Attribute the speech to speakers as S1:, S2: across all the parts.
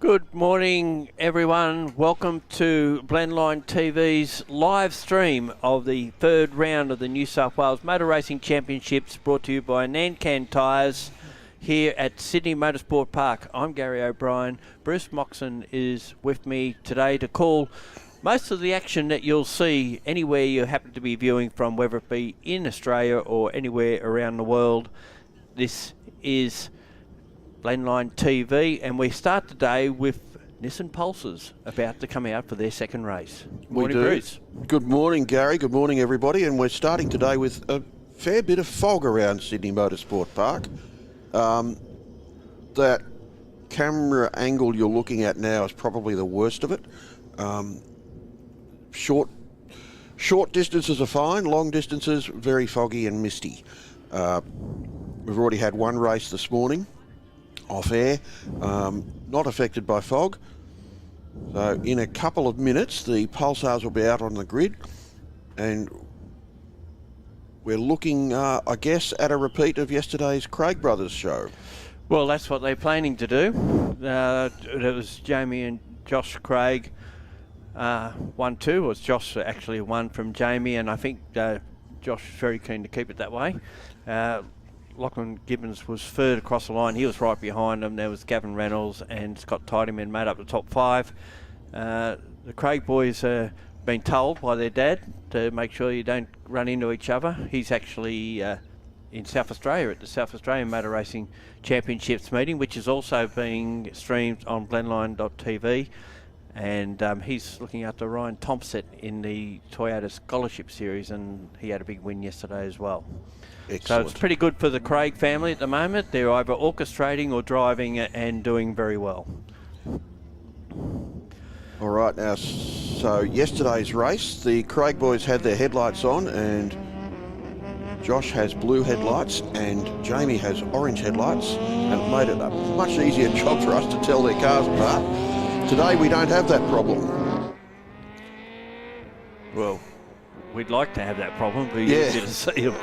S1: Good morning, everyone. Welcome to Blendline TV's live stream of the third round of the New South Wales Motor Racing Championships, brought to you by Nancan Tyres here at Sydney Motorsport Park. I'm Gary O'Brien. Bruce Moxon is with me today to call most of the action that you'll see anywhere you happen to be viewing from, whether it be in Australia or anywhere around the world. This is Blendline TV, and we start today with Nissan Pulsars about to come out for their second race. Morning, Bruce.
S2: Good morning, Gary. Good morning, everybody. And we're starting today with a fair bit of fog around Sydney Motorsport Park. That camera angle you're looking at now is probably the worst of it. Short distances are fine. Long distances, very foggy and misty. We've already had one race this morning off air, not affected by fog. So in a couple of minutes the Pulsars will be out on the grid, and we're looking I guess at a repeat of yesterday's Craig Brothers show.
S1: Well, that's what they're planning to do. It was Jamie and Josh Craig 1-2. It was Josh actually won from Jamie, and I think Josh is very keen to keep it that way. Lachlan Gibbons was third across the line. He was right behind them. There was Gavin Reynolds and Scott Tidyman made up the top five. The Craig boys are been told by their dad to make sure you don't run into each other. He's actually in South Australia at the South Australian Motor Racing Championships meeting, which is also being streamed on blendline.tv. And he's looking after Ryan Thompson in the Toyota Scholarship Series, and he had a big win yesterday as well. Excellent. So it's pretty good for the Craig family at the moment. They're either orchestrating or driving and doing very well.
S2: All right, now, so yesterday's race, the Craig boys had their headlights on, and Josh has blue headlights and Jamie has orange headlights, and it made it a much easier job for us to tell their cars apart. Today we don't have that problem.
S1: Well, we'd like to have that problem, but you get to see them.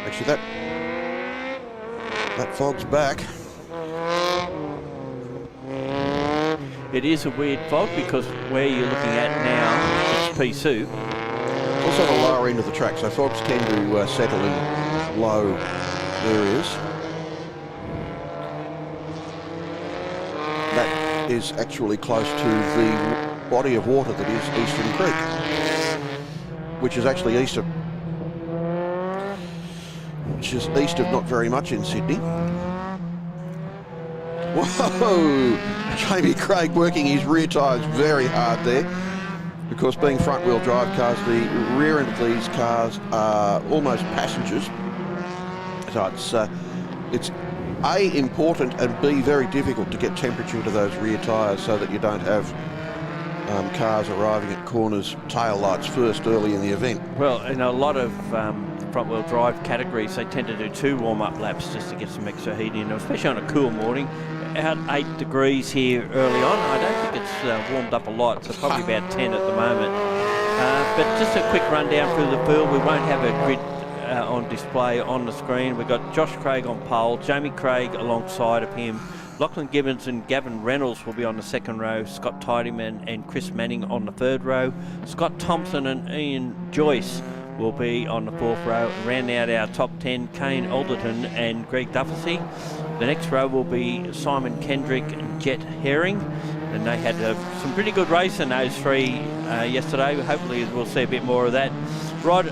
S2: Actually, that fog's back.
S1: It is a weird fog because where you're looking at now, it's P2.
S2: It's also the lower end of the track, so fogs tend to settle in low areas. That is actually close to the body of water that is Eastern Creek, which is actually east of not very much in Sydney. Whoa! Jamie Craig working his rear tyres very hard there, because being front wheel drive cars, the rear end of these cars are almost passengers. So it's A, important, and B, very difficult to get temperature into those rear tyres so that you don't have cars arriving at corners, tail lights first early in the event.
S1: Well, in a lot of front wheel drive categories, they tend to do 2 warm-up laps just to get some extra heat in, especially on a cool morning. Out 8 degrees here early on. I don't think it's warmed up a lot, so probably about 10 at the moment. But just a quick rundown through the field. We won't have a grid on display on the screen. We've got Josh Craig on pole, Jamie Craig alongside of him, Lachlan Gibbons and Gavin Reynolds will be on the second row, Scott Tidyman and Chris Manning on the third row, Scott Thompson and Ian Joyce will be on the fourth row. Rounding out our top 10, Kane Alderton and Greg Dufficy. The next row will be Simon Kendrick and Jet Herring, and they had some pretty good racing, those three, yesterday. Hopefully we'll see a bit more of that. Rod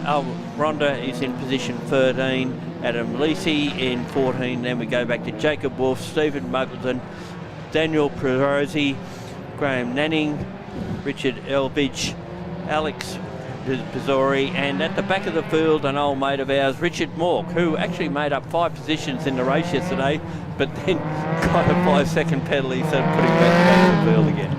S1: Ronda is in position 13, Adam Lisi in 14, then we go back to Jacob Wolf, Stephen Muggleton, Daniel Perozzi, Graham Nanning, Richard Elbridge, Alex Pizzori, and at the back of the field an old mate of ours, Richard Mork, who actually made up 5 positions in the race yesterday, but then got a 5-second penalty, so put him back to the field again.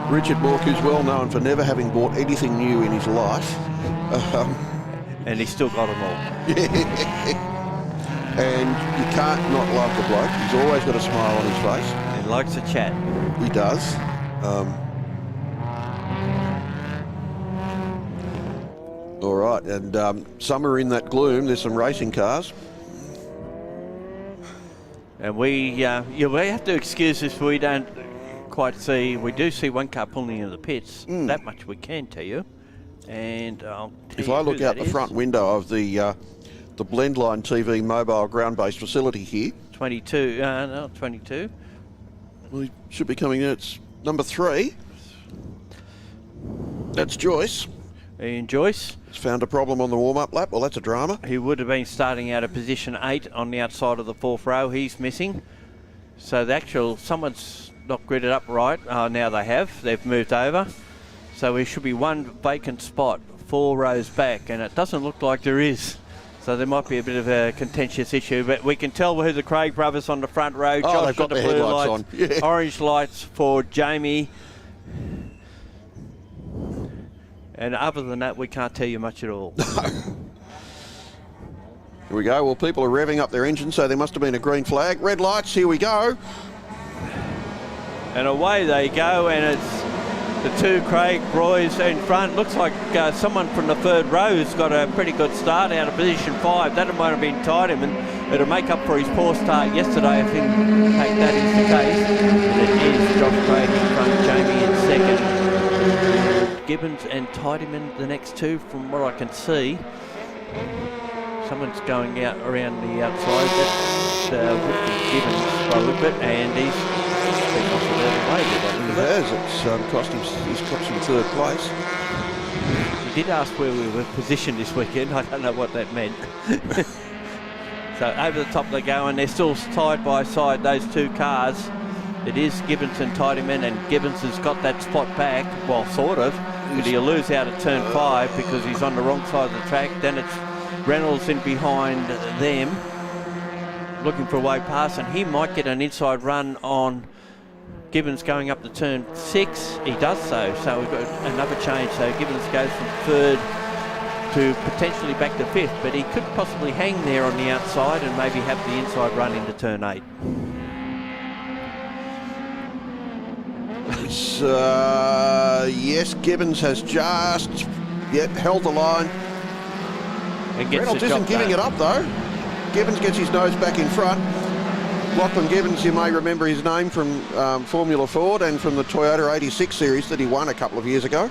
S2: Richard Mork, who's well known for never having bought anything new in his life.
S1: And he's still got them all.
S2: And you can't not love the bloke. He's always got a smile on his face.
S1: And likes to chat.
S2: He does. All right. right. And somewhere in that gloom, there's some racing cars.
S1: And we have to excuse us. We don't quite see. We do see one car pulling into the pits. That much we can tell you. And
S2: if I look out the front window of the Blendline TV mobile ground-based facility here,
S1: 22. No, 22.
S2: Well, he should be coming in. It's number 3. That's Joyce.
S1: Ian Joyce.
S2: He's found a problem on the warm-up lap. Well, that's a drama.
S1: He would have been starting out at position 8 on the outside of the 4th row. He's missing. So someone's not gridded up right. Now they have. They've moved over. So there should be one vacant spot 4 rows back, and it doesn't look like there is. So there might be a bit of a contentious issue, but we can tell who the Craig brothers on the front row. Josh
S2: they've got
S1: the
S2: their
S1: blue
S2: headlights
S1: lights,
S2: on. Yeah.
S1: Orange lights for Jamie. And other than that, we can't tell you much at all.
S2: Here we go. Well, people are revving up their engines, so there must have been a green flag. Red lights, here we go.
S1: And away they go, and it's the 2 Craig boys in front. Looks like someone from the 3rd row has got a pretty good start out of position 5. That might have been Tideman. It'll make up for his poor start yesterday if in fact that is the case. It is Josh Craig in front, Jamie in second. Gibbons and Tideman the next 2 from what I can see. Someone's going out around the outside. That's Gibbons by a little bit, and he's been off the other way.
S2: He has. It's cost him. He's cost him 3rd place.
S1: He did ask where we were positioned this weekend. I don't know what that meant. So over the top they go, and they're still side by side, those 2 cars. It is Gibbons and Tideman, and Gibbons has got that spot back, well, sort of, but he'll lose out at turn 5 because he's on the wrong side of the track. Then it's Reynolds in behind them, looking for a way past, and he might get an inside run on Gibbons going up to turn 6. He does so we've got another change. So Gibbons goes from 3rd to potentially back to 5th, but he could possibly hang there on the outside and maybe have the inside run into turn 8.
S2: Yes, Gibbons has just held the line. Reynolds isn't giving it up though. Gibbons gets his nose back in front. Lachlan Gibbons, you may remember his name from Formula Ford and from the Toyota 86 series that he won a couple of years ago.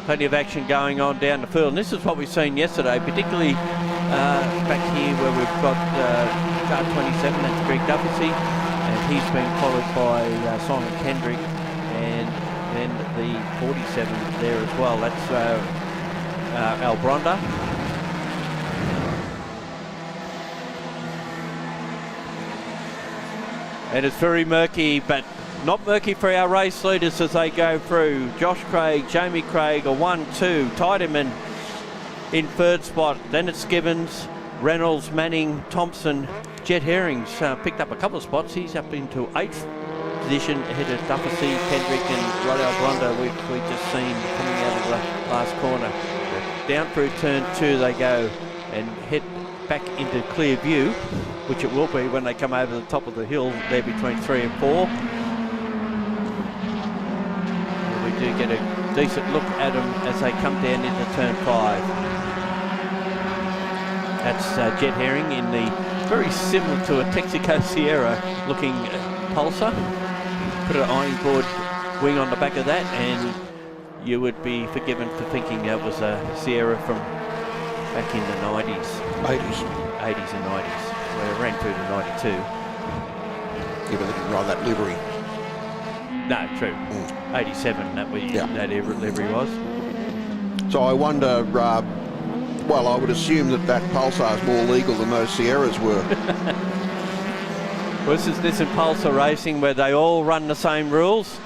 S1: Plenty of action going on down the field, and this is what we've seen yesterday, particularly back here where we've got car 27, that's Greg Duffy, and he's been followed by Simon Kendrick, and then the 47 there as well. That's Al Bronda. And it's very murky, but not murky for our race leaders as they go through. Josh Craig, Jamie Craig, a 1-2. Tideman in 3rd spot. Then it's Gibbons, Reynolds, Manning, Thompson. Jet Herring's picked up a couple of spots. He's up into 8th position ahead of Duffy, Kendrick and Rod Albronda we just seen coming out of the last corner. Down through turn 2 they go and head back into clear view, which it will be when they come over the top of the hill there between 3 and 4. We do get a decent look at them as they come down into turn 5. That's Jet Herring in the very similar to a Texaco Sierra looking Pulsar. Put an iron board wing on the back of that and you would be forgiven for thinking that was a Sierra from back in the 90s. 80s and 90s. Well, it ran through to 92.
S2: Yeah, but they didn't run that livery.
S1: No, true. 87, that livery was.
S2: So I wonder, well, I would assume that Pulsar is more legal than those Sierras were.
S1: Well, this is Pulsar racing where they all run the same rules.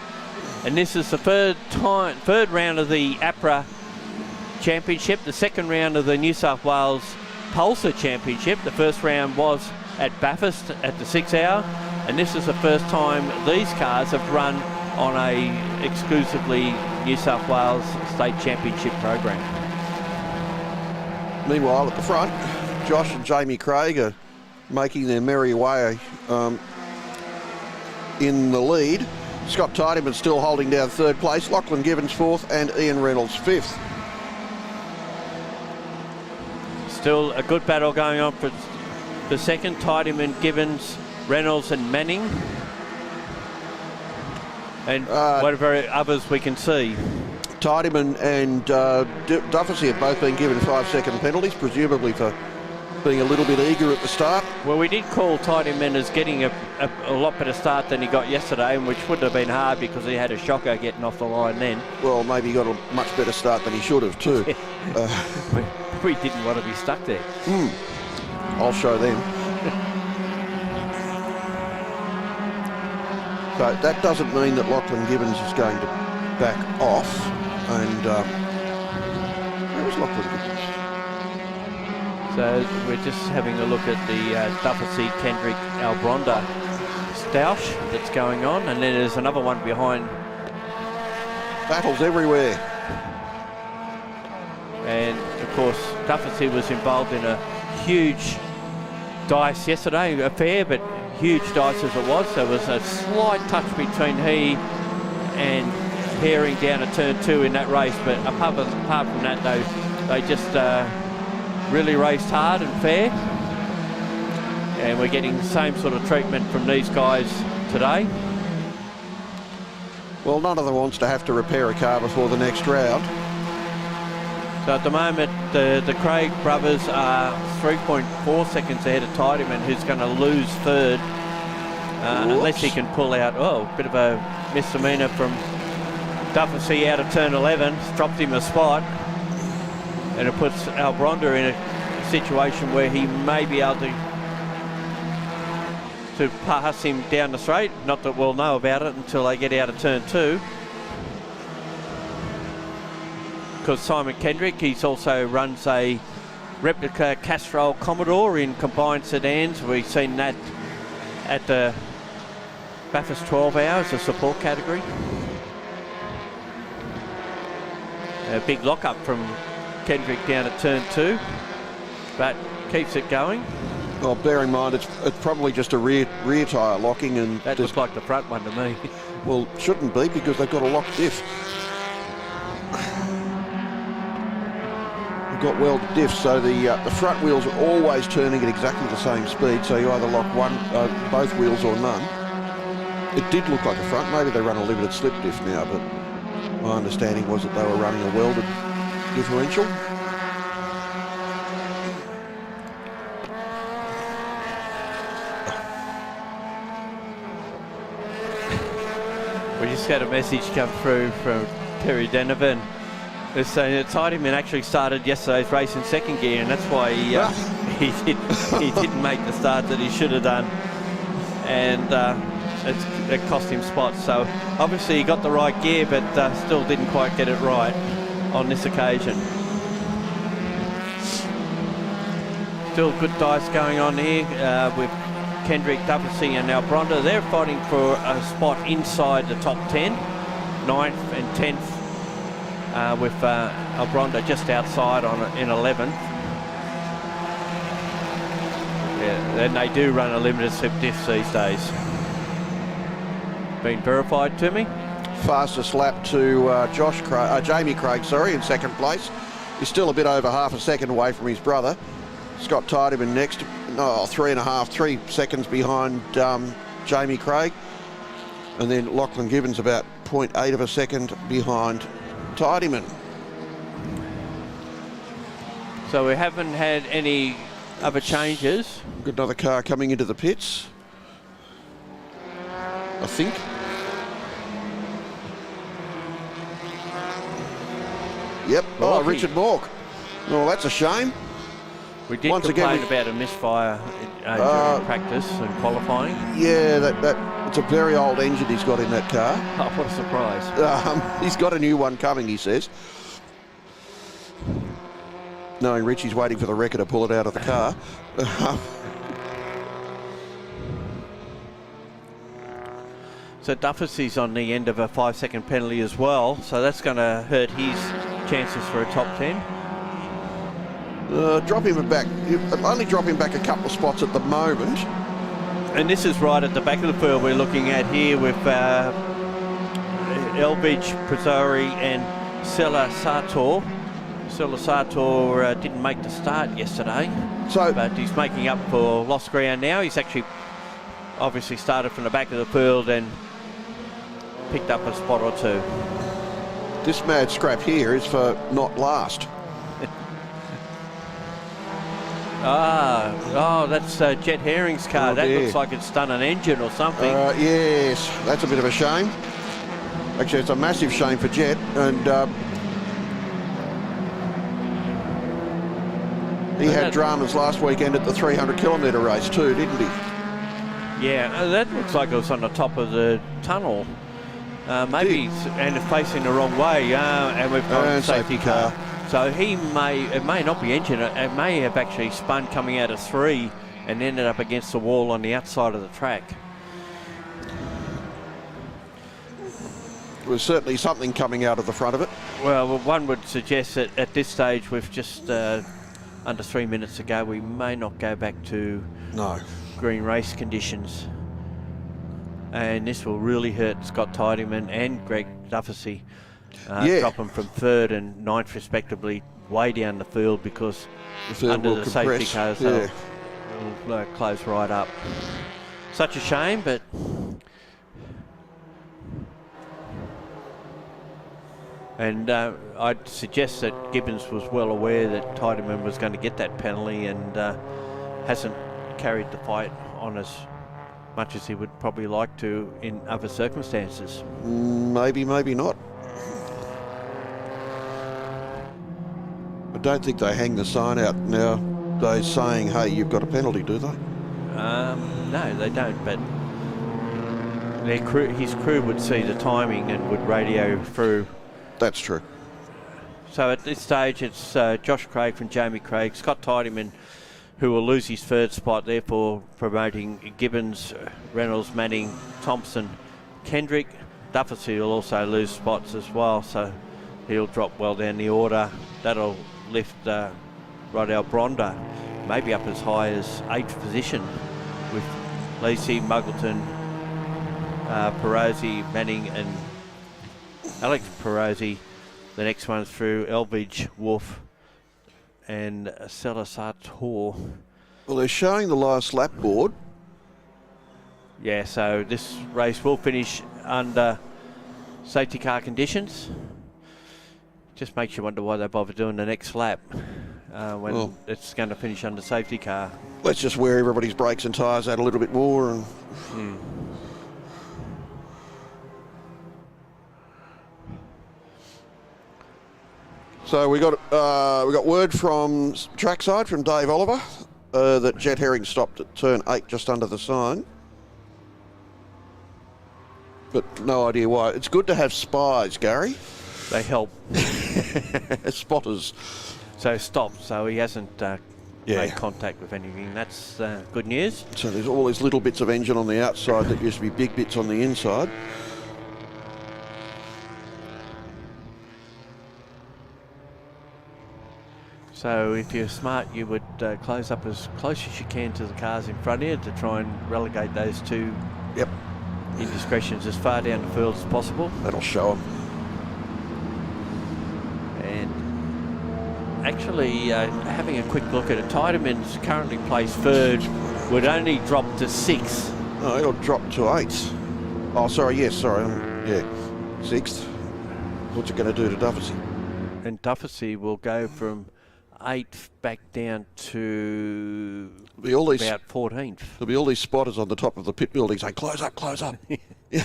S1: And this is the third round of the APRA Championship, the second round of the New South Wales Pulsar Championship. The first round was at Bathurst at the 6 hour, and this is the first time these cars have run on a exclusively New South Wales State Championship program.
S2: Meanwhile, at the front, Josh and Jamie Craig are making their merry way in the lead. Scott Tidyman still holding down third place. Lachlan Gibbons fourth and Ian Reynolds fifth.
S1: Still a good battle going on for the second. Tidyman, Gibbons, Reynolds and Manning. And whatever others we can see.
S2: Tidyman and Dufficy have both been given 5-second penalties, presumably for being a little bit eager at the start.
S1: Well, we did call Tidyman as getting a lot better start than he got yesterday, and which wouldn't have been hard because he had a shocker getting off the line then.
S2: Well, maybe he got a much better start than he should have too.
S1: We didn't want to be stuck there.
S2: I'll show them. So that doesn't mean that Lachlan Gibbons is going to back off. And where was Lachlan Gibbons?
S1: So we're just having a look at the Dufficy, Kendrick, Albronda stoush that's going on, and then there's another one behind.
S2: Battles everywhere.
S1: And of course, Dufficy was involved in a huge dice yesterday, affair, but huge dice as it was. There was a slight touch between he and Herring down at turn 2 in that race, but apart from that, they just really raced hard and fair, and we're getting the same sort of treatment from these guys today.
S2: Well, none of them wants to have to repair a car before the next round.
S1: So at the moment, the Craig brothers are 3.4 seconds ahead of Tidyman, who's going to lose third unless he can pull out. Oh, bit of a misdemeanor from Dufficy out of turn 11, dropped him a spot. And it puts Albronda in a situation where he may be able to pass him down the straight. Not that we'll know about it until they get out of turn 2. Because Simon Kendrick, he's also runs a replica Castrol Commodore in combined sedans. We've seen that at the Bathurst 12 Hours, the support category. A big lock-up from Kendrick down at turn 2, but keeps it going.
S2: Well, bear in mind, it's probably just a rear tyre locking, and
S1: that looks like the front one to me.
S2: Well, shouldn't be, because they've got a locked diff. They've got welded diffs, so the front wheels are always turning at exactly the same speed. So you either lock both wheels or none. It did look like a front. Maybe they run a limited slip diff now, but my understanding was that they were running a welded differential.
S1: We just had a message come through from Terry Denovan. They're saying that Tidyman actually started yesterday's race in second gear, and that's why he didn't make the start that he should have done, and it cost him spots. So obviously he got the right gear, but still didn't quite get it right on this occasion. Still good dice going on here with Kendrick, Dufficy and Albronda. They're fighting for a spot inside the top 10, 9th and 10th, with Albronda just outside in 11th. Yeah, and they do run a limited slip diff these days. Been verified to me.
S2: Fastest lap to Jamie Craig, in second place. He's still a bit over half a second away from his brother. Scott Tidyman next, 3 seconds behind Jamie Craig. And then Lachlan Gibbons about 0.8 of a second behind Tidyman.
S1: So we haven't had any other changes.
S2: Got another car coming into the pits, I think. Yep. Oh, Richard Mork. Well, that's a shame.
S1: We did complain about a misfire during practice and qualifying.
S2: Yeah, it's a very old engine he's got in that car.
S1: Oh, what a surprise.
S2: He's got a new one coming, he says. Knowing Richie's waiting for the wrecker to pull it out of the car.
S1: So Dufficy's on the end of a 5-second penalty as well, so that's going to hurt his chances for a top 10.
S2: Drop him back. Only drop him back a couple of spots at the moment.
S1: And this is right at the back of the field we're looking at here with Elvidge, Prezori and Sela Sartor. Sela Sartor didn't make the start yesterday, but he's making up for lost ground now. He's actually obviously started from the back of the field and picked up a spot or two.
S2: This mad scrap here is for not last.
S1: That's Jet Herring's car. That looks like it's done an engine or something.
S2: Yes, that's a bit of a shame. Actually, it's a massive shame for Jet, and he had dramas last weekend at the 300-kilometre race too, didn't he?
S1: Yeah, that looks like it was on the top of the tunnel. Maybe, and it's facing the wrong way, and we've got a safety car. So it may not be engine, it may have actually spun coming out of 3 and ended up against the wall on the outside of the track.
S2: There was certainly something coming out of the front of it.
S1: Well, one would suggest that at this stage, with just under 3 minutes to go, we may not go back to green race conditions. And this will really hurt Scott Tidyman and Greg Dufficy. Drop them from 3rd and 9th respectively way down the field, because under the safety cars they'll close right up. Such a shame, but and I'd suggest that Gibbons was well aware that Tidyman was going to get that penalty and hasn't carried the fight on as much as he would probably like to in other circumstances.
S2: Maybe, maybe not. I don't think they hang the sign out nowadays saying, hey, you've got a penalty, do they?
S1: No, they don't, but his crew would see the timing and would radio through.
S2: That's true.
S1: So at this stage, it's Josh Craig from Jamie Craig, Scott Tidyman, who will lose his 3rd spot, therefore promoting Gibbons, Reynolds, Manning, Thompson, Kendrick. Dufficy will also lose spots as well, so he'll drop well down the order. That'll lift Rodell Bronda maybe up as high as 8th position, with Lacey, Muggleton, Perosi, Manning and Alex Perosi. The next one's through Elvidge, Wolf and Sela Sartor.
S2: Well, they're showing the last lap board.
S1: Yeah, so this race will finish under safety car conditions. Just makes you wonder why they bother doing the next lap when it's going to finish under safety car.
S2: Let's just wear everybody's brakes and tyres out a little bit more. And So we got word from trackside from Dave Oliver that Jet Herring stopped at turn 8 just under the sign. But no idea why. It's good to have spies, Gary.
S1: They help.
S2: Spotters.
S1: So stopped, so he hasn't made contact with anything. That's good news.
S2: So there's all these little bits of engine on the outside that used to be big bits on the inside.
S1: So if you're smart, you would close up as close as you can to the cars in front of you to try and relegate those two indiscretions as far down the field as possible.
S2: That'll show them.
S1: And actually, having a quick look at it, Tidyman's currently placed 3rd, would only drop to 6th.
S2: Oh, it'll drop to 8th. Oh, sorry, yes, sorry. 6th. What's it going to do to Dufficy?
S1: And Dufficy will go from 8th back down to about 14th.
S2: There'll be all these spotters on the top of the pit building saying, close up, close up. Yeah.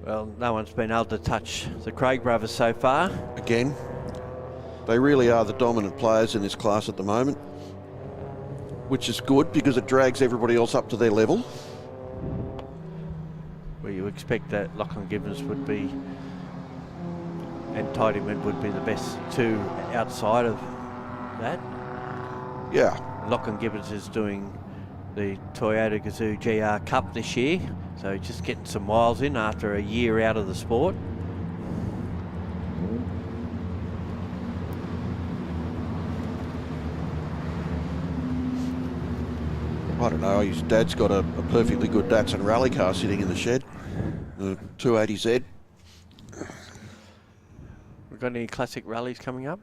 S1: Well, no one's been able to touch the Craig brothers so far.
S2: Again, they really are the dominant players in this class at the moment, which is good because it drags everybody else up to their level.
S1: Well, you expect that Lachlan Gibbons would be, and Tidyman would be the best two outside of that.
S2: Yeah.
S1: Lachlan Gibbons is doing the Toyota Gazoo GR Cup this year, so just getting some miles in after a year out of the sport.
S2: I don't know, his dad's got a perfectly good Datsun rally car sitting in the shed, the 280Z.
S1: We've got any classic rallies coming up?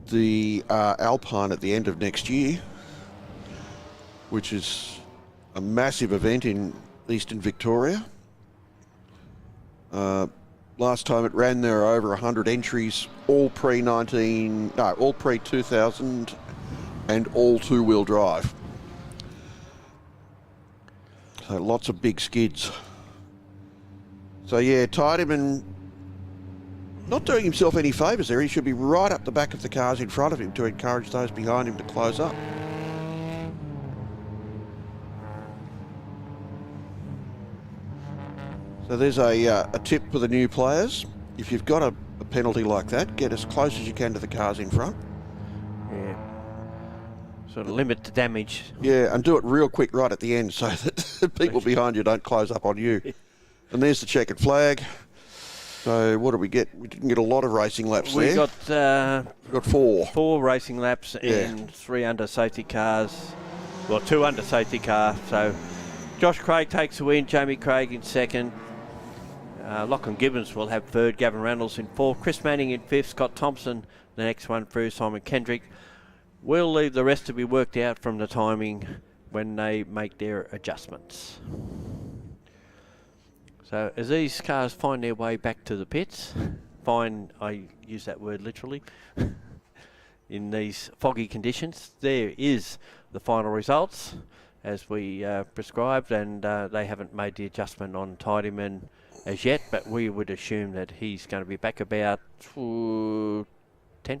S2: The Alpine at the end of next year, which is a massive event in Eastern Victoria. Last time it ran, there were over 100 entries, all all pre-2000 and all two-wheel drive. So lots of big skids. So yeah, Tiedemann not doing himself any favours there. He should be right up the back of the cars in front of him to encourage those behind him to close up. So there's a tip for the new players. If you've got a penalty like that, get as close as you can to the cars in front.
S1: Yeah. Sort of limit the damage.
S2: Yeah, and do it real quick right at the end so that people behind you don't close up on you. And there's the checkered flag. So what did we get? We didn't get a lot of racing laps there. We got 4.
S1: 4 racing laps and 3 under safety cars. Well, 2 under safety car. So Josh Craig takes the win. Jamie Craig in second. Lachlan Gibbons will have third. Gavin Reynolds in fourth. Chris Manning in fifth. Scott Thompson the next one through. Simon Kendrick. We'll leave the rest to be worked out from the timing when they make their adjustments. So as these cars find their way back to the pits, I use that word literally, in these foggy conditions, there is the final results as we prescribed, and they haven't made the adjustment on Tiedemann as yet, but we would assume that he's going to be back about 10th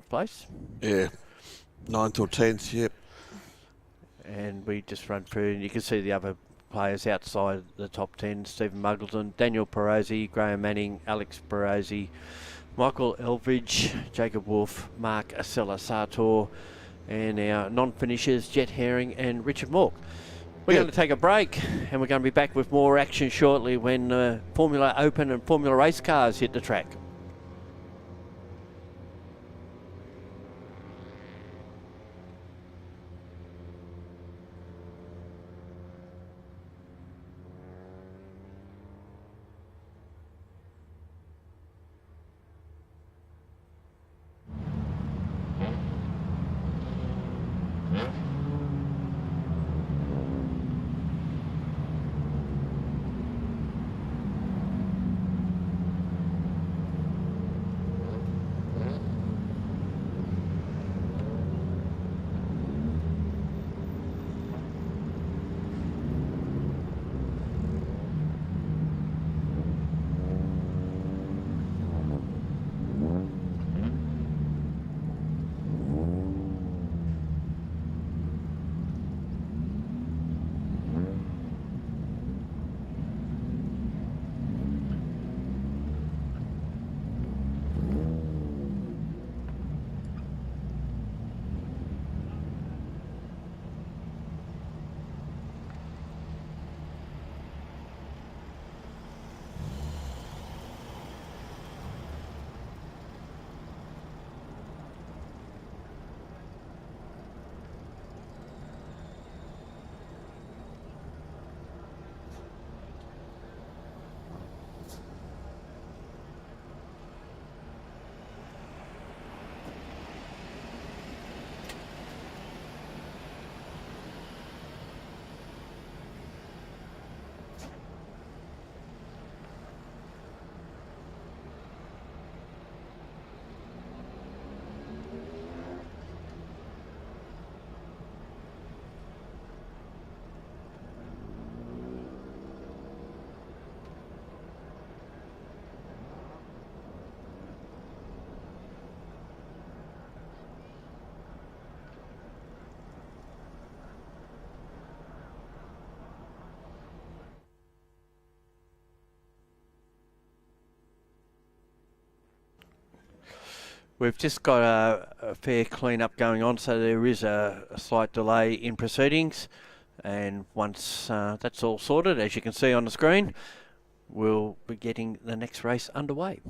S1: place.
S2: Yeah, 9th or 10th, yep.
S1: And we just run through, and you can see the other players outside the top 10. Stephen Muggleton, Daniel Perozzi, Graham Manning, Alex Perozzi, Michael Elbridge, Jacob Wolf, Mark Acela Sartor, and our non-finishers, Jet Herring and Richard Mork. We're going to take a break, and we're going to be back with more action shortly when Formula Open and Formula Race cars hit the track. We've just got a fair clean-up going on, so there is a slight delay in proceedings. And once that's all sorted, as you can see on the screen, we'll be getting the next race underway.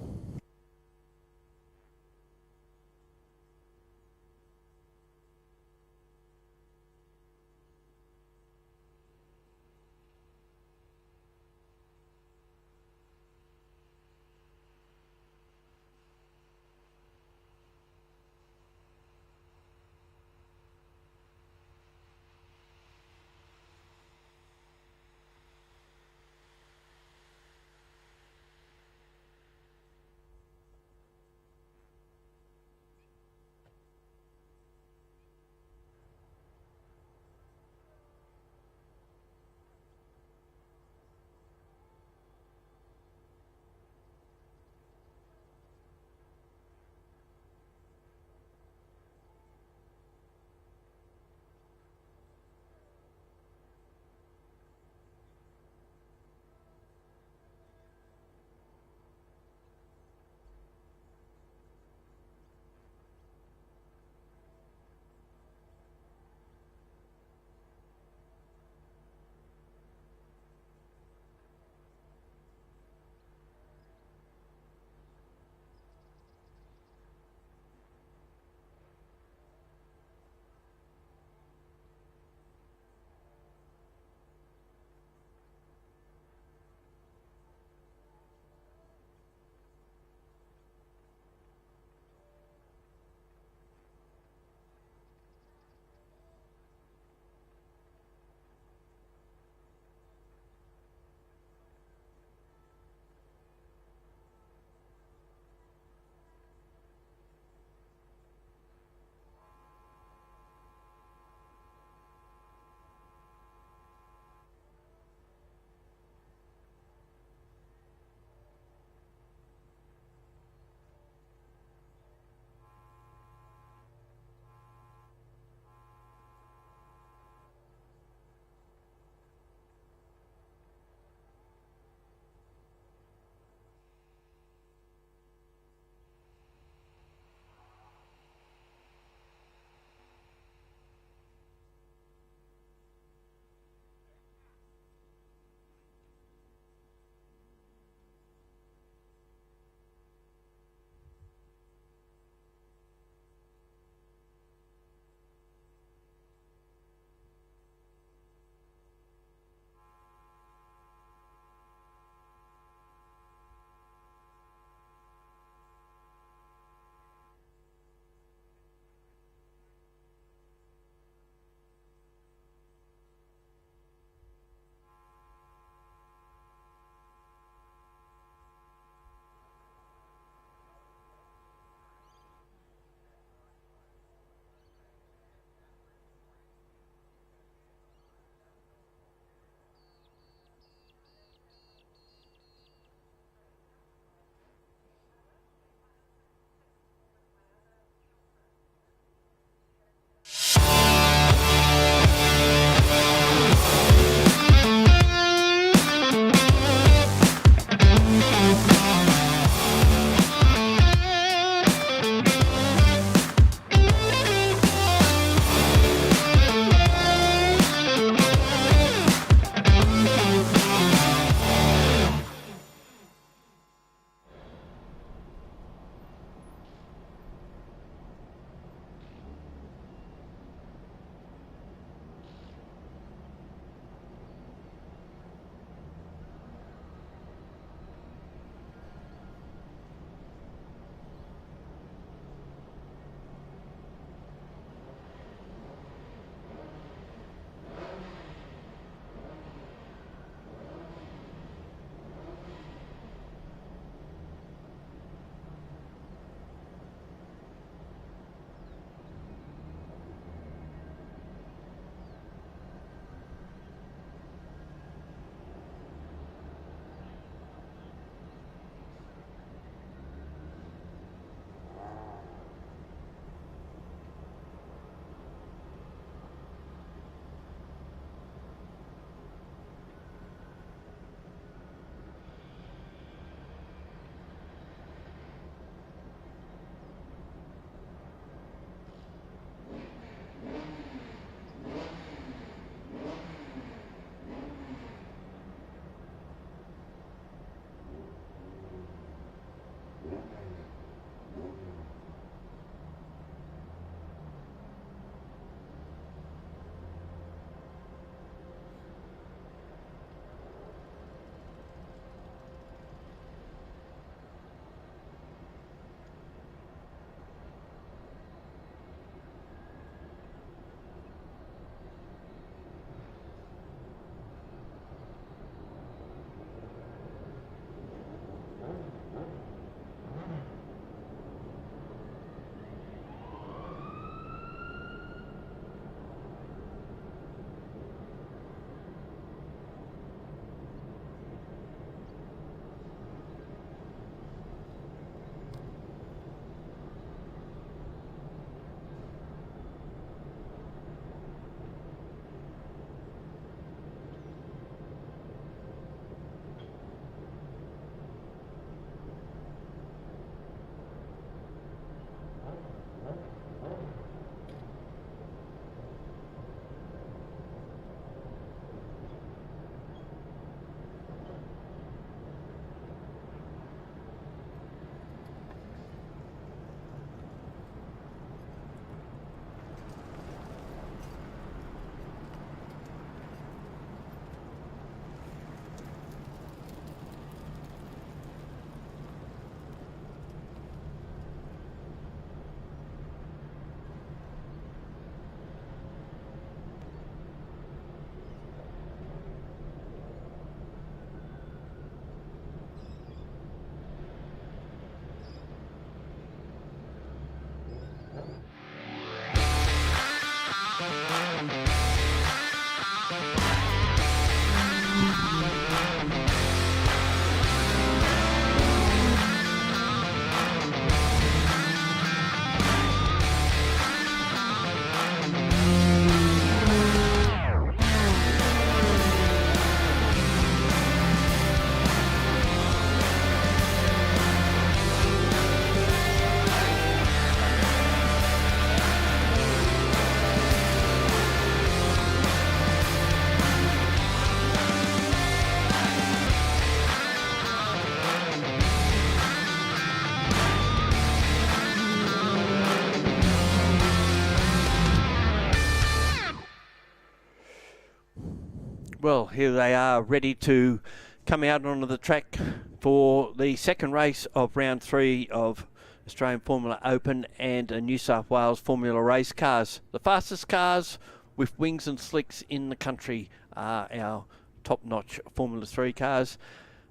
S1: Well, here they are, ready to come out onto the track for the second race of round 3 of Australian Formula Open and New South Wales Formula Race cars. The fastest cars with wings and slicks in the country are our top-notch Formula 3 cars.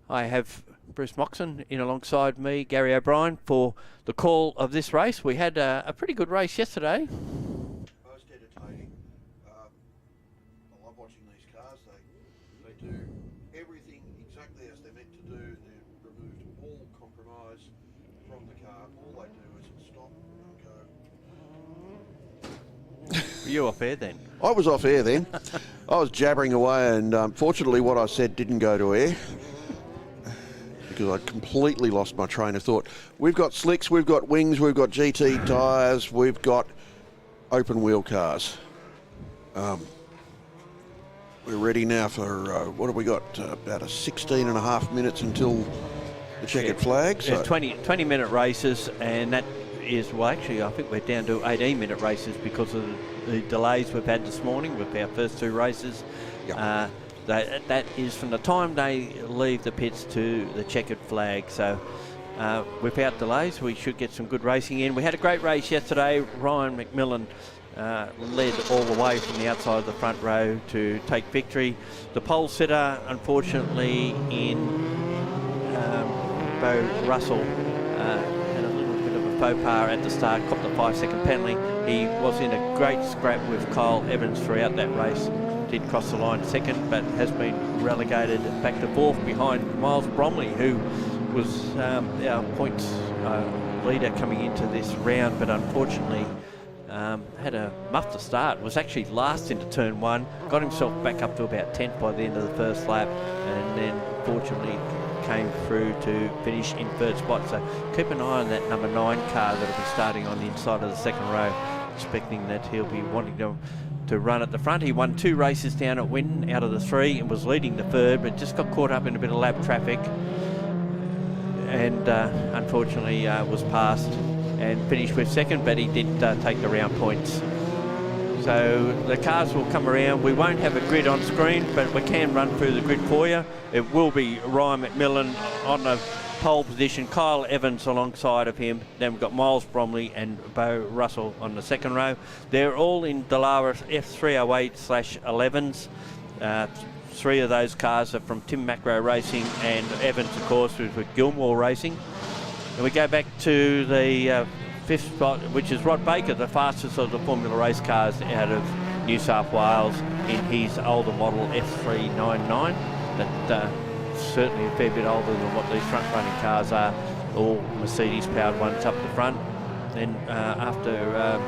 S1: I have Bruce Moxon in alongside me, Gary O'Brien, for the call of this race. We had a pretty good race yesterday.
S2: Most entertaining. I love watching these cars. They do everything exactly as they're meant to do. They've removed all compromise from the car. All they do is stop and go.
S1: Were you off air then?
S2: I was off air then. I was jabbering away, and unfortunately what I said didn't go to air because I completely lost my train of thought. We've got slicks, we've got wings, we've got GT tyres, we've got open wheel cars. We're ready now for, what have we got? About 16 and a half minutes until the checkered flag. So
S1: 20-minute races, and that is, well, actually, I think we're down to 18-minute races because of the delays we've had this morning with our first 2 races.
S2: Yep.
S1: That is from the time they leave the pits to the checkered flag. So without delays, we should get some good racing in. We had a great race yesterday. Ryan McMillan led all the way from the outside of the front row to take victory. The pole sitter, unfortunately, in Bo Russell, had a little bit of a faux pas at the start, copped a 5-second penalty. He was in a great scrap with Kyle Evans throughout that race. Did cross the line second, but has been relegated back to 4th behind Miles Bromley, who was our points leader coming into this round, but unfortunately had a muff to start. Was actually last into turn 1, got himself back up to about 10th by the end of the first lap, and then fortunately came through to finish in 3rd spot. So keep an eye on that number 9 car that'll be starting on the inside of the second row, expecting that he'll be wanting to run at the front. He won 2 races down at Winton out of the 3 and was leading the 3rd, but just got caught up in a bit of lap traffic and unfortunately was passed and finished with 2nd, but he did take the round points. So the cars will come around. We won't have a grid on screen, but we can run through the grid for you. It will be Ryan McMillan on the pole position, Kyle Evans alongside of him. Then we've got Miles Bromley and Bo Russell on the second row. They're all in Dallara F308/11s. 3 of those cars are from Tim Macro Racing, and Evans, of course, was with Gilmore Racing. And we go back to the 5th spot, which is Rod Baker, the fastest of the Formula Race cars out of New South Wales in his older model F399. That certainly a fair bit older than what these front-running cars are, all Mercedes-powered ones up the front. Then after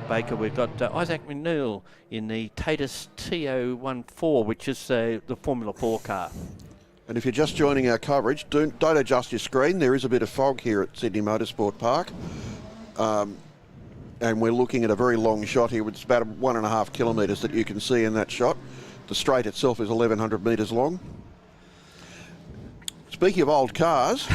S1: Baker, we've got Isaac McNeil in the Tatus TO14, which is the Formula 4 car.
S2: And if you're just joining our coverage, don't adjust your screen. There is a bit of fog here at Sydney Motorsport Park. And we're looking at a very long shot here. It's about 1.5 kilometres that you can see in that shot. The straight itself is 1,100 metres long. Speaking of old cars,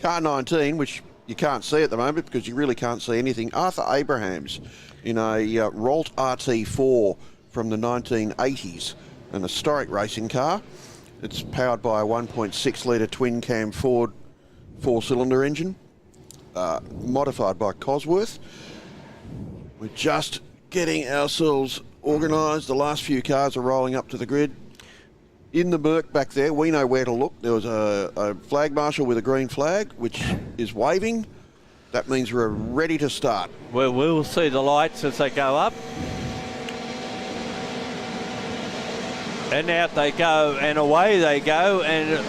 S2: car 19, which you can't see at the moment because you really can't see anything, Arthur Abrahams in a Rolt RT4 from the 1980s, an historic racing car. It's powered by a 1.6 litre twin-cam Ford 4-cylinder engine, modified by Cosworth. We're just getting ourselves organised. The last few cars are rolling up to the grid. In the murk back there, we know where to look. There was a flag marshal with a green flag, which is waving. That means we're ready to start.
S1: Well, we'll see the lights as they go up. And out they go, and away they go. And,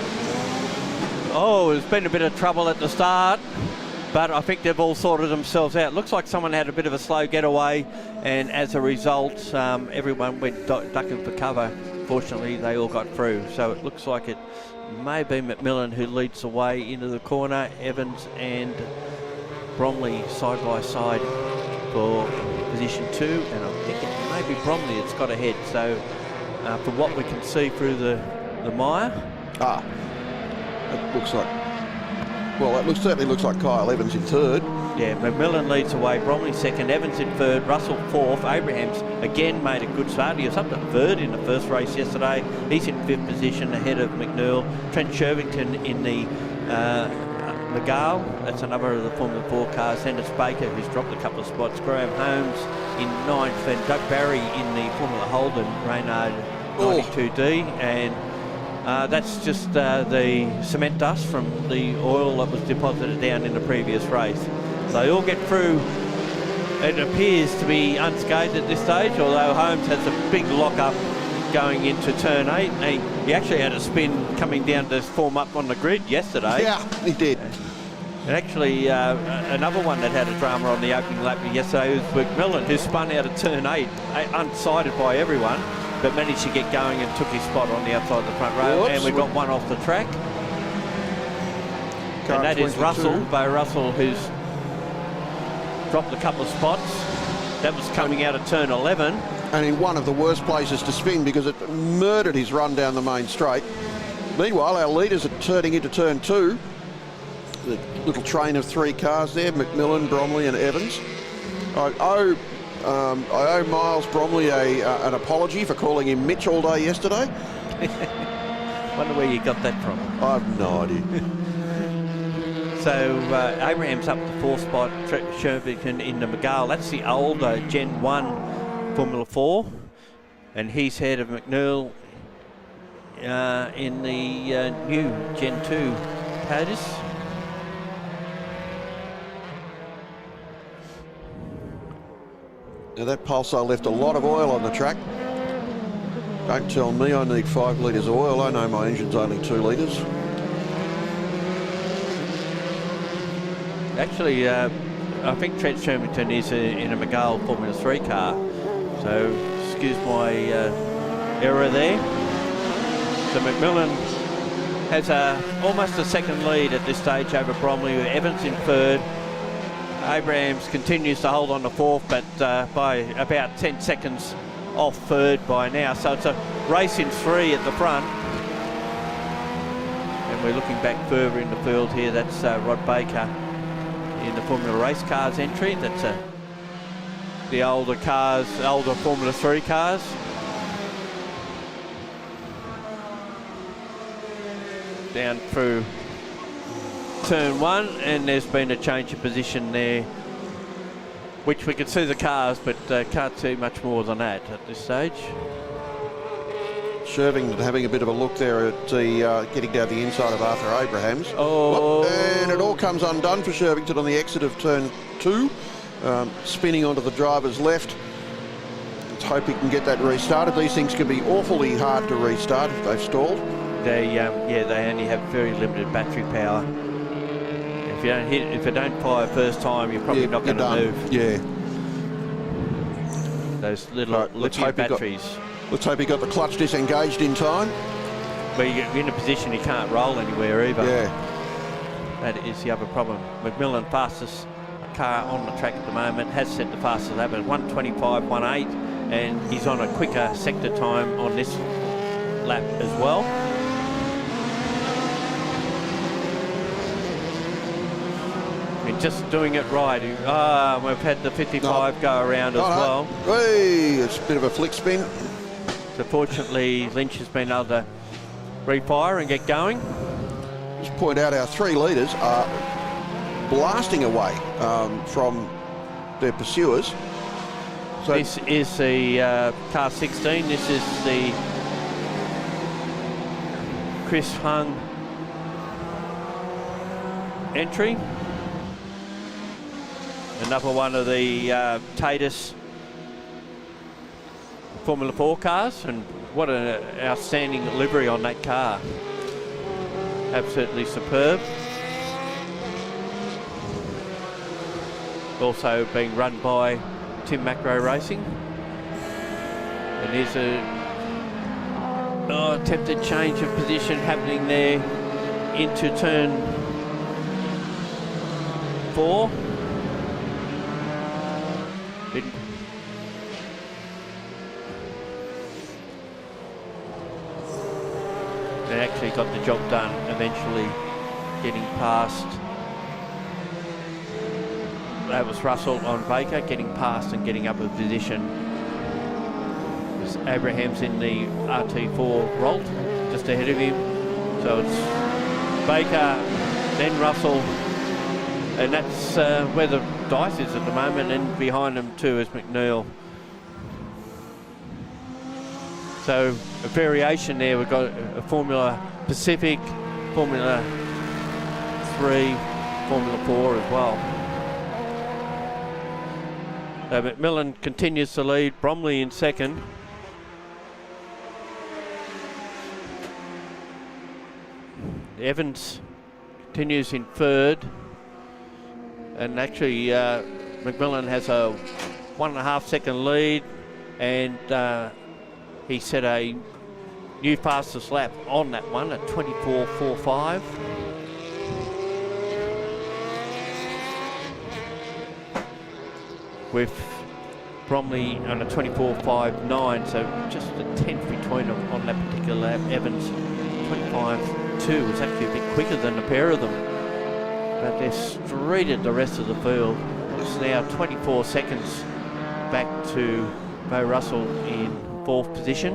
S1: there's been a bit of trouble at the start, but I think they've all sorted themselves out. Looks like someone had a bit of a slow getaway, and as a result, everyone went ducking for cover. Fortunately, they all got through. So it looks like it may be McMillan who leads the way into the corner. Evans and Bromley side by side for position 2, and I think it may be Bromley that's got ahead. So from what we can see through the mire.
S2: It looks like Well, it certainly looks like Kyle Evans in third.
S1: Yeah, McMillan leads the way, Bromley second, Evans in third, Russell fourth. Abrahams again made a good start. He was up to third in the first race yesterday. He's in fifth position ahead of McNeil. Trent Shervington in the McGall, that's another of the Formula 4 cars. Dennis Baker, who's dropped a couple of spots. Graham Holmes in ninth, and Doug Barry in the Formula Holden Reynard 92D. And that's just the cement dust from the oil that was deposited down in the previous race. They all get through. It appears to be unscathed at this stage, although Holmes has a big lock-up going into turn 8. He actually had a spin coming down to form up on the grid yesterday.
S2: Yeah, he did.
S1: And actually, another one that had a drama on the opening lap yesterday was McMillan, who spun out of turn 8, unsighted by everyone, but managed to get going and took his spot on the outside of the front row. And we've got one off the track. And that is Russell, Bo Russell, who's dropped a couple of spots. That was coming out of turn 11.
S2: And in one of the worst places to spin because it murdered his run down the main straight. Meanwhile, our leaders are turning into turn 2. The little train of 3 cars there, McMillan, Bromley and Evans. I owe Miles Bromley an apology for calling him Mitch all day yesterday.
S1: Wonder where you got that from.
S2: I have no idea.
S1: So Abraham's up the 4th spot, Shervington in the McGall. That's the older Gen 1 Formula 4. And he's ahead of McNeil in the new Gen 2 POTUS.
S2: Now that Pulsar left a lot of oil on the track. Don't tell me I need 5 litres of oil. I know my engine's only 2 litres.
S1: Actually, I think Trent Shervington is in a McGall Formula 3 car. So, excuse my error there. So McMillan has almost a second lead at this stage over Bromley, with Evans in third. Abrahams continues to hold on to 4th, but by about 10 seconds off third by now. So it's a race in 3 at the front. And we're looking back further in the field here. That's Rod Baker in the Formula Race Cars entry. That's the older cars, older Formula 3 cars. Down through turn 1, and there's been a change of position there, which we can see the cars, but can't see much more than that at this stage.
S2: Shervington having a bit of a look there at the getting down the inside of Arthur Abrahams.
S1: Oh,
S2: and it all comes undone for Shervington on the exit of turn 2, spinning onto the driver's left. Let's hope he can get that restarted. These things can be awfully hard to restart if they've stalled.
S1: They only have very limited battery power. If you don't fire first time, you're probably not going to move.
S2: Yeah.
S1: Those little lithium batteries.
S2: Let's hope he got the clutch disengaged in time.
S1: But you're in a position you can't roll anywhere either.
S2: Yeah.
S1: That is the other problem. McMillan, fastest car on the track at the moment, has set the fastest lap at 1:25.18, and he's on a quicker sector time on this lap as well. And just doing it right. We've had the 55 go around as well.
S2: Hey, it's a bit of a flick spin.
S1: So fortunately, Lynch has been able to refire and get going.
S2: Just point out our 3 leaders are blasting away from their pursuers. So
S1: this is the car 16. This is the Chris Hung entry. Another one of the Tatus Formula 4 cars, and what an outstanding livery on that car. Absolutely superb. Also being run by Tim Macro Racing. And there's a attempted change of position happening there into turn 4. They actually got the job done, eventually getting past that was Russell on Baker, getting past and getting up a position. Abraham's in the RT4 Rolt, just ahead of him. So it's Baker, then Russell, and that's where the dice is at the moment, and behind them too is McNeil. So a variation there. We've got a Formula Pacific, Formula 3, Formula 4 as well. So McMillan continues to lead, Bromley in second. Evans continues in third, and actually McMillan has a 1.5 second lead, and he set a new fastest lap on that one at 24.45. With Bromley on a 24.59, so just a tenth between them on that particular lap. Evans 25.2 was actually a bit quicker than the pair of them, but they're straight at the rest of the field. It's now 24 seconds back to Bo Russell in fourth position.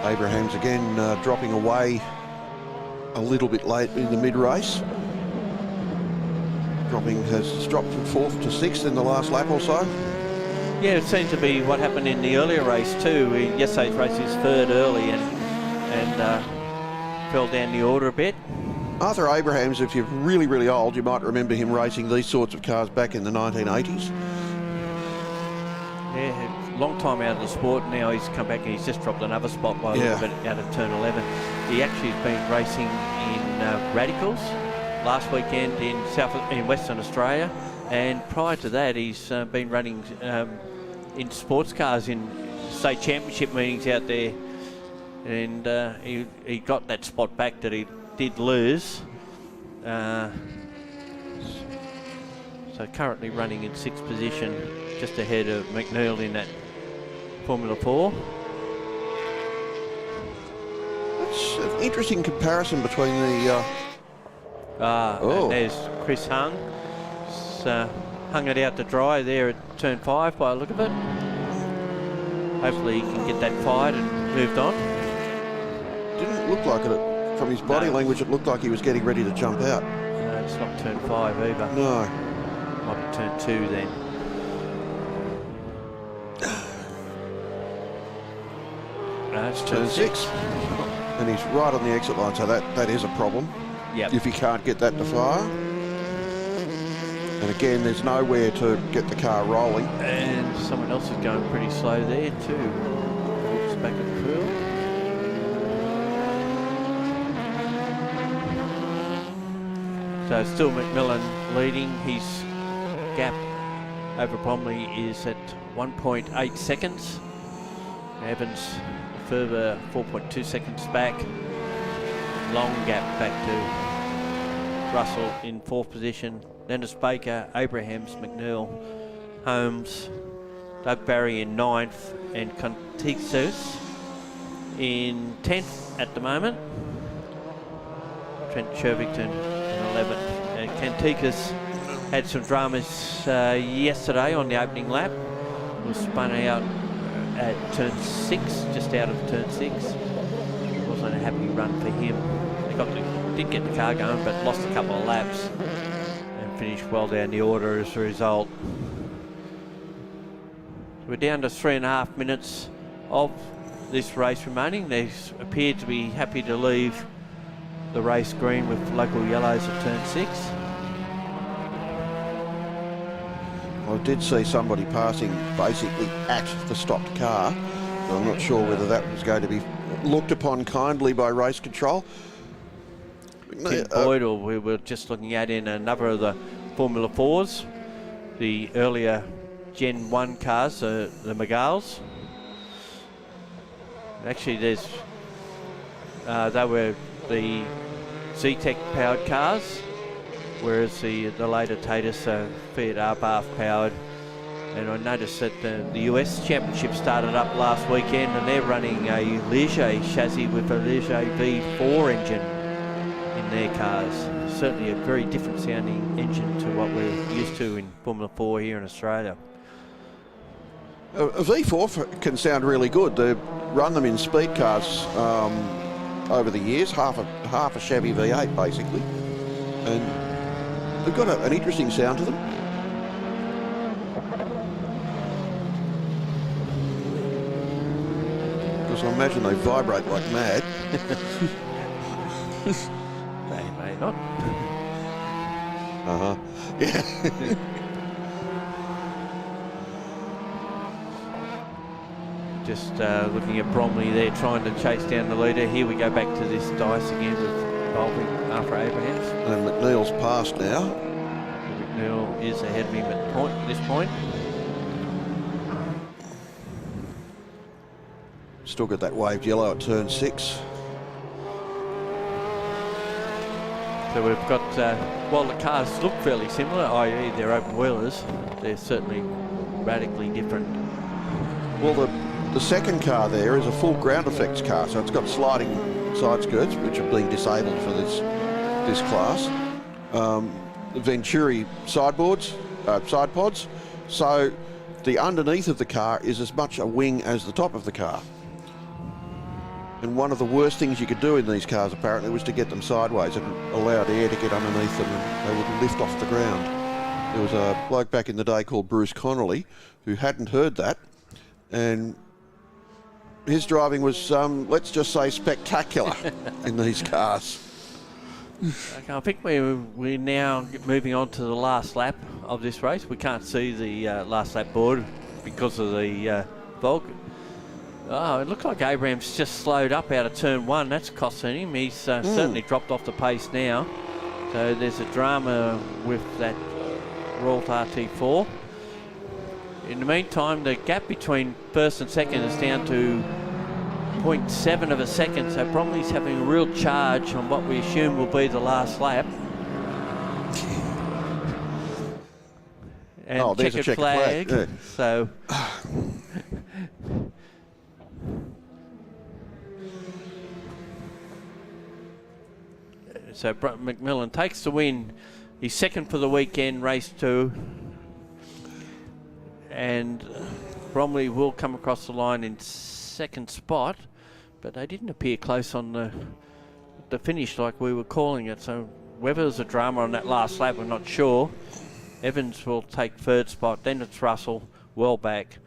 S2: Abraham's again dropping away a little bit late in the mid-race. Has dropped from fourth to sixth in the last lap or so.
S1: Yeah, it seemed to be what happened in the earlier race too. Yesterday's race is third early and fell down the order a bit.
S2: Arthur Abrahams, if you're really, really old, you might remember him racing these sorts of cars back in the 1980s.
S1: Yeah, long time out of the sport. Now he's come back and he's just dropped another spot by a little bit out of turn 11. He actually has been racing in Radicals last weekend in Western Australia, and prior to that he's been running in sports cars in state championship meetings out there, and he got that spot back that he did lose. So currently running in sixth position, just ahead of McNeil in that Formula 4.
S2: It's an interesting comparison between the...
S1: And there's Chris Hung. Hung it out to dry there at turn 5 by the look of it. Hopefully he can get that fired and moved on.
S2: Didn't look like it. From his body language, it looked like he was getting ready to jump out.
S1: No, it's not turn 5 either.
S2: No.
S1: Might be turn 2 then. No, it's turn 6.
S2: And he's right on the exit line, so that is a problem.
S1: Yep.
S2: If he can't get that to fire. And again, there's nowhere to get the car rolling.
S1: And someone else is going pretty slow there too. Looks back at the field. So still McMillan leading. His gap over Bromley is at 1.8 seconds. Evans a further 4.2 seconds back. Long gap back to Russell in fourth position. Dennis Baker, Abrahams, McNeil, Holmes, Doug Barry in ninth, and Contixos in 10th at the moment. Trent Shervington in 11th. And Contixos had some dramas yesterday on the opening lap. Was spun out at turn 6, just out of turn 6. It wasn't a happy run for him. Did get the car going, but lost a couple of laps and finished well down the order as a result. We're down to 3.5 minutes of this race remaining. They appear to be happy to leave the race green with local yellows at turn 6.
S2: I did see somebody passing basically at the stopped car. So I'm not sure whether that was going to be looked upon kindly by race control.
S1: Tim Boyd, or we were just looking at in another of the Formula 4s, the earlier Gen 1 cars, the Megals. Actually, there's they were the Z-Tech powered cars, whereas the later Tatus are Fiat R-Bath powered. And I noticed that the US Championship started up last weekend, and they're running a Ligier chassis with a Ligier V4 engine. their cars. Certainly a very different sounding engine to what we're used to in Formula 4 here in Australia.
S2: A V4 can sound really good. They've run them in speed cars over the years, half a Chevy V8 basically, and they've got an interesting sound to them. Because I imagine they vibrate like mad.
S1: They may not.
S2: Yeah.
S1: Just looking at Bromley there, trying to chase down the leader. Here we go back to this dice again with Bowlby after Abrahams.
S2: And McNeil's passed now.
S1: McNeil is ahead of him at this point.
S2: Still got that waved yellow at turn 6.
S1: So we've got, while the cars look fairly similar, i.e. they're open wheelers, they're certainly radically different.
S2: Well, the second car there is a full ground effects car, so it's got sliding side skirts, which are being disabled for this class. The Venturi side pods. So the underneath of the car is as much a wing as the top of the car. And one of the worst things you could do in these cars apparently was to get them sideways and allow the air to get underneath them and they would lift off the ground. There was a bloke back in the day called Bruce Connolly who hadn't heard that, and his driving was, let's just say, spectacular in these cars.
S1: Okay, I think we're now moving on to the last lap of this race. We can't see the last lap board because of the fog. Oh, it looked like Abraham's just slowed up out of turn 1. That's costing him. He's certainly dropped off the pace now. So there's a drama with that Ralt RT4. In the meantime, the gap between first and second is down to 0.7 of a second. So Bromley's having a real charge on what we assume will be the last lap. And
S2: there's a checkered flag. Yeah.
S1: So So McMillan takes the win. He's second for the weekend, race 2. And Bromley will come across the line in second spot, but they didn't appear close on the finish like we were calling it. So whether there's a drama on that last lap, we're not sure. Evans will take third spot, then it's Russell, well back.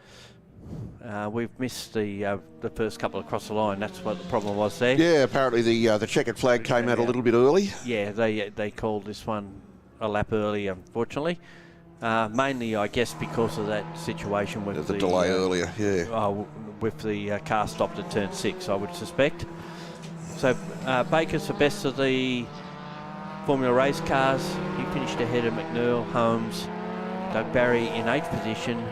S1: We've missed the first couple across the line. That's what the problem was there.
S2: Yeah, apparently the checkered flag came out a little bit early.
S1: Yeah, they called this one a lap early, unfortunately. Mainly, I guess, because of that situation with
S2: the delay earlier. Yeah.
S1: With the car stopped at turn 6, I would suspect. So Baker's the best of the Formula race cars. He finished ahead of McNeil, Holmes, Doug Barry in 8th position.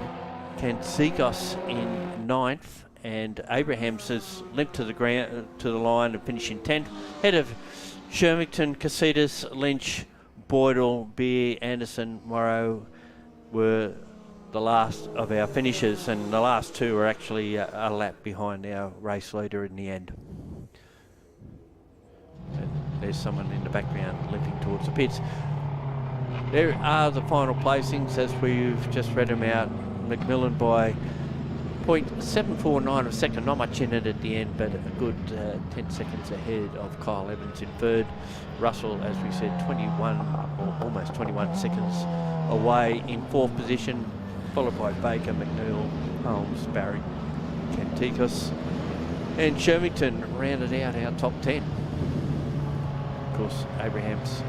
S1: Ken Seagos in 9th, and Abrahams has limped to the line and finished in 10th. Ahead of Shermington, Casitas, Lynch, Boydell, Beer, Anderson, Morrow were the last of our finishers, and the last 2 were actually a lap behind our race leader in the end. And there's someone in the background limping towards the pits. There are the final placings as we've just read them out. McMillan by 0.749 of a second, not much in it at the end, but a good 10 seconds ahead of Kyle Evans in 3rd. Russell, as we said, 21 or almost 21 seconds away in 4th position, followed by Baker, McNeil, Holmes, Barry, Kantikos, and Shermington rounded out our top 10. Of course, Abraham's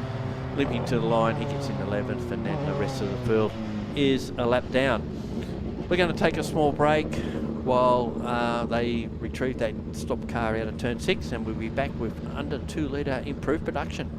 S1: limping to the line, he gets in 11th, and then the rest of the field is a lap down. We're going to take a small break while they retrieve that stopped car out of turn 6, and we'll be back with under 2 litre improved production.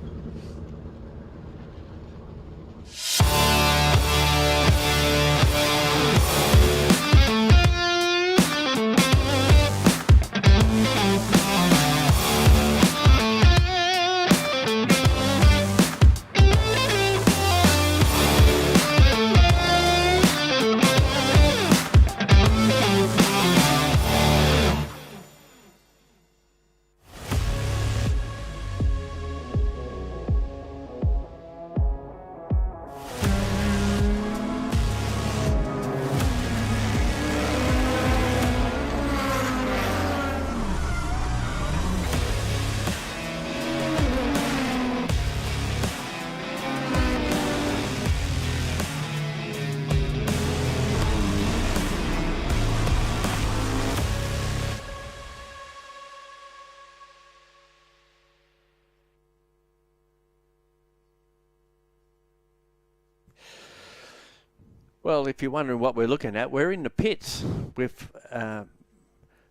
S1: Well, if you're wondering what we're looking at, we're in the pits with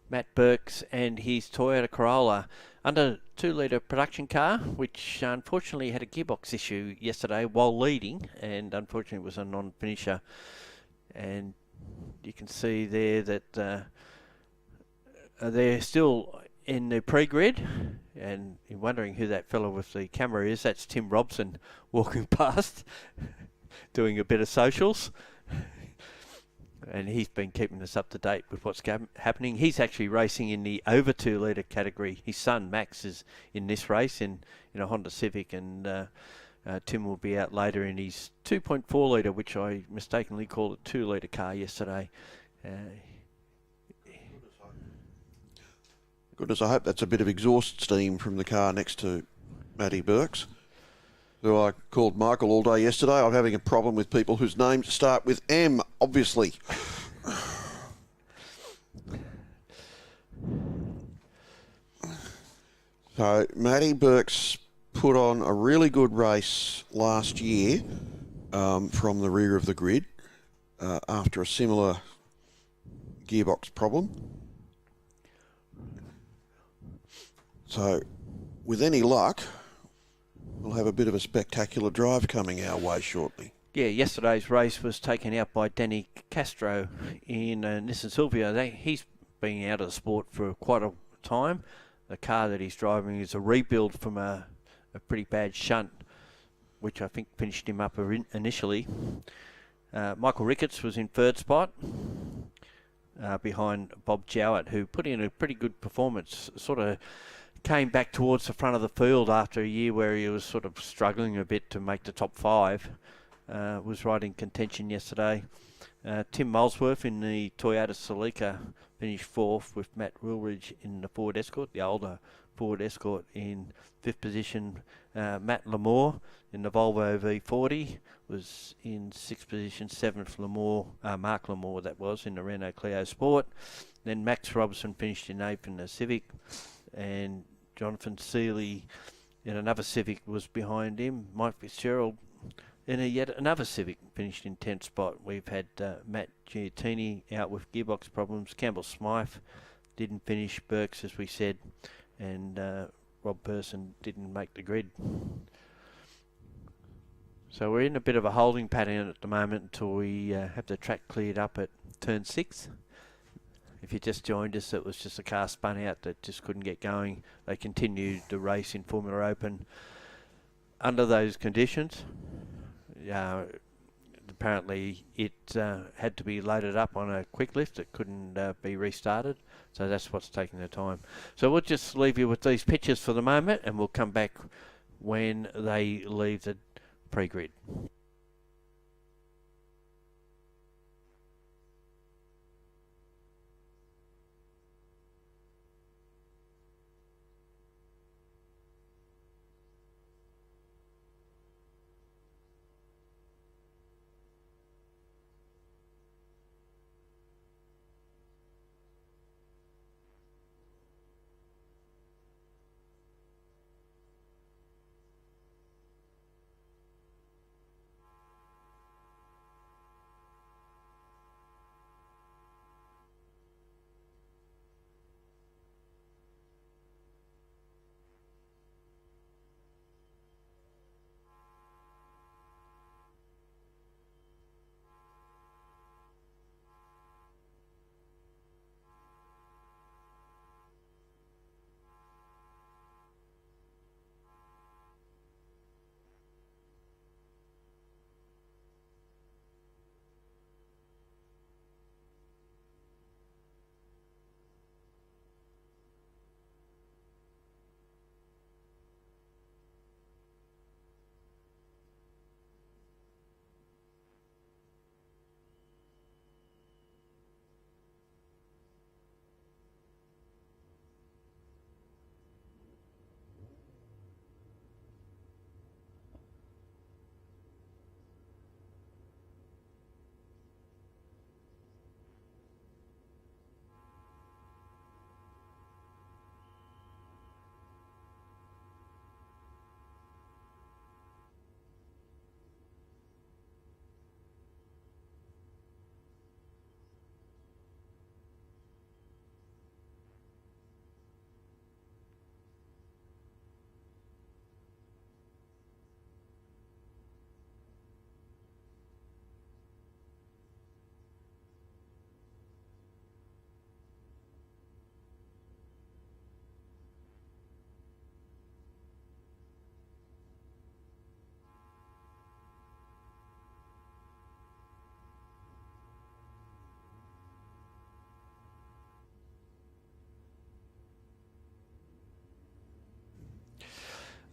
S1: Matt Burks and his Toyota Corolla under 2-litre production car, which unfortunately had a gearbox issue yesterday while leading, and unfortunately it was a non-finisher. And you can see there that they're still in the pre-grid, and you're wondering who that fellow with the camera is. That's Tim Robson walking past, doing a bit of socials. And he's been keeping us up to date with what's happening. He's actually racing in the over 2-litre category. His son Max is in this race in a Honda Civic, and Tim will be out later in his 2.4-litre, which I mistakenly called a 2-litre car yesterday.
S2: Goodness, I hope that's a bit of exhaust steam from the car next to Matty Burks, who I called Michael all day yesterday. I'm having a problem with people whose names start with M, obviously. So Matty Burks put on a really good race last year from the rear of the grid after a similar gearbox problem. So with any luck, we'll have a bit of a spectacular drive coming our way shortly.
S1: Yeah, yesterday's race was taken out by Danny Castro in Nissan Silvia. He's been out of the sport for quite a time. The car that he's driving is a rebuild from a pretty bad shunt, which I think finished him up initially. Michael Ricketts was in third spot behind Bob Jowett, who put in a pretty good performance, sort of came back towards the front of the field after a year where he was sort of struggling a bit to make the top 5. Was right in contention yesterday. Tim Molesworth in the Toyota Celica finished 4th, with Matt Woolridge in the Ford Escort, the older Ford Escort, in 5th position. Matt Lamore in the Volvo V40 was in 6th position. 7th, Mark Lamore that was, in the Renault Clio Sport. Then Max Robson finished in 8th in the Civic, and Jonathan Seeley in another Civic was behind him. Mike Fitzgerald in yet another Civic finished in 10th spot. We've had Matt Giattini out with gearbox problems. Campbell Smythe didn't finish. Burks, as we said, and Rob Person didn't make the grid. So we're in a bit of a holding pattern at the moment until we have the track cleared up at turn 6. If you just joined us, it was just a car spun out that just couldn't get going. They continued the race in Formula Open under those conditions. Apparently it had to be loaded up on a quick lift. It couldn't be restarted. So that's what's taking the time. So we'll just leave you with these pictures for the moment, and we'll come back when they leave the pre-grid.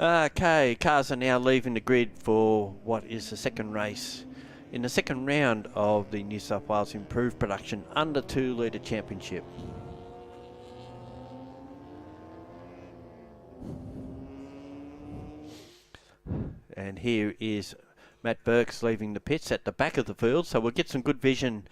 S1: Okay, cars are now leaving the grid for what is the second race in the second round of the New South Wales Improved Production Under 2 Litre Championship. And here is Matt Burks leaving the pits at the back of the field, so we'll get some good vision.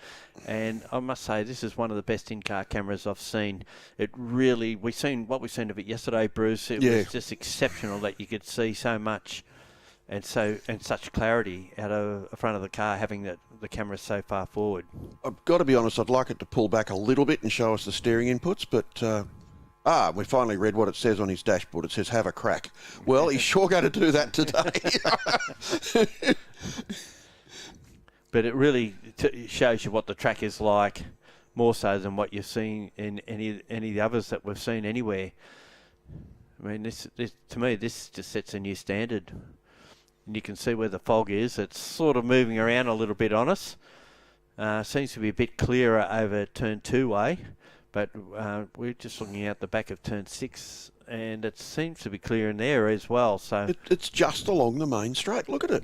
S1: And I must say, this is one of the best in-car cameras I've seen. It really, we've seen of it yesterday, Bruce. It was just exceptional that you could see so much and such clarity out of the front of the car, having the camera so far forward.
S2: I've got to be honest, I'd like it to pull back a little bit and show us the steering inputs, but we finally read what it says on his dashboard. It says, have a crack. Well, he's sure going to do that today.
S1: But it really shows you what the track is like, more so than what you've seen in any of the others that we've seen anywhere. I mean, this to me, this just sets a new standard. And you can see where the fog is. It's sort of moving around a little bit on us. Seems to be a bit clearer over turn 2A. But we're just looking out the back of turn 6, and it seems to be clear in there as well. So
S2: it's just along the main straight. Look at it.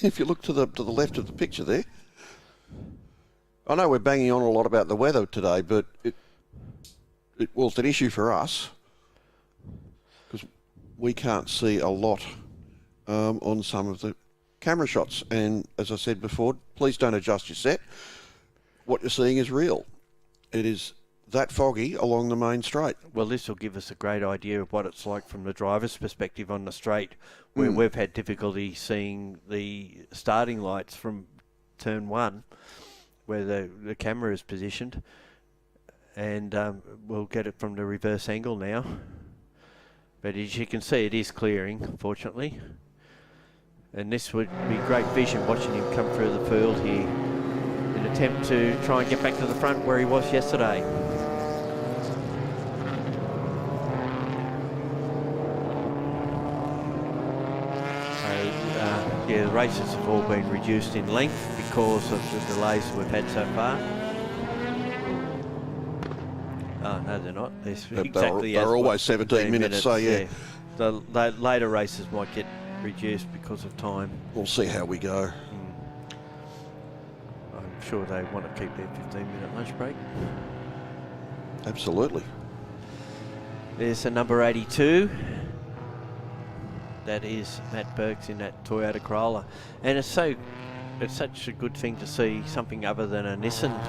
S2: If you look to the left of the picture there. I know we're banging on a lot about the weather today, but it's an issue for us because we can't see a lot on some of the camera shots. And as I said before, please don't adjust your set. What you're seeing is real. It is that foggy along the main straight.
S1: Well, this will give us a great idea of what it's like from the driver's perspective on the straight, where we've had difficulty seeing the starting lights from turn 1, where the camera is positioned. And we'll get it from the reverse angle now. But as you can see, it is clearing, fortunately. And this would be great vision watching him come through the field here. Attempt to try and get back to the front where he was yesterday. So, the races have all been reduced in length because of the delays we've had so far. Oh, no, they're not.
S2: They're always 17 minutes, so yeah.
S1: The later races might get reduced because of time.
S2: We'll see how we go.
S1: I'm sure they want to keep their 15-minute lunch break.
S2: Absolutely.
S1: There's the number 82. That is Matt Burks in that Toyota Corolla. And it's such a good thing to see something other than a Nissan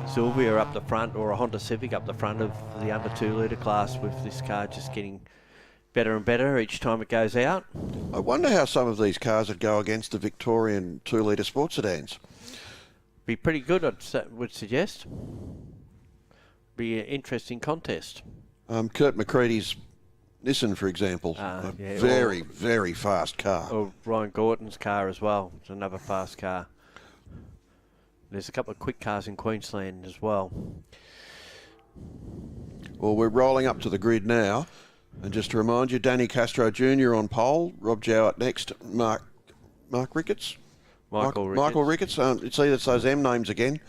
S1: Silvia up the front or a Honda Civic up the front of the under 2 litre class, with this car just getting better and better each time it goes out.
S2: I wonder how some of these cars would go against the Victorian 2 litre sports sedans.
S1: Be pretty good, I would suggest. Be an interesting contest.
S2: Kurt McCready's Nissan, for example, very, very fast car.
S1: Or Ryan Gorton's car as well. It's another fast car. There's a couple of quick cars in Queensland as well.
S2: Well, we're rolling up to the grid now. And just to remind you, Danny Castro Jr. on pole, Rob Jowett next, Mark Ricketts. Michael Ricketts. See, it's those M names again.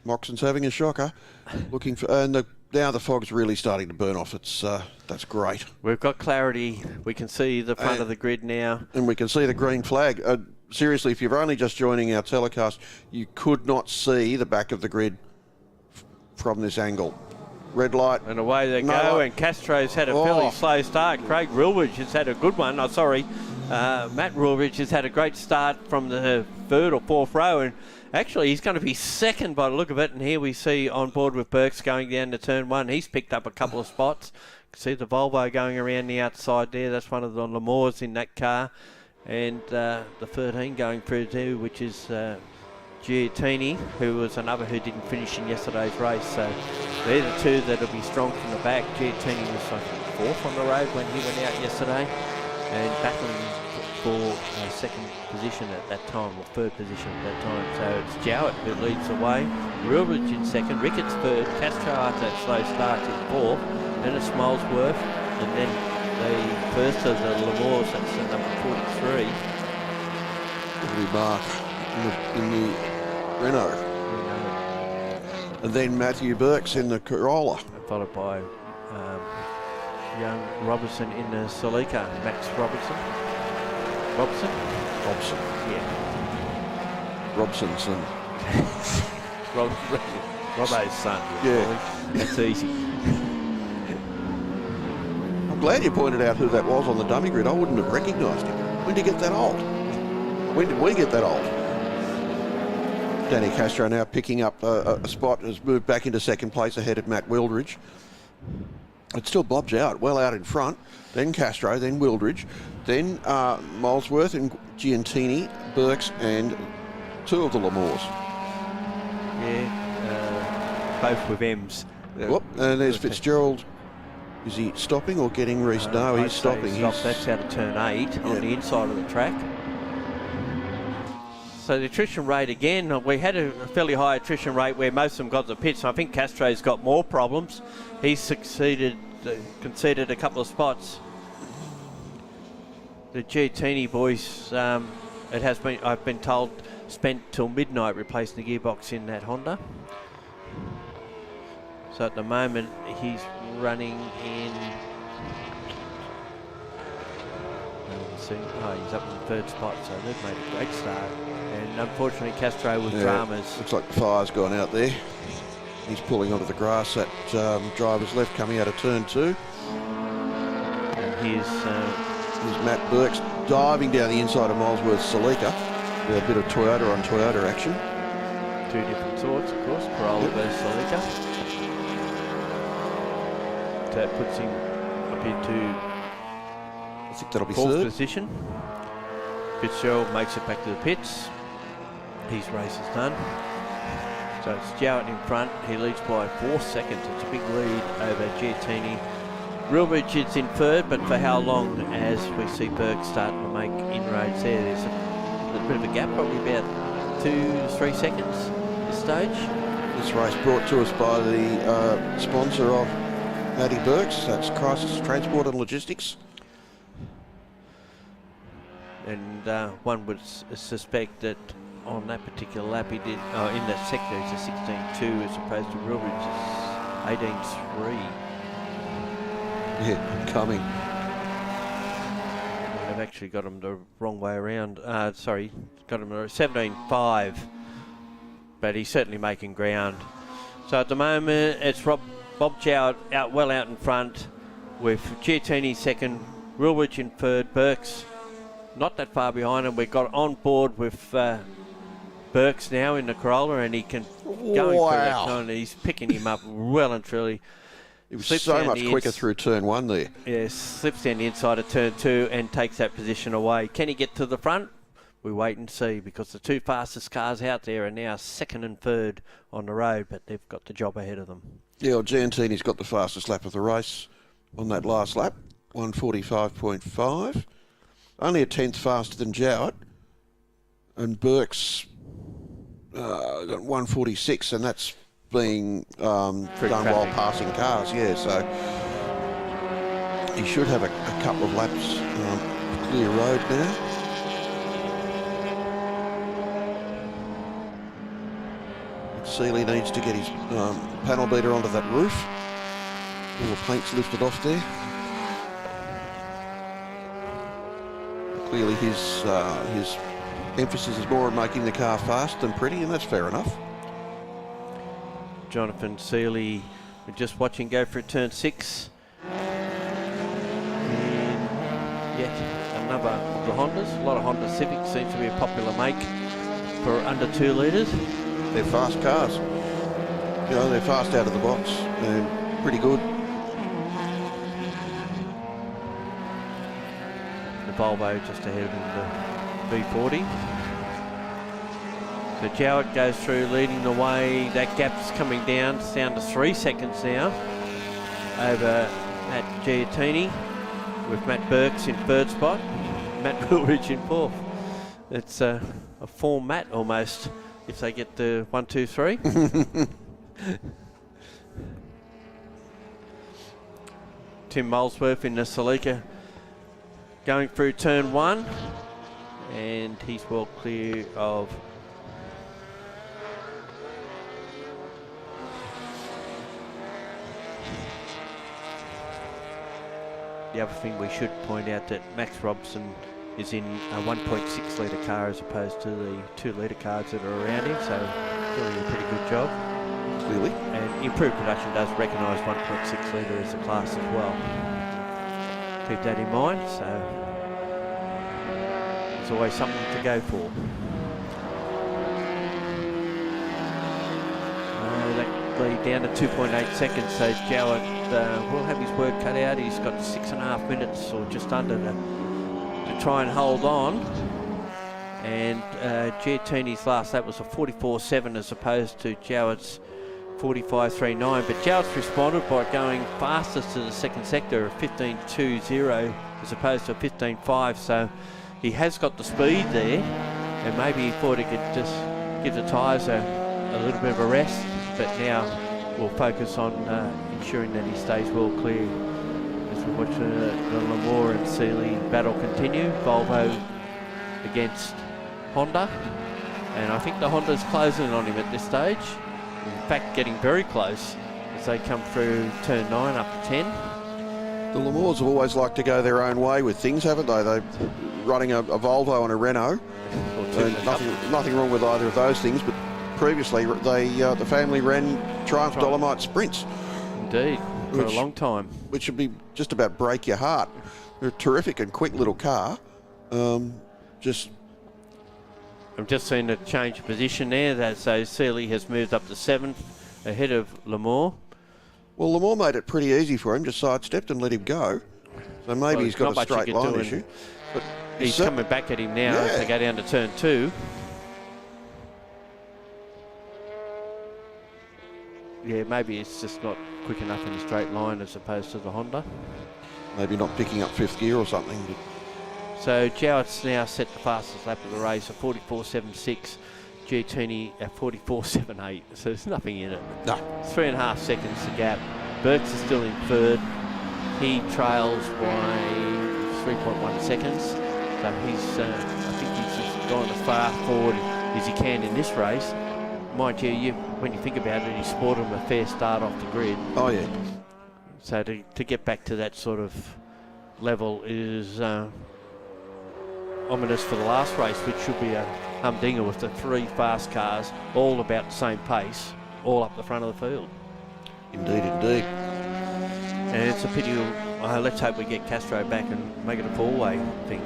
S2: Moxon's having a shocker. Looking for, and now the fog's really starting to burn off. That's great.
S1: We've got clarity. We can see the front of the grid now,
S2: and we can see the green flag. Seriously, if you're only just joining our telecast, you could not see the back of the grid from this angle. Red light.
S1: And away they go. And Castro's had a fairly slow start. Craig Rilridge has had a good one. Matt Rilridge has had a great start from the third or fourth row, and actually he's going to be second by the look of it. And here we see on board with Burks going down to turn 1. He's picked up a couple of spots. You can see the Volvo going around the outside there. That's one of the Lamores in that car. And the 13 going through too, which is Giattini, who was another who didn't finish in yesterday's race. So they're the two that'll be strong from the back. Giattini was, I think, 4th on the road when he went out yesterday, and battling for second position at that time, or third position at that time. So it's Jowett who leads the way. Rilridge in second, Ricketts third, Castro after that slow start in 4th, then it's Molesworth, and then the first of the Lamores, that's the number 43.
S2: It'll be Mark in the Renault. And then Matthew Burks in the Corolla.
S1: Followed by young Robertson in the Celica. Max Robertson. Robson?
S2: Robson.
S1: Yeah.
S2: Robson's son.
S1: Robbo's son.
S2: Yeah.
S1: That's easy.
S2: I'm glad you pointed out who that was on the dummy grid. I wouldn't have recognised him. When did he get that old? When did we get that old? Danny Castro now picking up a spot, has moved back into second place ahead of Matt Wildridge. It still bobs out, well out in front. Then Castro, then Wildridge, then Molesworth and Giantini, Burks and two of the Lamores.
S1: Yeah, both with M's.
S2: Whoop, and there's Fitzgerald. Is he stopping or getting raced? No, he's stopping.
S1: That's out of turn 8 on the inside of the track. So the attrition rate again, we had a fairly high attrition rate where most of them got the pits. I think Castro's got more problems. He's conceded a couple of spots. The Giantini boys, it has been, I've been told, spent till midnight replacing the gearbox in that Honda. So at the moment he's running in. He's up in the third spot, so they've made a great start. And unfortunately, Castro with dramas.
S2: Looks like the fire's gone out there. He's pulling onto the grass at driver's left, coming out of turn 2.
S1: And here's
S2: Matt Burks diving down the inside of Molesworth's Celica with a bit of Toyota on Toyota action.
S1: Two different sorts, of course, Corolla versus Celica. That puts him up into,
S2: I think that'll be
S1: fourth
S2: third
S1: position. Fitzgerald makes it back to the pits. His race is done. So it's Jowett in front. He leads by 4 seconds. It's a big lead over Giantini. Rilbridge is in third, but for how long, as we see Berg starting to make inroads there. There's a little bit of a gap, probably about 2 to 3 seconds at this stage.
S2: This race brought to us by the sponsor of Matty Burks. That's Crisis Transport and Logistics. And
S1: one would suspect that on that particular lap he did, in that sector it's a 16.2 as opposed to Rilbridge's 18.3.
S2: Yeah, coming.
S1: They've actually got him the wrong way around. Sorry, got him 17.5, but he's certainly making ground. So at the moment it's Bob Chow well out in front with Giantini second, Rilbridge in third, Burks not that far behind him. We've got on board with Burks now in the Corolla, and he can go through that corner. He's picking him up well and truly.
S2: It was so much quicker through turn 1 there.
S1: Yeah, slips down the inside of turn 2 and takes that position away. Can he get to the front? We wait and see, because the two fastest cars out there are now second and third on the road, but they've got the job ahead of them. Yeah,
S2: well, Giantini's got the fastest lap of the race on that last lap, 1:45.5. Only a tenth faster than Jowett, and Burks got 1:46, and that's being done while passing cars. Yeah, so he should have a couple of laps clear road now. Seeley needs to get his panel beater onto that roof. All the paint's lifted off there. Clearly his emphasis is more on making the car fast than pretty, and that's fair enough.
S1: Jonathan Seeley, we're just watching go for turn 6. And yet another of the Hondas. A lot of Honda Civics seems to be a popular make for under 2 litres.
S2: They're fast cars. You know, they're fast out of the box and pretty good.
S1: Volvo just ahead of him, the V40. So Jowett goes through, leading the way. That gap's coming down. It's down to 3 seconds now over Matt Giantini, with Matt Burks in third spot, Matt Wildridge in fourth. It's a form Matt almost, if they get the 1, 2, 3. Tim Molesworth in the Celica, going through turn 1, and he's well clear of the other thing we should point out that Max Robson is in a 1.6 litre car as opposed to the 2 litre cars that are around him, so doing a pretty good job.
S2: Clearly.
S1: And improved production does recognise 1.6 litre as a class as well. Keep that in mind, so it's always something to go for. That lead down to 2.8 seconds, so Jowett will have his work cut out. He's got 6.5 minutes or just under to try and hold on. And Giattini's last lap was a 44.7 as opposed to Jowett's 45.39, but Jowett's responded by going fastest to the second sector of 15.20 as opposed to 15.5, so he has got the speed there, and maybe he thought he could just give the tyres a little bit of a rest, but now we'll focus on ensuring that he stays well clear as we watch the Lamour and Seeley battle continue. Volvo against Honda, and I think the Honda's closing on him at this stage. In fact, getting very close as they come through turn 9 up to 10.
S2: The Lamours have always liked to go their own way with things, haven't they? They're running a Volvo and a Renault. Nothing wrong with either of those things, but previously the family ran Triumph Dolomite Sprints.
S1: Indeed, for a long time.
S2: Which would be just about break your heart. They're a terrific and quick little car.
S1: I'm just seeing a change of position there. So Seeley has moved up to 7th ahead of Lamour.
S2: Well, Lamour made it pretty easy for him, just sidestepped and let him go. So maybe he's got a straight line issue. But
S1: he's coming back at him now as they go down to turn 2. Yeah, maybe it's just not quick enough in a straight line as opposed to the Honda.
S2: Maybe not picking up 5th gear or something.
S1: So Jowett's now set the fastest lap of the race, a 44.76. Giattini at 44.78, so there's nothing in it.
S2: No.
S1: 3.5 seconds to gap. Burks is still in 3rd. He trails by 3.1 seconds. So he's, I think he's just gone as far forward as he can in this race. Mind you, when you think about it, he spotted him a fair start off the grid.
S2: Oh yeah.
S1: So to get back to that sort of level is ominous for the last race, which should be a humdinger with the 3 fast cars, all about the same pace, all up the front of the field.
S2: Indeed, indeed.
S1: And it's a pity. Let's hope we get Castro back and make it a 4-way thing.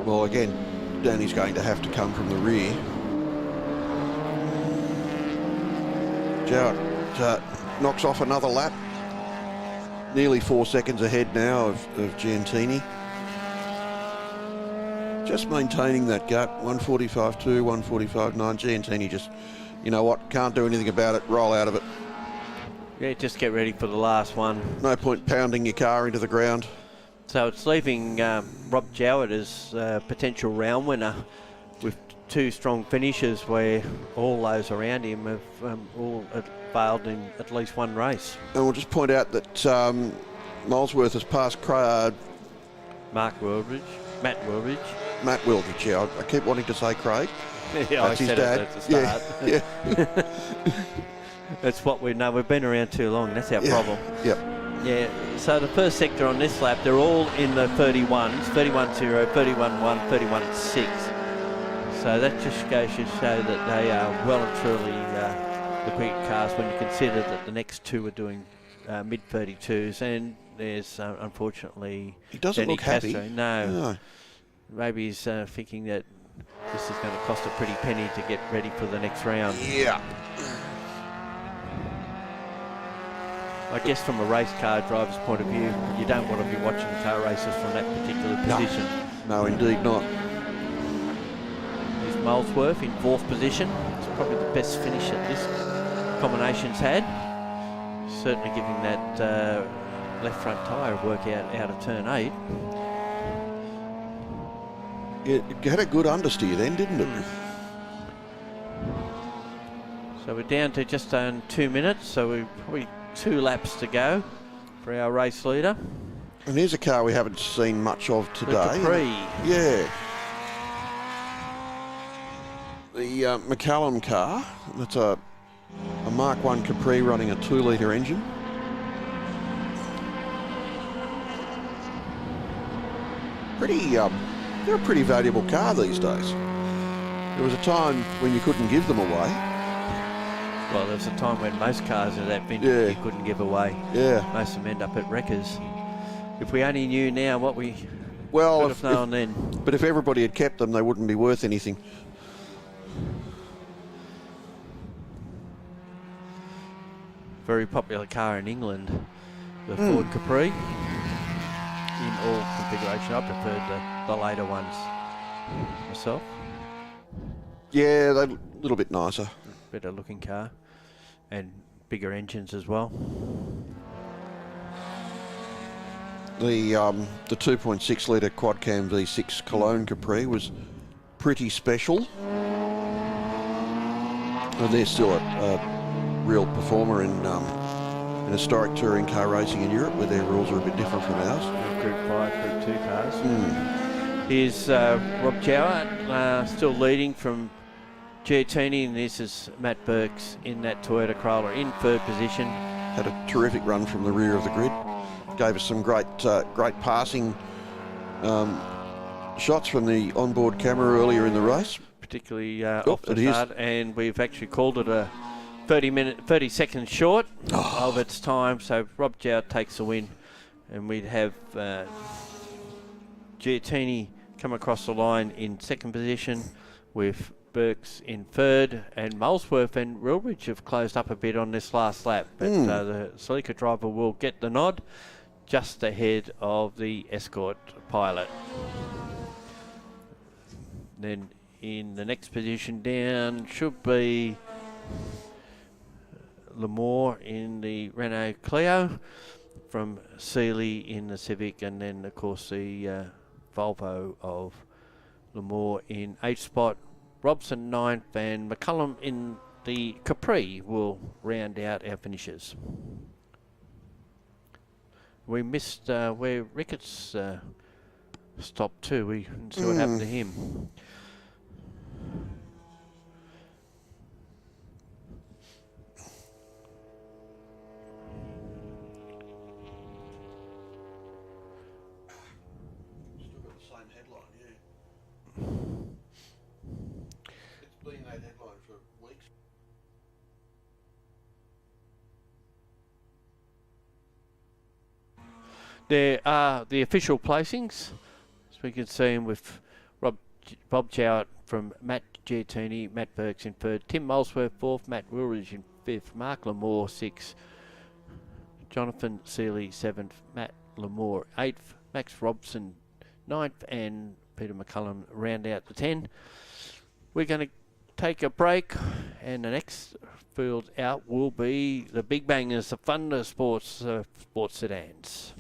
S2: Well, again, Danny's going to have to come from the rear. Jowett knocks off another lap. Nearly 4 seconds ahead now of Giattini. Just maintaining that gap, 145.2, 145.9. Giattini just, you know what, can't do anything about it, roll out of it.
S1: Yeah, just get ready for the last one.
S2: No point pounding your car into the ground.
S1: So it's leaving Rob Jowett as potential round winner with 2 strong finishes where all those around him have all failed in at least one race.
S2: And we'll just point out that Molesworth has passed
S1: Matt Wildridge,
S2: yeah. I keep wanting to say Craig.
S1: Yeah,
S2: that's his dad.
S1: At the start.
S2: Yeah.
S1: That's what we know. We've been around too long. That's our problem.
S2: Yep.
S1: Yeah. So the first sector on this lap, they're all in the 31s, 31.0, 31.1, 31.6. So that just goes to show that they are well and truly the quick cars when you consider that the next 2 are doing mid-32s, and there's unfortunately
S2: he doesn't
S1: Danny
S2: look happy.
S1: Castro. No. Maybe he's thinking that this is going to cost a pretty penny to get ready for the next round.
S2: Yeah.
S1: I guess from a race car driver's point of view, you don't want to be watching car races from that particular position.
S2: No, indeed not.
S1: There's Molesworth in 4th position. It's probably the best finish that this combination's had. Certainly giving that left front tyre a work out of turn 8.
S2: It had a good understeer then, didn't it?
S1: So we're down to just on 2 minutes, so we've probably 2 laps to go for our race leader.
S2: And here's a car we haven't seen much of today.
S1: The Capri.
S2: Yeah. The McCallum car. That's a Mark 1 Capri running a 2-litre engine. they're a pretty valuable car these days. There was a time when you couldn't give them away.
S1: Well, there was a time when most cars of that vintage you couldn't give away.
S2: Yeah.
S1: Most of them end up at wreckers. If we only knew now what we could have known then.
S2: But if everybody had kept them, they wouldn't be worth anything.
S1: Very popular car in England, the Ford Capri. In all configuration, I preferred the later ones myself.
S2: Yeah, they're a little bit nicer.
S1: Better looking car and bigger engines as well.
S2: The 2.6 litre quad cam V6 Cologne Capri was pretty special. And they're still a real performer in historic touring car racing in Europe, where their rules are a bit different from ours.
S1: Group 5, Group 2 cars. Here's Rob Jowett, still leading from Giattini, and this is Matt Burks in that Toyota Corolla in third position.
S2: Had a terrific run from the rear of the grid. Gave us some great passing shots from the onboard camera earlier in the race.
S1: Particularly off the start, and we've actually called it a 30 seconds short of its time, so Rob Jowett takes the win, and we'd have Giattini come across the line in second position with Burks in third, and Molesworth and Rilbridge have closed up a bit on this last lap, but the Celica driver will get the nod just ahead of the Escort pilot. Then in the next position down should be Lamore in the Renault Clio, from Seeley in the Civic, and then of course the Volvo of Lamore in 8th spot. Robson 9th, and McCullum in the Capri will round out our finishes. We missed where Ricketts stopped too. We didn't see what happened to him.
S2: Still got the same headline, yeah. It's been that headline for weeks.
S1: There are the official placings, as we can see them with Bob Jowett from Matt Giattini, Matt Burks in third, Tim Molesworth 4th, Matt Wilridge in 5th, Mark Lamore 6th, Jonathan Seeley 7th, Matt Lamore 8th, Max Robson 9th, and Peter McCullum round out the 10. We're going to take a break, and the next field out will be the big bangers, the Thunder Sports sedans.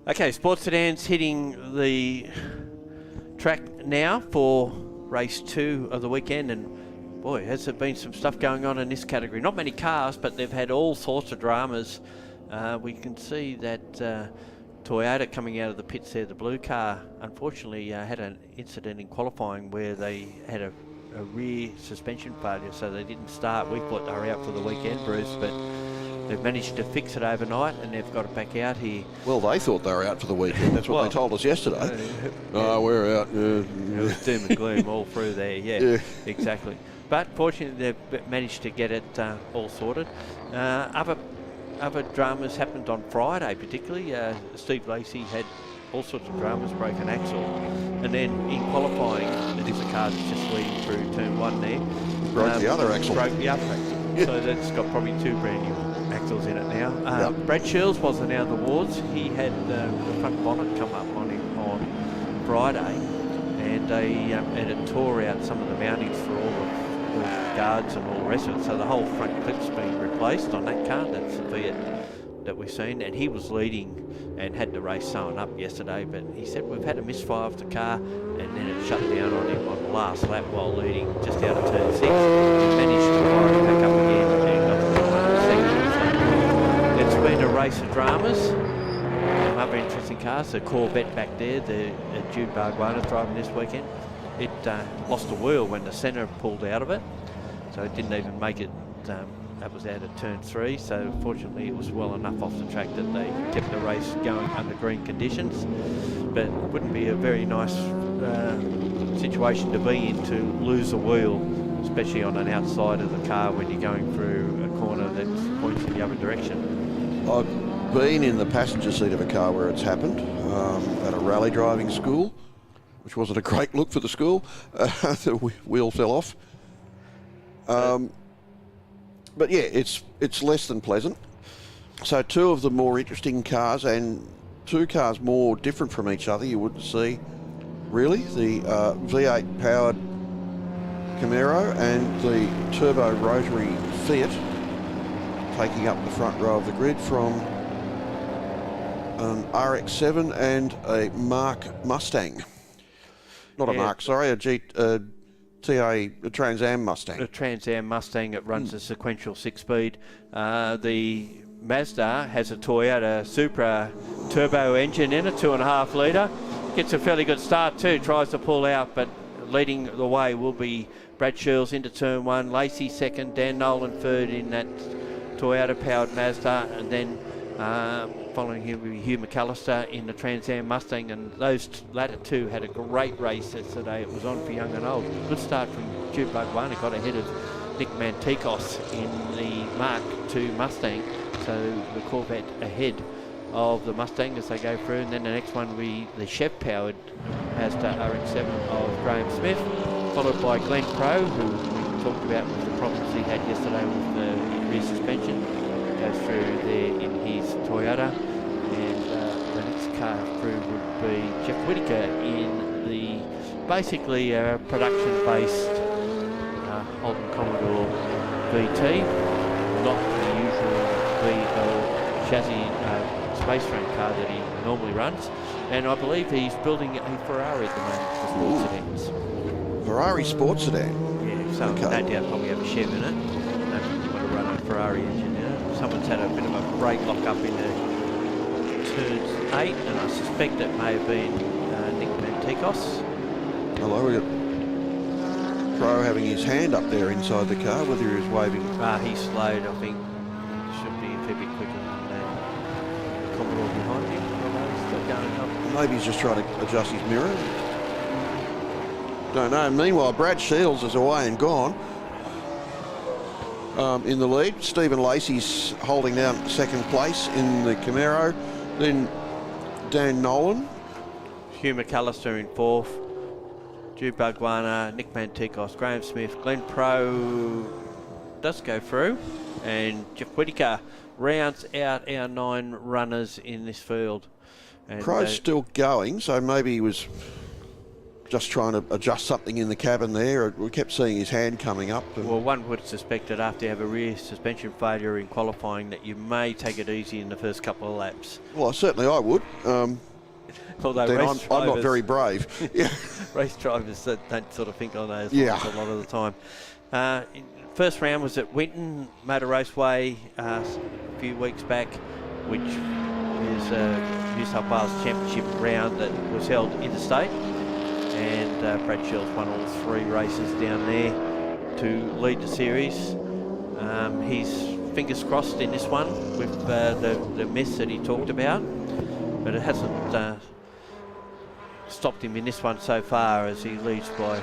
S1: Okay, Sports Sedans hitting the track now for race 2 of the weekend, and boy, has there been some stuff going on in this category. Not many cars, but they've had all sorts of dramas. We can see that Toyota coming out of the pits there, the blue car, unfortunately had an incident in qualifying where they had a rear suspension failure, so they didn't start. We thought they were out for the weekend, Bruce, but they've managed to fix it overnight and they've got it back out here.
S2: Well, they thought they were out for the weekend. That's what they told us yesterday. We're out.
S1: It was doom and gloom all through there, yeah, exactly. But fortunately, they've managed to get it all sorted. Other dramas happened on Friday, particularly. Steve Lacey had all sorts of dramas, broken axle. And then in qualifying, it is a car that's just leading through turn 1 there.
S2: Broke the other axle.
S1: Broke the other axle. So that's got probably 2 brand new axles in it now. Brad Shields wasn't out of the wards. He had the front bonnet come up on him on Friday, and it tore out some of the mountings for all the guards and all the rest of it. So the whole front clip's been replaced on that car. That's the Fiat that we've seen, and he was leading and had the race sewn up yesterday, but he said we've had a misfire of the car, and then it shut down on him on the last lap while leading just out of turn 6. He managed to fire it back up again and got to the second. So it's been a race of dramas. Some other interesting cars. The Corvette back there, the Jude Barguana's driving this weekend. It lost a wheel when the centre pulled out of it, so it didn't even make it. That was out at turn 3, so fortunately it was well enough off the track that they kept the race going under green conditions. But it wouldn't be a very nice situation to be in, to lose a wheel, especially on an outside of the car when you're going through a corner that points in the other direction.
S2: I've been in the passenger seat of a car where it's happened, at a rally driving school, which wasn't a great look for the school. The wheel fell off. But yeah, it's less than pleasant. So 2 of the more interesting cars, and 2 cars more different from each other you wouldn't see, really. The V8 powered Camaro and the turbo rotary Fiat taking up the front row of the grid from an RX-7 and a Mark Mustang. Not a Mark, sorry, a Trans Am Mustang.
S1: A Trans Am Mustang that runs a sequential 6-speed. The Mazda has a Toyota Supra turbo engine in it, 2.5 litre. Gets a fairly good start too, tries to pull out, but leading the way will be Brad Shields into turn 1, Lacey second, Dan Nolan third in that Toyota powered Mazda, and then following him will be Hugh McAllister in the Trans Am Mustang, and those latter 2 had a great race yesterday. It was on for young and old. Good start from Jude Barguana, got ahead of Nick Mantikos in the Mark II Mustang, so the Corvette ahead of the Mustang as they go through, and then the next one will be the Chev powered Mazda RX-7 of Graham Smith, followed by Glenn Crowe, who we talked about with the problems he had yesterday with the rear suspension. Goes through there in his Toyota, and the next car through would be Jeff Whittaker in the basically production-based Holden Commodore VT, not the usual VL chassis space frame car that he normally runs, and I believe he's building a Ferrari at the moment for sports sedans.
S2: Ferrari sports sedan?
S1: Yeah, so no doubt probably have a Chev in it. No one want to run a Ferrari engine. Someone's had a bit of a brake lock up in the turns 8, and I suspect it may have been Nick Mantikos.
S2: Hello, we got Crowe having his hand up there inside the car, whether he was waving.
S1: He's slowed, I think. Should be a fair bit quicker than that. Commodore behind him, although he's still going up.
S2: Maybe he's just trying to adjust his mirror. Don't know. Meanwhile, Brad Shields is away and gone. In the lead, Stephen Lacey's holding down second place in the Camaro. Then Dan Nolan.
S1: Hugh McAllister in 4th. Jude Barguana, Nick Mantikos, Graham Smith, Glenn Crowe does go through, and Jeff Whittaker rounds out our 9 runners in this field. And
S2: Crowe's still going, so maybe he was just trying to adjust something in the cabin there. We kept seeing his hand coming up.
S1: Well, one would suspect that after you have a rear suspension failure in qualifying that you may take it easy in the first couple of laps.
S2: Well, certainly I would.
S1: Although
S2: then
S1: race
S2: I'm not very brave. Yeah.
S1: Race drivers don't sort of think on those
S2: Yeah.
S1: lines a lot of the time. First round was at Winton Motor Raceway a few weeks back, which is a New South Wales Championship round that was held interstate. And Brad Shell's won all 3 races down there to lead the series. He's fingers crossed in this one with the mess that he talked about, but it hasn't stopped him in this one so far, as he leads by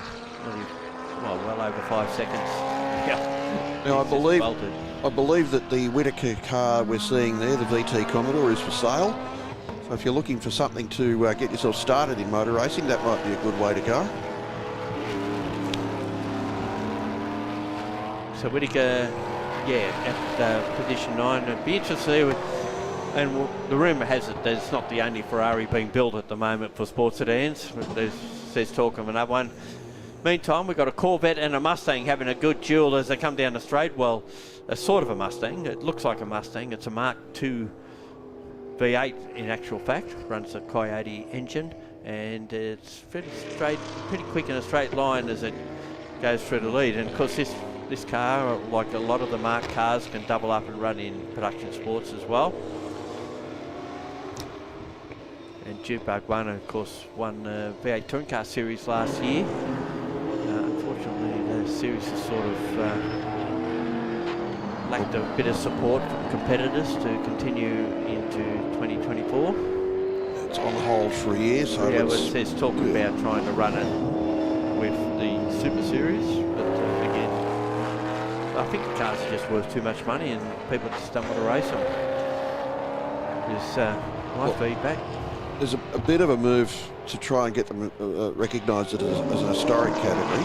S1: well over 5 seconds. Yeah.
S2: Now I believe that the Whittaker car we're seeing there, the VT Commodore, is for sale. So if you're looking for something to get yourself started in motor racing, that might be a good way to go.
S1: So Whittaker, at position 9. It'd be interesting to see. And the rumour has it that it's not the only Ferrari being built at the moment for sports sedans. There's talk of another one. Meantime, we've got a Corvette and a Mustang having a good duel as they come down the straight. Well, a sort of a Mustang. It looks like a Mustang. It's a Mark II V8 in actual fact. Runs a Coyote engine, and it's pretty straight, pretty quick in a straight line as it goes through the lead. And of course, this car, like a lot of the Mark cars, can double up and run in production sports as well. And Jukebug won, of course, won the V8 Touring Car Series last year. Unfortunately, the series has sort of lacked a bit of support from competitors to continue into 2024.
S2: It's on hold for a year, so
S1: yeah, there's talk about trying to run it with the Super Series, but again, I think the cars are just worth too much money and people just don't want to race them. Is my feedback.
S2: There's a bit of a move to try and get them recognised as an historic category,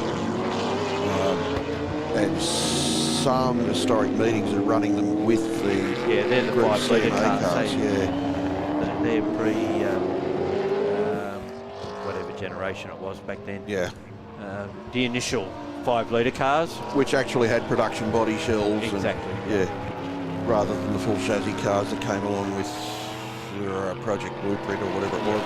S2: and some historic meetings are running them with the
S1: they're the
S2: Group
S1: 5 litre
S2: CMA
S1: cars. They're pre whatever generation it was back then.
S2: Yeah.
S1: The initial 5 litre cars,
S2: Which actually had production body shells.
S1: Exactly.
S2: And, rather than the full chassis cars that came along with Project Blueprint or whatever it was.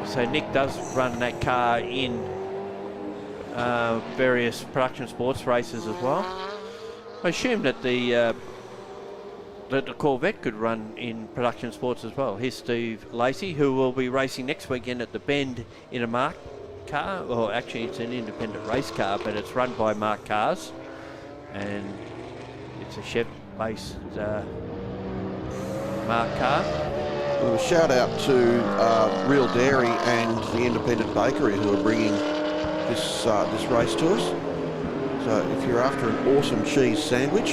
S1: So Nick does run that car in various production sports races as well. I assume that the Corvette could run in production sports as well. Here's Steve Lacey, who will be racing next weekend at the Bend in a Mark car. Well, actually it's an independent race car, but it's run by Mark Cars, and it's a Chev-based Mark car.
S2: Well, a shout out to Real Dairy and the Independent Bakery who are bringing this race to us. So if you're after an awesome cheese sandwich,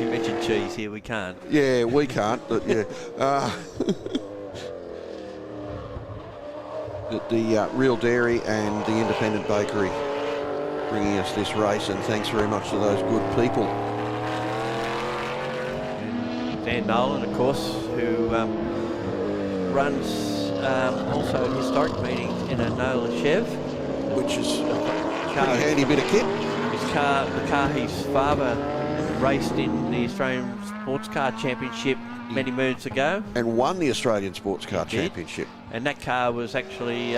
S1: You mentioned cheese here, we can't.
S2: yeah, we can't, but yeah. The Real Dairy and the Independent Bakery bringing us this race, and thanks very much to those good people.
S1: Dan Nolan, of course, who runs also historic meetings in a Nolan Chev,
S2: Which is a pretty handy bit of kit.
S1: The car his father raced in the Australian Sports Car Championship many moons ago.
S2: And won the Australian Sports Car Championship.
S1: And that car was actually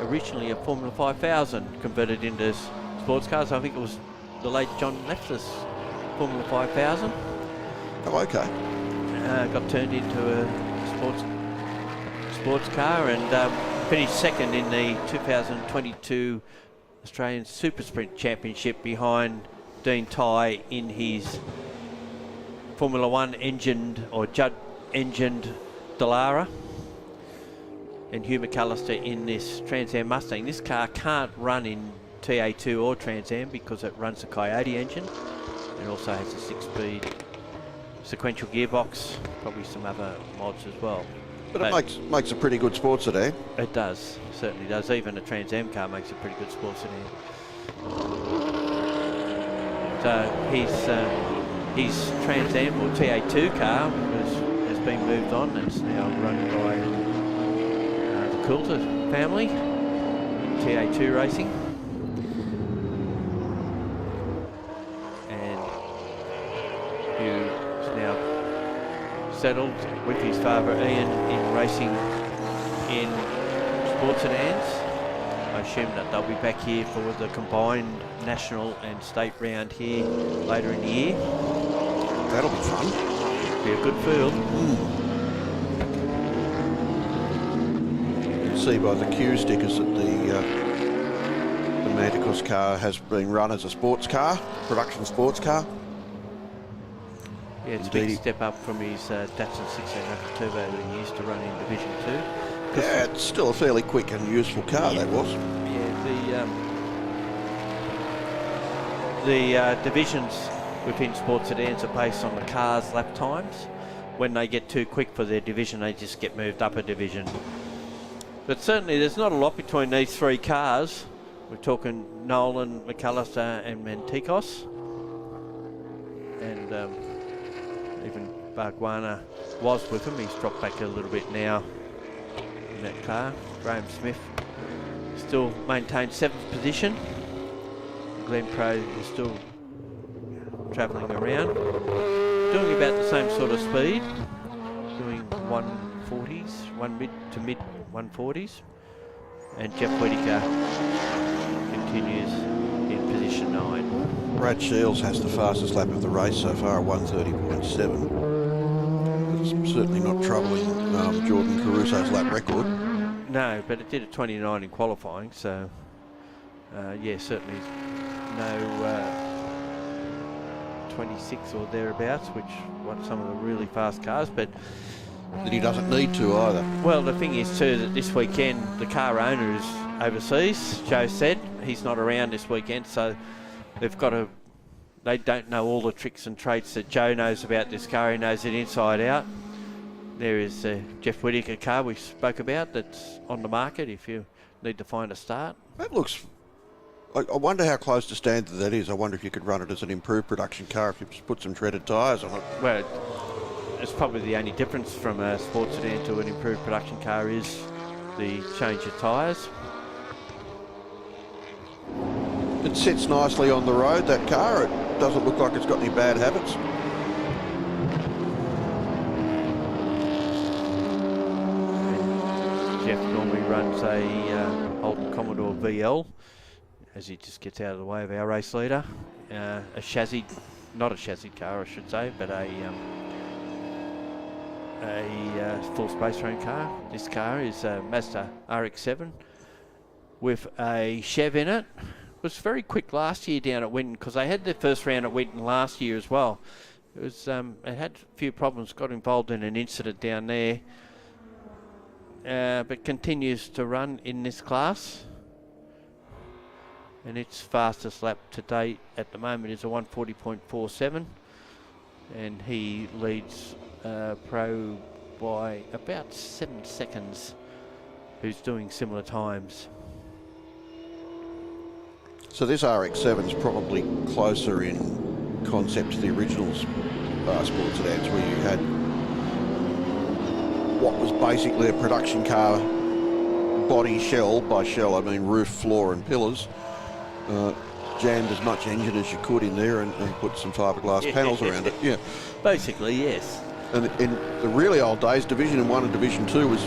S1: originally a Formula 5000 converted into sports cars. I think it was the late John Leffer's Formula 5000.
S2: Oh, okay.
S1: Got turned into a sports car and finished second in the 2022 Australian Super Sprint Championship behind Dean Tye in his Formula 1 engined or Judd engined Dallara, and Hugh McAllister in this Trans Am Mustang. This car can't run in TA2 or Trans Am because it runs a Coyote engine and also has a 6-speed sequential gearbox, probably some other mods as well.
S2: But it makes a pretty good sports sedan.
S1: It does, certainly does. Even a Trans Am car makes a pretty good sports sedan. So his Trans Am or TA2 car has been moved on. It's now run by the Pulsar family in TA2 racing. And who's now settled with his father Ian in racing in sports sedans. I assume that they'll be back here for the combined national and state round here later in the year.
S2: That'll be fun.
S1: Be a good field.
S2: You can see by the Q stickers that the Manticos car has been run as a sports car, production sports car.
S1: Yeah, it's a big step up from his Datsun 1600 Turbo that he used to run in Division 2.
S2: Yeah, it's still a fairly quick and useful car, that was.
S1: Yeah, the divisions within sports sedans are based on the car's lap times. When they get too quick for their division, they just get moved up a division. But certainly there's not a lot between these three cars. We're talking Nolan, McAllister and Manticos. And even Bargwana was with him. He's dropped back a little bit now in that car. Graham Smith still maintains 7th position. Glenn Pro is still travelling around, doing about the same sort of speed, doing 140s, one mid to mid 140s, and Jeff Whittaker continues in position 9.
S2: Brad Shields has the fastest lap of the race so far at 130.7. It's certainly not troubling Jordan Caruso's lap record.
S1: No, but it did a 29 in qualifying, so yeah, certainly no 26 or thereabouts, which what some of the really fast cars, but
S2: That he doesn't need to either.
S1: well, the thing is too that this weekend the car owner is overseas. Joe said he's not around this weekend, so they've got to. They don't know all the tricks and traits that Joe knows about this car. He knows it inside out. There is the Jeff Whittaker car we spoke about that's on the market if you need to find a start.
S2: That looks... I wonder how close to standard that is. I wonder if you could run it as an improved production car if you just put some treaded tyres on it.
S1: Well, it's probably the only difference from a sports sedan to an improved production car is the change of tyres.
S2: It sits nicely on the road, that car. It doesn't look like it's got any bad habits.
S1: Jeff normally runs a Holden Commodore VL as he just gets out of the way of our race leader. A chassis, not a chassis car I should say, but a full space range car. This car is a Mazda RX-7 with a Chev in it. It was very quick last year down at Winton because they had their first round at Winton last year as well. It was it had a few problems, got involved in an incident down there, but continues to run in this class. And its fastest lap to date at the moment is a 140.47, and he leads Pro by about 7 seconds, who's doing similar times.
S2: So this RX-7 is probably closer in concept to the original sports sedans, where you had what was basically a production car body shell. By shell I mean roof, floor and pillars. Jammed as much engine as you could in there and put some fiberglass panels around it. Yeah,
S1: Basically, yes.
S2: and in the really old days, Division 1 and Division 2 was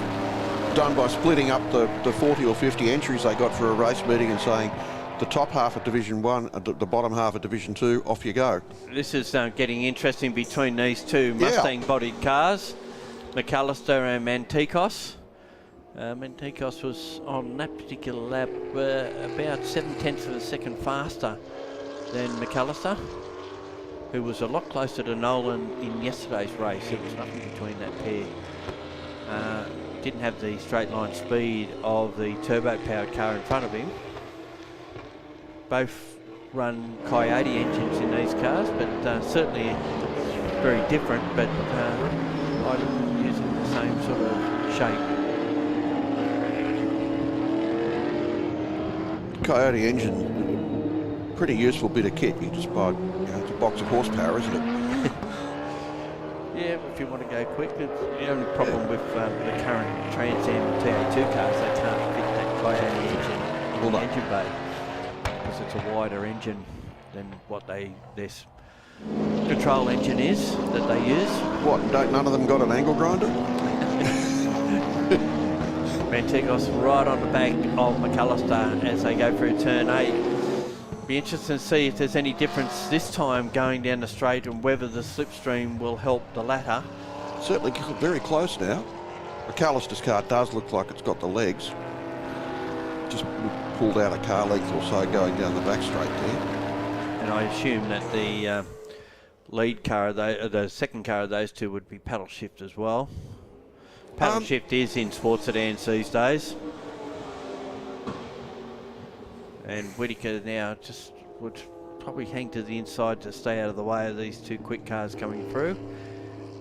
S2: done by splitting up the 40 or 50 entries they got for a race meeting and saying, the top half of Division 1 and the bottom half of Division 2, off you go.
S1: This is getting interesting between these two Mustang-bodied cars, McAllister and Manticos. Manticos was on that particular lap about 7/10 of a second faster than McAllister, who was a lot closer to Nolan in yesterday's race. There was nothing between that pair. Didn't have the straight line speed of the turbo-powered car in front of him. Both run Coyote engines in these cars, but certainly very different, but using the same sort of shape.
S2: Coyote engine, pretty useful bit of kit. You just buy, it's a box of horsepower, isn't it?
S1: Yeah, if you want to go quick. The only problem with the current Trans Am TA2 cars, they can't fit that Coyote engine in the engine bay because it's a wider engine than what this control engine is that they use.
S2: What, none of them got an angle grinder?
S1: Mantegos right on the back of McAllister as they go through turn 8. Be interesting to see if there's any difference this time going down the straight and whether the slipstream will help the latter.
S2: Certainly very close now. McAllister's car does look like it's got the legs. Just pulled out a car length or so going down the back straight there.
S1: And I assume that the lead car, the second car of those two would be paddle shift as well. Paddle shift is in sports sedans these days. And Whittaker now just would probably hang to the inside to stay out of the way of these two quick cars coming through,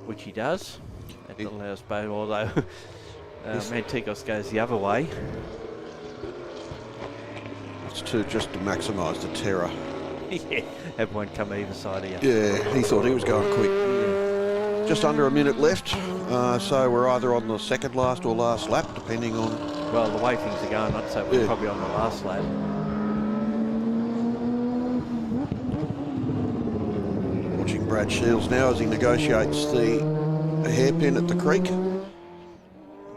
S1: which he does. That allows both, although Mantegos goes the other way.
S2: It's just to maximise the terror.
S1: Yeah, have one come either side of you.
S2: Yeah, he thought he was going quick. Yeah. Just under a minute left, so we're either on the second last or last lap, depending on...
S1: Well, the way things are going, I'd say we're probably on the last lap.
S2: Watching Brad Shields now as he negotiates the hairpin at the creek.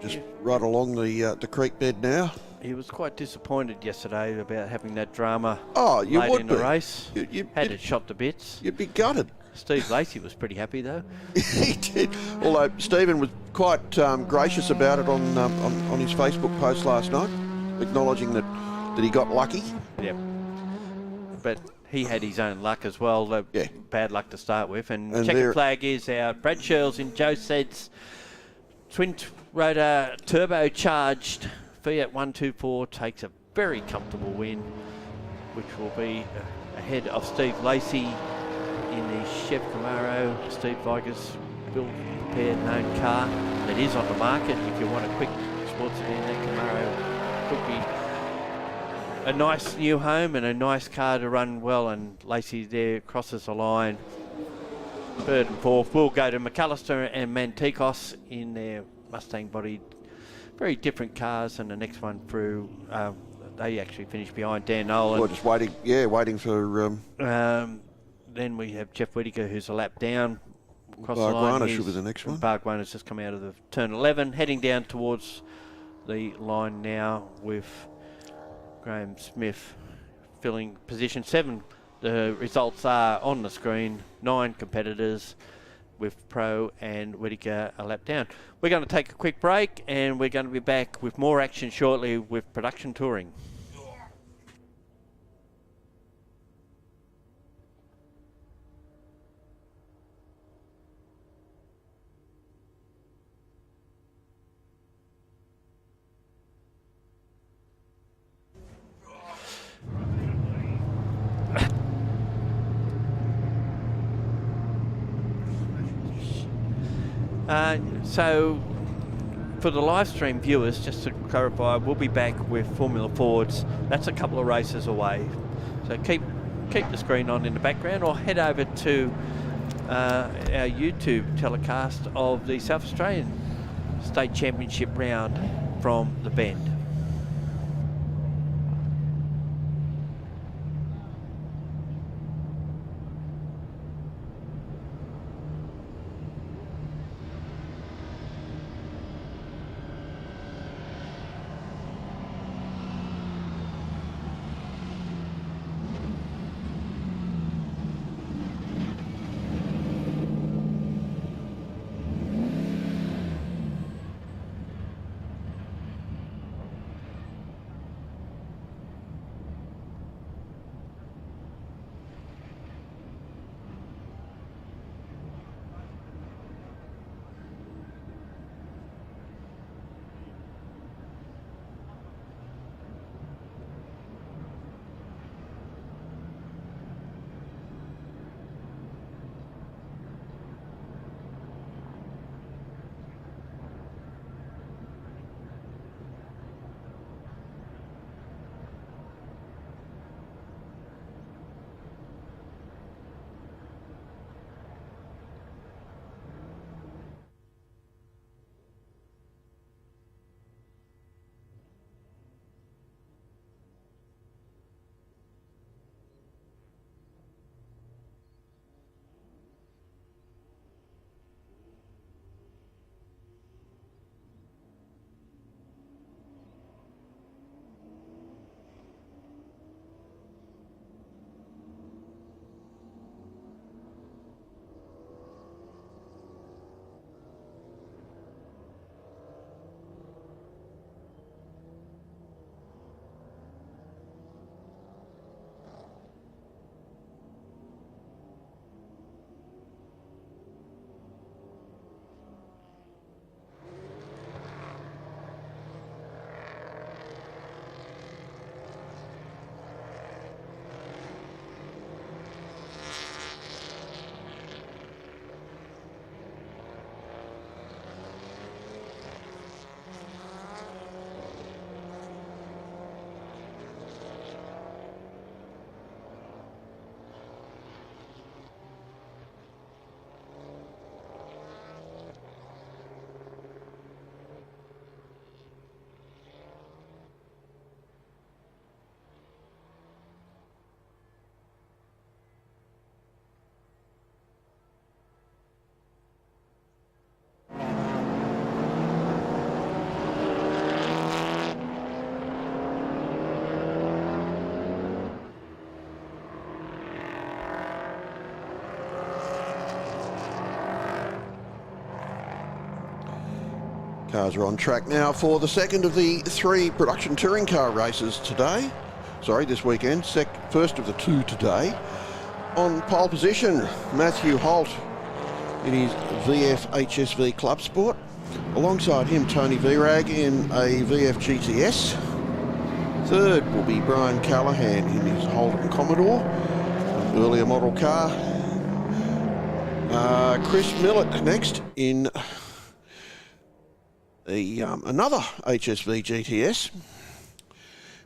S2: Just right along the creek bed now.
S1: He was quite disappointed yesterday about having that drama
S2: late
S1: in the race. Had it shot to bits.
S2: You'd be gutted.
S1: Steve Lacey was pretty happy though.
S2: He did. Although Stephen was quite gracious about it on his Facebook post last night, acknowledging that he got lucky.
S1: Yep. But he had his own luck as well. Bad luck to start with. And checkered flag is out. Brad Shields in Joe Sed's twin rotor turbocharged Fiat 124 takes a very comfortable win, which will be ahead of Steve Lacey in the Chev Camaro. Steve Viger's built, prepared, known car that is on the market. If you want a quick sports sedan, that Camaro could be a nice new home and a nice car to run well. And Lacey there crosses the line. Third and fourth will go to McAllister and Mantegos in their Mustang-bodied, very different cars, and the next one through, they actually finished behind Dan Nolan.
S2: Well, just waiting for...
S1: then we have Jeff Whittaker, who's a lap down.
S2: Barguana should be the next one.
S1: Barguana's just come out of the turn 11, heading down towards the line now with Graham Smith filling position 7. The results are on the screen. 9 competitors, with Pro and Whittaker a lap down. We're going to take a quick break and we're going to be back with more action shortly with production touring. So for the live stream viewers, just to clarify, we'll be back with Formula Fords. That's a couple of races away. So keep the screen on in the background, or head over to our YouTube telecast of the South Australian State Championship round from the Bend.
S2: Cars are on track now for the second of the 3 production touring car races today. Sorry, this weekend. First of the 2 today. On pole position, Matthew Holt in his VF HSV Club Sport. Alongside him, Tony Virag in a VF GTS. Third will be Brian Callahan in his Holden Commodore, an earlier model car. Chris Millett next in another HSV GTS.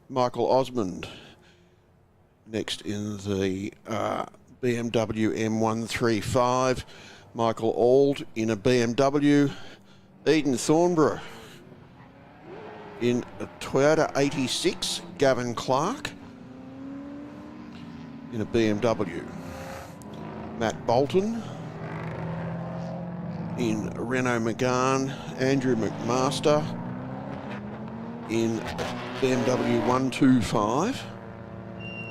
S2: Michael Osmond next in the BMW M135. Michael Auld in a BMW. Eden Thornborough in a Toyota 86. Gavin Clark in a BMW. Matt Bolton in Renault Megane. Andrew McMaster in BMW 125.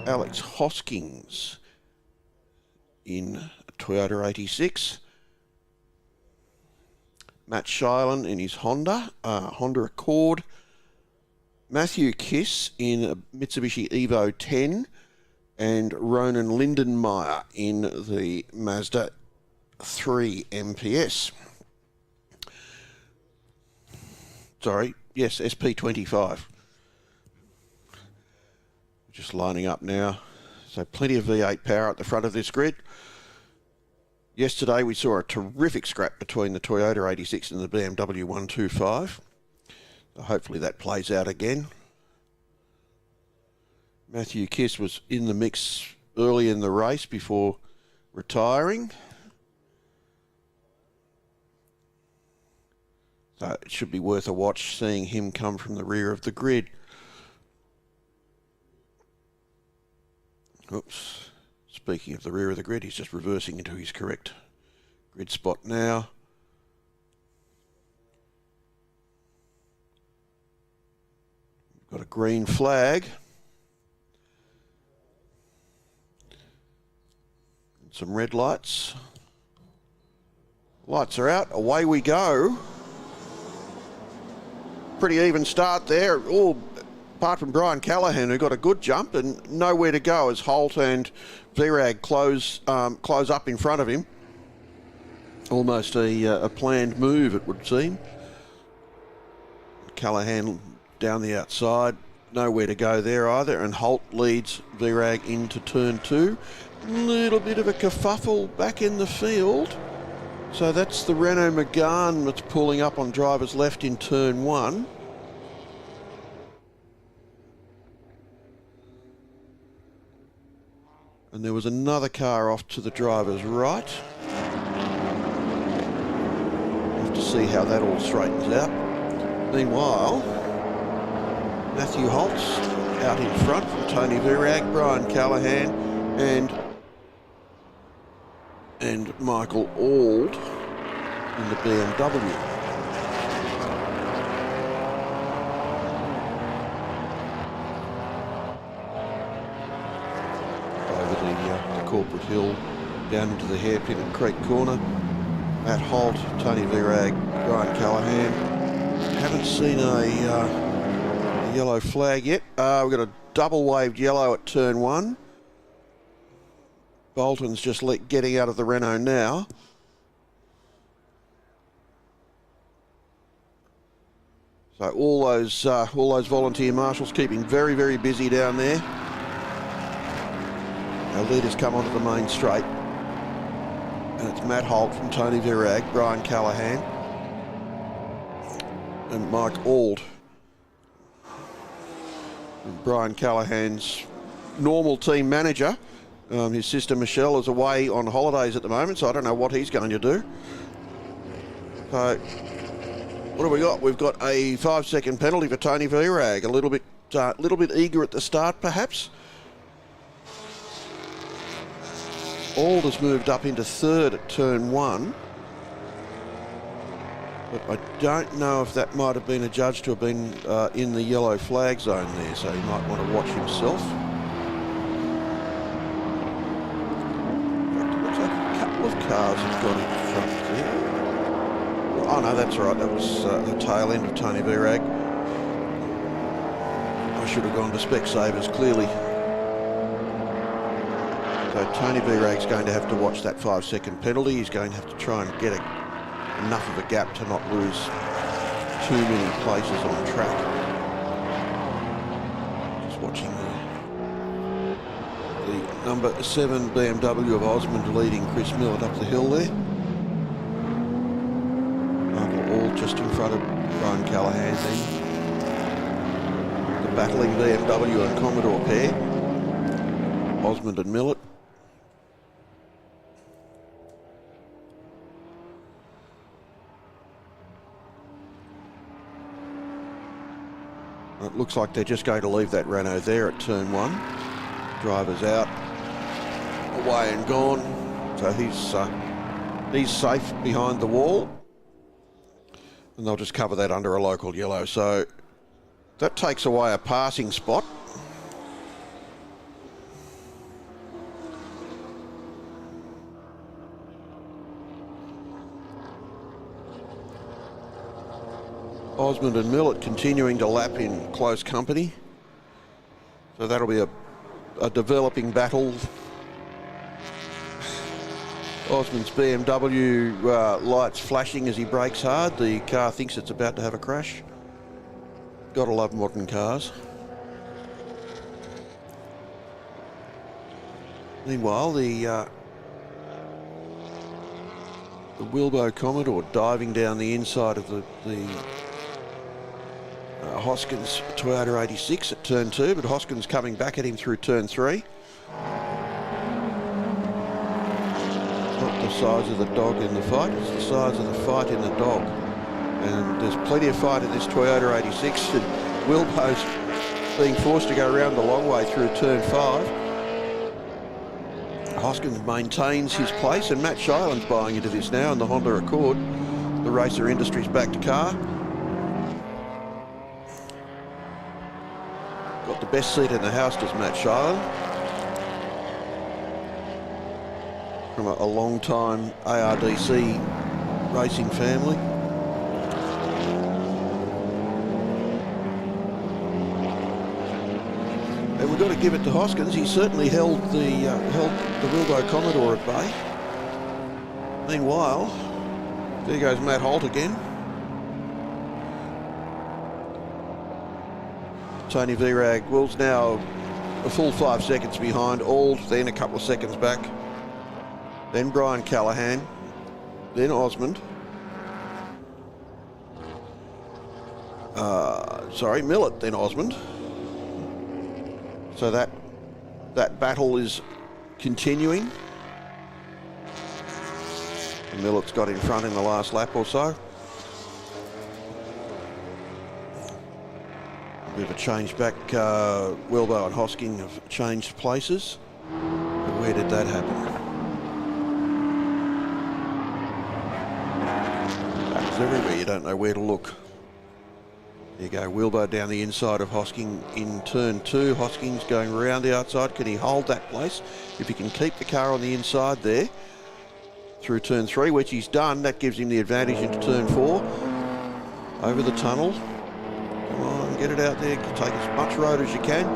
S2: Alex Hoskins in a Toyota 86. Matt Shilen in his Honda Accord. Matthew Kiss in a Mitsubishi Evo 10. And Ronan Lindenmeyer in the Mazda 3 MPS. Sorry, yes, SP25. Just lining up now. So plenty of V8 power at the front of this grid. Yesterday we saw a terrific scrap between the Toyota 86 and the BMW 125. So hopefully that plays out again. Matthew Kiss was in the mix early in the race before retiring. So it should be worth a watch seeing him come from the rear of the grid. Oops. Speaking of the rear of the grid, he's just reversing into his correct grid spot now. We've got a green flag. And some red lights. Lights are out. Away we go. Pretty even start there. All apart from Brian Callahan, who got a good jump and nowhere to go as Holt and Virag close up in front of him. Almost a planned move, it would seem. Callahan down the outside, nowhere to go there either, and Holt leads Virag into turn 2. Little bit of a kerfuffle back in the field. So that's the Renault Megane that's pulling up on driver's left in turn 1. And there was another car off to the driver's right. We'll have to see how that all straightens out. Meanwhile, Matthew Holtz out in front from Tony Virag, Brian Callahan and Michael Auld in the BMW. Corporate Hill down into the hairpin at Creek Corner. Matt Holt, Tony Virag, Brian Callahan. Haven't seen a yellow flag yet. We've got a double waved yellow at turn 1. Bolton's just getting out of the Renault now. So all those volunteer marshals keeping very, very busy down there. Our leaders come onto the main straight. And it's Matt Holt from Tony Virag, Brian Callahan, and Mike Auld. And Brian Callahan's normal team manager. His sister Michelle is away on holidays at the moment, so I don't know what he's going to do. So, what have we got? We've got a 5-second penalty for Tony Virag. A little bit eager at the start, perhaps. Auld has moved up into third at turn 1. But I don't know if that might have been adjudged to have been in the yellow flag zone there, so he might want to watch himself. In fact, it looks like a couple of cars have got in front there. Oh no, that's right. That was the tail end of Tony Virag. I should have gone to Specsavers, clearly. So Tony Virag's going to have to watch that 5-second penalty. He's going to have to try and get enough of a gap to not lose too many places on track. Just watching the number 7 BMW of Osmond leading Chris Millett up the hill there. All just in front of Brian Callahan then. The battling BMW and Commodore pair, Osmond and Millett. It looks like they're just going to leave that Renault there at turn 1. Driver's out, away and gone. So he's safe behind the wall. And they'll just cover that under a local yellow. So that takes away a passing spot. Osmond and Millett continuing to lap in close company. So that'll be a developing battle. Osmond's BMW lights flashing as he brakes hard. The car thinks it's about to have a crash. Gotta love modern cars. Meanwhile, the Wilbo Commodore diving down the inside of the Hoskins Toyota 86 at turn 2, but Hoskins coming back at him through turn 3. Not the size of the dog in the fight, it's the size of the fight in the dog. And there's plenty of fight in this Toyota 86, and Wilbo's being forced to go around the long way through turn 5. Hoskins maintains his place, and Matt Shiland's buying into this now in the Honda Accord, the Racer Industries backed car. Got the best seat in the house, does Matt Shiland. From a long-time ARDC racing family. And we've got to give it to Hoskins. He certainly held the Wilbo Commodore at bay. Meanwhile, there goes Matt Holt again. Tony Virag, Will's now a full 5 seconds behind. Ald, then a couple of seconds back. Then Brian Callahan. Then Osmond. Millett, then Osmond. So that battle is continuing. And Millett's got in front in the last lap or so. A bit of a change back. Wilbo and Hosking have changed places. But where did that happen? Happens everywhere, you don't know where to look. There you go, Wilbo down the inside of Hosking in turn 2. Hosking's going around the outside. Can he hold that place? If he can keep the car on the inside there through turn 3, which he's done, that gives him the advantage into turn 4. Over the tunnel. Come on, get it out there. Take as much road as you can.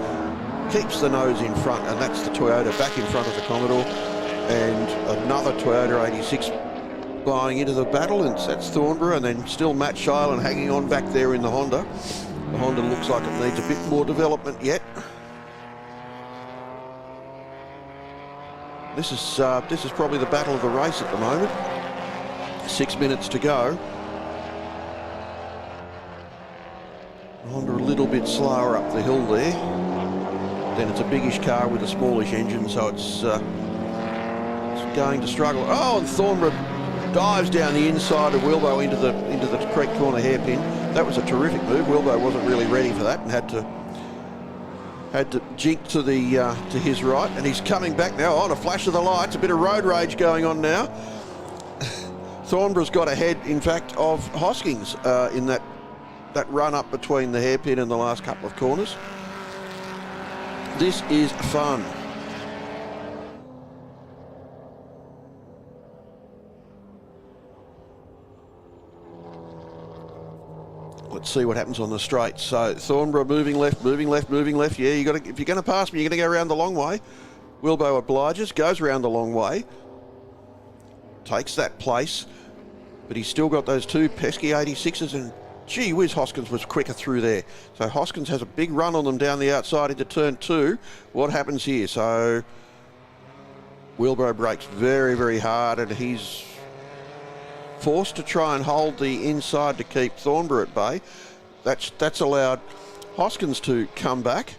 S2: Keeps the nose in front, and that's the Toyota back in front of the Commodore. And another Toyota 86 buying into the battle, and that's Thornborough, and then still Matt Shiland hanging on back there in the Honda. The Honda looks like it needs a bit more development yet. This is probably the battle of the race at the moment. 6 minutes to go. The Honda a little bit slower up the hill there. Then it's a biggish car with a smallish engine, so it's going to struggle. Oh, and Thornborough dives down the inside of Wilbo into the creek corner hairpin. That was a terrific move. Wilbo wasn't really ready for that and had to jink to his right, and he's coming back now. On a flash of the lights, a bit of road rage going on now. Thornborough's got ahead, in fact, of Hoskins in that run up between the hairpin and the last couple of corners. This is fun. Let's see what happens on the straight. So Thornborough moving left, moving left, moving left. Yeah, you got to. If you're going to pass me, you're going to go around the long way. Wilbo obliges, goes around the long way, takes that place, but he's still got those two pesky 86s, and gee whiz, Hoskins was quicker through there. So Hoskins has a big run on them down the outside into turn 2. What happens here? So Wilbo brakes very, very hard, and he's forced to try and hold the inside to keep Thornborough at bay. That's allowed Hoskins to come back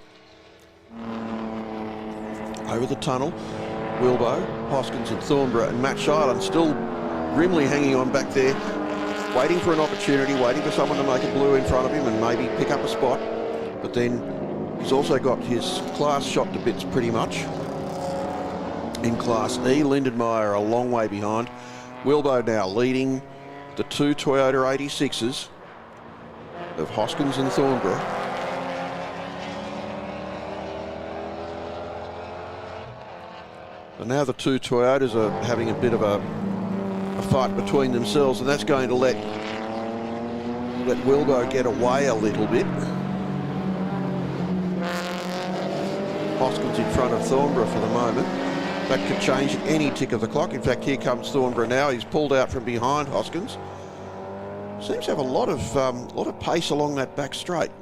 S2: over the tunnel. Wilbo, Hoskins and Thornborough, and Matt Shilan still grimly hanging on back there, waiting for an opportunity, waiting for someone to make a blue in front of him and maybe pick up a spot. But then he's also got his class shot to bits pretty much. In Class E, Lindenmeyer a long way behind. Wilbo now leading the two Toyota 86s of Hoskins and Thornborough. And now the two Toyotas are having a bit of a fight between themselves, and that's going to let Wilbo get away a little bit. Hoskins in front of Thornborough for the moment. That could change at any tick of the clock. In fact, here comes Thornborough now. He's pulled out from behind Hoskins. Seems to have a lot of pace along that back straight.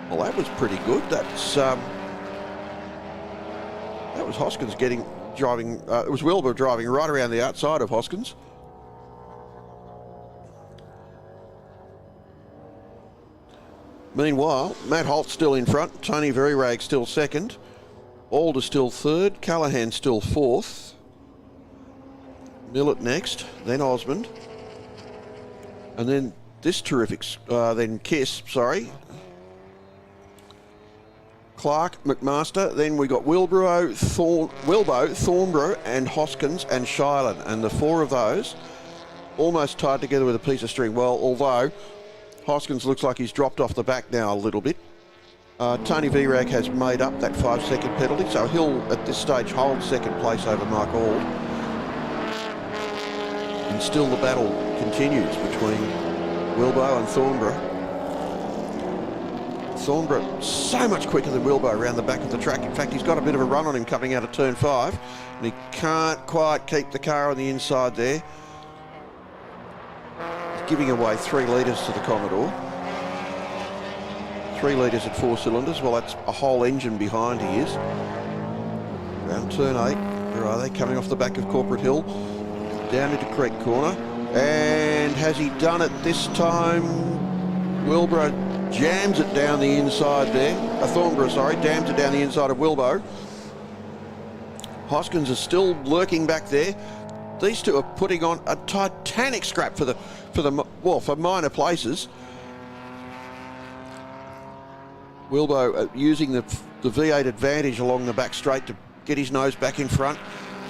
S2: Well, that was pretty good. That was Hoskins driving. It was Wilbur driving right around the outside of Hoskins. Meanwhile, Matt Holt's still in front. Tony Verirag still second. Alder still third. Callahan still fourth. Millett next. Then Osmond. And then this terrific. Then Kiss. Sorry. Clark, McMaster. Then we got Wilbo, Thornborough, and Hoskins and Shilan. And the four of those almost tied together with a piece of string. Well, although Hoskins looks like he's dropped off the back now a little bit. Tony Virag has made up that 5-second penalty, so he'll at this stage hold second place over Mark Auld. And still the battle continues between Wilbo and Thornborough. Thornborough so much quicker than Wilbo around the back of the track. In fact, he's got a bit of a run on him coming out of turn 5, and he can't quite keep the car on the inside there. Giving away 3 litres to the Commodore. 3 litres at 4 cylinders. Well, that's a whole engine behind he is. Around turn 8. Where are they? Coming off the back of Corporate Hill. Down into Creek Corner. And has he done it this time? Wilbro jams it down the inside there. Thornborough, sorry, jams it down the inside of Wilbo. Hoskins is still lurking back there. These two are putting on a titanic scrap for minor places. Wilbo using the V8 advantage along the back straight to get his nose back in front.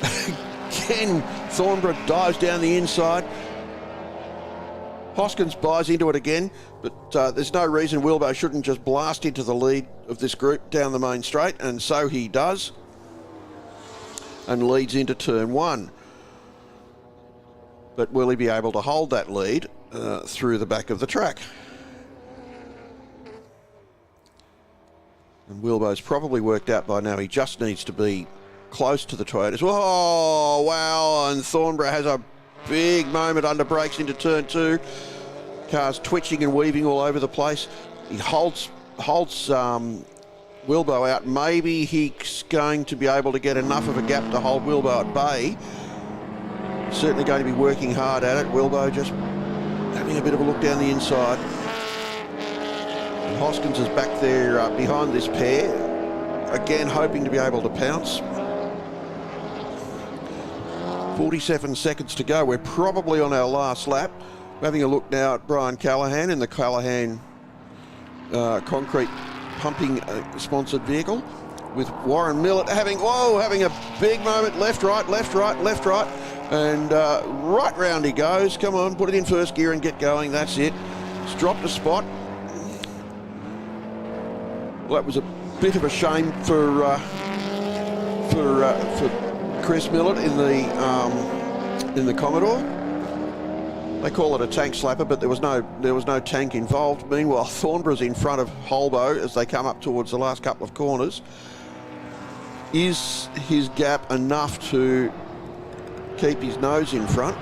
S2: Again, Thornborough dives down the inside. Hoskins buys into it again, but there's no reason Wilbo shouldn't just blast into the lead of this group down the main straight, and so he does, and leads into turn 1. But will he be able to hold that lead through the back of the track? And Wilbo's probably worked out by now he just needs to be close to the Toyotas. Oh, wow, and Thornborough has a big moment under brakes into turn 2. Car's twitching and weaving all over the place. He holds Wilbo out. Maybe he's going to be able to get enough of a gap to hold Wilbo at bay. Certainly going to be working hard at it. Wilbo just having a bit of a look down the inside. And Hoskins is back there behind this pair. Again, hoping to be able to pounce. 47 seconds to go. We're probably on our last lap. We're having a look now at Brian Callahan in the Callahan concrete pumping sponsored vehicle, with Warren Millett having a big moment. Left, right, left, right, left, right. And right round he goes. Come on, put it in first gear and get going. That's it. It's dropped a spot. Well, that was a bit of a shame for Chris Millett in the Commodore. They call it a tank slapper, but there was no tank involved. Meanwhile, Thornborough's in front of Holbo as they come up towards the last couple of corners. Is his gap enough to keep his nose in front?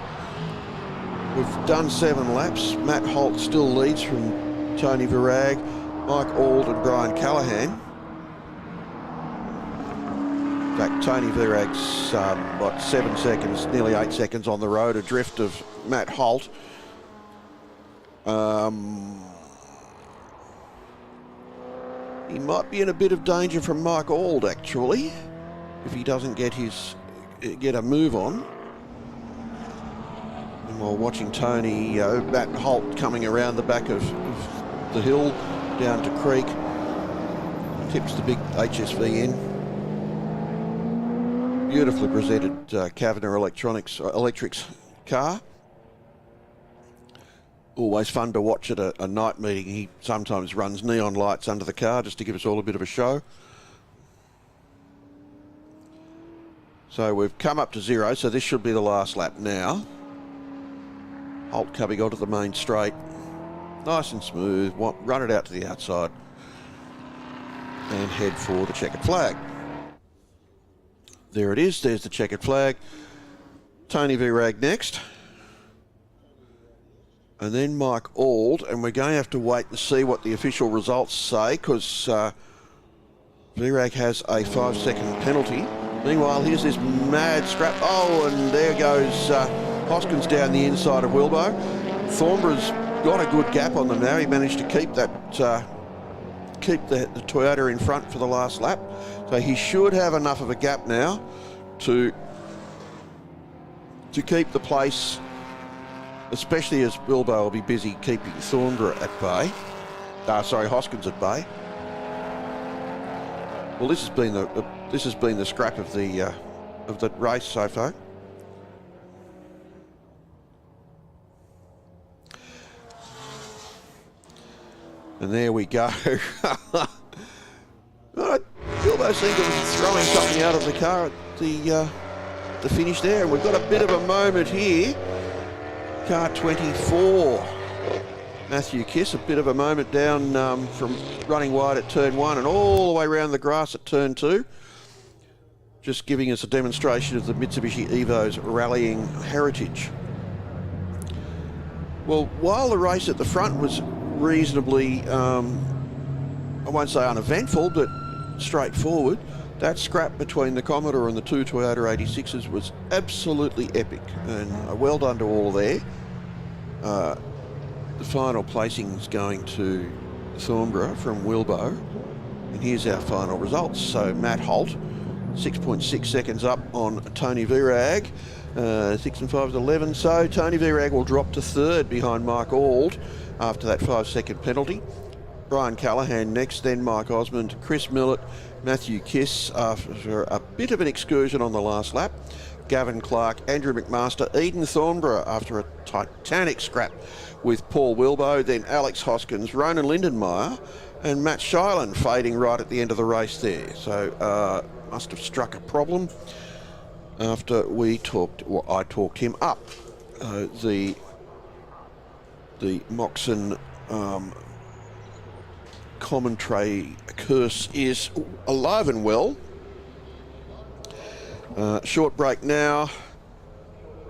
S2: We've done 7 laps. Matt Holt still leads from Tony Virag, Mike Auld and Brian Callahan. In fact, Tony Virag's 7 seconds, nearly 8 seconds on the road, adrift of Matt Holt. He might be in a bit of danger from Mike Auld, actually, if he doesn't get a move on. And while watching Tony, Matt Holt coming around the back of the hill down to Creek, tips the big HSV in. Beautifully presented Kavanagh Electrics car. Always fun to watch at a night meeting. He sometimes runs neon lights under the car just to give us all a bit of a show. So we've come up to 0, so this should be the last lap now. Holt coming onto the main straight. Nice and smooth. Run it out to the outside and head for the checkered flag. There it is. There's the checkered flag. Tony Virag next. And then Mike Auld. And we're going to have to wait and see what the official results say, because Virag has a 5-second penalty. Meanwhile, here's this mad scrap. Oh, and there goes Hoskins down the inside of Wilbo. Thornborough's got a good gap on them now. He managed to keep that keep the Toyota in front for the last lap. So he should have enough of a gap now to keep the place, especially as Wilbo will be busy keeping Thornborough at bay. Hoskins at bay. Well, this has been the scrap of the race so far. And there we go. Wilbo seemed to be throwing something out of the car at the finish there. And we've got a bit of a moment here. Car 24. Matthew Kiss, a bit of a moment down from running wide at turn 1 and all the way around the grass at turn 2. Just giving us a demonstration of the Mitsubishi Evo's rallying heritage. Well, while the race at the front was reasonably, I won't say uneventful, but straightforward, that scrap between the Commodore and the 2 Toyota 86s was absolutely epic, and well done to all there. The final placing's going to Thornborough from Wilbo, and here's our final results. So Matt Holt, 6.6 seconds up on Tony Virag, 6 and 5 is 11. So Tony Virag will drop to 3rd behind Mike Auld after that 5-second penalty. Brian Callahan next, then Mike Osmond, Chris Millett, Matthew Kiss after a bit of an excursion on the last lap, Gavin Clark, Andrew McMaster, Eden Thornborough after a titanic scrap with Paul Wilbo, then Alex Hoskins, Ronan Lindenmeyer and Matt Shilan fading right at the end of the race there. So must have struck a problem after I talked him up. The Moxon commentary curse is alive and well. Short break now,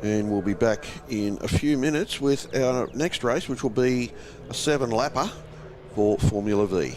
S2: and we'll be back in a few minutes with our next race, which will be a 7-lapper for Formula V.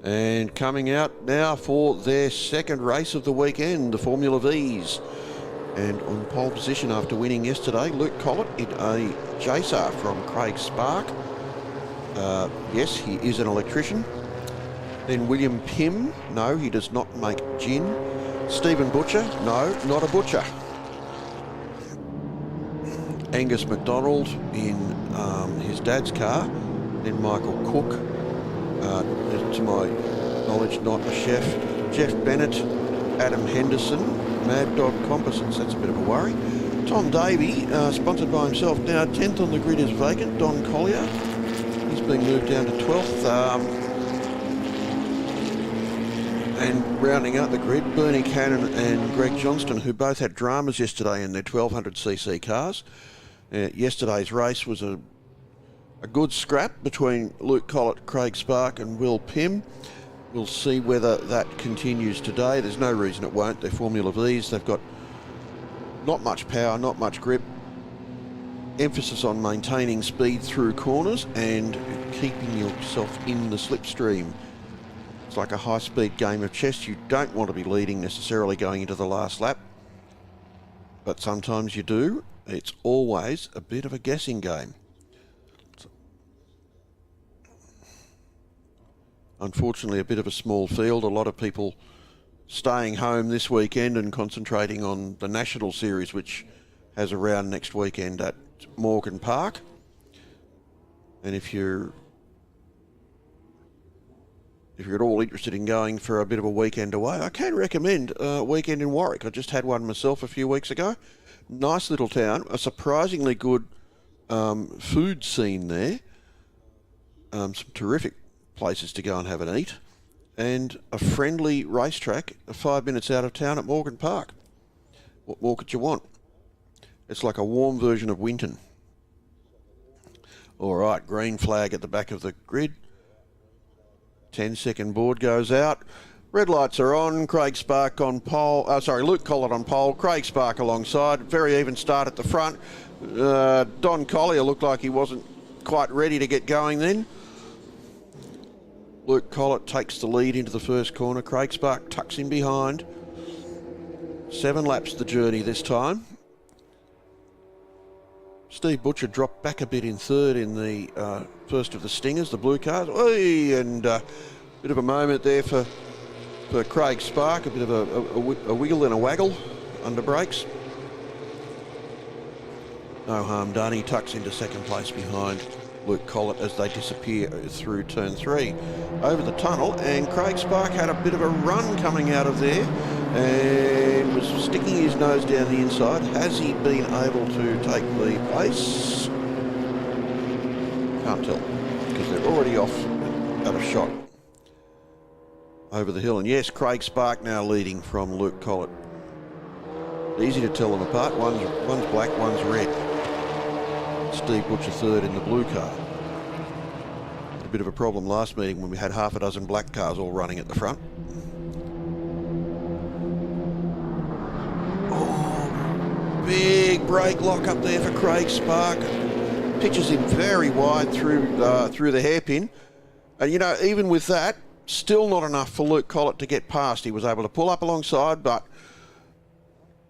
S2: And coming out now for their second race of the weekend, the Formula Vs. And on pole position after winning yesterday, Luke Collett in a JSR from Craig Spark. Yes, he is an electrician. Then William Pym, no, he does not make gin. Stephen Butcher, no, not a butcher. Angus McDonald in his dad's car. Then Michael Cook, to my knowledge, not a chef. Jeff Bennett, Adam Henderson, Mad Dog Composites, that's a bit of a worry. Tom Davey, sponsored by himself, now 10th on the grid is vacant. Don Collier, he's being moved down to 12th. And rounding out the grid, Bernie Cannon and Greg Johnston, who both had dramas yesterday in their 1200cc cars. Yesterday's race was a good scrap between Luke Collett, Craig Spark and Will Pym. We'll see whether that continues today. There's no reason it won't. They're Formula Vs. They've got not much power, not much grip. Emphasis on maintaining speed through corners and keeping yourself in the slipstream. It's like a high-speed game of chess. You don't want to be leading necessarily going into the last lap, but sometimes you do. It's always a bit of a guessing game. Unfortunately, a bit of a small field. A lot of people staying home this weekend and concentrating on the National Series, which has a round next weekend at Morgan Park. And if you're at all interested in going for a bit of a weekend away, I can recommend a weekend in Warwick. I just had one myself a few weeks ago. Nice little town, a surprisingly good food scene there. Some terrific places to go and have an eat. And a friendly racetrack 5 minutes out of town at Morgan Park. What more could you want? It's like a warm version of Winton. All right, green flag at the back of the grid. 10-second board goes out. Red lights are on. Craig Spark on pole. Luke Collett on pole. Craig Spark alongside. Very even start at the front. Don Collier looked like he wasn't quite ready to get going then. Luke Collett takes the lead into the first corner. Craig Spark tucks in behind. 7 laps the journey this time. Steve Butcher dropped back a bit in third in the first of the Stingers, the blue cars. Oy, and a bit of a moment there for Craig Spark, a bit of a wiggle and a waggle under brakes. No harm done. He tucks into second place behind Luke Collett as they disappear through turn 3 over the tunnel, and Craig Spark had a bit of a run coming out of there and was sticking his nose down the inside. Has he been able to take the place? Can't tell, because they're already off at a shot over the hill. And yes, Craig Spark now leading from Luke Collett. Easy to tell them apart. One's black, one's red. Steve Butcher third in the blue car. A bit of a problem last meeting when we had half a dozen black cars all running at the front. Oh, big brake lock up there for Craig Spark. Pitches him very wide through the hairpin. And you know, even with that, still not enough for Luke Collett to get past. He was able to pull up alongside, but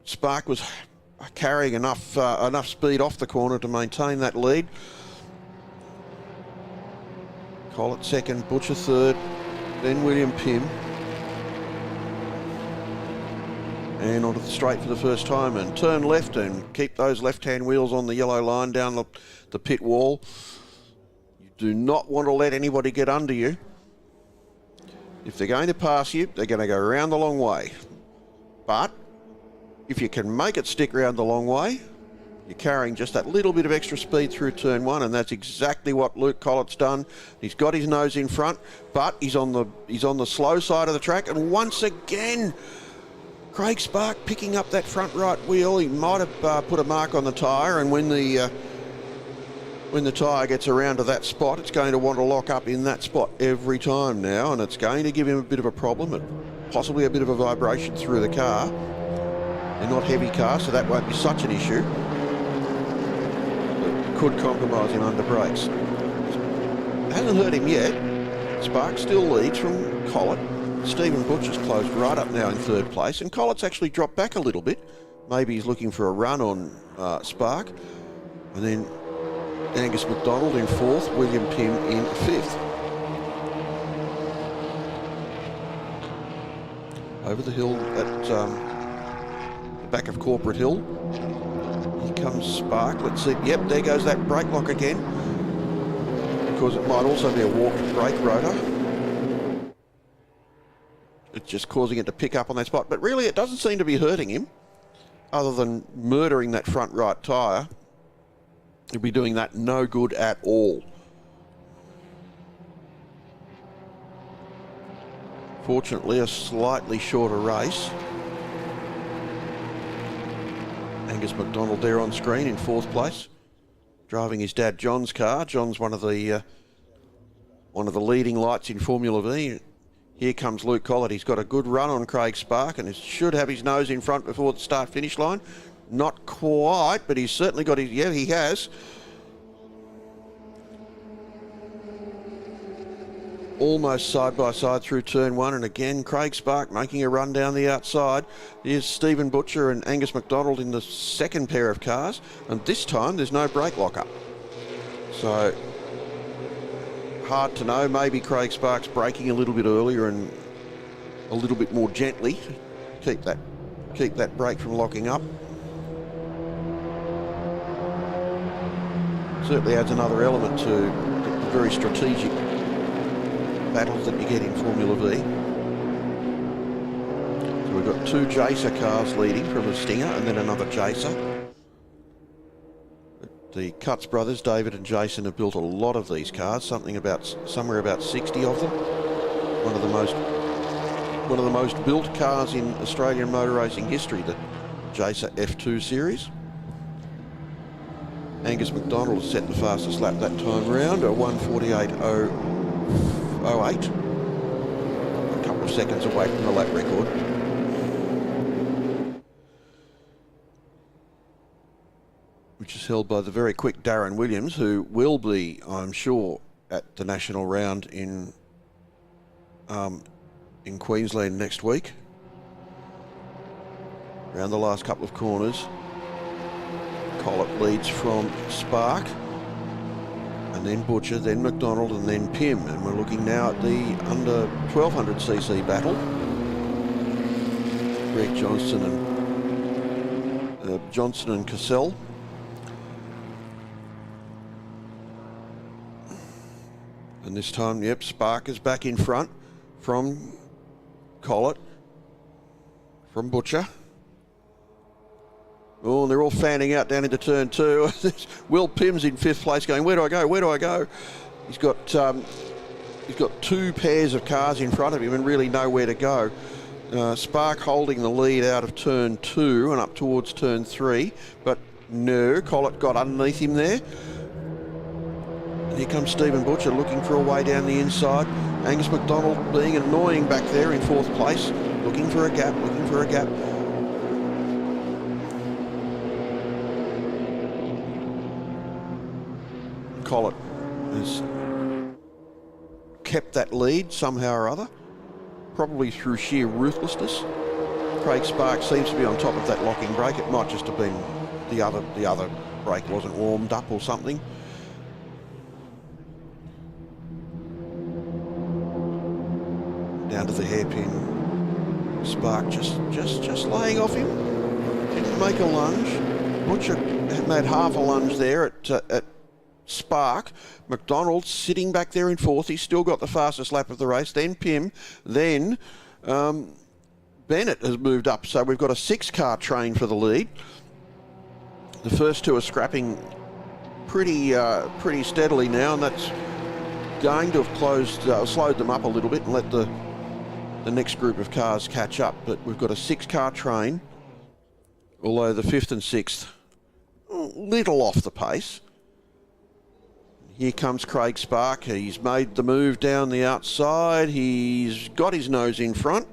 S2: Spark was carrying enough speed off the corner to maintain that lead. Collett second, Butcher third, then William Pym. And onto the straight for the first time and turn left and keep those left-hand wheels on the yellow line down the pit wall. You do not want to let anybody get under you. If they're going to pass you, they're going to go around the long way. But if you can make it stick around the long way, you're carrying just that little bit of extra speed through turn 1, and that's exactly what Luke Collett's done. He's got his nose in front, but he's on the slow side of the track, and once again, Craig Spark picking up that front right wheel. He might have put a mark on the tyre, and when the tyre gets around to that spot, it's going to want to lock up in that spot every time now, and it's going to give him a bit of a problem, and possibly a bit of a vibration through the car. They're not heavy cars, so that won't be such an issue. But could compromise him under brakes. Hasn't hurt him yet. Spark still leads from Collett. Stephen Butcher's closed right up now in third place, and Collett's actually dropped back a little bit. Maybe he's looking for a run on Spark. And then Angus McDonald in fourth, William Pym in fifth. Over the hill at the back of Corporate Hill. Here comes Spark. Let's see. Yep, there goes that brake lock again. Because it might also be a walked brake rotor. It's just causing it to pick up on that spot. But really, it doesn't seem to be hurting him, other than murdering that front right tyre. He'll be doing that no good at all. Fortunately, a slightly shorter race. Angus McDonald there on screen in fourth place, driving his dad John's car. John's one of the leading lights in Formula V. Here comes Luke Collett. He's got a good run on Craig Spark and should have his nose in front before the start-finish line. Not quite, but he's certainly got his... Yeah, he has. Almost side by side through turn one, and again Craig Spark making a run down the outside. Here's Stephen Butcher and Angus McDonald in the second pair of cars, and this time there's no brake lock-up. So, hard to know. Maybe Craig Spark's braking a little bit earlier and a little bit more gently. Keep that brake from locking up. Certainly adds another element to the very strategic battles that you get in Formula V. So we've got two Jacer cars leading from the Stinger and then another Jacer. The Cutts brothers, David and Jason, have built a lot of these cars, somewhere about 60 of them. One of the most built cars in Australian motor racing history, the Jacer F2 series. Angus McDonald has set the fastest lap that time round, a 1:48.08. A couple of seconds away from the lap record. Which is held by the very quick Darren Williams, who will be, I'm sure, at the national round in Queensland next week. Around the last couple of corners, Collett leads from Spark, and then Butcher, then McDonald, and then Pym. And we're looking now at the under 1200cc battle. Greg Johnson and Cassell. And this time, yep, Spark is back in front from Collett, from Butcher. Oh, and they're all fanning out down into turn two. Will Pym's in fifth place going, where do I go, where do I go? He's got two pairs of cars in front of him and really nowhere to go. Spark holding the lead out of turn two and up towards turn three, but no, Collett got underneath him there. And here comes Stephen Butcher looking for a way down the inside. Angus McDonald being annoying back there in fourth place, looking for a gap, Collett has kept that lead somehow or other, probably through sheer ruthlessness. Craig Spark seems to be on top of that locking brake. It might just have been the other brake wasn't warmed up or something. Down to the hairpin. Spark just laying off him. Didn't make a lunge. Butcher made half a lunge there at Spark. McDonald sitting back there in fourth. He's still got the fastest lap of the race. Then Pym. Then Bennett has moved up. So we've got a 6-car train for the lead. The first two are scrapping pretty steadily now, and that's going to have slowed them up a little bit and let the next group of cars catch up. But we've got a 6-car train, although the 5th and 6th little off the pace. Here comes Craig Spark. He's made the move down the outside. He's got his nose in front.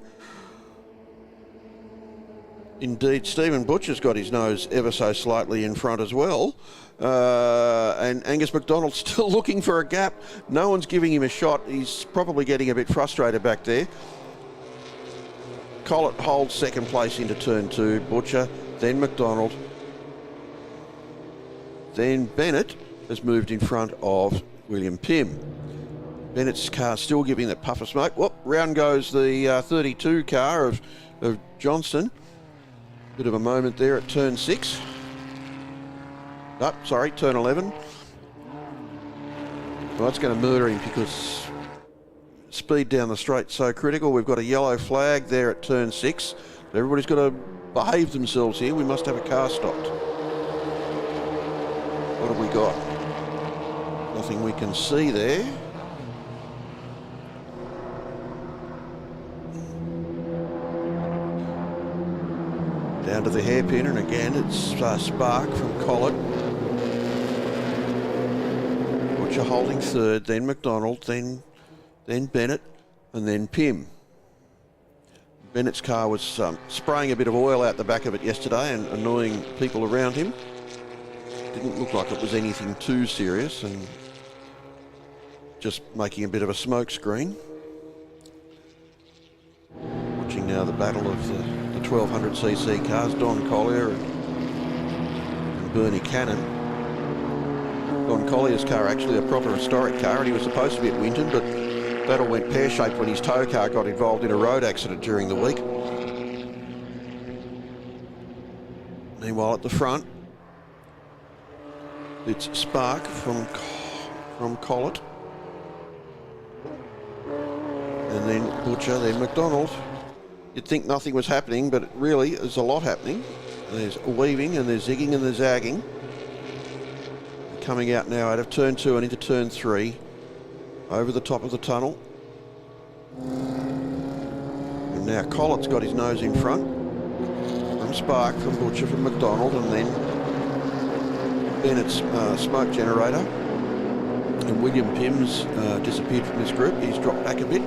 S2: Indeed, Stephen Butcher's got his nose ever so slightly in front as well. And Angus McDonald's still looking for a gap. No one's giving him a shot. He's probably getting a bit frustrated back there. Collett holds second place into turn 2. Butcher, then McDonald. Then Bennett has moved in front of William Pym. Bennett's car still giving that puff of smoke. Whoop, round goes the 32 car of Johnston. Bit of a moment there at turn 6. Oh, sorry, turn 11. Well, that's going to murder him because speed down the straight so critical. We've got a yellow flag there at turn 6. Everybody's got to behave themselves here. We must have a car stopped. What have we got? Nothing we can see there. Down to the hairpin, and again it's Spark from Collett. Butcher holding third, then McDonald, then Bennett, and then Pym. Bennett's car was spraying a bit of oil out the back of it yesterday and annoying people around him. Didn't look like it was anything too serious, and just making a bit of a smoke screen. Watching now the battle of the 1200cc cars, Don Collier and Bernie Cannon. Don Collier's car actually a proper historic car, and he was supposed to be at Winton, but that all went pear-shaped when his tow car got involved in a road accident during the week. Meanwhile at the front, it's Spark from Collett. And then Butcher, then McDonald. You'd think nothing was happening, but really there's a lot happening. There's weaving and there's zigging and there's zagging. Coming out now out of turn 2 and into turn 3. Over the top of the tunnel. And now Collett's got his nose in front. From Spark, from Butcher, from McDonald, and then Bennett's smoke generator. And William Pym's disappeared from this group. He's dropped back a bit.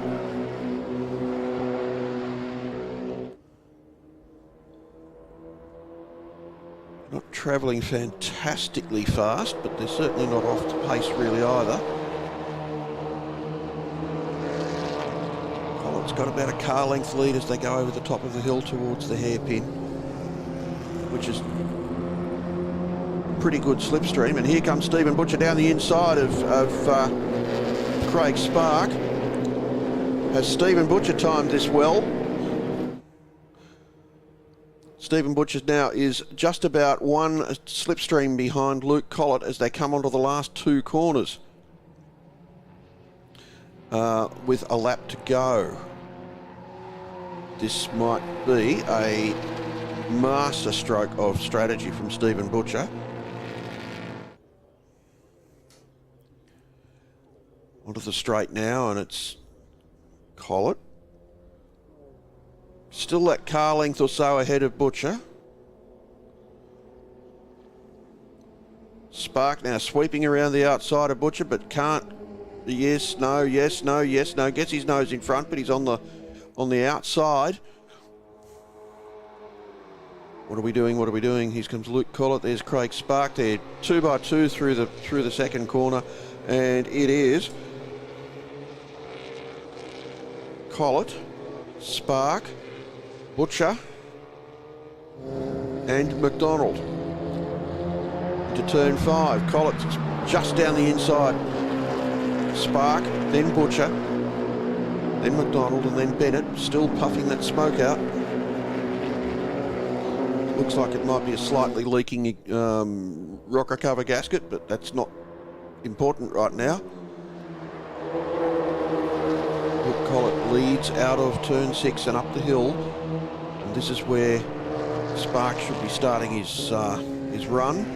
S2: Not travelling fantastically fast, but they're certainly not off the pace really either. Collett's got about a car length lead as they go over the top of the hill towards the hairpin, which is pretty good slipstream. And here comes Stephen Butcher down the inside of Craig Spark. Has Stephen Butcher timed this well? Stephen Butcher now is just about one slipstream behind Luke Collett as they come onto the last 2 corners with a lap to go. This might be a master stroke of strategy from Stephen Butcher. Onto the straight now, and it's Collett. Still that car length or so ahead of Butcher. Spark now sweeping around the outside of Butcher, but can't. Yes, no, yes, no, yes, no. Gets his nose in front, but he's on the outside. What are we doing? What are we doing? Here comes Luke Collett. There's Craig Spark there, 2 by 2 through the second corner, and it is Collett, Spark, Butcher, and McDonald. Into turn 5, Collett's just down the inside. Spark, then Butcher, then McDonald, and then Bennett, still puffing that smoke out. Looks like it might be a slightly leaking rocker cover gasket, but that's not important right now. Luke Collett leads out of turn 6 and up the hill. And this is where Spark should be starting his run.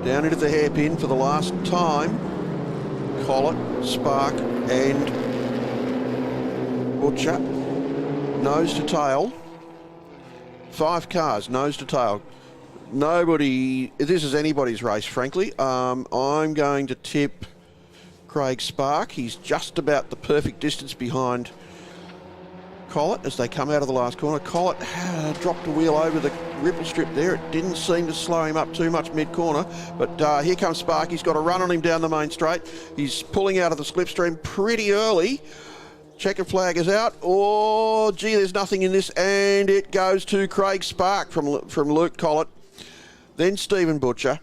S2: Down into the hairpin for the last time. Collett, Spark, and Butcher. Nose to tail. 5 cars, nose to tail. Nobody, this is anybody's race, frankly. I'm going to tip Craig Spark. He's just about the perfect distance behind Collett as they come out of the last corner. Collett dropped a wheel over the ripple strip there. It didn't seem to slow him up too much mid-corner, but here comes Spark. He's got a run on him down the main straight. He's pulling out of the slipstream pretty early. Checker flag is out. Oh, gee, there's nothing in this, and it goes to Craig Spark from Luke Collett. Then Stephen Butcher.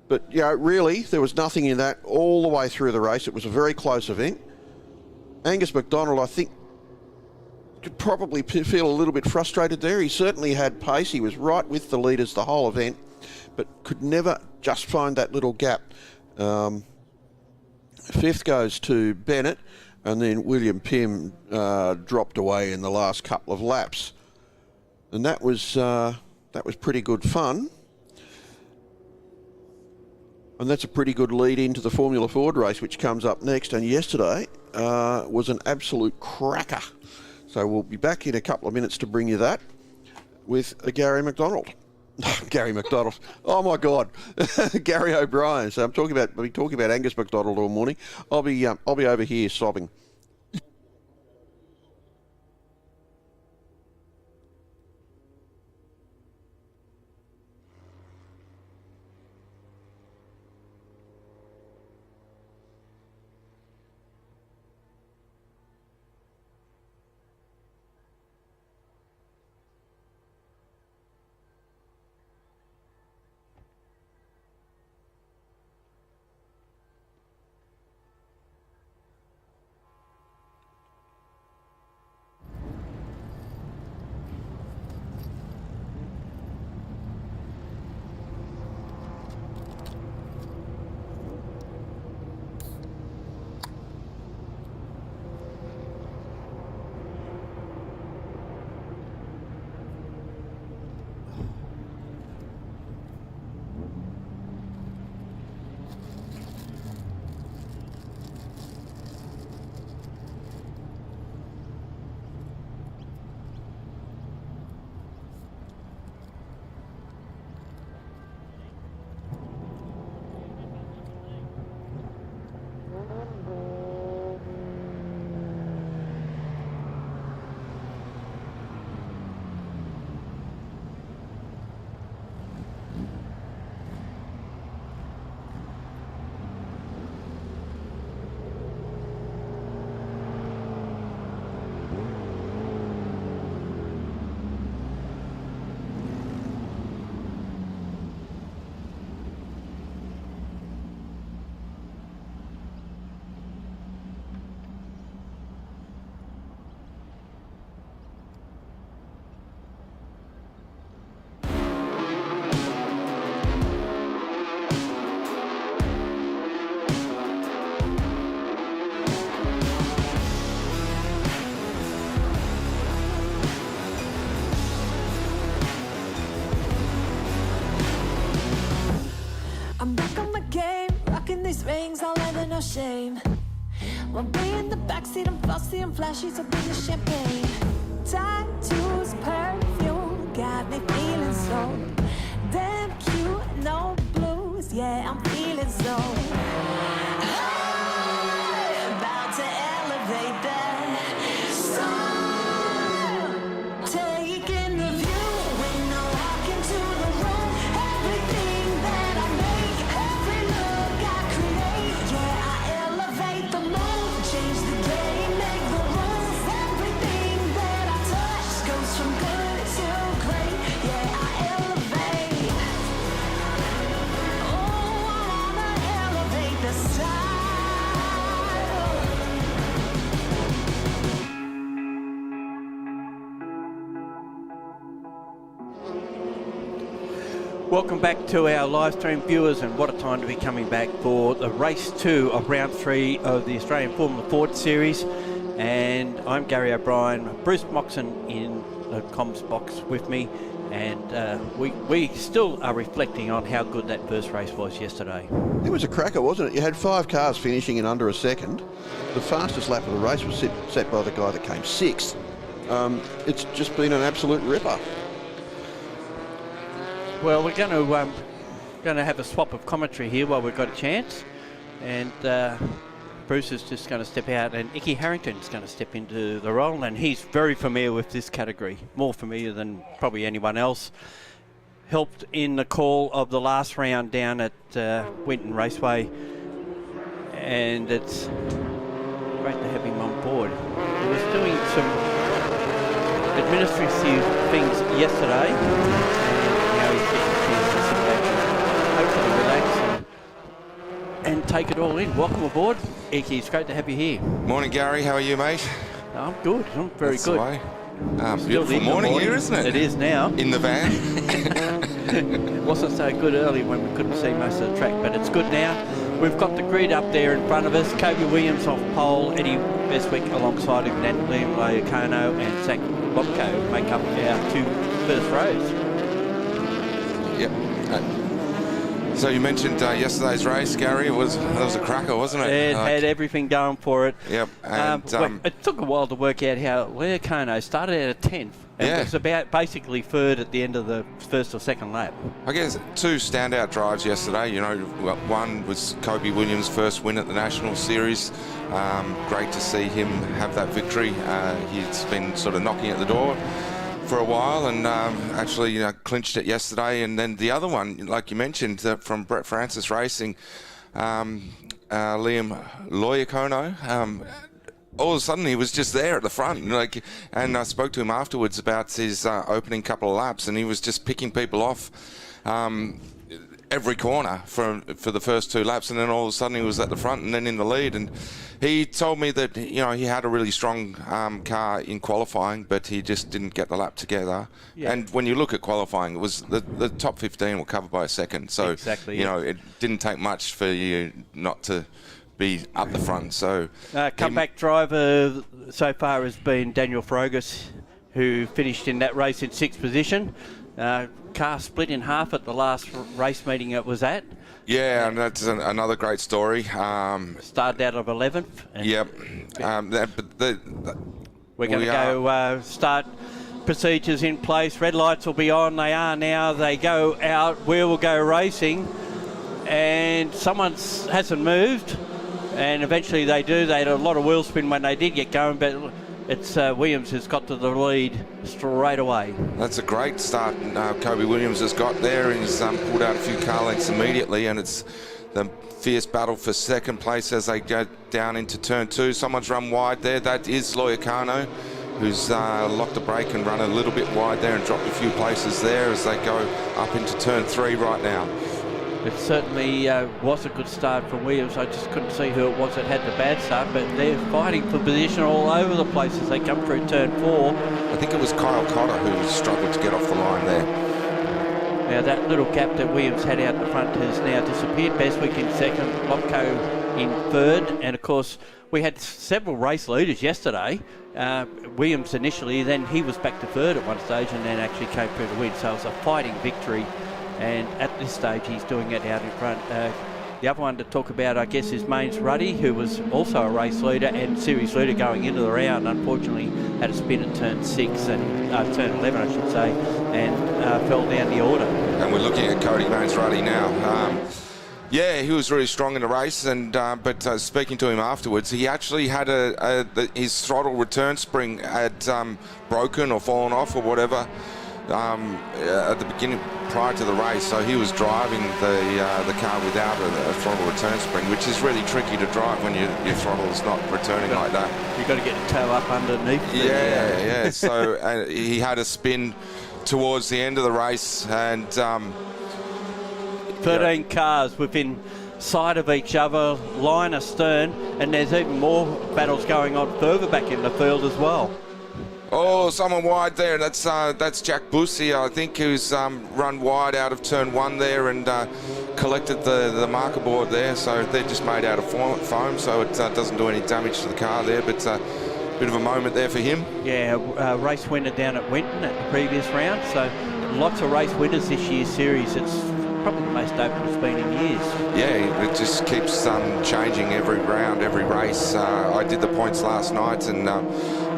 S2: But, really, there was nothing in that all the way through the race. It was a very close event. Angus McDonald, I think, could probably feel a little bit frustrated there. He certainly had pace. He was right with the leaders the whole event, but could never just find that little gap. Fifth goes to Bennett, and then William Pym dropped away in the last couple of laps. And that was pretty good fun. And that's a pretty good lead into the Formula Ford race, which comes up next. And yesterday was an absolute cracker. So we'll be back in a couple of minutes to bring you that with Gary McDonald. Gary McDonald. Oh my God, Gary O'Brien. So I'll be talking about Angus McDonald all morning. I'll be over here sobbing.
S3: These rings all under no shame. One be in the backseat, I'm flossy and flashy, so bring the champagne. Tattoos, perfume, got me feeling so damn cute. No blues, yeah, I'm feeling so high, about to elevate that style. Taking the view when I walk into the room. Everything that I make, every look I create, yeah, I elevate the mood, change the game, make the rules. Everything that I touch goes from good to great, yeah, I elevate. Oh, I wanna elevate the style.
S1: Welcome back to our live stream viewers, and what a time to be coming back for the race 2 of round 3 of the Australian Formula Ford Series. And I'm Gary O'Brien, Bruce Moxon in the comms box with me, and we still are reflecting on how good that first race was yesterday.
S2: It was a cracker, wasn't it? You had 5 cars finishing in under a second. The fastest lap of the race was set by the guy that came 6th. It's just been an absolute ripper.
S1: Well, we're going to have a swap of commentary here while we've got a chance, and Bruce is just going to step out, and Icky Harrington's going to step into the role, and he's very familiar with this category, more familiar than probably anyone else. Helped in the call of the last round down at Winton Raceway, and it's great to have him on board. He was doing some administrative things yesterday, and now he's getting a chance to sit back and hopefully relax and take it all in. Welcome aboard, Icky. It's great to have you here.
S4: Morning, Gary. How are you, mate?
S1: I'm good. I'm very
S4: That's
S1: good.
S4: the way.
S1: Still
S4: Beautiful
S1: in the
S4: morning here, isn't it?
S1: It is now.
S4: In the van.
S1: It wasn't so good early when we couldn't see most of the track, but it's good now. We've got the grid up there in front of us. Kobe Williams off pole, Eddie Beswick alongside him, and Liam Loiacono and Zach Lobko make up our two first rows.
S4: Yep. So you mentioned yesterday's race, Gary. That was a cracker, wasn't it?
S1: It had everything going for it.
S4: Yep. And
S1: it took a while to work out how Loiacono started at a 10th. And was about basically third at the end of the first or second lap.
S4: I guess two standout drives yesterday. You know, one was Kobe Williams' first win at the National Series. Great to see him have that victory. He's been sort of knocking at the door for a while, and actually clinched it yesterday. And then the other one, like you mentioned, from Brett Francis Racing, Liam Loiacono. All of a sudden he was just there at the front, and I spoke to him afterwards about his opening couple of laps, and he was just picking people off every corner for the first two laps, and then all of a sudden he was at the front and then in the lead. And he told me that he had a really strong car in qualifying, but he just didn't get the lap together. Yeah. And when you look at qualifying, it was the top 15 were covered by a second, so exactly, it didn't take much for you not to be up the front. So
S1: comeback driver so far has been Daniel Frogus, who finished in that race in 6th position. Car split in half at the last race meeting it was at.
S4: Yeah, and that's another great story.
S1: Started out of 11th.
S4: Yep.
S1: We're going to go start procedures in place. Red lights will be on. They are now. They go out. We will go racing. And someone hasn't moved. And eventually they do. They had a lot of wheel spin when they did get going, but it's Williams who's got to the lead straight away.
S4: That's a great start Kobe Williams has got there. He's pulled out a few car lengths immediately, and it's the fierce battle for second place as they go down into turn 2. Someone's run wide there. That is Loiacono, who's locked the brake and run a little bit wide there and dropped a few places there as they go up into turn 3 right now.
S1: It certainly was a good start from Williams. I just couldn't see who it was that had the bad start, but they're fighting for position all over the place as they come through turn 4.
S4: I think it was Kyle Cotter who struggled to get off the line there.
S1: Now that little gap that Williams had out the front has now disappeared. Beswick in second, Lobko in third, and of course we had several race leaders yesterday. Williams initially, then he was back to third at one stage and then actually came through to win, so it was a fighting victory. And at this stage, he's doing it out in front. The other one to talk about, I guess, is Mains Ruddy, who was also a race leader and series leader going into the round. Unfortunately, had a spin at turn 6 and turn 11, I should say, and fell down the order. And
S4: we're looking at Cody Mains Ruddy now. Yeah, he was really strong in the race, and but speaking to him afterwards, he actually had his throttle return spring had broken or fallen off or whatever. At the beginning, prior to the race, so he was driving the car without a throttle return spring, which is really tricky to drive when your throttle is not returning like that.
S1: You've got to get your toe up underneath.
S4: Yeah. So he had a spin towards the end of the race, and
S1: 13 cars within sight of each other, line astern, and there's even more battles going on further back in the field as well.
S4: Oh, someone wide there. That's Jack Bussey, I think, who's run wide out of turn 1 there and collected the marker board there. So they're just made out of foam, so it doesn't do any damage to the car there. But a bit of a moment there for him. Yeah,
S1: race winner down at Winton at the previous round. So lots of race winners this year's series. It's probably the most open it's been in years.
S4: Yeah, it just keeps changing every round, every race. I did the points last night, and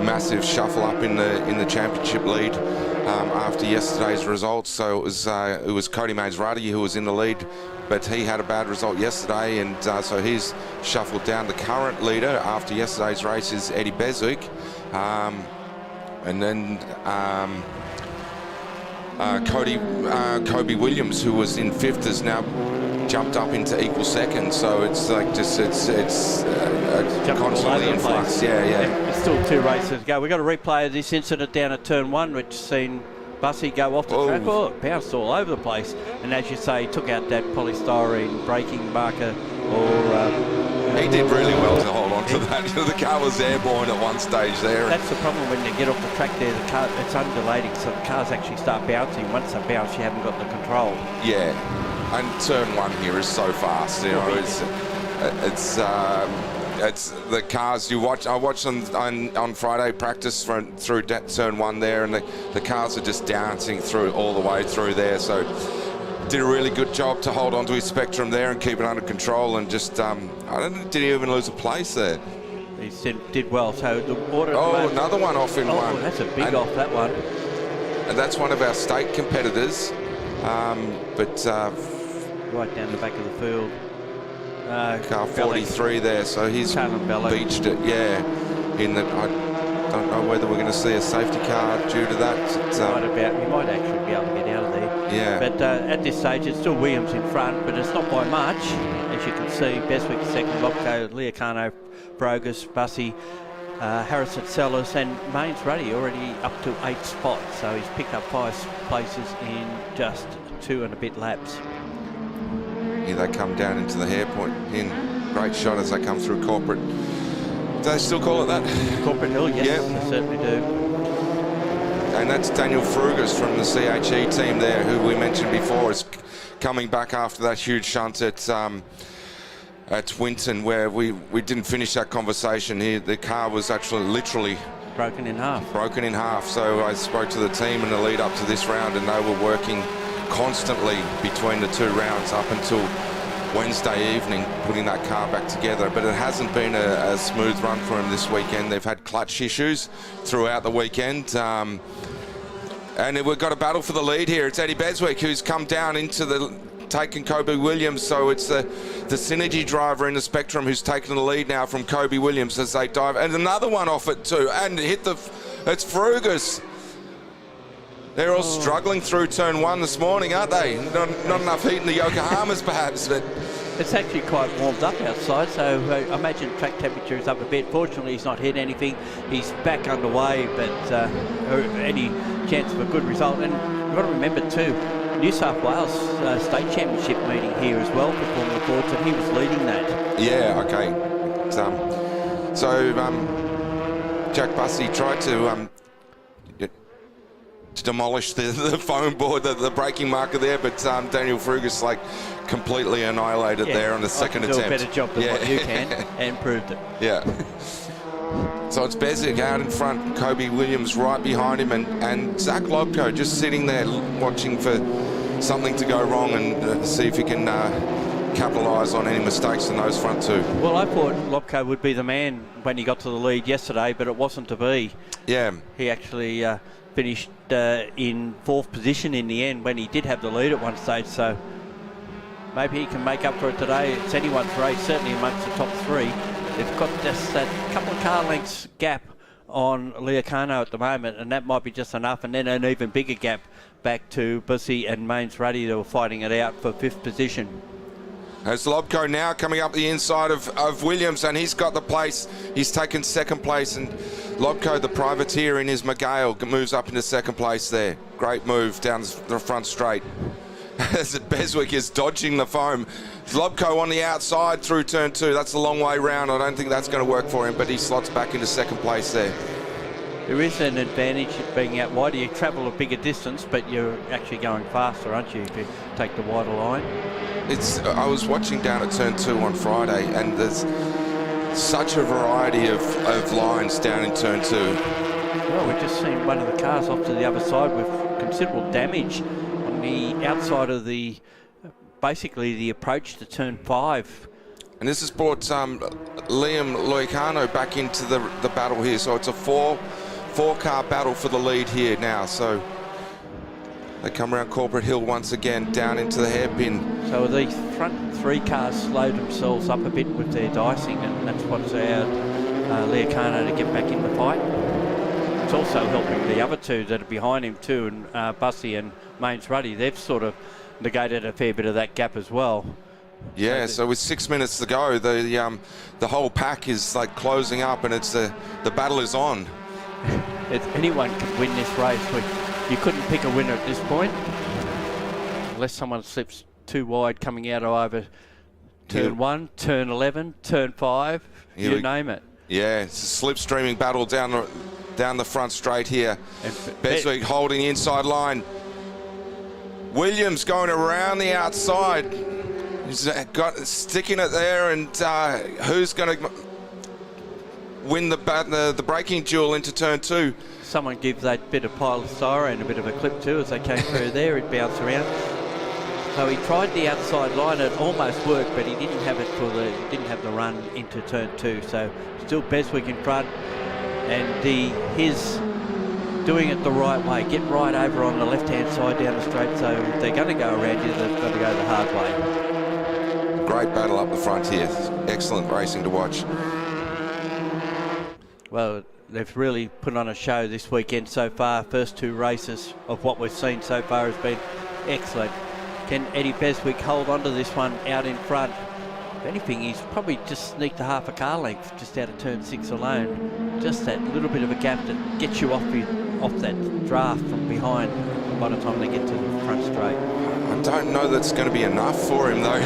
S4: massive shuffle up in the championship lead after yesterday's results. So it was Cody Mains Ruddy who was in the lead, but he had a bad result yesterday, and so he's shuffled down. The current leader after yesterday's race is Eddie Beswick, and then Kobe Williams, who was in 5th, has now jumped up into equal second. So it's like just it's constantly in flux. Yeah.
S1: There's still 2 races to go. We've got a replay of this incident down at turn 1, which seen Bussy go off the track. Oh, it bounced all over the place. And as you say, he took out that polystyrene braking marker.
S4: He did really well to hold on to that. The car was airborne at one stage there.
S1: That's the problem when you get off the track there. The car, it's undulating, so the cars actually start bouncing. Once they bounce, you haven't got the control.
S4: Yeah, and turn 1 here is so fast. You know, it's the cars you watch. I watched them on Friday practice through turn 1 there, and the cars are just dancing through all the way through there. So did a really good job to hold on to his spectrum there and keep it under control, and just I don't know, did he even lose a place there?
S1: He did well. So the order.
S4: Another one off in one.
S1: That's a big off, that one.
S4: And that's one of our state competitors, but
S1: right down the back of the field.
S4: Car 43 there, so he's beached it. Yeah, I don't know whether we're going to see a safety car due to that.
S1: We might actually be able to get out of there.
S4: Yeah.
S1: But at this stage, it's still Williams in front, but it's not by much. As you can see, Beswick second, Lopko, Liacano, Brogus, Bussy, Harrison Sellers, and Mains Ruddy already up to 8 spots. So he's picked up 5 places in just 2 and a bit laps.
S4: Here they come down into the hairpoint in. Great shot as they come through corporate. Do they still call it that?
S1: Corporate Hill, yes, they certainly do.
S4: And that's Daniel Frugas from the CHE team there, who we mentioned before is coming back after that huge shunt at Winton, where we didn't finish that conversation here. The car was actually literally
S1: broken in half.
S4: So I spoke to the team in the lead up to this round, and they were working constantly between the 2 rounds up until Wednesday evening, putting that car back together. But it hasn't been a smooth run for him this weekend. They've had clutch issues throughout the weekend. And we've got a battle for the lead here. It's Eddie Beswick who's come down into taking Kobe Williams. So it's the Synergy driver in the Spectrum who's taken the lead now from Kobe Williams as they dive. And another one off it too. And it's Frugas. They're all struggling through turn 1 this morning, aren't they? Not enough heat in the Yokohamas, perhaps, but
S1: it's actually quite warmed up outside, so I imagine track temperature is up a bit. Fortunately, he's not hit anything. He's back underway, but any chance of a good result. And you've got to remember too, New South Wales State Championship meeting here as well for Formula Fords, and he was leading that.
S4: Yeah, okay. Jack Bussey tried to demolish the foam board, the braking marker there, but Daniel Frugas completely annihilated there on the second attempt.
S1: Do a better job than what you can, and proved it.
S4: Yeah. So it's Beswick out in front, Kobe Williams right behind him, and Zach Lobko just sitting there watching for something to go wrong and see if he can capitalise on any mistakes in those front 2.
S1: Well, I thought Lobko would be the man when he got to the lead yesterday, but it wasn't to be.
S4: Yeah.
S1: He actually finished in 4th position in the end when he did have the lead at one stage, so maybe he can make up for it today. It's anyone's race, certainly amongst the top 3. They've got just that couple of car lengths gap on Liacano at the moment, and that might be just enough, and then an even bigger gap back to Bussy and Mains Ruddy that were fighting it out for 5th position.
S4: As Lobko now coming up the inside of Williams, and he's got the place. He's taken 2nd place, and Lobko, the privateer in his McGale, moves up into 2nd place there. Great move down the front straight. As Beswick is dodging the foam. Lobko on the outside through turn 2. That's a long way round. I don't think that's going to work for him, but he slots back into 2nd place there.
S1: There is an advantage of being out wide. You travel a bigger distance, but you're actually going faster, aren't you, if you take the wider line?
S4: I was watching down at turn 2 on Friday, and there's such a variety of lines down in turn 2.
S1: Well, we've just seen one of the cars off to the other side with considerable damage on the outside of basically the approach to turn 5.
S4: And this has brought Liam Loicano back into the battle here. So it's a four-car battle for the lead here now. So They come around Corporate Hill once again, down into the hairpin.
S1: So the front three cars slowed themselves up a bit with their dicing, and that's what's allowed Leocano to get back in the fight. It's also helping the other two that are behind him too, and Bussy and Mains Ruddy. They've sort of negated a fair bit of that gap as well.
S4: Yeah, so with 6 minutes to go, the whole pack is like closing up, and it's the battle is on.
S1: Anyone can win this race. You couldn't pick a winner at this point, unless someone slips too wide coming out of either turn 1, turn 11, turn 5, you name it.
S4: Yeah, it's a slipstreaming battle down the front straight here. Beswick holding the inside line. Williams going around the outside. He's sticking it there, and who's going to win the braking duel into turn 2?
S1: Someone give that bit of Pulsar and a bit of a clip too as they came through there. It bounced around. So he tried the outside line. It almost worked, but he didn't have it he didn't have the run into turn 2. So still Beswick in front, and he's doing it the right way. Get right over on the left-hand side down the straight. So if they're going to go around you, they've got to go the hard way.
S4: Great battle up the front here. Excellent racing to watch.
S1: Well, they've really put on a show this weekend so far. First 2 races of what we've seen so far has been excellent. Can Eddie Beswick hold on to this one out in front? If anything, he's probably just sneaked a half a car length just out of turn 6 alone. Just that little bit of a gap that gets you off that draft from behind by the time they get to the front straight.
S4: I don't know that's going to be enough for him, though.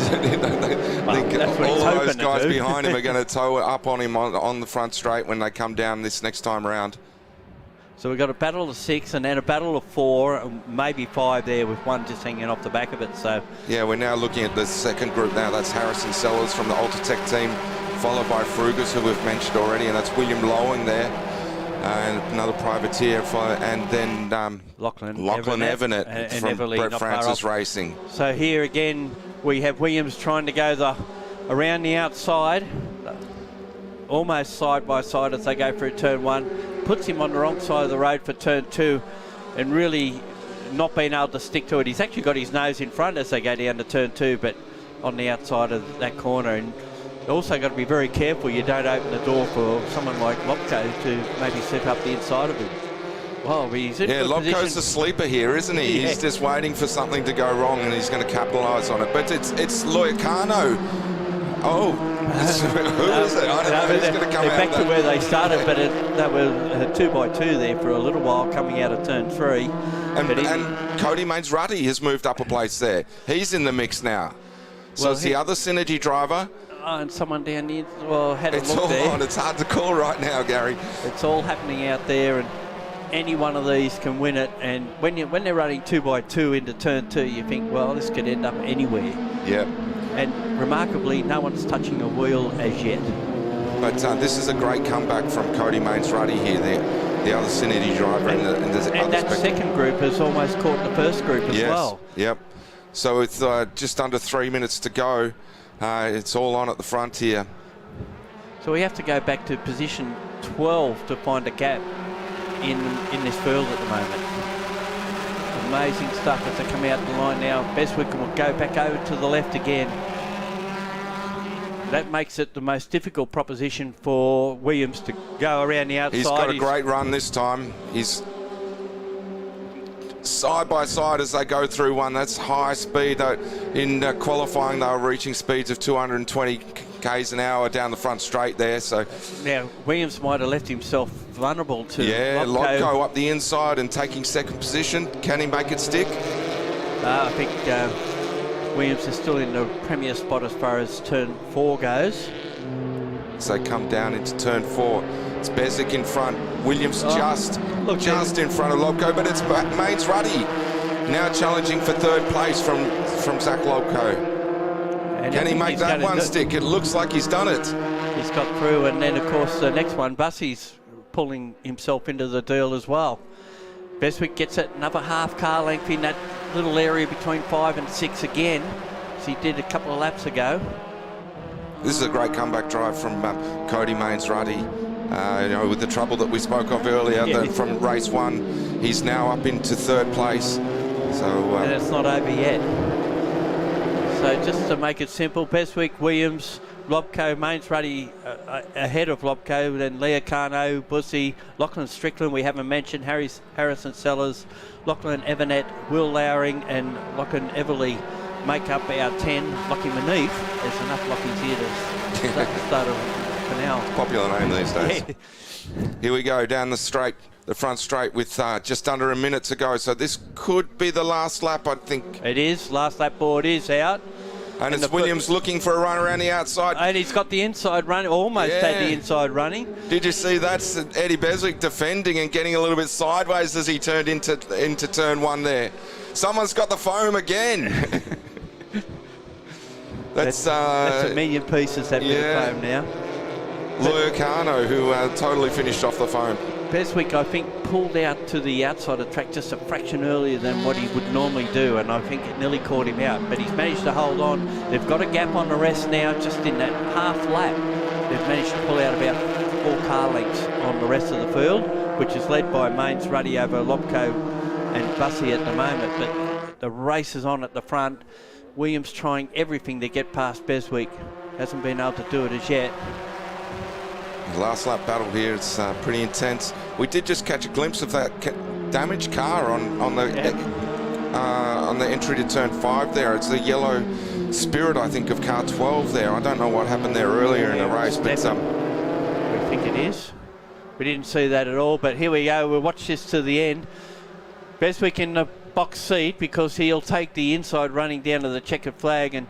S4: All those guys behind him are going to tow up on him on the front straight when they come down this next time around.
S1: So we've got a battle of 6 and then a battle of 4, maybe 5 there, with one just hanging off the back of it. So
S4: yeah, we're now looking at the second group now. That's Harrison Sellers from the Ultratech team, followed by Frugas, who we've mentioned already, and that's William Lowing there. And another privateer, and then
S1: Lachlan
S4: Evanet from Brett Francis Racing.
S1: So here again, we have Williams trying to go around the outside, almost side by side as they go through turn 1. Puts him on the wrong side of the road for turn 2, and really not being able to stick to it. He's actually got his nose in front as they go down to turn 2, but on the outside of that corner. And also got to be very careful you don't open the door for someone like Lopko to maybe slip up the inside of him. Well, he's in
S4: Lopko's a sleeper here, isn't he? Yeah. He's just waiting for something to go wrong, and he's going to capitalise on it. But it's Leocano. Oh, who is it? I don't know who's going to come out.
S1: Back to where they started, but they were 2x2 there for a little while coming out of turn 3.
S4: And Cody Mains Ruddy has moved up a place there. He's in the mix now. So it's the other Synergy driver.
S1: And someone down there, had a
S4: it's
S1: look
S4: all
S1: there.
S4: On. It's hard to call right now, Gary.
S1: It's all happening out there, and any one of these can win it. And when they're running 2x2 into turn 2, you think, well, this could end up anywhere.
S4: Yep.
S1: And remarkably, no one's touching a wheel as yet.
S4: But this is a great comeback from Cody Mains Ruddy here, the other Synergy driver.
S1: And that second group has almost caught the first group as well.
S4: Yep. So with just under 3 minutes to go, it's all on at the front here.
S1: So we have to go back to position 12 to find a gap in this field at the moment. Amazing stuff as they come out the line now. Beswick will go back over to the left again. That makes it the most difficult proposition for Williams to go around the outside.
S4: He's got a great run this time. He's side by side as they go through one. That's high speed. In qualifying, they were reaching speeds of 220 k's an hour down the front straight there. So
S1: now Williams might have left himself vulnerable to
S4: Lotko up the inside and taking second position. Can he make it stick?
S1: I think Williams is still in the premier spot as far as turn 4 goes.
S4: As they come down into turn 4, it's Beswick in front. Williams just in front of Lobko, but it's Mains Ruddy now challenging for third place from Zach Lobko. Can he make that one stick? It looks like he's done it.
S1: He's got through, and then of course the next one, Bussy's pulling himself into the deal as well. Beswick gets it another half car length in that little area between 5 and 6 again, as he did a couple of laps ago.
S4: This is a great comeback drive from Cody Mains Ruddy. With the trouble that we spoke of earlier, from race 1, he's now up into third place. So
S1: And it's not over yet. So just to make it simple, Beswick, Williams, Lobco, Mains Ruddy ahead of Lobco, then Leah Carno, Bussy, Lachlan Strickland, we haven't mentioned, Harrison Sellers, Lachlan Evernet, Will Lowering and Lachlan Everly make up our 10. Lockie Maneath, there's enough Lockies here to start a canal.
S4: popular name these days.
S1: Yeah.
S4: Here we go down the straight, the front straight with just under a minute to go. So this could be the last lap, I think.
S1: It is. Last lap board is out.
S4: And it's Williams looking for a run around the outside.
S1: And he's got the inside running, almost had the inside running.
S4: Did you see that's Eddie Beswick defending and getting a little bit sideways as he turned into turn one there. Someone's got the foam again. That's
S1: a million pieces, that bit of foam now.
S4: Leah Carno, who totally finished off the foam.
S1: Beswick, I think, pulled out to the outside of the track just a fraction earlier than what he would normally do, and I think it nearly caught him out. But he's managed to hold on. They've got a gap on the rest now, just in that half lap. They've managed to pull out about 4 car lengths on the rest of the field, which is led by Mains Ruddy over Lobco and Bussy at the moment. But the race is on at the front. Williams trying everything to get past Beswick. Hasn't been able to do it as yet.
S4: The last lap battle here, it's pretty intense. We did just catch a glimpse of that damaged car on the entry to turn 5 there. It's the yellow Spirit, I think, of car 12 there. I don't know what happened there earlier in the race, but
S1: we think it is. We didn't see that at all, but here we go. We'll watch this to the end. Beswick in the box seat because he'll take the inside running down to the checkered flag, and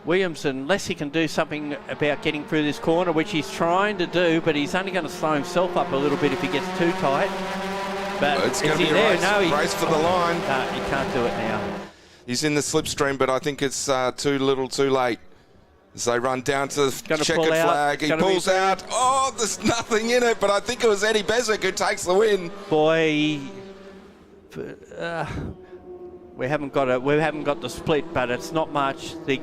S1: Williams, unless he can do something about getting through this corner, which he's trying to do, but he's only going to slow himself up a little bit if he gets too tight. But
S4: it's going to be a race for the line.
S1: No, he can't do it now.
S4: He's in the slipstream, but I think it's too little too late. As they run down to the checkered flag, he pulls out. Oh, there's nothing in it, but I think it was Eddie Beswick who takes the win.
S1: Boy, we haven't got the split, but it's not much. The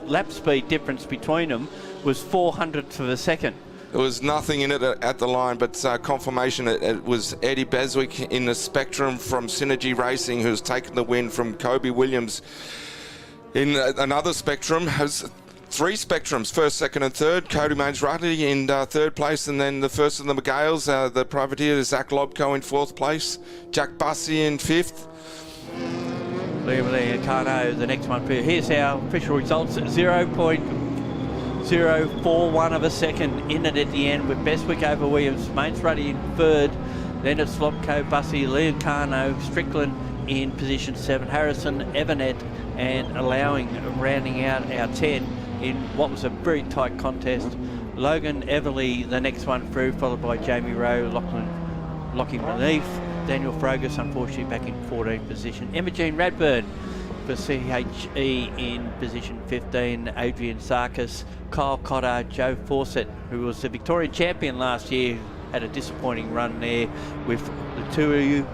S1: lap speed difference between them was 400ths of a second.
S4: There was nothing in it at the line, but confirmation it was Eddie Beswick in the Spectrum from Synergy Racing who's taken the win from Kobe Williams. In another Spectrum, has 3 Spectrums, first, second and third. Cody Mains Ruddy in third place, and then the first of the McGales, the privateer, Zach Lobco in 4th place, Jack Bussy in 5th.
S1: Leah Carno, the next one. Here's our official results at 0.041 of a second in it at the end, with Beswick over Williams, Mains Ruddy in 3rd, then it's Lobco, Bussy, Leah Carno, Strickland in position 7, Harrison, Evernet, and rounding out our 10 in what was a very tight contest. Logan Everly, the next one through, followed by Jamie Rowe, Lockie Maneath, Daniel Frogus, unfortunately, back in 14th position. Imogene Radburn for CHE in position 15. Adrian Sarkis, Kyle Cotter, Joe Fawcett, who was the Victorian champion last year, had a disappointing run there with the two of you.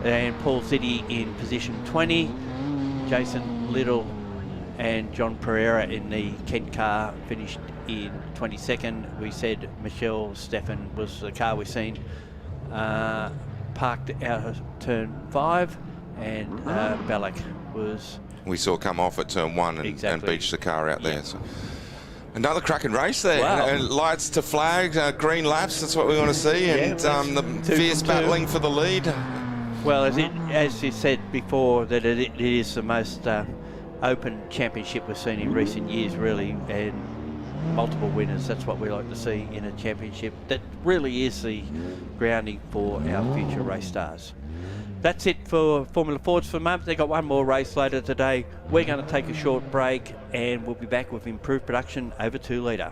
S1: And Paul Ziddy in position 20. Jason Little and John Pereira in the Kent car finished in 22nd. We said Michelle Stephan was the car we've seen parked out of turn 5, and Ballack was...
S4: We saw come off at turn 1 and beach the car out there. So. Another cracking race there.
S1: Wow.
S4: And lights to flag, green laps, that's what we want to see. And the fierce battling for the lead.
S1: Well, as you said before, that it is the most open championship we've seen in recent years, really, and multiple winners. That's what we like to see in a championship. That really is the grounding for our future race stars. That's it for Formula Fords for the moment. They've got one more race later today. We're going to take a short break, and we'll be back with improved production over 2 litre.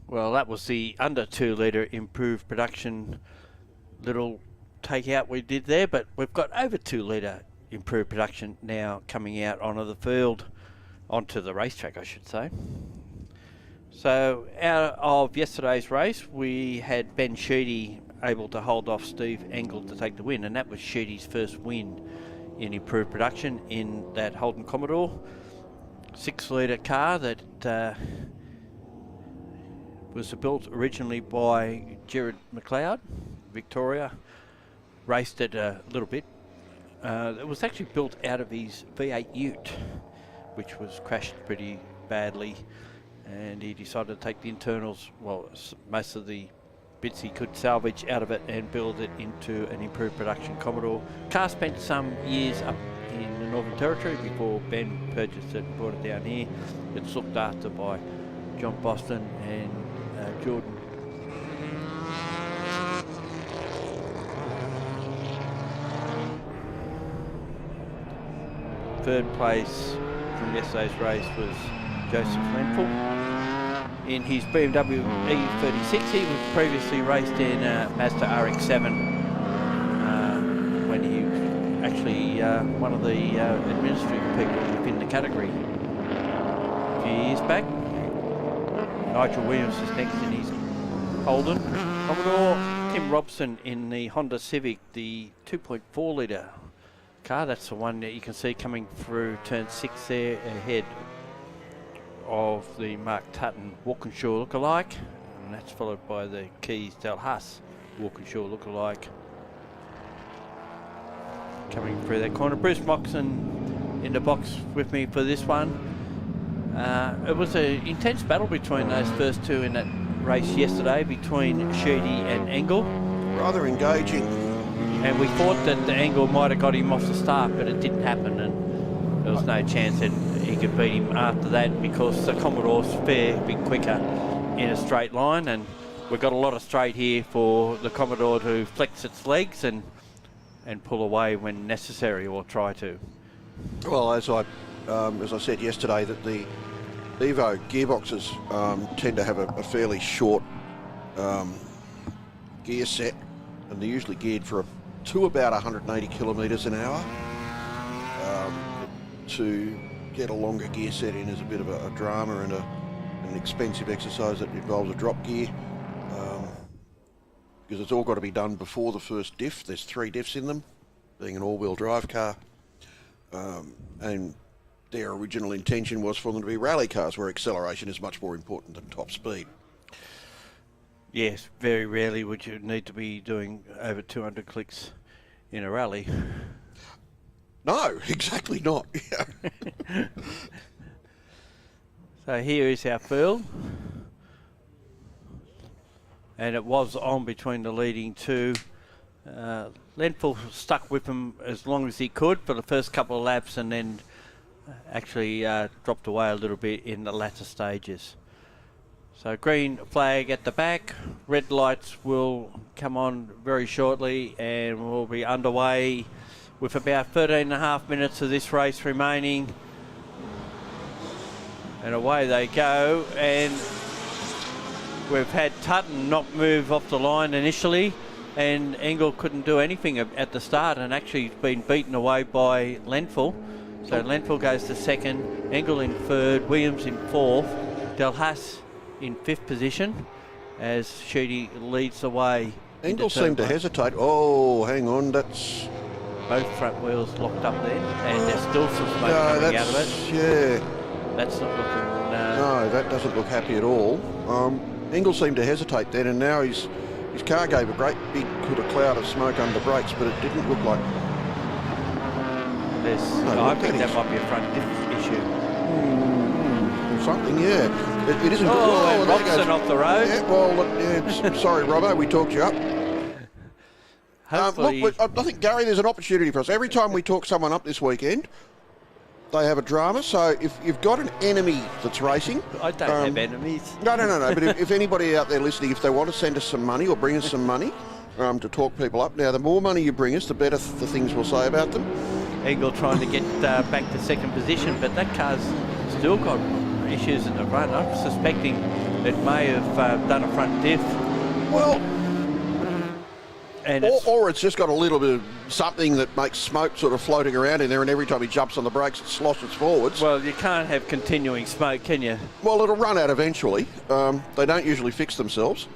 S1: Well, that was the under 2 litre improved production little takeout we did there, but we've got over 2 litre improved production now coming out onto the field, onto the racetrack, I should say. So out of yesterday's race, we had Ben Sheedy able to hold off Steve Engel to take the win, and that was Sheedy's first win in improved production in that Holden Commodore 6 litre car that was built originally by Gerard McLeod, Victoria. Raced it a little bit. It was actually built out of his V8 Ute, which was crashed pretty badly, and he decided to take the internals, well, most of the bits he could salvage out of it, and build it into an improved production Commodore. Car spent some years up in the Northern Territory before Ben purchased it and brought it down here. It's looked after by John Boston and Jordan. Third place from yesterday's race was Joseph Lenful in his BMW E36. He was previously raced in Mazda RX-7 when he was actually one of the administrative people within the category a few years back. Nigel Williams is next in his Holden Commodore. Tim Robson in the Honda Civic, the 2.4 litre car. That's the one that you can see coming through turn 6 there ahead of the Mark Tutton Walkinshaw lookalike, and that's followed by the Keys Delhas Walkinshaw lookalike coming through that corner. Bruce Moxon in the box with me for this one. It was an intense battle between those first two in that race yesterday between Sheedy and Engel.
S2: Rather engaging.
S1: And we thought that the Engel might have got him off the start, but it didn't happen, and there was no chance that he could beat him after that, because the Commodore's fair bit quicker in a straight line, and we've got a lot of straight here for the Commodore to flex its legs and pull away when necessary, or try to.
S2: Well, as I said yesterday, that the Evo gearboxes tend to have a fairly short gear set, and they're usually geared for to about 180 kilometres an hour. To get a longer gear set in is a bit of a drama and an expensive exercise that involves a drop gear, because it's all got to be done before the first diff. There's 3 diffs in them, being an all-wheel drive car, and their original intention was for them to be rally cars, where acceleration is much more important than top speed.
S1: Yes, very rarely would you need to be doing over 200 clicks in a rally.
S2: No, exactly not.
S1: So here is our field, and it was on between the leading two. Lenful stuck with him as long as he could for the first couple of laps, and then actually dropped away a little bit in the latter stages. So green flag at the back, red lights will come on very shortly, and we'll be underway with about 13.5 minutes of this race remaining. And away they go, and we've had Tutton not move off the line initially, and Engel couldn't do anything at the start, and actually been beaten away by Lenful. So Lenful goes to second, Engel in third, Williams in fourth, Delhas in fifth position as Sheedy leads the way.
S2: Engel seemed to hesitate. Oh, hang on, that's...
S1: Both front wheels locked up there, and there's still some smoke coming out of it.
S2: Yeah.
S1: That's not looking...
S2: No, that doesn't look happy at all. Engel seemed to hesitate then, and now his car gave a great big cloud of smoke under brakes, but it didn't look like...
S1: I think that might be a front diff issue.
S2: Something, yeah. It isn't...
S1: Oh, and Robson off the road.
S2: Yeah, well, sorry, Robbo, we talked you up. Look, I think, Gary, there's an opportunity for us. Every time we talk someone up this weekend, they have a drama. So if you've got an enemy that's racing...
S1: I don't have enemies.
S2: No. But if anybody out there listening, if they want to send us some money or bring us some money to talk people up, now the more money you bring us, the better the things we'll say about them.
S1: Engel trying to get back to second position, but that car's still got issues at the front. I'm suspecting it may have done a front diff.
S2: Well,
S1: And
S2: or it's just got a little bit of something that makes smoke sort of floating around in there, and every time he jumps on the brakes, it sloshes forwards.
S1: well, you can't have continuing smoke, can you?
S2: Well, it'll run out eventually. They don't usually fix themselves.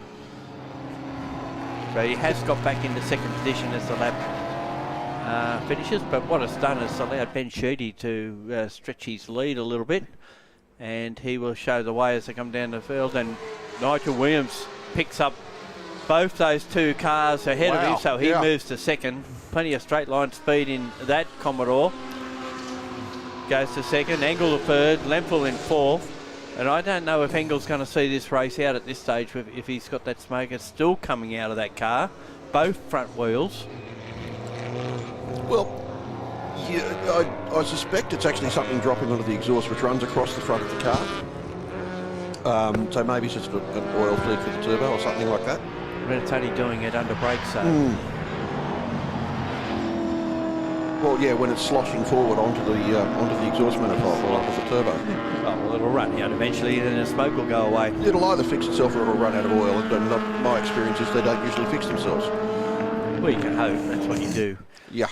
S1: So he has got back into second position as the lap finishes, but what it's done is allowed Ben Sheedy to stretch his lead a little bit, and he will show the way as they come down the field. And Nigel Williams picks up both those two cars ahead of him, so he moves to second. Plenty of straight line speed in that Commodore. Goes to second, Engel to third, Lempel in fourth. And I don't know if Engel's going to see this race out at this stage if he's got that smoke. It's still coming out of that car, both front wheels.
S2: Well, yeah, I suspect it's actually something dropping onto the exhaust which runs across the front of the car. So maybe it's just an oil fluid for the turbo or something like that.
S1: But it's only doing it under brake, so.
S2: Well, yeah, when it's sloshing forward onto the exhaust manifold or onto the turbo.
S1: Oh, well, it'll run out eventually, and the smoke will go away.
S2: It'll either fix itself or it'll run out of oil, and my experience is they don't usually fix themselves.
S1: Well, you can hope. That's what you do.
S2: Yeah.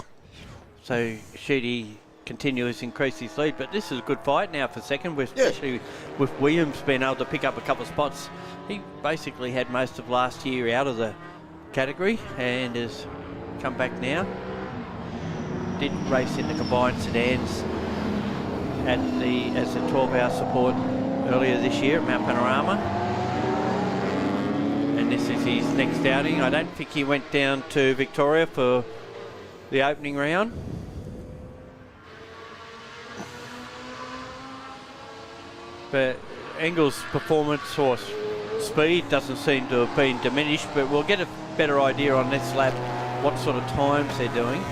S1: So Sheedy continues to increase his lead, but this is a good fight now for second, especially with Williams being able to pick up a couple of spots. He basically had most of last year out of the category and has come back now. Did race in the combined sedans as a 12-hour support earlier this year at Mount Panorama. And this is his next outing. I don't think he went down to Victoria for the opening round. But Engel's performance or speed doesn't seem to have been diminished, but we'll get a better idea on this lap what sort of times they're doing.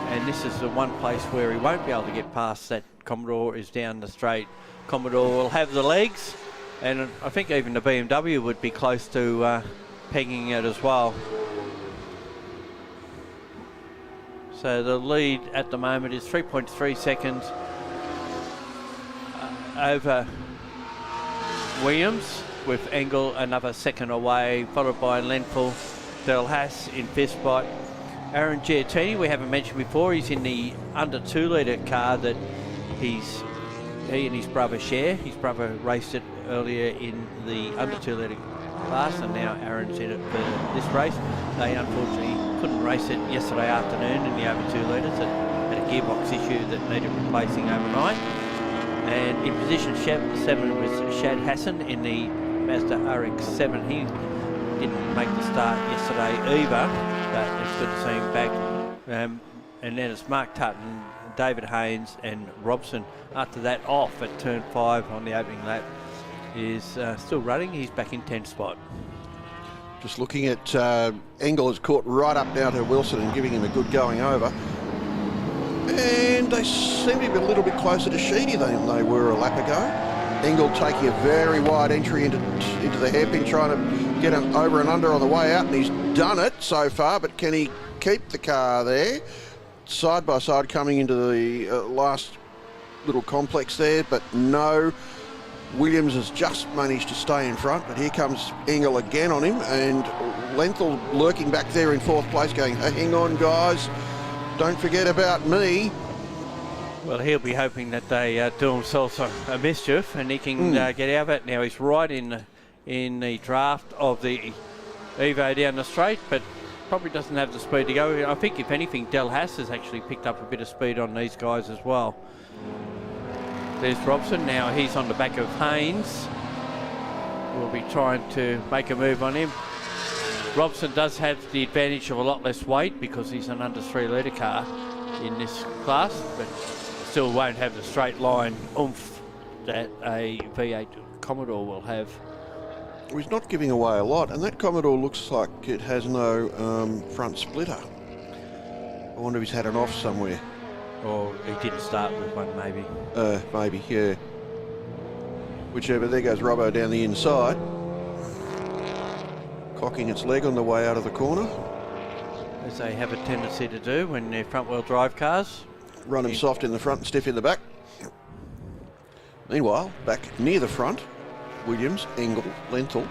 S1: And this is the one place where he won't be able to get past that Commodore is down the straight. Commodore will have the legs, and I think even the BMW would be close to pegging it as well. So the lead at the moment is 3.3 seconds over Williams, with Engel another second away, followed by Lenfel, Del Haas in fifth spot. Aaron Giattini, we haven't mentioned before, he's in the under 2 litre car that he and his brother share. His brother raced it earlier in the under 2 litre class, and now Aaron's in it for this race. They unfortunately couldn't race it yesterday afternoon in the over 2 litres. It had a gearbox issue that needed replacing overnight. And in position 7 was Shad Hassan in the Mazda RX-7. He didn't make the start yesterday either, but it's good to see him back. And then it's Mark Tutton, David Haynes and Robson. After that, off at turn 5 on the opening lap is still running. He's back in 10th spot.
S2: Just looking at Engel has caught right up now to Wilson and giving him a good going over. And they seem to be a little bit closer to Sheedy than they were a lap ago. Engel taking a very wide entry into the hairpin, trying to get him over and under on the way out, and he's done it so far, but can he keep the car there? Side by side coming into the last little complex there, but no. Williams has just managed to stay in front, but here comes Engel again on him, and Lenthal lurking back there in 4th place going, hang on guys, don't forget about me.
S1: Well, he'll be hoping that they do themselves a mischief and he can get out of it. Now he's right in the draft of the Evo down the straight, but probably doesn't have the speed to go. I think if anything, Del Haas has actually picked up a bit of speed on these guys as well. There's Robson. Now he's on the back of Haynes. We'll be trying to make a move on him. Robson does have the advantage of a lot less weight because he's an under 3 litre car in this class, but still won't have the straight line oomph that a V8 Commodore will have.
S2: Well, he's not giving away a lot, and that Commodore looks like it has no front splitter. I wonder if he's had an off somewhere.
S1: Or he didn't start with one, maybe.
S2: Maybe, yeah. Whichever. There goes Robbo down the inside, cocking its leg on the way out of the corner.
S1: As they have a tendency to do when they're front-wheel drive cars.
S2: Run him soft in the front and stiff in the back. Meanwhile, back near the front, Williams, Engel, Lenthal,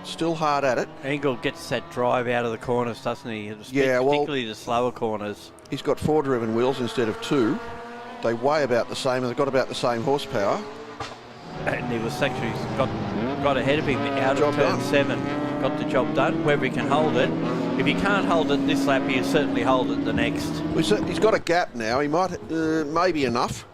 S2: still hard at it.
S1: Engel gets that drive out of the corners, doesn't he?
S2: Yeah, well,
S1: particularly the slower corners.
S2: He's got 4 driven wheels instead of 2. They weigh about the same, and they've got about the same horsepower.
S1: And he was actually got ahead of him out
S2: Job
S1: of turn
S2: done.
S1: 7. Got the job done. Whether he can hold it. If he can't hold it this lap, he'll certainly hold it the next.
S2: He's got a gap now. He might, maybe enough.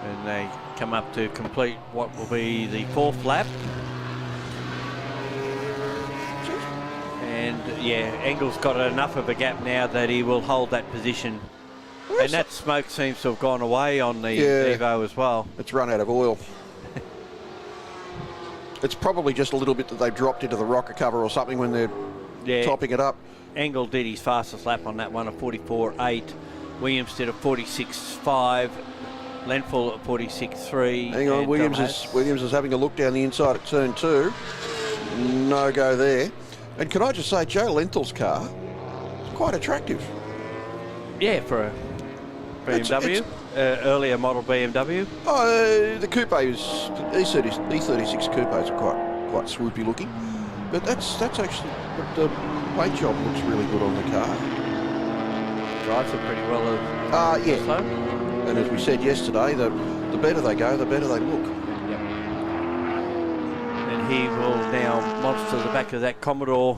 S1: And they come up to complete what will be the 4th lap. And yeah, Engel's got enough of a gap now that he will hold that position. And that smoke seems to have gone away on the Evo as well.
S2: It's run out of oil. It's probably just a little bit that they've dropped into the rocker cover or something when they're topping it up.
S1: Engel did his fastest lap on that one of 44.8. Williams did a 46.5. Lenthal at 46.3.
S2: Hang on, Williams is having a look down the inside at turn 2. No go there. And can I just say, Joe Lenthal's car is quite attractive.
S1: Yeah, for a BMW, earlier model BMW.
S2: Oh, the coupe is E36 coupes are quite swoopy looking, but that's actually the paint job looks really good on the car.
S1: Drives it pretty well.
S2: Yeah.
S1: Also.
S2: And as we said yesterday, the better they go, the better they look.
S1: Yep. And he will now monster the back of that Commodore.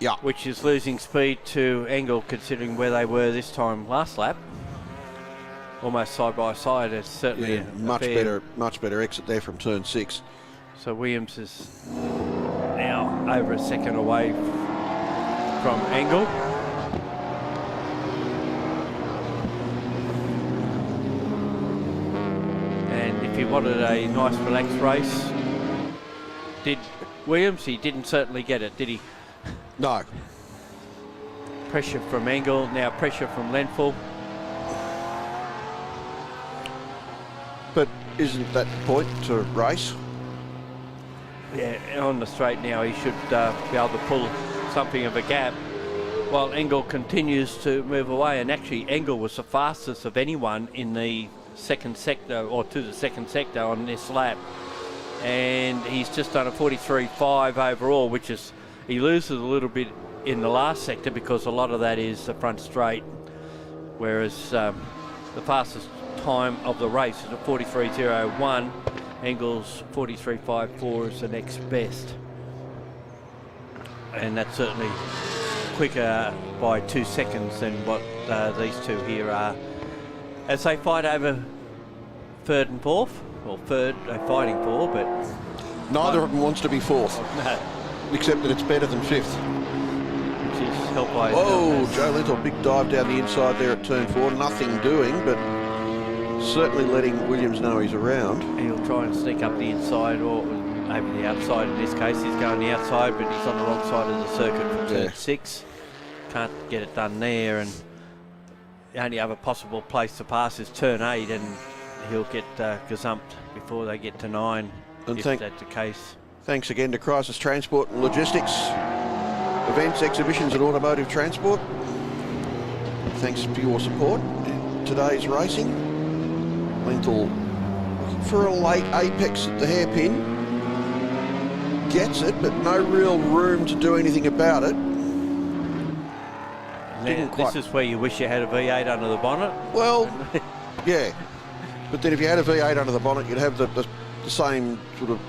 S2: Yeah.
S1: Which is losing speed to Engel, considering where they were this time last lap. Almost side by side. It's certainly a
S2: much better exit there from turn 6.
S1: So Williams is now over a second away from Engel. And if he wanted a nice relaxed race, did Williams? He didn't certainly get it, did he?
S2: No.
S1: Pressure from Engel, now pressure from Lenthal.
S2: But isn't that the point to race?
S1: Yeah, on the straight now he should be able to pull something of a gap while Engel continues to move away. And actually Engel was the fastest of anyone in the second sector, or to the second sector on this lap. And he's just done a 43.5 overall, which is, he loses a little bit in the last sector because a lot of that is the front straight, whereas the fastest time of the race is a 43.01. Engel's 43.54 is the next best, and that's certainly quicker by 2 seconds than what these two here are, as they fight over 3rd and 4th. Well, 3rd they're fighting for, but
S2: neither of them wants to be 4th.
S1: No.
S2: Except that it's better than 5th.
S1: Which is helped by...
S2: Oh, Joe Lenthal, big dive down the inside there at turn 4. Nothing doing, but certainly letting Williams know he's around.
S1: He'll try and sneak up the inside, or maybe the outside in this case. He's going the outside, but he's on the wrong side of the circuit from turn 6. Can't get it done there, and the only other possible place to pass is turn 8, and he'll get gazumped before they get to 9,
S2: and
S1: if that's the case.
S2: Thanks again to Crisis Transport and Logistics, events, exhibitions and automotive transport. Thanks for your support in today's racing. Lenthal looking for a late apex at the hairpin. Gets it, but no real room to do anything about it.
S1: This is where you wish you had a V8 under the bonnet.
S2: Well, yeah. But then if you had a V8 under the bonnet, you'd have the same sort of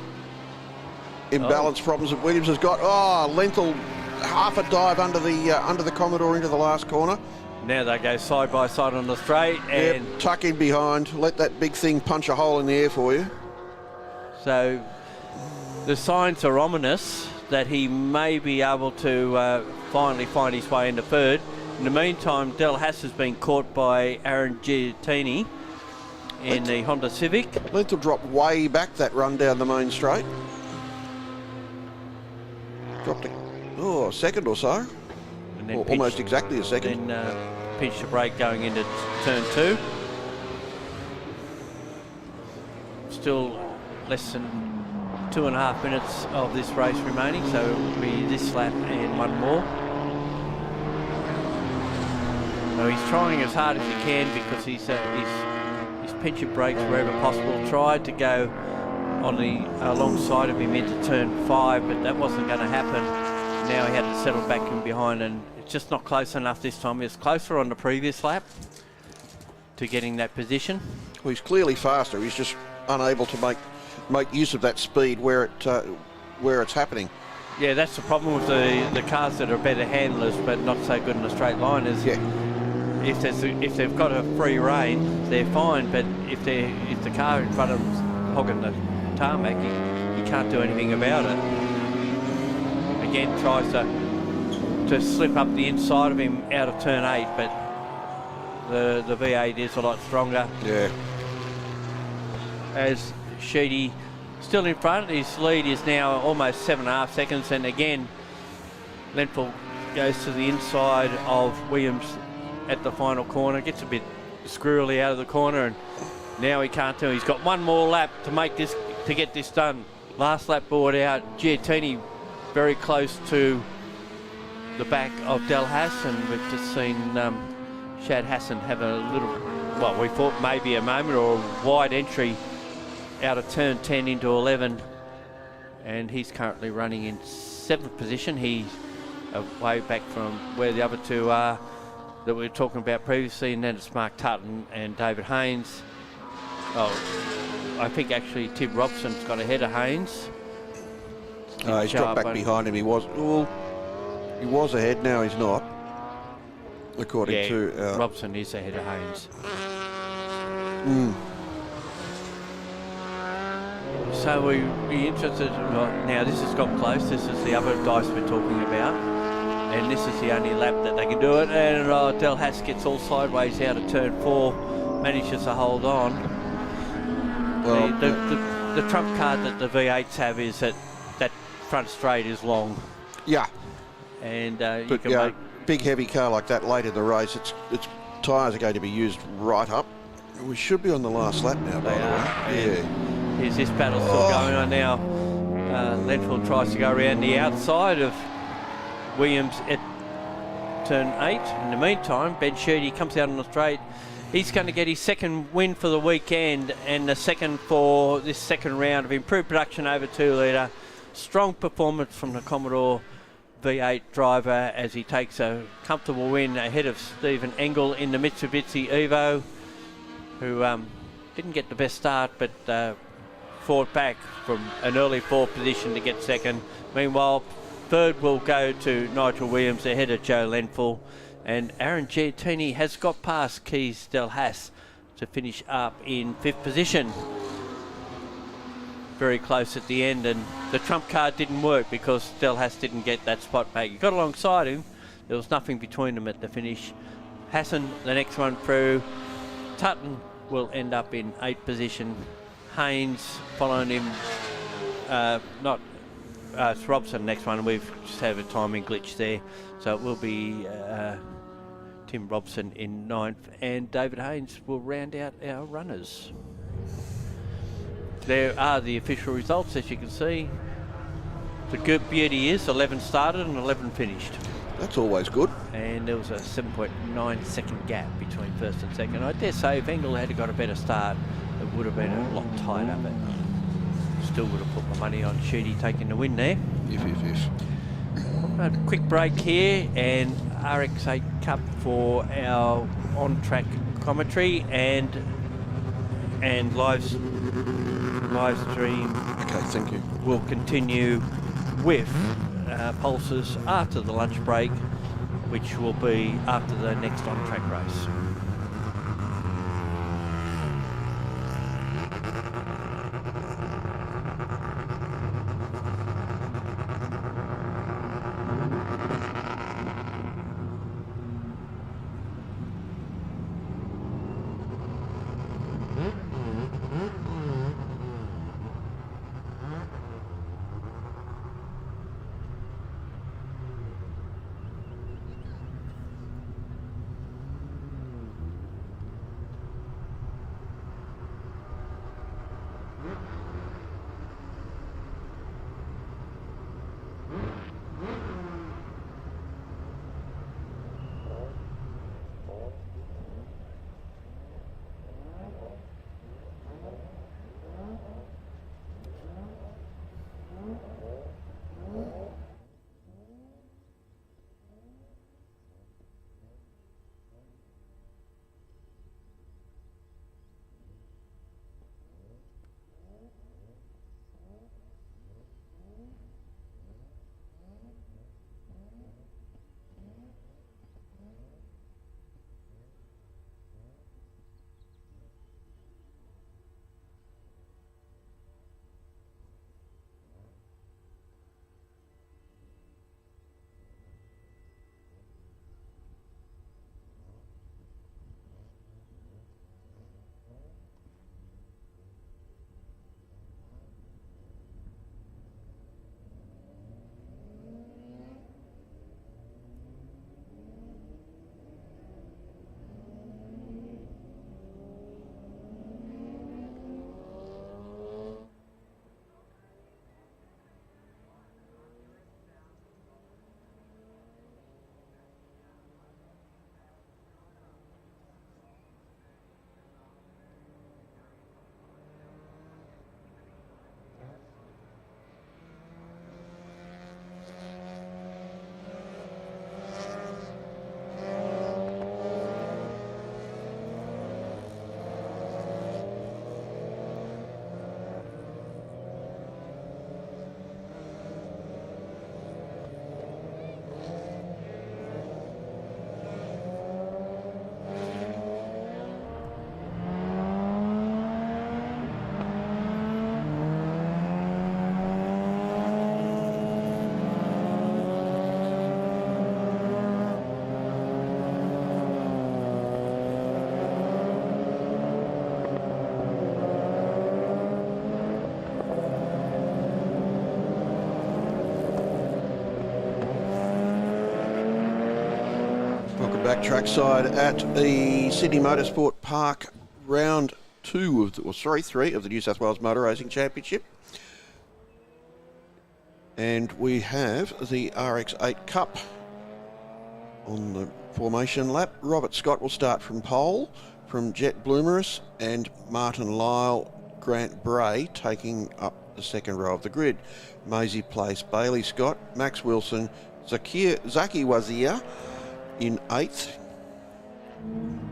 S2: imbalance problems that Williams has got. Oh, Lenthal, half a dive under the Commodore into the last corner.
S1: Now they go side by side on the straight, and
S2: tuck in behind, let that big thing punch a hole in the air for you.
S1: So the signs are ominous that he may be able to finally find his way into 3rd. In the meantime, Del Haas has been caught by Aaron Giattini in the Honda Civic.
S2: Lenthal dropped way back that run down the main straight. Dropped a second or so.
S1: And then
S2: almost exactly a second.
S1: Then pinched the brake going into turn 2. Still less than 2.5 minutes of this race remaining, so it will be this lap and one more. So he's trying as hard as he can because he's pinching brakes wherever possible. Tried to go on the alongside of him into turn 5, but that wasn't going to happen. Now he had to settle back in behind, and it's just not close enough this time. He was closer on the previous lap to getting that position.
S2: Well, he's clearly faster. He's just unable to make use of that speed where it's happening.
S1: Yeah, that's the problem with the cars that are better handlers but not so good in a straight line. Is if they've got a free rein, they're fine. But if the car in front of them's hogging the tarmac, you can't do anything about it. Again, tries to slip up the inside of him out of turn 8, but the V8 is a lot stronger.
S2: Yeah.
S1: As Sheedy still in front, his lead is now almost 7.5 seconds, and again Lenful goes to the inside of Williams at the final corner, gets a bit squirrely out of the corner, and now he can't do it. He's got one more lap to get this done. Last lap board out. Giattini very close to the back of Del Haas, and we've just seen Shad Hassan have a little, well, we thought maybe a moment or a wide entry out of turn 10 into 11, and he's currently running in 7th position. He's way back from where the other two are that we were talking about previously, and then it's Mark Tutton and David Haynes. Oh, I think actually Tim Robson's got ahead of Haynes.
S2: He's dropped back behind him. He was ahead, now he's not, according to
S1: Robson is ahead of Haynes. So we'd be interested. Now this has got close. This is the other dice we're talking about, and this is the only lap that they can do it. And Del Haas gets all sideways out of turn 4, manages to hold on. Well, the trump card that the V8s have is that front straight is long.
S2: Yeah.
S1: And
S2: you can make big heavy car like that late in the race. Its tyres are going to be used right up. We should be on the last lap now, by the way. Yeah.
S1: Here's this battle still going on now. Lenful tries to go around the outside of Williams at turn 8. In the meantime, Ben Sheedy comes out on the straight. He's going to get his second win for the weekend, and the second for this second round of improved production over 2 litre. Strong performance from the Commodore V8 driver as he takes a comfortable win ahead of Stephen Engel in the Mitsubishi Evo, who didn't get the best start, but fought back from an early 4th position to get second. Meanwhile, third will go to Nigel Williams ahead of Joe Lenful, and Aaron Giattini has got past Keys Del Haas to finish up in 5th position. Very close at the end, and the trump card didn't work because Del Haas didn't get that spot back. He got alongside him. There was nothing between them at the finish. Hassan, the next one through. Tutton will end up in 8th position. Haynes following him. It's Robson next one. We've just had a timing glitch there, so it will be Tim Robson in 9th, and David Haynes will round out our runners. There are the official results, as you can see. The good beauty is 11 started and 11 finished.
S2: That's always good.
S1: And there was a 7.9 second gap between first and second. I dare say if Engel had got a better start, it would have been a lot tighter, but still would have put my money on Sheedy taking the win there.
S2: If.
S1: A quick break here, and RX8 Cup for our on-track commentary and live stream.
S2: Okay, thank you.
S1: Will continue with Pulsars after the lunch break, which will be after the next on-track race.
S2: back trackside at the Sydney Motorsport Park, round 3 of the New South Wales Motor Racing Championship. And we have the RX8 Cup on the formation lap. Robert Scott will start from pole, from Jet Bloomerus, and Martin Lyle, Grant Bray taking up the second row of the grid. Maisie Place, Bailey Scott, Max Wilson, Zaki Wazir in 8th.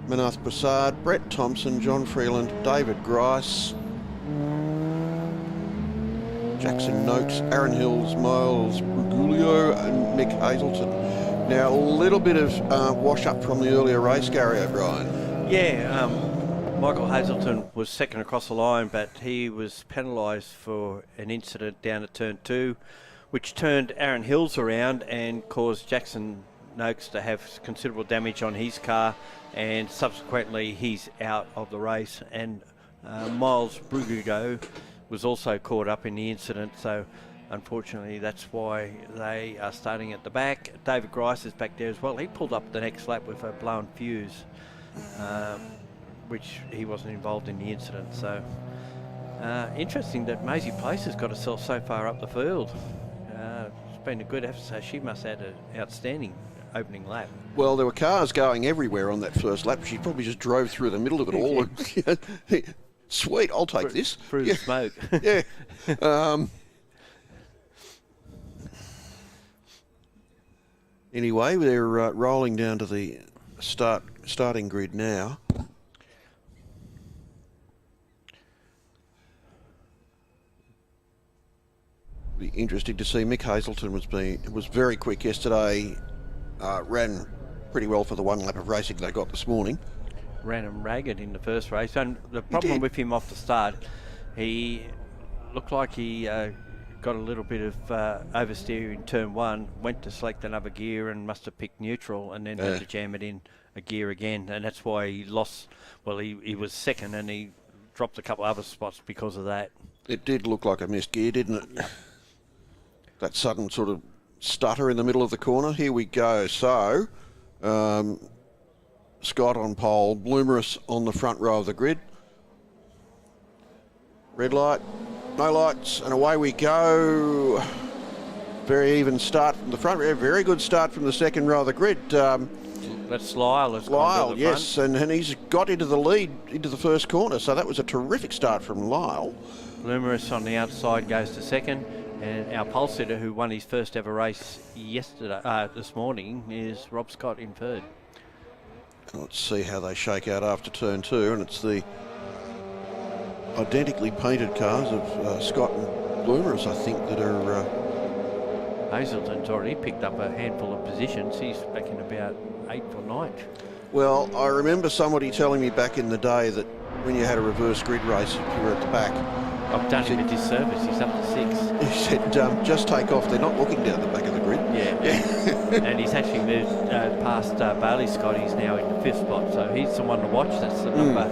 S2: Manath Prasad, Brett Thompson, John Freeland, David Grice, Jackson Noakes, Aaron Hills, Miles Brugulio and Mick Hazelton. Now a little bit of wash up from the earlier race, Gary O'Brien.
S1: Yeah, Michael Hazelton was second across the line, but he was penalised for an incident down at turn 2, which turned Aaron Hills around and caused Jackson Noakes to have considerable damage on his car, and subsequently he's out of the race. And Miles Brugugo was also caught up in the incident, so unfortunately that's why they are starting at the back. David Grice is back there as well. He pulled up the next lap with a blown fuse, which he wasn't involved in the incident. So interesting that Maisie Place has got herself so far up the field. It's been a good effort, so she must have had an outstanding opening lap.
S2: Well, there were cars going everywhere on that first lap. She probably just drove through the middle of it all. Sweet, I'll take this.
S1: Through the smoke.
S2: Yeah. Anyway, they're rolling down to the starting grid now. Be interesting to see. Mick Hazelton was very quick yesterday. Ran pretty well for the one lap of racing they got this morning.
S1: Ran him ragged in the first race, and the problem with him off the start, he looked like he got a little bit of oversteer in turn 1, went to select another gear and must have picked neutral, and then had to jam it in a gear again, and that's why he lost. Well, he was second and he dropped a couple other spots because of that. It
S2: did look like a missed gear, didn't it? Yep. That sudden sort of stutter in the middle of the corner. Here we go. So Scott on pole, Bloomerus on the front row of the grid. Red light, no lights, and away we go. Very even start from the front. Very good start from the second row of the grid.
S1: That's Lyle.
S2: Lyle, yes, and he's got into the lead into the first corner, so that was a terrific start from Lyle.
S1: Bloomerus on the outside goes to second, and our pole sitter, who won his first ever race this morning, is Rob Scott in third.
S2: Let's see how they shake out after turn 2, and it's the identically painted cars of Scott and Bloomerus, I think, that are...
S1: Hazelton's already picked up a handful of positions. He's back in about 8th or 9th.
S2: Well, I remember somebody telling me back in the day that when you had a reverse grid race, if you were at the back...
S1: I've done him a disservice. He's up to 6th.
S2: He said, just take off. They're not looking down the back of the grid.
S1: Yeah. And he's actually moved past Bailey Scott. He's now in the 5th spot. So he's the one to watch. That's the number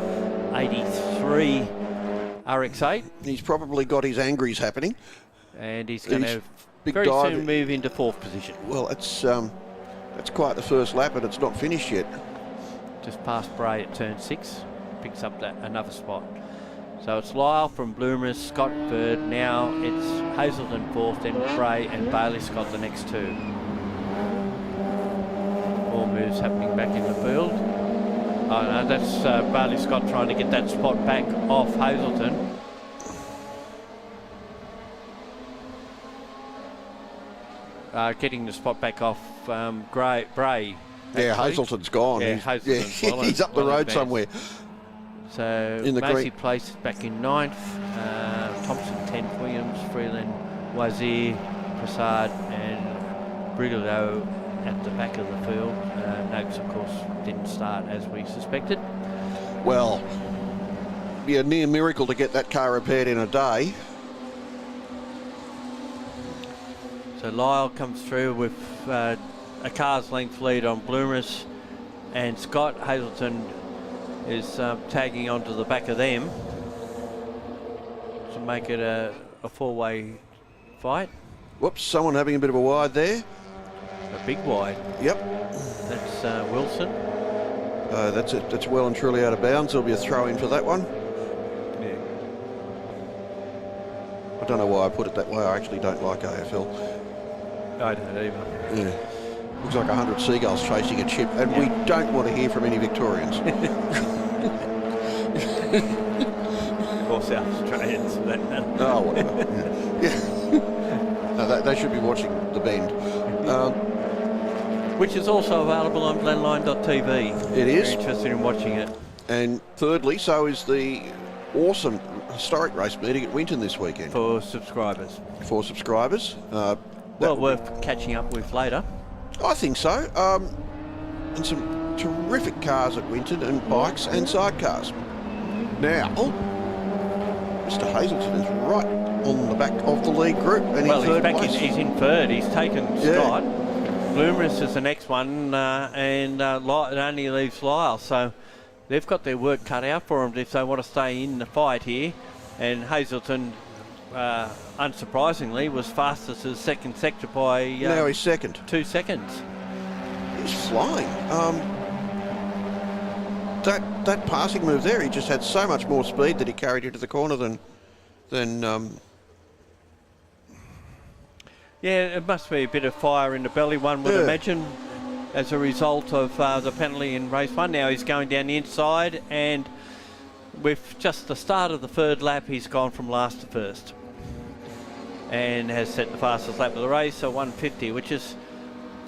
S1: 83 RX8.
S2: He's probably got his angries happening.
S1: And he's going to very soon move into 4th position.
S2: Well, that's quite the first lap, and it's not finished yet.
S1: Just past Bray at turn 6. Picks up another spot. So it's Lyle from Bloomerus, Scott third. Now it's Hazelton 4th, then Bray and Bailey Scott the next 2. More moves happening back in the field. Oh no, that's Bailey Scott trying to get that spot back off Hazelton. Getting the spot back off Bray. Actually.
S2: Yeah, Hazelton's gone.
S1: Yeah, Hazelton's well,
S2: he's up the road somewhere.
S1: So Maisie Place is back in 9th. Thompson 10th, Williams, Freeland, Wazir, Prasad and Brigado at the back of the field. Noakes, of course, didn't start as we suspected.
S2: Well, be a near miracle to get that car repaired in a day.
S1: So Lyle comes through with a car's length lead on Bloomerus, and Scott. Hazelton is tagging onto the back of them to make it a four-way fight.
S2: Whoops, someone having a bit of a wide there.
S1: A big wide.
S2: Yep.
S1: That's Wilson.
S2: That's it. That's well and truly out of bounds. There'll be a throw in for that one.
S1: Yeah.
S2: I don't know why I put it that way. I actually don't like AFL.
S1: I don't either.
S2: Yeah. Looks like 100 seagulls chasing a chip, and we don't want to hear from any Victorians.
S1: Or South Australians, for that matter.
S2: Oh, whatever. Yeah. No, they should be watching The Bend.
S1: Which is also available on glenline.tv.
S2: It is.
S1: If you're interested in watching it.
S2: And thirdly, so is the awesome historic race meeting at Winton this weekend.
S1: For subscribers.
S2: For subscribers.
S1: Well, worth catching up with later.
S2: I think so. And some terrific cars at Winton, and bikes and sidecars. Now, Mr. Hazelton is right on the back of the lead group, and
S1: Well,
S2: in third place.
S1: he's in third. He's taken Scott. Bloomerus is the next one, and it only leaves Lyle. So they've got their work cut out for them if they want to stay in the fight here. And Hazelton, unsurprisingly, was fastest to the second sector by
S2: Now he's second.
S1: 2 seconds.
S2: He's flying. That passing move there, he just had so much more speed that he carried into the corner than
S1: Yeah, it must be a bit of fire in the belly, one would imagine, as a result of the penalty in race one. Now he's going down the inside, and with just the start of the third lap, he's gone from last to first. And has set the fastest lap of the race, so 150, which is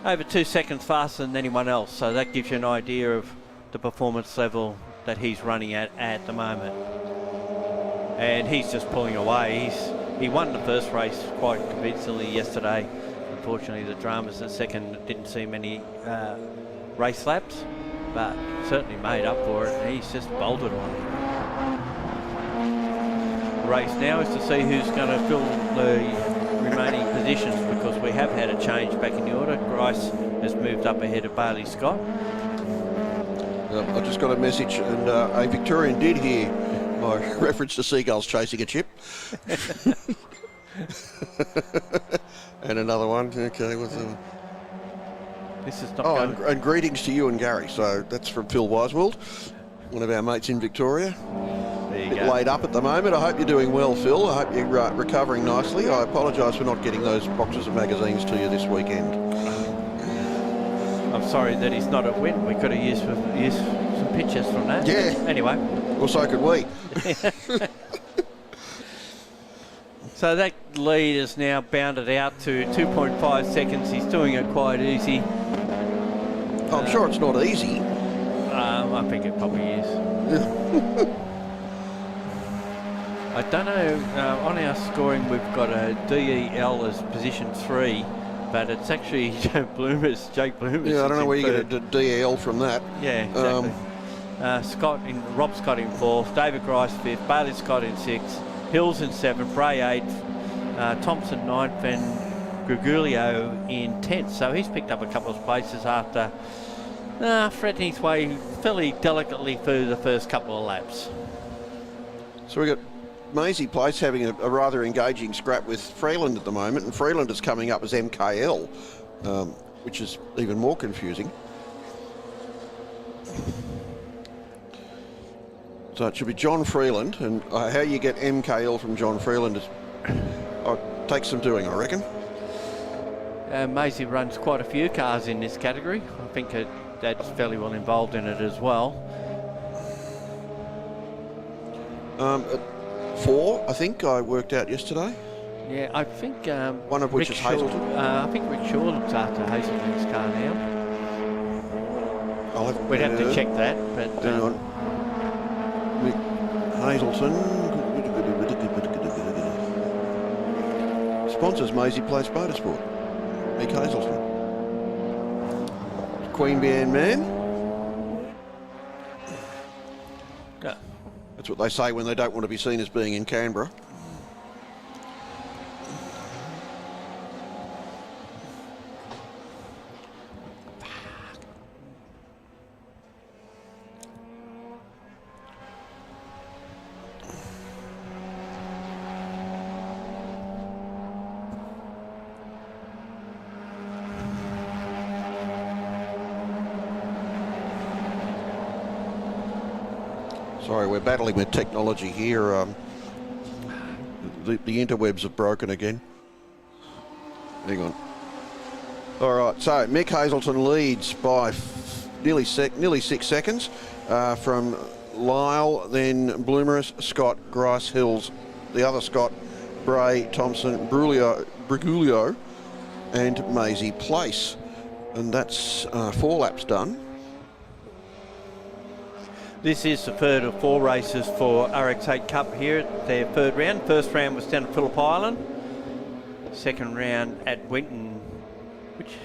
S1: over 2 seconds faster than anyone else. So that gives you an idea of the performance level that he's running at the moment. And he's just pulling away. He won the first race quite convincingly yesterday. Unfortunately, the dramas in the second didn't see many race laps, but certainly made up for it. And he's just bolted on it. The race now is to see who's going to fill the remaining positions, because we have had a change back in the order. Grice has moved up ahead of Bailey Scott.
S2: I just got a message, and a Victorian did hear my reference to seagulls chasing a chip. And another one. Okay, what's that one?
S1: This is not
S2: Oh,
S1: going.
S2: and greetings to you and Gary. So that's from Phil Wisewold, one of our mates in Victoria.
S1: There you
S2: Bit
S1: go.
S2: laid up at the moment. I hope you're doing well, Phil. I hope you're recovering nicely. I apologise for not getting those boxes of magazines to you this weekend.
S1: I'm sorry that he's not at Win. We could have used some pictures from that.
S2: Yeah.
S1: Anyway.
S2: Well, so could we.
S1: So that lead is now bounded out to 2.5 seconds. He's doing it quite easy.
S2: I'm sure it's not easy.
S1: I think it probably is. I don't know, on our scoring we've got a DEL as position 3, but it's actually Jake Bloomers.
S2: Yeah, I don't know where you get a DL from that.
S1: Yeah, exactly. Rob Scott in 4th, David Grice 5th, Bailey Scott in 6th, Hills in 7th, Bray 8th, Thompson 9th, and Gregulio in 10th. So he's picked up a couple of places after threading his way fairly delicately through the first couple of laps.
S2: So we've got Maisie Place having a rather engaging scrap with Freeland at the moment, and Freeland is coming up as MKL, which is even more confusing. So it should be John Freeland, and how you get MKL from John Freeland takes some doing, I reckon.
S1: Maisie runs quite a few cars in this category. I think that's fairly well involved in it as well.
S2: 4, I think I worked out yesterday.
S1: Yeah, I think
S2: One of which
S1: Rick
S2: is Hazelton.
S1: I think Rick Shaw looks after Hazelton's car now. We'd have to check that, but
S2: Hang on. Mick Hazelton. Sponsors Maisie Place Motorsport. Mick Hazelton. Queen Bee Man.
S1: yeah.
S2: That's what they say when they don't want to be seen as being in Canberra. Sorry, we're battling with technology here. The interwebs have broken again. Hang on. All right, so Mick Hazelton leads by nearly 6 seconds from Lyle, then Bloomerus, Scott, Grice, Hills, the other Scott, Bray, Thompson, Briguglio, and Maisie Place. And that's 4 laps done.
S1: This is the third of 4 races for RX8 Cup here at their third round. First round was down at Phillip Island. Second round at Winton, which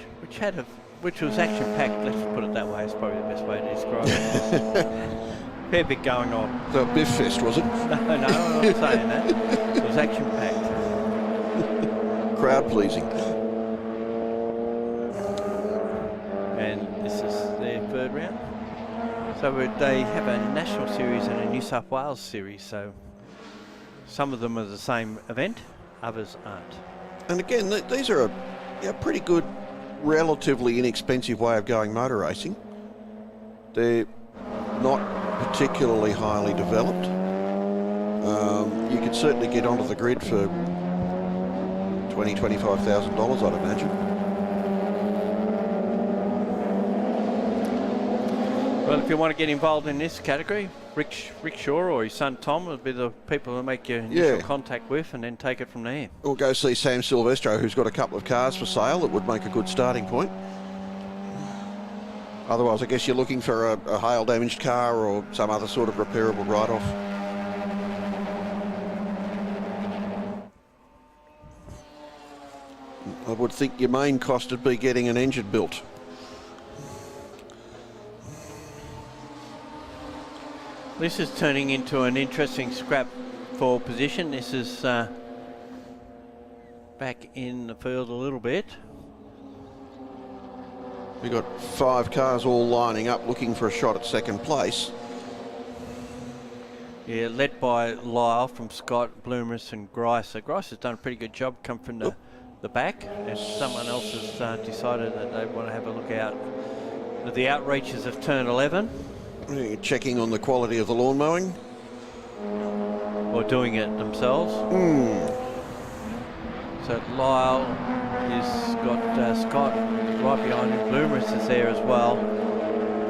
S1: was action packed. Let's put it that way. It's probably the best way to describe it. Fair bit going on.
S2: The Biff Fest, was it?
S1: No, I'm not saying that. It was action packed.
S2: Crowd pleasing.
S1: And this is their third round. So they have a national series and a New South Wales series. So some of them are the same event, others aren't.
S2: And again, these are a pretty good, relatively inexpensive way of going motor racing. They're not particularly highly developed. You could certainly get onto the grid for $20,000, $25,000, I'd imagine.
S1: Well, if you want to get involved in this category, Rick Shaw or his son Tom will be the people to make your initial contact with and then take it from there.
S2: Or go see Sam Silvestro, who's got a couple of cars for sale that would make a good starting point. Otherwise, I guess you're looking for a hail-damaged car or some other sort of repairable write-off. I would think your main cost would be getting an engine built.
S1: This is turning into an interesting scrap for position. This is back in the field a little bit.
S2: We've got 5 cars all lining up looking for a shot at second place.
S1: Yeah, led by Lyle from Scott, Bloomerus and Grice. So Grice has done a pretty good job, come from the back, and someone else has decided that they want to have a look out at the outreaches of turn 11.
S2: Checking on the quality of the lawn mowing.
S1: Or doing it themselves. So Lyle has got Scott right behind him. Bloomerus is there as well.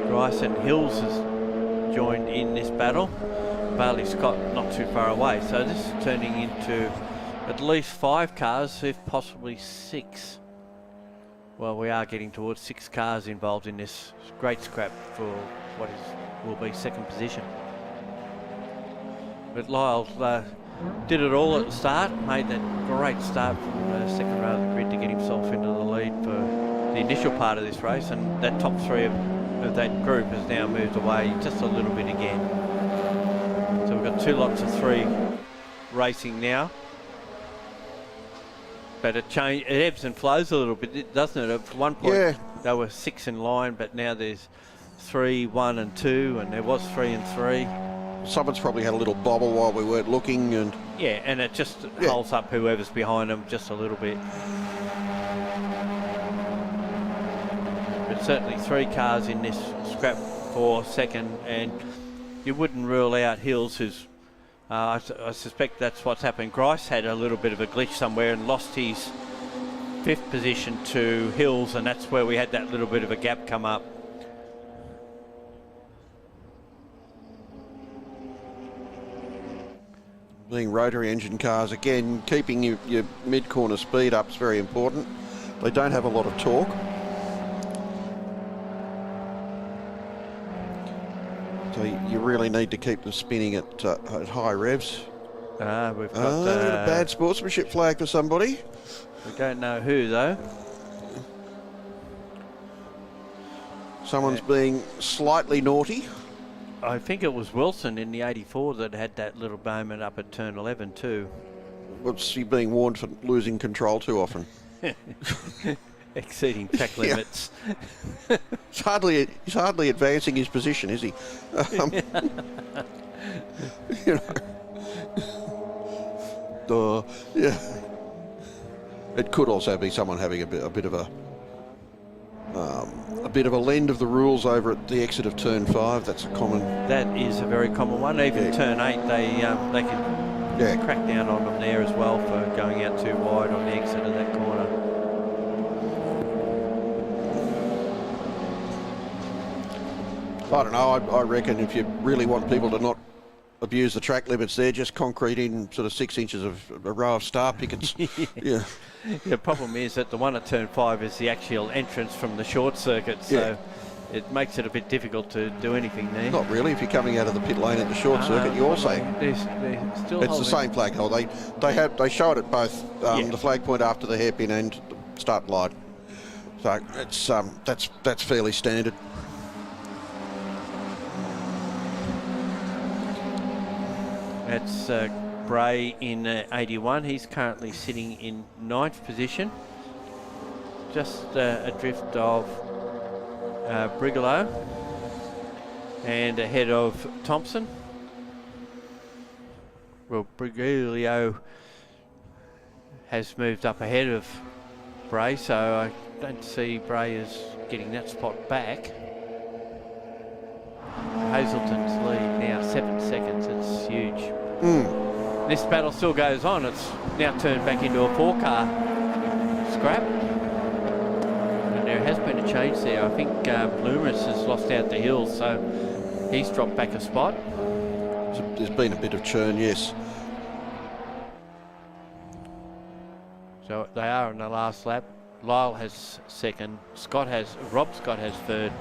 S1: Grice and Hills has joined in this battle. Bailey Scott not too far away. So this is turning into at least 5 cars, if possibly 6. Well, we are getting towards 6 cars involved in this great scrap for what will be second position. But Lyle did it all at the start, made that great start from the second row of the grid to get himself into the lead for the initial part of this race, and that top 3 of that group has now moved away just a little bit again. So we've got 2 lots of 3 racing now. But it ebbs and flows a little bit, doesn't it? At one point there were 6 in line, but now there's 3, 1 and 2, and there was 3 and 3.
S2: Someone's probably had a little bobble while we weren't looking, and
S1: and it just holds up whoever's behind them just a little bit. But certainly 3 cars in this scrap for second, and you wouldn't rule out Hills, who's I suspect that's what's happened. Grice had a little bit of a glitch somewhere and lost his 5th position to Hills, and that's where we had that little bit of a gap come up.
S2: Being rotary engine cars, again, keeping your mid-corner speed up is very important. They don't have a lot of torque. So you really need to keep them spinning at high revs.
S1: We've got
S2: a bad sportsmanship flag for somebody.
S1: We don't know who, though.
S2: Someone's being slightly naughty.
S1: I think it was Wilson in the 84 that had that little moment up at turn 11 too.
S2: What's he being warned for losing control too often?
S1: Exceeding track limits.
S2: He's hardly advancing his position, is he? You know. It could also be someone having a bit of a bit of a lend of the rules over at the exit of turn 5. That's a common.
S1: That is a very common one. Even turn 8, they can crack down on them there as well for going out too wide on the exit of that corner.
S2: I don't know. I reckon if you really want people to not abuse the track limits there, just concrete in sort of 6 inches of a row of star pickets. Yeah.
S1: The problem is that the one at turn 5 is the actual entrance from the short circuit, so it makes it a bit difficult to do anything there.
S2: Not really. If you're coming out of the pit lane at the short circuit, you also.
S1: They're still
S2: It's the same flag hole. They show it at both the flag point after the hairpin and the start line. So it's that's fairly standard.
S1: That's Bray in 81. He's currently sitting in 9th position, just adrift of Brigalow and ahead of Thompson. Well, Brigalow has moved up ahead of Bray, so I don't see Bray as getting that spot back. Hazelton's lead now 7 seconds. It's huge. This battle still goes on. It's now turned back into a 4-car scrap. And there has been a change there. I think Bloomerus has lost out the hills, so he's dropped back a spot.
S2: There's been a bit of churn, yes.
S1: So they are on the last lap. Lyle has 2nd. Rob Scott has 3rd.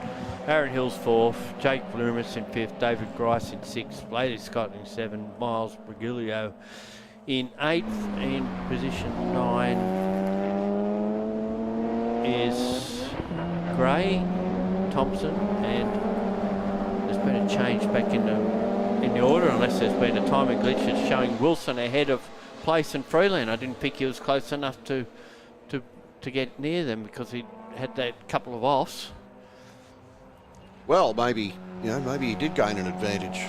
S1: Aaron Hill's 4th. Jake Bloomerus in 5th. David Grice in 6th. Bladey Scott in 7th. Miles Brigilio in 8th. In position 9 is Gray, Thompson, and there's been a change back in the order, unless there's been a timing glitch. It's showing Wilson ahead of Place and Freeland. I didn't think he was close enough to get near them because he had that couple of offs.
S2: Well, maybe he did gain an advantage.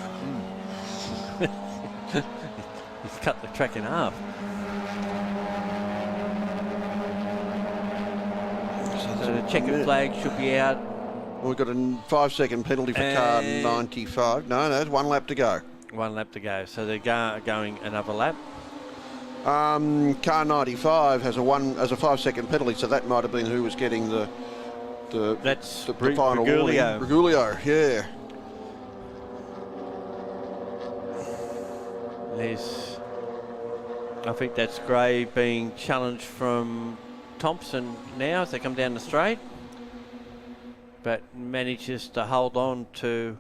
S1: He's cut the track in half. So the checkered flag should be out.
S2: We've got a 5-second penalty for car 95. No, there's 1 lap to go.
S1: 1 lap to go. So they're going another lap.
S2: Car 95 has a 5-second penalty, so that might have been who was getting the final warning. Brigulio, yeah.
S1: I think that's Gray being challenged from Thompson now as they come down the straight, but manages to hold on to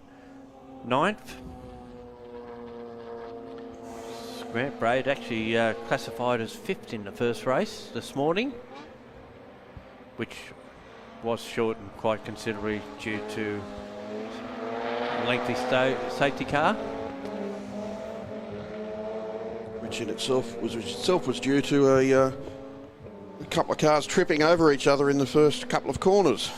S1: 9th. Grant Braid actually classified as 5th in the first race this morning, which was shortened quite considerably due to a lengthy safety car.
S2: Which in itself was due to a couple of cars tripping over each other in the first couple of corners.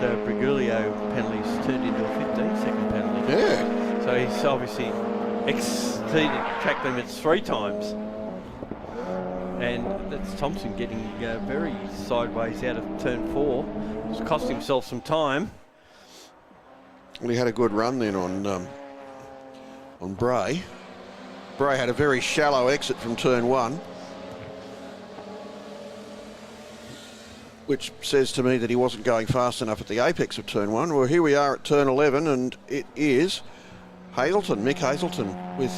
S1: The Brigulio penalty's turned into a 15-second penalty.
S2: Yeah.
S1: So he's obviously exceeded track limits 3 times. And that's Thompson getting very sideways out of turn 4. It's cost himself some time.
S2: Well, he had a good run then on Bray. Bray had a very shallow exit from turn 1, which says to me that he wasn't going fast enough at the apex of turn 1. Well, here we are at turn 11, and it is Mick Hazelton, with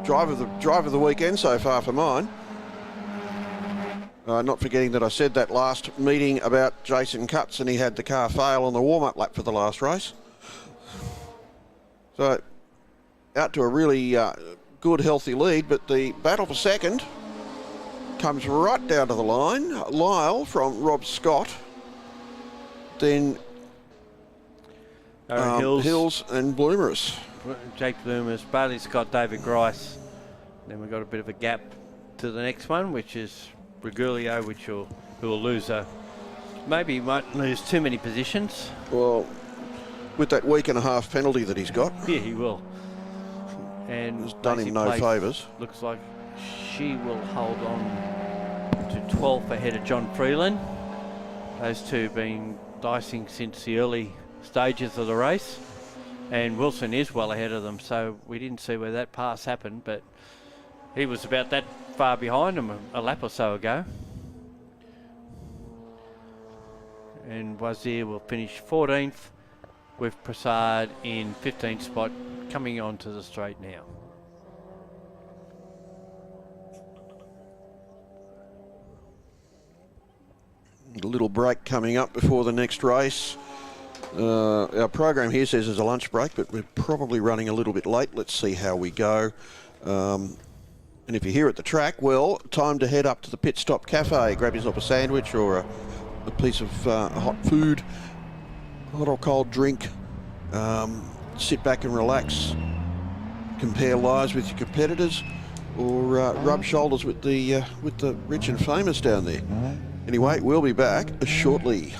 S2: driver of the weekend so far for mine. Not forgetting that I said that last meeting about Jason Cutts, and he had the car fail on the warm-up lap for the last race. So out to a really good, healthy lead, but the battle for second comes right down to the line. Lyle from Rob Scott, then Hills and Bloomerus.
S1: Jake Bloomerus, Bailey Scott, David Grice. Then we've got a bit of a gap to the next one, which is Brigulio, who will lose maybe won't lose too many positions.
S2: Well, with that week and a half penalty that he's got.
S1: Yeah, he will. And
S2: it's done him no favours.
S1: Looks like she will hold on to 12th ahead of John Freeland. Those two been dicing since the early stages of the race. And Wilson is well ahead of them, so we didn't see where that pass happened, but he was about that far behind them a lap or so ago. And Wazir will finish 14th with Prasad in 15th spot, coming onto the straight now.
S2: A little break coming up before the next race. Our program here says there's a lunch break, but we're probably running a little bit late. Let's see how we go. And if you're here at the track, well, time to head up to the Pit Stop Cafe, grab yourself a sandwich or a piece of hot food, hot or cold drink, sit back and relax, compare lives with your competitors, or rub shoulders with the rich and famous down there. Anyway, we'll be back shortly.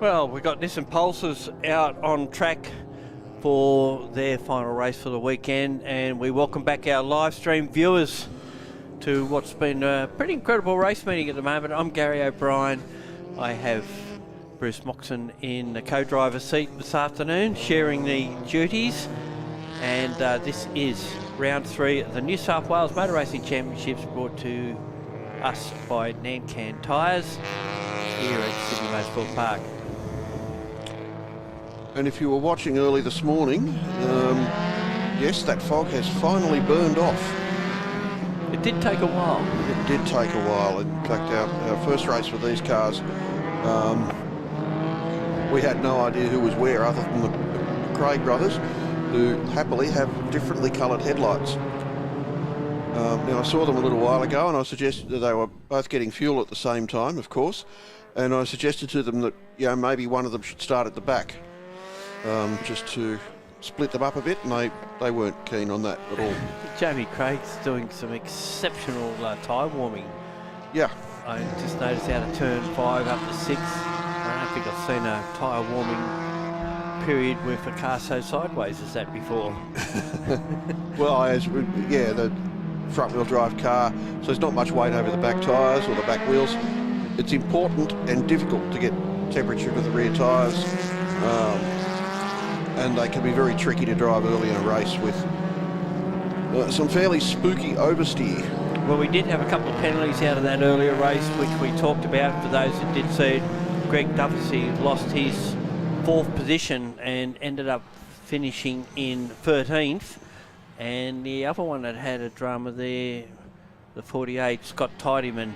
S1: Well, we've got Nissan Pulsars out on track for their final race for the weekend, and we welcome back our live stream viewers to what's been a pretty incredible race meeting at the moment. I'm Gary O'Brien. I have Bruce Moxon in the co-driver seat this afternoon, sharing the duties, and this is round 3 of the New South Wales Motor Racing Championships, brought to us by Nancan Tyres here at Sydney Motorsport Park.
S2: And if you were watching early this morning, yes, that fog has finally burned off.
S1: It did take a while.
S2: It did take a while. In fact, our first race with these cars, we had no idea who was where other than the Craig brothers, who happily have differently coloured headlights. Now, I saw them a little while ago, and I suggested that they were both getting fuel at the same time, of course, and I suggested to them that, maybe one of them should start at the back, just to split them up a bit, and they weren't keen on that at all.
S1: Jamie Craig's doing some exceptional tyre warming.
S2: Yeah.
S1: I just noticed out of turn 5 up to 6. I don't think I've seen a tyre warming period with a car so sideways as that before.
S2: Well, the front-wheel drive car, so there's not much weight over the back tyres or the back wheels. It's important and difficult to get temperature to the rear tyres, and they can be very tricky to drive early in a race with some fairly spooky oversteer.
S1: Well, we did have a couple of penalties out of that earlier race, which we talked about. For those that did see it, Greg Duffy lost his 4th position and ended up finishing in 13th. And the other one that had a drama there, the 48, Scott Tidyman.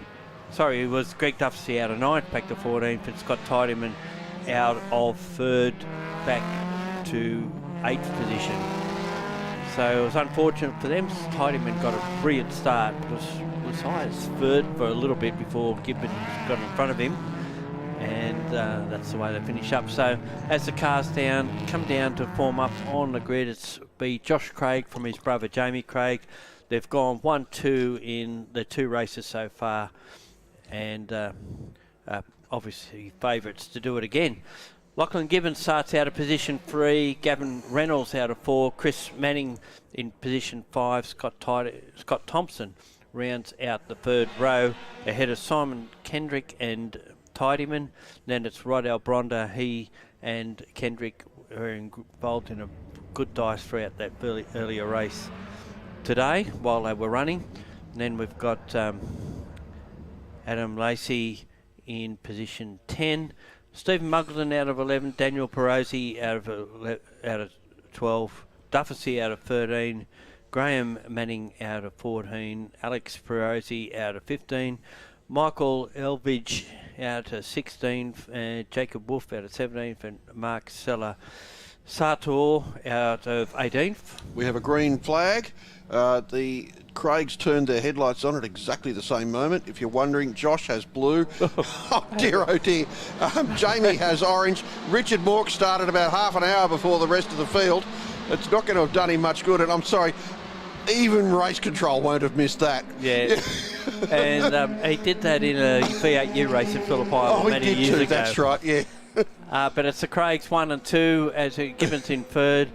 S1: Sorry, it was Greg Duffy out of 9th back to 14th, and Scott Tidyman out of 3rd back to 8th position. So it was unfortunate for them. Tidyman got a brilliant start, but was high as 3rd for a little bit before Gibbon got in front of him, and that's the way they finish up. So as the cars come down to form up on the grid, it's be Josh Craig from his brother Jamie Craig. They've gone 1-2 in the 2 races so far, and obviously favourites to do it again. Lachlan Gibbons starts out of position 3, Gavin Reynolds out of 4, Chris Manning in position 5, Scott Thompson rounds out the 3rd row ahead of Simon Kendrick and Tidyman. Then it's Rod Albronda. He and Kendrick are involved in a good dice throughout that earlier race today while they were running. And then we've got Adam Lacey in position 10, Stephen Muggleton out of 11, Daniel Perosi out of 12, Duffy out of 13, Graham Manning out of 14, Alex Perosi out of 15, Michael Elvidge out of 16th, Jacob Wolf out of 17th, and Mark Sartor out of 18th.
S2: We have a green flag. The Craigs turned their headlights on at exactly the same moment. If you're wondering, Josh has blue. Oh dear, oh dear. Jamie has orange. Richard Mork started about half an hour before the rest of the field. It's not going to have done him much good, and I'm sorry, even race control won't have missed that.
S1: Yeah. And he did that in a V8U race in Phillippi many years ago.
S2: That's right, yeah.
S1: But it's the Craigs 1 and 2 as Gibbons in 3rd.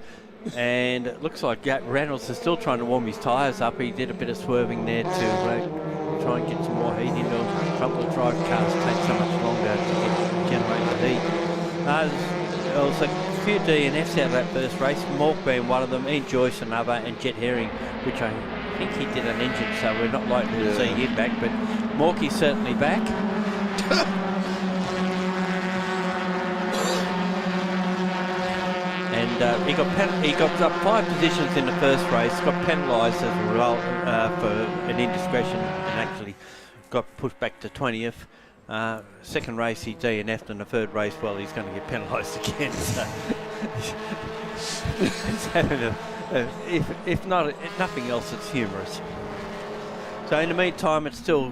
S1: And it looks like Reynolds is still trying to warm his tyres up. He did a bit of swerving there to try and get some more heat into front-wheel drive cars. Take so much longer to generate the heat. There was a few DNFs out of that first race, Mork being one of them, Ian Joyce another, and Jet Herring, which I think he did an engine, so we're not likely to see him back, but Morky's certainly back. And he got up 5 positions in the first race, got penalised as a result for an indiscretion, and actually got pushed back to 20th. Second race he DNF'd, and the 3rd race, well, he's going to get penalised again. So if nothing else, it's humorous. So in the meantime, it's still.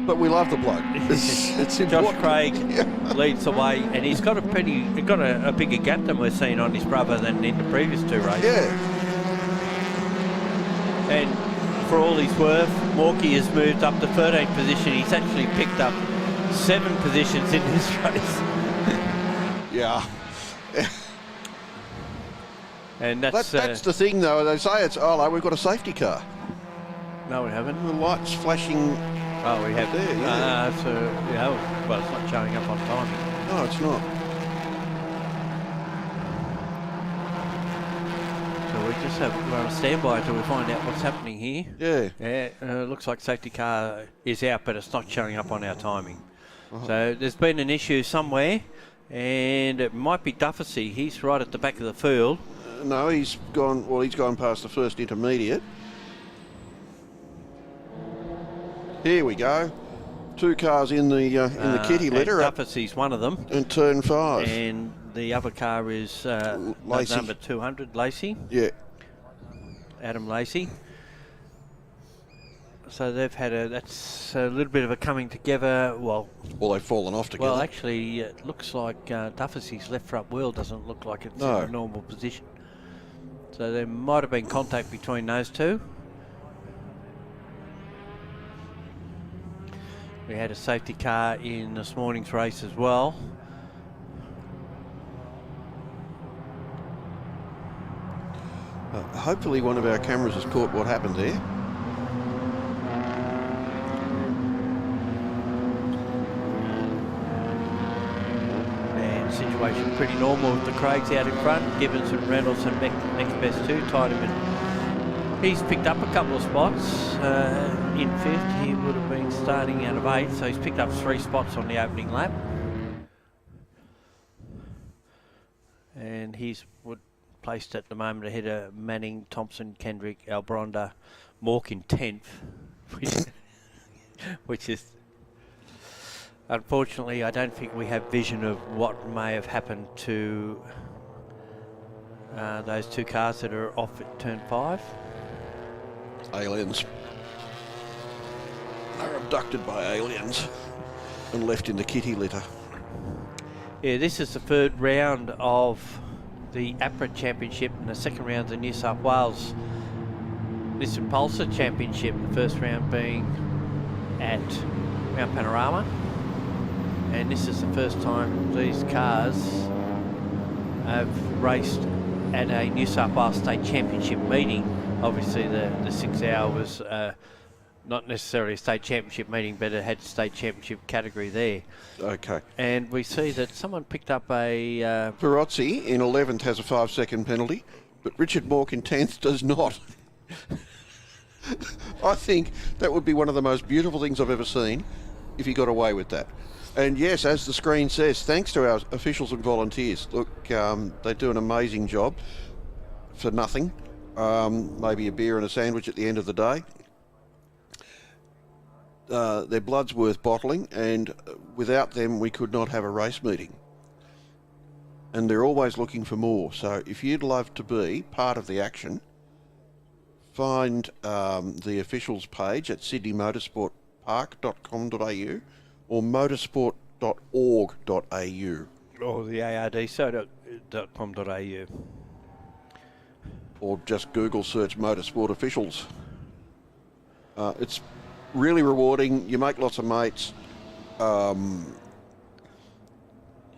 S2: But we love the bloke. It's
S1: Josh Craig leads the way, and he's got a bigger gap than we're seeing on his brother than in the previous 2 races.
S2: Yeah.
S1: And for all his worth, Morky has moved up to 13th position. He's actually picked up 7 positions in this race.
S2: Yeah.
S1: And
S2: That's the thing, though. They say it's, oh, no, we've got a safety car.
S1: no, we haven't.
S2: The lights flashing.
S1: Oh, we have.
S2: There, yeah.
S1: Well, it's not showing up on time.
S2: No, it's not.
S1: So we're on standby until we find out what's happening here.
S2: Yeah.
S1: Yeah, looks like safety car is out, but it's not showing up on our timing. So there's been an issue somewhere, and it might be Dufficy. He's right at the back of the field.
S2: No, he's gone. Well, he's gone past the first intermediate. Here we go. 2 cars in the kitty litter at
S1: Dufficy's one of them.
S2: in turn 5.
S1: And the other car is
S2: Lacey.
S1: number 200, Lacey.
S2: Yeah.
S1: Adam Lacey. So they've had that's a little bit of a coming together. Well,
S2: They've fallen off together.
S1: well, actually, it looks like Dufficy's left front wheel doesn't look like it's
S2: No.
S1: in a normal position. So there might have been contact between those two. We had a safety car in this morning's race as well.
S2: Hopefully one of our cameras has caught what happened there.
S1: And situation pretty normal with the Craigs out in front. Gibbons and Reynolds and next best 2 tied him in. He's picked up a couple of spots. In 5th, he would have been starting out of 8th, so he's picked up 3 spots on the opening lap. And he's placed at the moment ahead of Manning, Thompson, Kendrick, Albronda, Mork in 10th, which is, unfortunately, I don't think we have vision of what may have happened to those 2 cars that are off at turn 5.
S2: Aliens. They're abducted by aliens and left in the kitty litter.
S1: Yeah, this is the 3rd round of the APRA Championship and the 2nd round of the New South Wales Nissan Pulsar Championship. The 1st round being at Mount Panorama. And this is the first time these cars have raced at a New South Wales State Championship meeting. Obviously the 6 hour was not necessarily a state championship meeting, but it had state championship category there.
S2: Okay.
S1: And we see that someone picked up a...
S2: Perozzi in 11th has a 5-second penalty, but Richard Mork in 10th does not. I think that would be one of the most beautiful things I've ever seen if he got away with that. And yes, as the screen says, thanks to our officials and volunteers. Look, they do an amazing job for nothing. Maybe a beer and a sandwich at the end of the day. Their blood's worth bottling, and without them we could not have a race meeting. And they're always looking for more. So if you'd love to be part of the action, find the officials page at sydneymotorsportpark.com.au or motorsport.org.au.
S1: Or the ardso.com.au.
S2: Or just Google search Motorsport Officials. It's really rewarding. You make lots of mates.
S1: You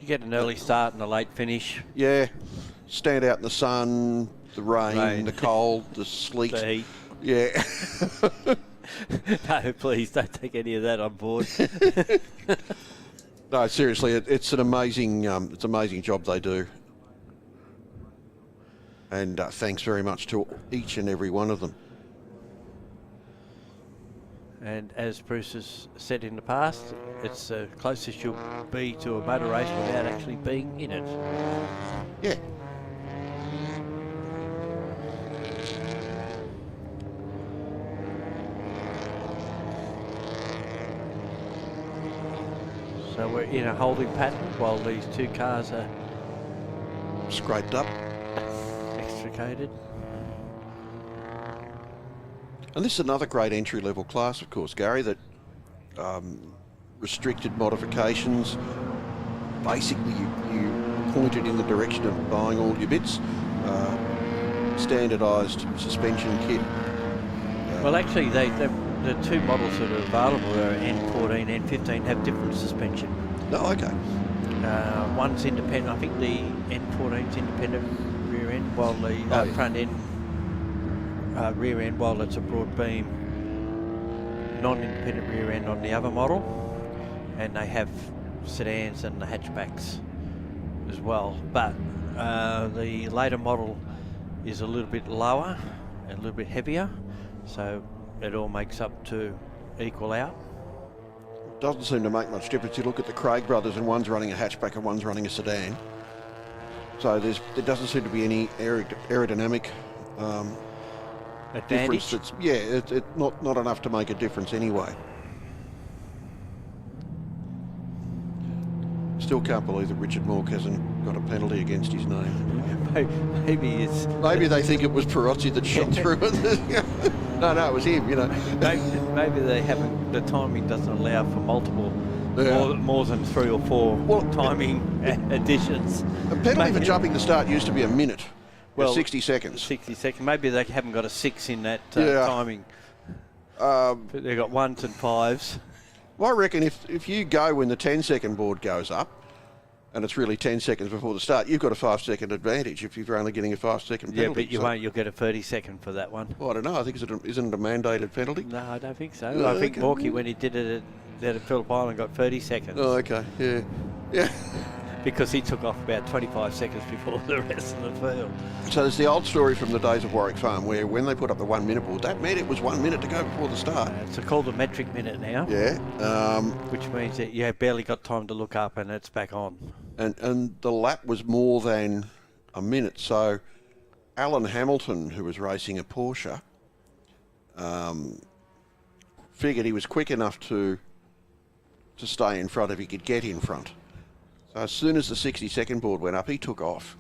S1: get an early start and a late finish.
S2: Yeah, stand out in the sun, the rain. The cold, the sleet.
S1: The heat.
S2: Yeah.
S1: No, please don't take any of that on board.
S2: No, seriously, it's an amazing job they do. And thanks very much to each and every one of them.
S1: And as Bruce has said in the past, it's the closest you'll be to a motor race without actually being in it.
S2: Yeah.
S1: So we're in a holding pattern while these 2 cars are
S2: Scraped up.
S1: extricated.
S2: And this is another great entry-level class, of course, Gary, that restricted modifications. Basically, you pointed in the direction of buying all your bits. Standardised suspension kit.
S1: Well, actually, the 2 models that are available are N14, N15, have different suspension.
S2: No, okay.
S1: One's independent. I think the N14's independent rear end, while the front end rear end, while it's a broad beam non-independent rear end on the other model. And they have sedans and the hatchbacks as well. But the later model is a little bit lower and a little bit heavier, so it all makes up to equal out.
S2: Doesn't seem to make much difference. You look at the Craig brothers, and one's running a hatchback and one's running a sedan. So there doesn't seem to be any aerodynamic
S1: Advantage.
S2: difference. It's not enough to make a difference anyway. Still can't believe that Richard Mork hasn't got a penalty against his name.
S1: Maybe it's...
S2: Maybe they think it was Perozzi that shot through it. No, it was him, you know.
S1: Maybe they haven't, the timing doesn't allow for multiple,
S2: Yeah.
S1: more than 3 or 4 timing additions.
S2: A penalty for jumping the start used to be a minute.
S1: Well,
S2: 60 seconds.
S1: 60 seconds. Maybe they haven't got a 6 in that
S2: Yeah.
S1: timing. They've got 1s and 5s.
S2: Well, I reckon if you go when the 10-second board goes up, and it's really 10 seconds before the start, you've got a 5-second advantage if you're only getting a 5-second penalty.
S1: Yeah, but you won't. You'll get a 30-second for that one.
S2: Well, I don't know. I think isn't it a mandated penalty?
S1: No, I don't think so.
S2: No,
S1: I think
S2: okay.
S1: Morky, when he did it at Phillip Island, got 30 seconds.
S2: Oh, okay. Yeah. Yeah.
S1: Because he took off about 25 seconds before the rest of the field.
S2: So there's the old story from the days of Warwick Farm where when they put up the 1 minute board, that meant it was 1 minute to go before the start.
S1: It's called a metric minute now.
S2: Yeah.
S1: Which means that you have barely got time to look up and it's back on.
S2: And the lap was more than a minute. So Alan Hamilton, who was racing a Porsche, figured he was quick enough to stay in front if he could get in front. So as soon as the 60-second board went up, he took off.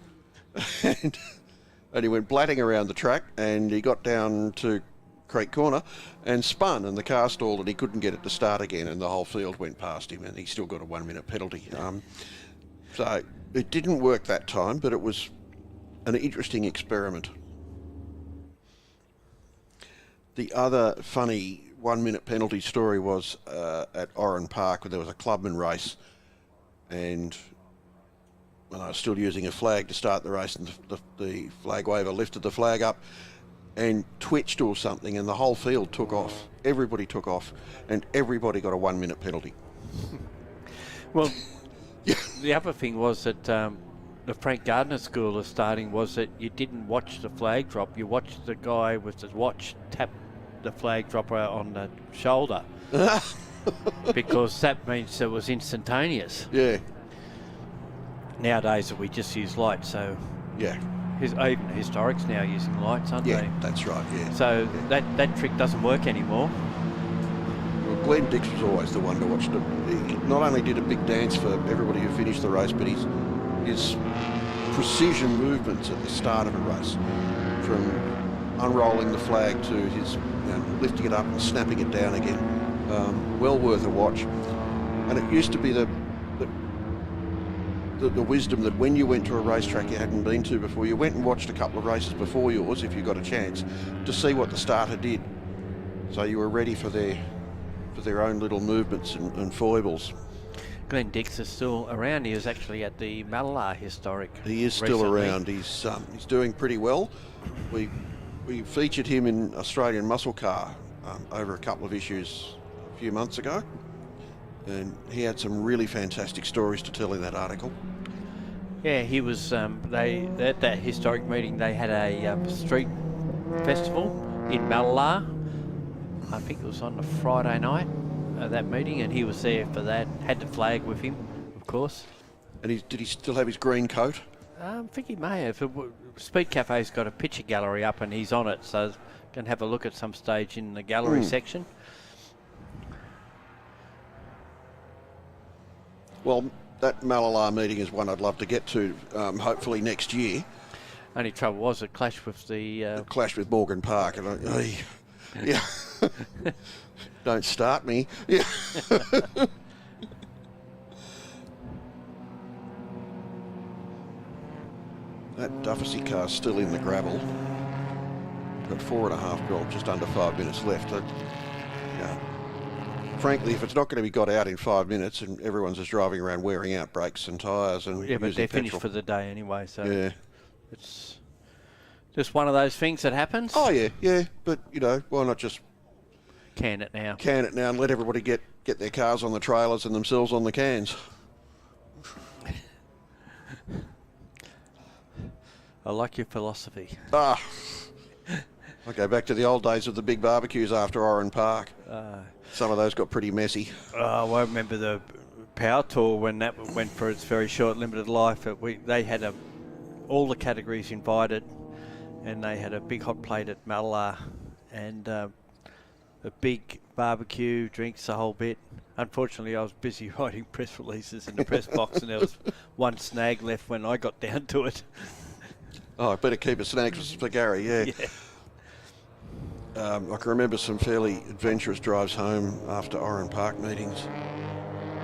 S2: and he went blatting around the track, and he got down to Creek Corner and spun, and the car stalled and he couldn't get it to start again, and the whole field went past him, and he still got a 1 minute penalty. So it didn't work that time, but it was an interesting experiment. The other funny 1 minute penalty story was at Oran Park, where there was a clubman race, and when I was still using a flag to start the race, and the flag waver lifted the flag up and twitched or something, and the whole field took off. Everybody took off, and everybody got a 1 minute penalty.
S1: Well, the other thing was that the Frank Gardner school of starting was that you didn't watch the flag drop. You watched the guy with the watch tap the flag dropper on the shoulder. Because that means it was instantaneous.
S2: Yeah.
S1: Nowadays we just use lights, so
S2: Yeah.
S1: even historics now using lights, aren't
S2: Yeah,
S1: they?
S2: that's right, yeah.
S1: So that trick doesn't work anymore.
S2: Well, Glenn Dix was always the one to watch. He not only did a big dance for everybody who finished the race, but his precision movements at the start of a race, from unrolling the flag to his lifting it up and snapping it down again, well worth a watch. And it used to be the wisdom that when you went to a racetrack you hadn't been to before, you went and watched a couple of races before yours, if you got a chance, to see what the starter did, so you were ready for their own little movements and foibles.
S1: Glenn Dix is still around. He was actually at the Malala Historic.
S2: He is still
S1: recently.
S2: around. He's doing pretty well. We featured him in Australian Muscle Car over a couple of issues a few months ago, and he had some really fantastic stories to tell in that article.
S1: Yeah, he was. At that historic meeting, they had a street festival in Malala. I think it was on the Friday night of that meeting, and he was there for that. Had the flag with him, of course.
S2: And did he still have his green coat?
S1: I think he may have. Speed Cafe's got a picture gallery up, and he's on it, so can have a look at some stage in the gallery section.
S2: Well, that Malala meeting is one I'd love to get to, hopefully next year.
S1: Only trouble was it clashed with the.
S2: Clash with Morgan Park, and yeah, don't start me. Yeah. That Dufficy car's still in the gravel. Got 4.5 gold, just under 5 minutes left. frankly, if it's not going to be got out in 5 minutes and everyone's just driving around wearing out brakes and tyres and
S1: Yeah, but
S2: using
S1: they're finished
S2: petrol.
S1: for the day anyway, so
S2: Yeah.
S1: it's just one of those things that happens.
S2: Oh, yeah. But, why not just
S1: Can it now.
S2: can it now and let everybody get their cars on the trailers and themselves on the cans?
S1: I like your philosophy.
S2: I go back to the old days of the big barbecues after Oran Park. Some of those got pretty messy.
S1: I remember the Power Tour when that went for its very short limited life. They had all the categories invited, and they had a big hot plate at Malalar and a big barbecue, drinks, the whole bit. Unfortunately, I was busy writing press releases in the press box, and there was one snag left when I got down to it.
S2: Oh, I better keep a snack for Gary, yeah. I can remember some fairly adventurous drives home after Oran Park meetings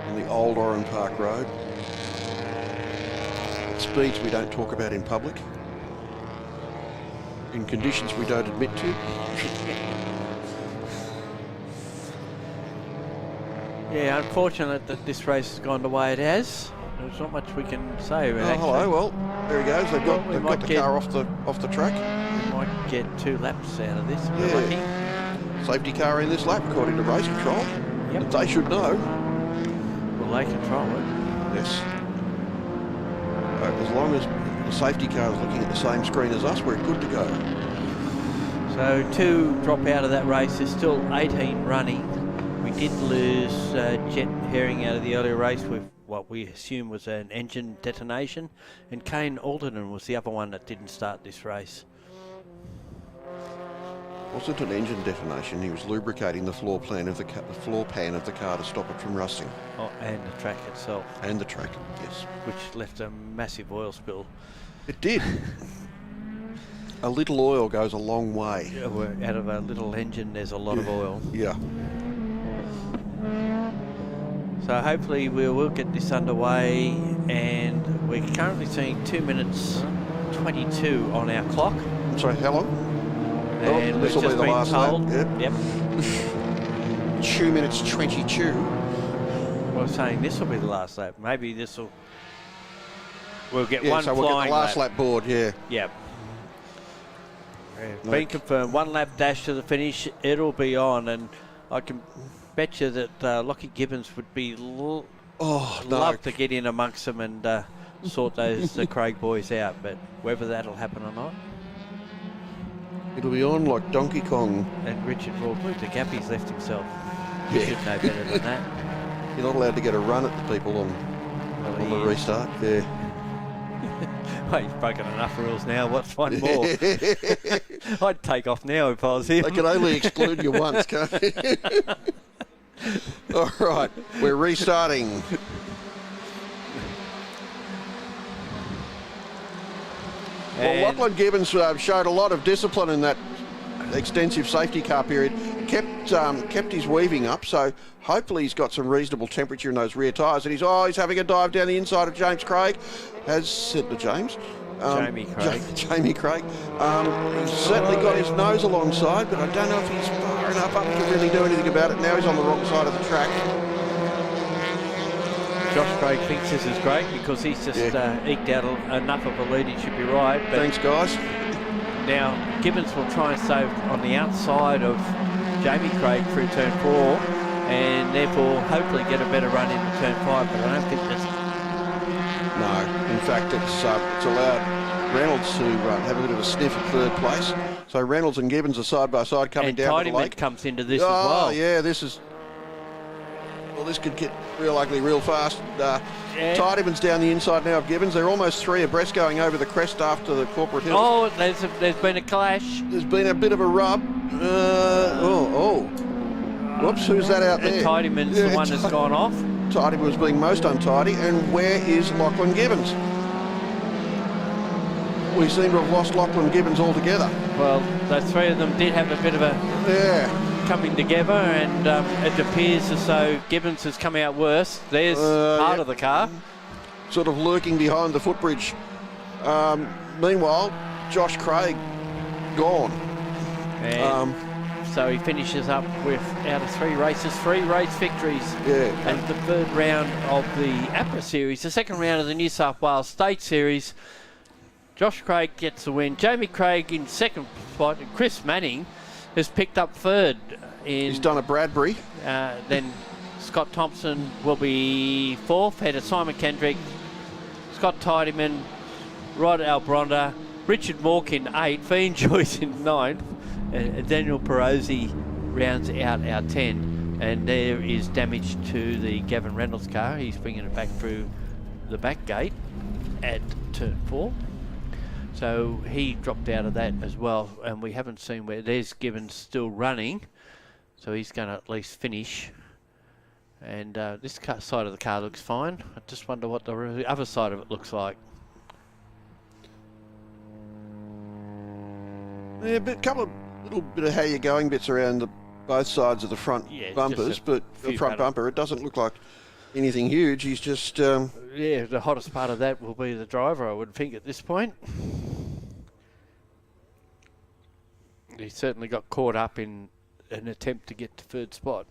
S2: on the old Oran Park Road. At speeds we don't talk about in public, in conditions we don't admit to.
S1: Yeah, unfortunate that this race has gone the way it has. There's not much we can say.
S2: Oh, hello. Well, there he goes. They've got the car off the track.
S1: We might get 2 laps out of this. If we're lucky.
S2: Safety car in this lap, according to race control.
S1: Yep.
S2: They should know.
S1: Well, they control it.
S2: Yes. As long as the safety car is looking at the same screen as us, we're good to go.
S1: So 2 drop out of that race. There's still 18 running. We did lose Jet Herring out of the earlier race with what we assume was an engine detonation, and Kane Alderton was the other one that didn't start this race.
S2: Wasn't an engine detonation. He was lubricating the floor pan of the car to stop it from rusting.
S1: Oh, and the track itself,
S2: And the track, yes.
S1: which left a massive oil spill.
S2: It did. A little oil goes a long way.
S1: Out of a little engine, there's a lot of oil.
S2: Yeah.
S1: So hopefully we will get this underway, and we're currently seeing 2 minutes 22 on our clock.
S2: I'm sorry, how long?
S1: And
S2: this
S1: we've
S2: will be
S1: just
S2: the
S1: been
S2: last lap.
S1: told.
S2: Yep. 2 minutes 22.
S1: I was saying this will be the last lap. Maybe this will. We'll get
S2: Yeah,
S1: one
S2: so
S1: flying
S2: we'll get the last lap board, yeah.
S1: Yep. Been confirmed. 1 lap dash to the finish. It'll be on, and I can bet you that Lockie Gibbons would be love to get in amongst them and sort those Craig boys out. But whether that'll happen or not.
S2: It'll be on like Donkey Kong.
S1: And Richard Raw, the Gappy's left himself.
S2: Yeah.
S1: He should know better than that.
S2: You're not allowed to get a run at the people on the restart. Yeah.
S1: Well, he's broken enough rules now. What's one more? I'd take off now if I was him.
S2: They can only exclude you once, can't they? All right, we're restarting. Well, Lachlan Gibbons showed a lot of discipline in that extensive safety car period. Kept his weaving up, so hopefully he's got some reasonable temperature in those rear tyres. And he's having a dive down the inside of James Craig, as said to James.
S1: Jamie Craig.
S2: Jamie Craig. He's certainly got his nose alongside, but I don't know if he's far enough up to really do anything about it. Now he's on the wrong side of the track.
S1: Josh Craig thinks this is great because he's just eked out enough of a lead. He should be right. But
S2: Thanks, guys.
S1: now Gibbons will try and stay on the outside of Jamie Craig through turn 4, and therefore hopefully get a better run into turn 5. But I don't think that's.
S2: No, in fact, it's allowed Reynolds to have a bit of a sniff at 3rd place. So Reynolds and Gibbons are side by side coming
S1: And
S2: down to the
S1: Tidyman
S2: lake.
S1: comes into this as well.
S2: Oh, yeah, this is. Well, this could get real ugly real fast. Tidyman's down the inside now of Gibbons. They're almost 3 abreast going over the crest after the corporate hill.
S1: Oh, there's been a clash.
S2: There's been a bit of a rub. Whoops, who's that out there?
S1: And Tidyman's the one that's gone off.
S2: Tidyman was being most untidy. And where is Lachlan Gibbons? We seem to have lost Lachlan Gibbons altogether.
S1: Well, those 3 of them did have a bit of a coming together, and it appears as though Gibbons has come out worse. There's part of the car.
S2: Sort of lurking behind the footbridge. Meanwhile, Josh Craig gone.
S1: And So he finishes up with, out of 3 races, 3 race victories.
S2: Yeah.
S1: And the third round of the APRA Series, the second round of the New South Wales State Series. Josh Craig gets the win. Jamie Craig in second spot, and Chris Manning has picked up third.
S2: He's done a Bradbury.
S1: Then Scott Thompson will be fourth, ahead of Simon Kendrick, Scott Tidyman, Rod Albronda, Richard Mork in 8th, Fian Joyce in 9th, and Daniel Perozzi rounds out our 10. And there is damage to the Gavin Reynolds car. He's bringing it back through the back gate at turn 4. So he dropped out of that as well, and we haven't seen where there's Gibbons still running, so he's going to at least finish. And this side of the car looks fine. I just wonder what the other side of it looks like.
S2: Yeah, but a couple of little bit of how you're going bits around both sides of the front bumpers, but the front bumper, it doesn't look like anything huge. He's just...
S1: yeah, the hottest part of that will be the driver, I would think, at this point. He certainly got caught up in an attempt to get to third spot.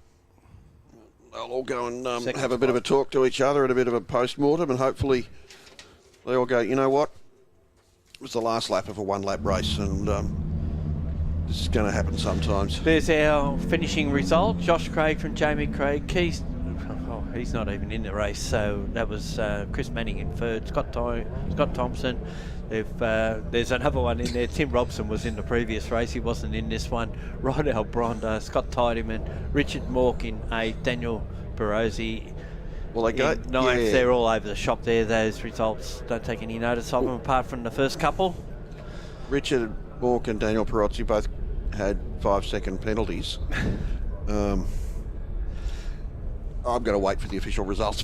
S2: They'll all go and have a bit of a talk to each other and a bit of a post-mortem, and hopefully they all go, you know what, it was the last lap of a one-lap race, and this is going to happen sometimes.
S1: There's our finishing result. Josh Craig from Jamie Craig. He's not even in the race, so that was Chris Manning in third, Scott Thompson. There's another one in there. Tim Robson was in the previous race. He wasn't in this one. Rod Albronda, Scott Tidyman, Richard Mork in 8th, Daniel Perozzi
S2: Well, they go
S1: 9th. They're all over the shop there. Those results, don't take any notice of them apart from the first couple.
S2: Richard Mork and Daniel Perozzi both had 5-second penalties. I'm going to wait for the official results.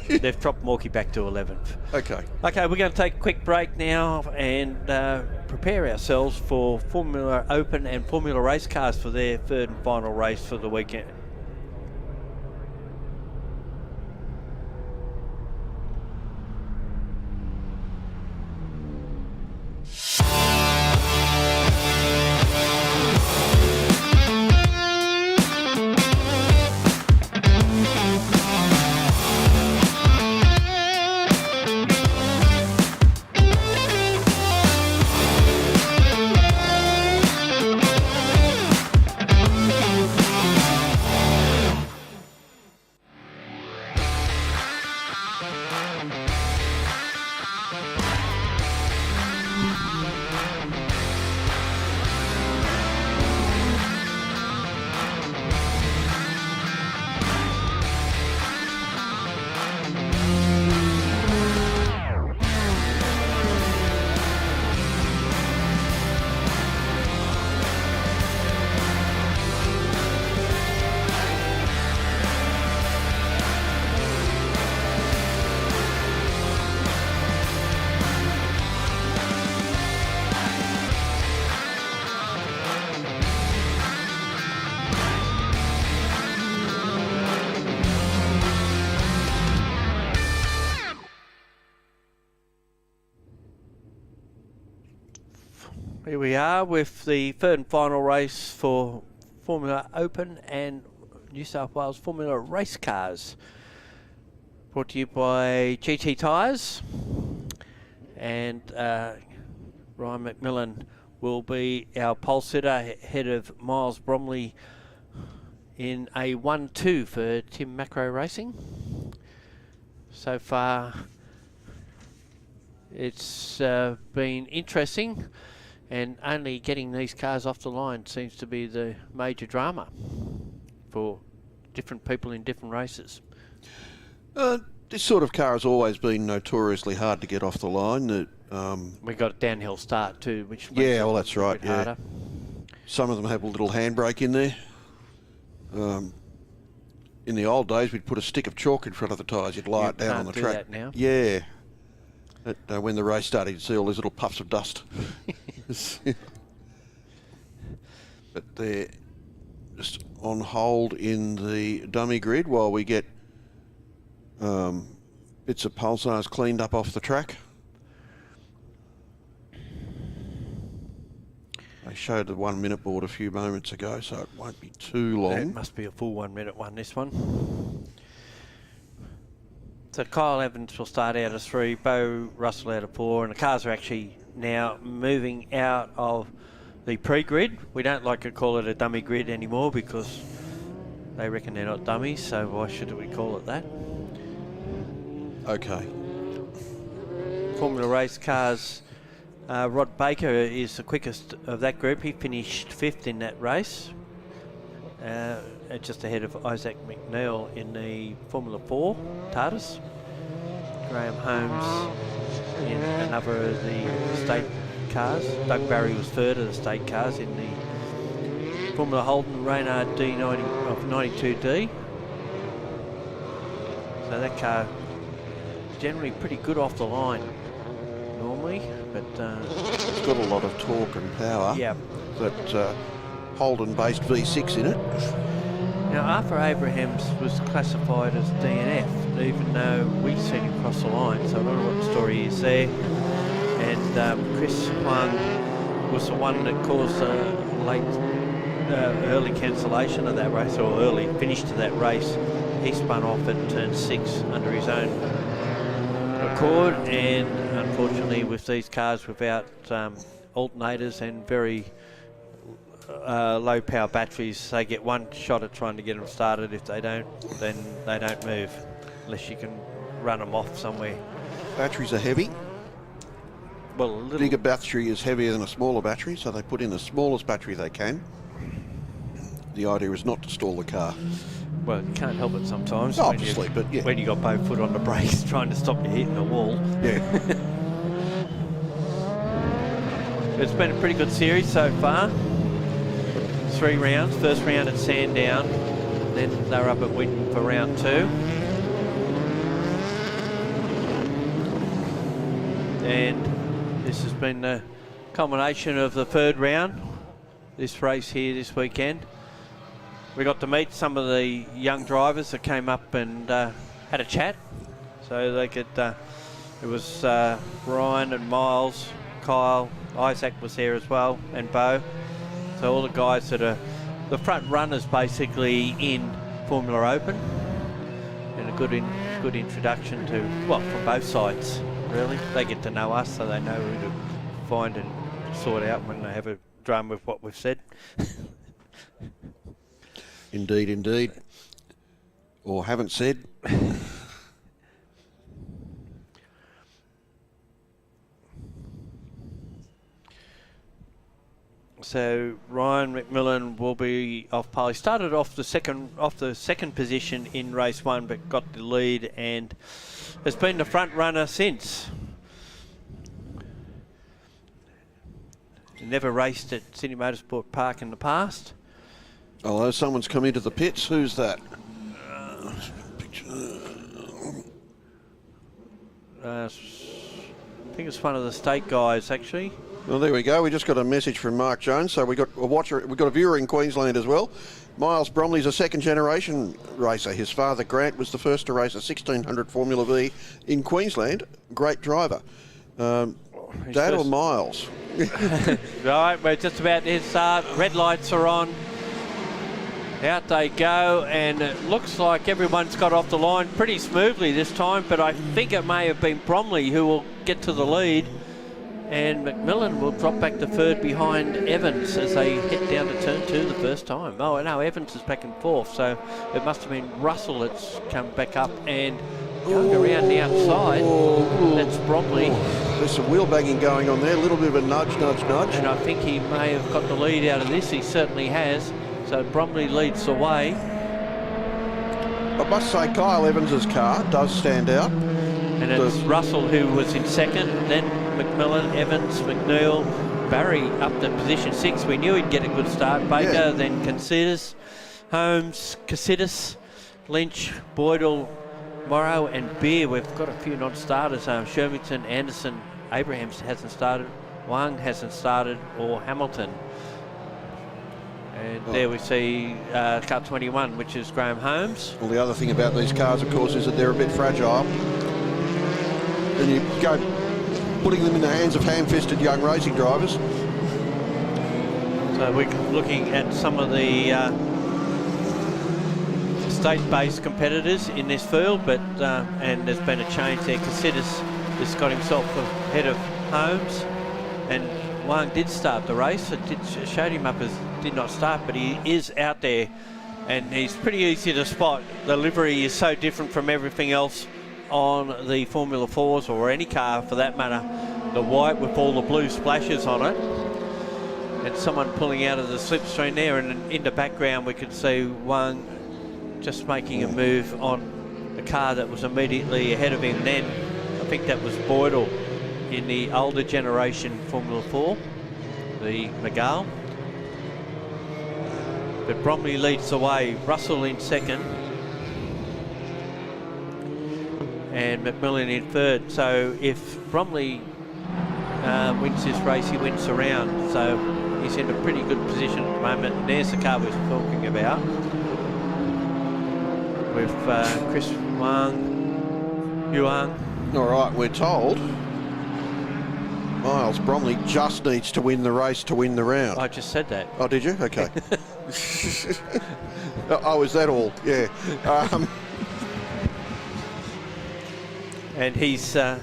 S1: They've dropped Morky back to 11th.
S2: Okay.
S1: Okay, we're going to take a quick break now and prepare ourselves for Formula Open and Formula Race cars for their third and final race for the weekend. Here we are with the third and final race for Formula Open and New South Wales Formula Race Cars. Brought to you by GT Tyres. And Ryan McMillan will be our pole sitter ahead of Miles Bromley in a 1-2 for Tim Macro Racing. So far, it's been interesting. And only getting these cars off the line seems to be the major drama for different people in different races.
S2: This sort of car has always been notoriously hard to get off the line.
S1: We got a downhill start too, which makes
S2: yeah,
S1: it
S2: well,
S1: a
S2: that's right.
S1: bit
S2: Yeah,
S1: harder.
S2: some of them have a little handbrake in there. In the old days, we'd put a stick of chalk in front of the tyres. You'd lie it down on the track.
S1: That now.
S2: Yeah. When the race started, you'd see all these little puffs of dust. But they're just on hold in the dummy grid while we get bits of Pulsars cleaned up off the track. They showed the 1 minute board a few moments ago, so it won't be too long.
S1: It must be a full 1 minute one, this one. So Kyle Evans will start out as 3, Bo Russell out of 4, and the cars are actually now moving out of the pre-grid. We don't like to call it a dummy grid anymore because they reckon they're not dummies, so why should we call it that?
S2: Okay.
S1: Formula race cars, Rod Baker is the quickest of that group. He finished 5th in that race, just ahead of Isaac McNeil in the Formula 4 TARDIS. Graham Holmes in another of the state cars. Doug Barry was 3rd of the state cars in the Formula Holden Reynard D90 of 92D. So that car generally pretty good off the line normally, but
S2: It's got a lot of torque and power.
S1: yeah.
S2: That Holden-based V6 in it.
S1: Now Arthur Abrahams was classified as DNF, even though we've seen him cross the line, so I don't know what the story is there. And Chris Huang was the one that caused a late, early cancellation of that race, or early finish to that race. He spun off at turn 6 under his own accord, and unfortunately with these cars without alternators and very low power batteries, they get one shot at trying to get them started. If they don't, then they don't move unless you can run them off somewhere.
S2: Batteries are heavy.
S1: Well, a little
S2: Bigger battery is heavier than a smaller battery, so they put in the smallest battery they can. The idea is not to stall the car.
S1: well, you can't help it sometimes.
S2: Obviously, but yeah.
S1: When you got both foot on the brakes trying to stop you hitting the wall.
S2: Yeah.
S1: It's been a pretty good series so far. 3 rounds. First round at Sandown, then they're up at Wheaton for round 2. And this has been the culmination of the 3rd round, this race here this weekend. We got to meet some of the young drivers that came up and had a chat. So they could, it was Ryan and Miles, Kyle, Isaac was there as well, and Bo. So all the guys that are the front runners basically in Formula Open, and a good introduction to, well, from both sides really. They get to know us, so they know who to find and sort out when they have a drum with what we've said.
S2: Indeed, indeed. Or haven't said.
S1: So Ryan McMillan will be off pole. He started off the second position in race 1, but got the lead and has been the front runner since. He never raced at Sydney Motorsport Park in the past.
S2: Although someone's come into the pits. Who's that?
S1: I think it's one of the state guys actually.
S2: Well, there we go. We just got a message from Mark Jones. So we got a watcher. We got a viewer in Queensland as well. Miles Bromley's a second-generation racer. His father Grant was the first to race a 1600 Formula V in Queensland. Great driver. Dad or Miles?
S1: Right, we're just about to start. Red lights are on. Out they go, and it looks like everyone's got off the line pretty smoothly this time, but I think it may have been Bromley who will get to the lead, and McMillan will drop back to 3rd behind Evans as they head down to turn 2 the first time. Oh no, Evans is back and 4th, so it must have been Russell that's come back up and going around the outside. That's Bromley.
S2: There's some wheel banging going on there, a little bit of a nudge.
S1: And I think he may have got the lead out of this. He certainly has. So Bromley leads the way.
S2: I must say Kyle Evans' car does stand out.
S1: And it's Russell who was in 2nd, then McMillan, Evans, McNeil, Barry up to position 6. We knew he'd get a good start. Baker, then Considis, Holmes, Cassidis, Lynch, Boydell, Morrow and Beer. We've got a few non-starters. Shermington, Anderson, Abrahams hasn't started, Wang hasn't started, or Hamilton. And there we see car 21, which is Graham Holmes.
S2: Well, the other thing about these cars, of course, is that they're a bit fragile. And you go putting them in the hands of ham-fisted young racing drivers.
S1: So we're looking at some of the state-based competitors in this field, but and there's been a change there. Sedans has got himself ahead of Holmes, and Wang did start the race. It showed him up as did not start, but he is out there, and he's pretty easy to spot. The livery is so different from everything else on the Formula 4s, or any car for that matter. The white with all the blue splashes on it, and someone pulling out of the slipstream there, and in the background we could see Wang just making a move on the car that was immediately ahead of him. Then I think that was Boydell in the older generation Formula 4, the Miguel. But Bromley leads the way, Russell in second, and McMillan in third. So if Bromley wins this race, he wins the round. So he's in a pretty good position at the moment. And there's the car we were talking about, with Chris Huang.
S2: All right, we're told Miles Bromley just needs to win the race to win the round.
S1: I just said that.
S2: Oh, did you? Okay. Oh, is that all? Yeah.
S1: And he's got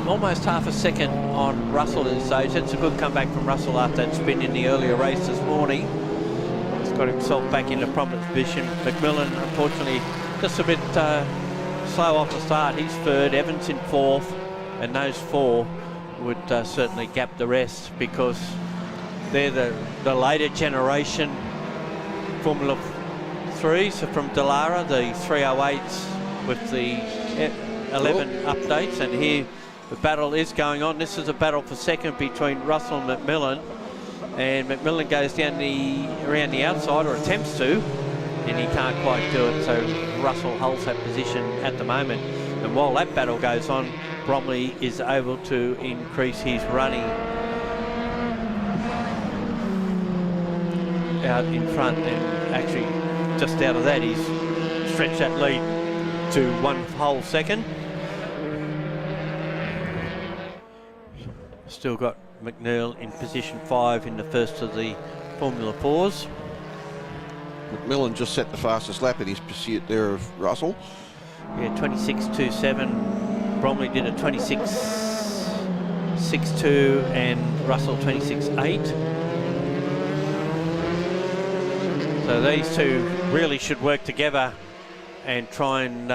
S1: almost half a second on Russell at this stage. That's a good comeback from Russell after that spin in the earlier race this morning. He's got himself back into prominent position. McMillan, unfortunately, just a bit slow off the start. He's third, Evans in fourth, and those four would certainly gap the rest, because they're the later generation Formula 3s from Dallara, the 308s with the 11 updates, and here the battle is going on. This is a battle for second between Russell and McMillan, and McMillan goes down around the outside, or attempts to, and he can't quite do it, so Russell holds that position at the moment. And while that battle goes on, Bromley is able to increase his running out in front, and actually just out of that he's stretched that lead to 1 whole second. Still got McNeil in position 5 in the first of the Formula 4s.
S2: McMillan just set the fastest lap in his pursuit there of Russell.
S1: Yeah, 26.27. Bromley did a 26.62 and Russell 26.8. So these two really should work together and try and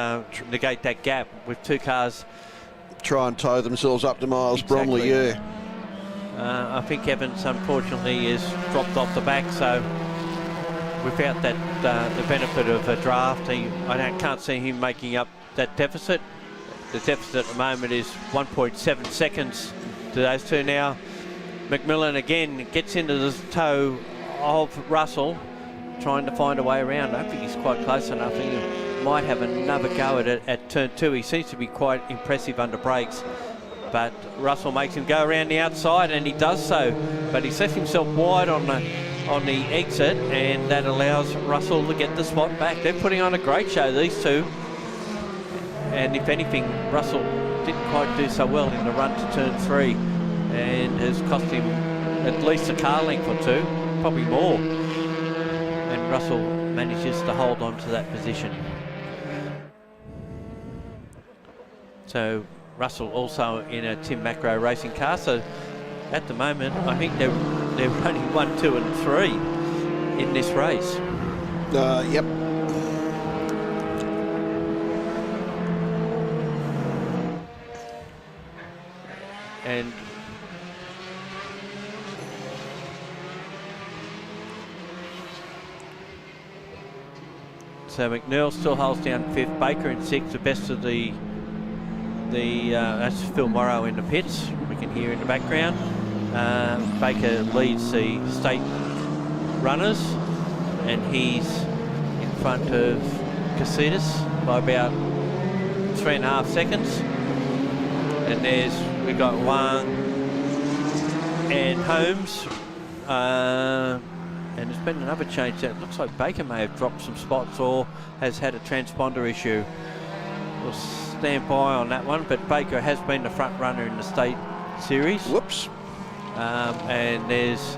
S1: negate that gap with two cars.
S2: Try and tow themselves up to Miles
S1: Exactly.
S2: Bromley, yeah.
S1: I think Evans unfortunately is dropped off the back, so without that the benefit of a draft, I can't see him making up that deficit. The deficit at the moment is 1.7 seconds to those two now. McMillan again gets into the toe of Russell, trying to find a way around. I don't think he's quite close enough. He might have another go at turn 2. He seems to be quite impressive under brakes, but Russell makes him go around the outside, and he does so, but he sets himself wide on the exit, and that allows Russell to get the spot back. They're putting on a great show, these two, and if anything, Russell didn't quite do so well in the run to turn 3, and has cost him at least a car length or two, probably more, and Russell manages to hold on to that position. So Russell also in a Tim Macro racing car, so at the moment I think they're running 1, 2 and 3 in this race.
S2: Yep.
S1: And so McNeil still holds down 5th, Baker in 6th, the best of the that's Phil Morrow in the pits, we can hear in the background. Baker leads the state runners, and he's in front of Sedans by about 3.5 seconds. And we've got Wang and Holmes, and there's been another change there. It looks like Baker may have dropped some spots or has had a transponder issue. We'll stand by on that one, but Baker has been the front runner in the state series.
S2: Whoops.
S1: And there's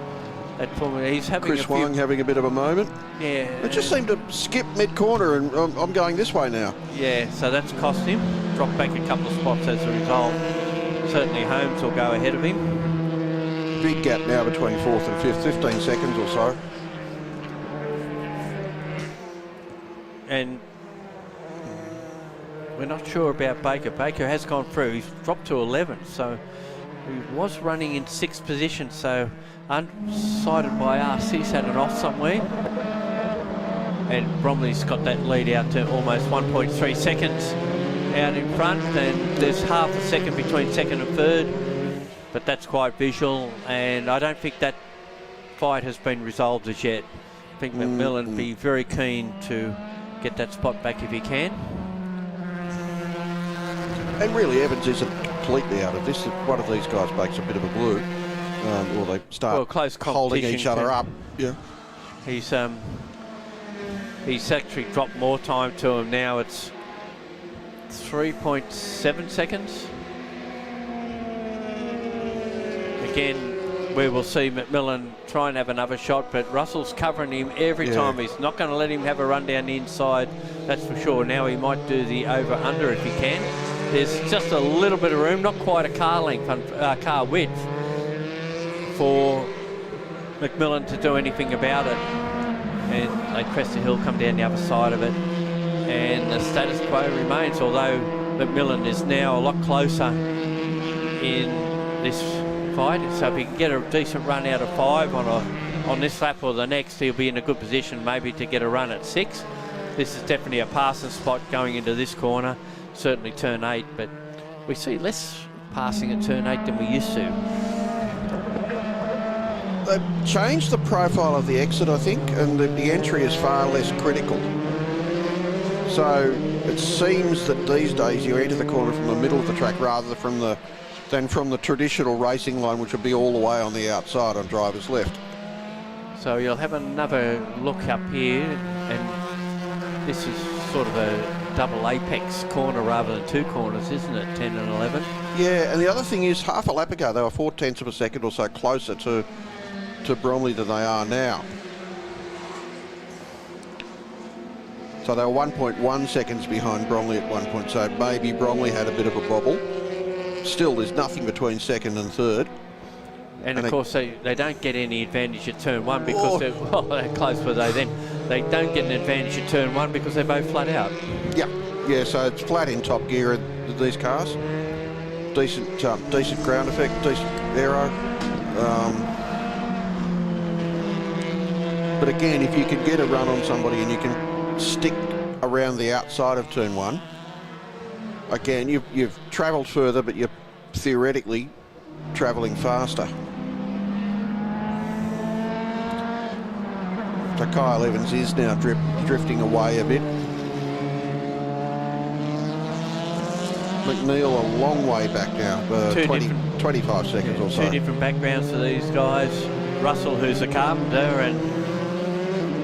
S1: that formula. He's having
S2: Chris
S1: a few,
S2: Wang having a bit of a moment.
S1: yeah.
S2: It just seemed to skip mid-corner, and I'm going this way now.
S1: Yeah, so that's cost him. Dropped back a couple of spots as a result. Certainly Holmes will go ahead of him.
S2: Big gap now between 4th and 5th, 15 seconds or so.
S1: And we're not sure about Baker. Baker has gone through. He's dropped to 11th, so he was running in 6th position, so unsighted by RC, had it off somewhere. And Bromley's got that lead out to almost 1.3 seconds out in front, and there's half a second between second and third, but that's quite visual, and I don't think that fight has been resolved as yet. I think McMillan would be very keen to get that spot back if he can.
S2: And really, Evans isn't completely out of this. One of these guys makes a bit of a blue, or they start
S1: close
S2: holding each other up. Yeah.
S1: He's actually dropped more time to him now. It's 3.7 seconds. Again, we will see McMillan try and have another shot, but Russell's covering him every time. He's not going to let him have a run down the inside, that's for sure. Now he might do the over-under if he can. There's just a little bit of room, not quite a car length, car width, for McMillan to do anything about it. And they crest the hill, come down the other side of it, and the status quo remains, although McMillan is now a lot closer in this fight. So if he can get a decent run out of 5 on this lap or the next, he'll be in a good position maybe to get a run at 6. This is definitely a passing spot going into this corner, certainly turn 8, but we see less passing at turn 8 than we used to.
S2: They've changed the profile of the exit, I think, and the entry is far less critical. So it seems that these days you enter the corner from the middle of the track rather than from the traditional racing line, which would be all the way on the outside on driver's left.
S1: So you'll have another look up here, and this is sort of a double apex corner rather than 2 corners, isn't it? 10 and 11.
S2: Yeah, and the other thing is, half a lap ago they were 0.4 of a second or so closer to Bromley than they are now. So they were 1.1 seconds behind Bromley at one point, so maybe Bromley had a bit of a bobble. Still, there's nothing between second and third.
S1: And of course, they don't get any advantage at turn 1 because they're close were they then. They don't get an advantage at turn 1 because they're both flat out.
S2: Yeah, so it's flat in top gear in these cars. Decent ground effect, decent aero. But again, if you can get a run on somebody and you can stick around the outside of turn 1, again, you've travelled further, but you're theoretically travelling faster. So Kyle Evans is now drifting away a bit. McNeil a long way back now, 25 seconds or so.
S1: 2 different backgrounds for these guys. Russell, who's a carpenter, and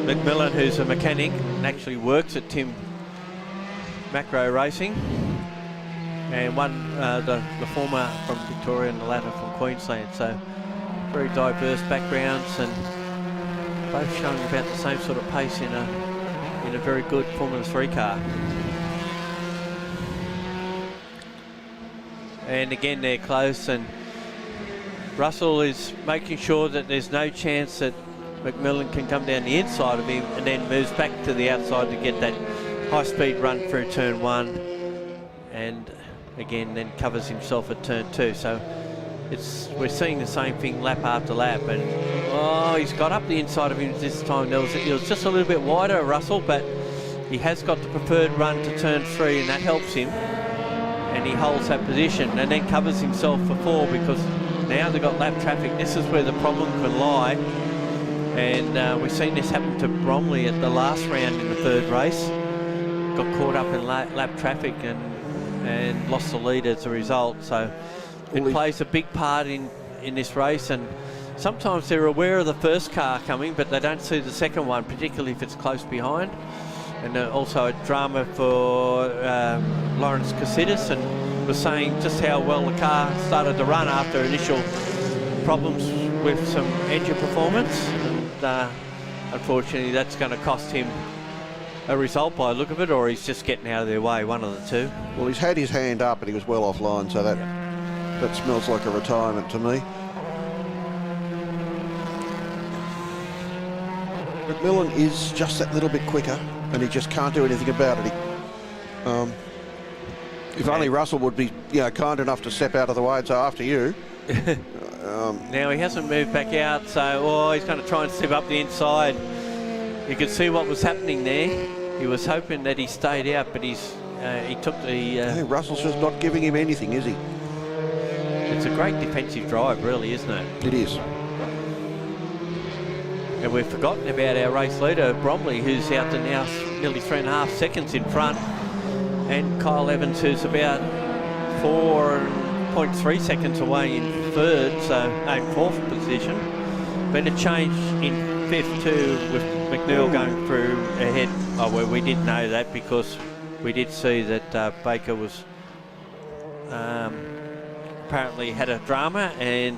S1: McMillan, who's a mechanic and actually works at Tim Macro Racing. And one, the former from Victoria and the latter from Queensland. So very diverse backgrounds, and both showing about the same sort of pace in a very good Formula 3 car. And again, they're close, and Russell is making sure that there's no chance that McMillan can come down the inside of him and then moves back to the outside to get that high-speed run through turn 1, and again then covers himself at turn 2. So we're seeing the same thing lap after lap, and he's got up the inside of him this time. It was just a little bit wider, Russell, but he has got the preferred run to turn 3, and that helps him, and he holds that position and then covers himself for 4, because now they've got lap traffic. This is where the problem can lie, and we've seen this happen to Bromley at the last round in the 3rd race. Got caught up in lap traffic and lost the lead as a result. So it plays a big part in this race, and sometimes they're aware of the first car coming, but they don't see the second one, particularly if it's close behind. And also a drama for Lawrence Cassidis, and was saying just how well the car started to run after initial problems with some engine performance, and unfortunately that's going to cost him a result by the look of it, or he's just getting out of their way, one of the two.
S2: Well, he's had his hand up and he was well offline, so that smells like a retirement to me. McMillan is just that little bit quicker, and he just can't do anything about it. If only Russell would be, kind enough to step out of the way and say, after you.
S1: Now he hasn't moved back out, so he's going to try and step up the inside. You could see what was happening there. He was hoping that he stayed out, but he took the...
S2: Russell's just not giving him anything, is he?
S1: It's a great defensive drive, really, isn't it?
S2: It is.
S1: And we've forgotten about our race leader, Bromley, who's out to now nearly 3.5 seconds in front. And Kyle Evans, who's about 4.3 seconds away in third, so in fourth position. Been a change in fifth too, with McNeil going through ahead. Well, we did know that because we did see that Baker was apparently had a drama and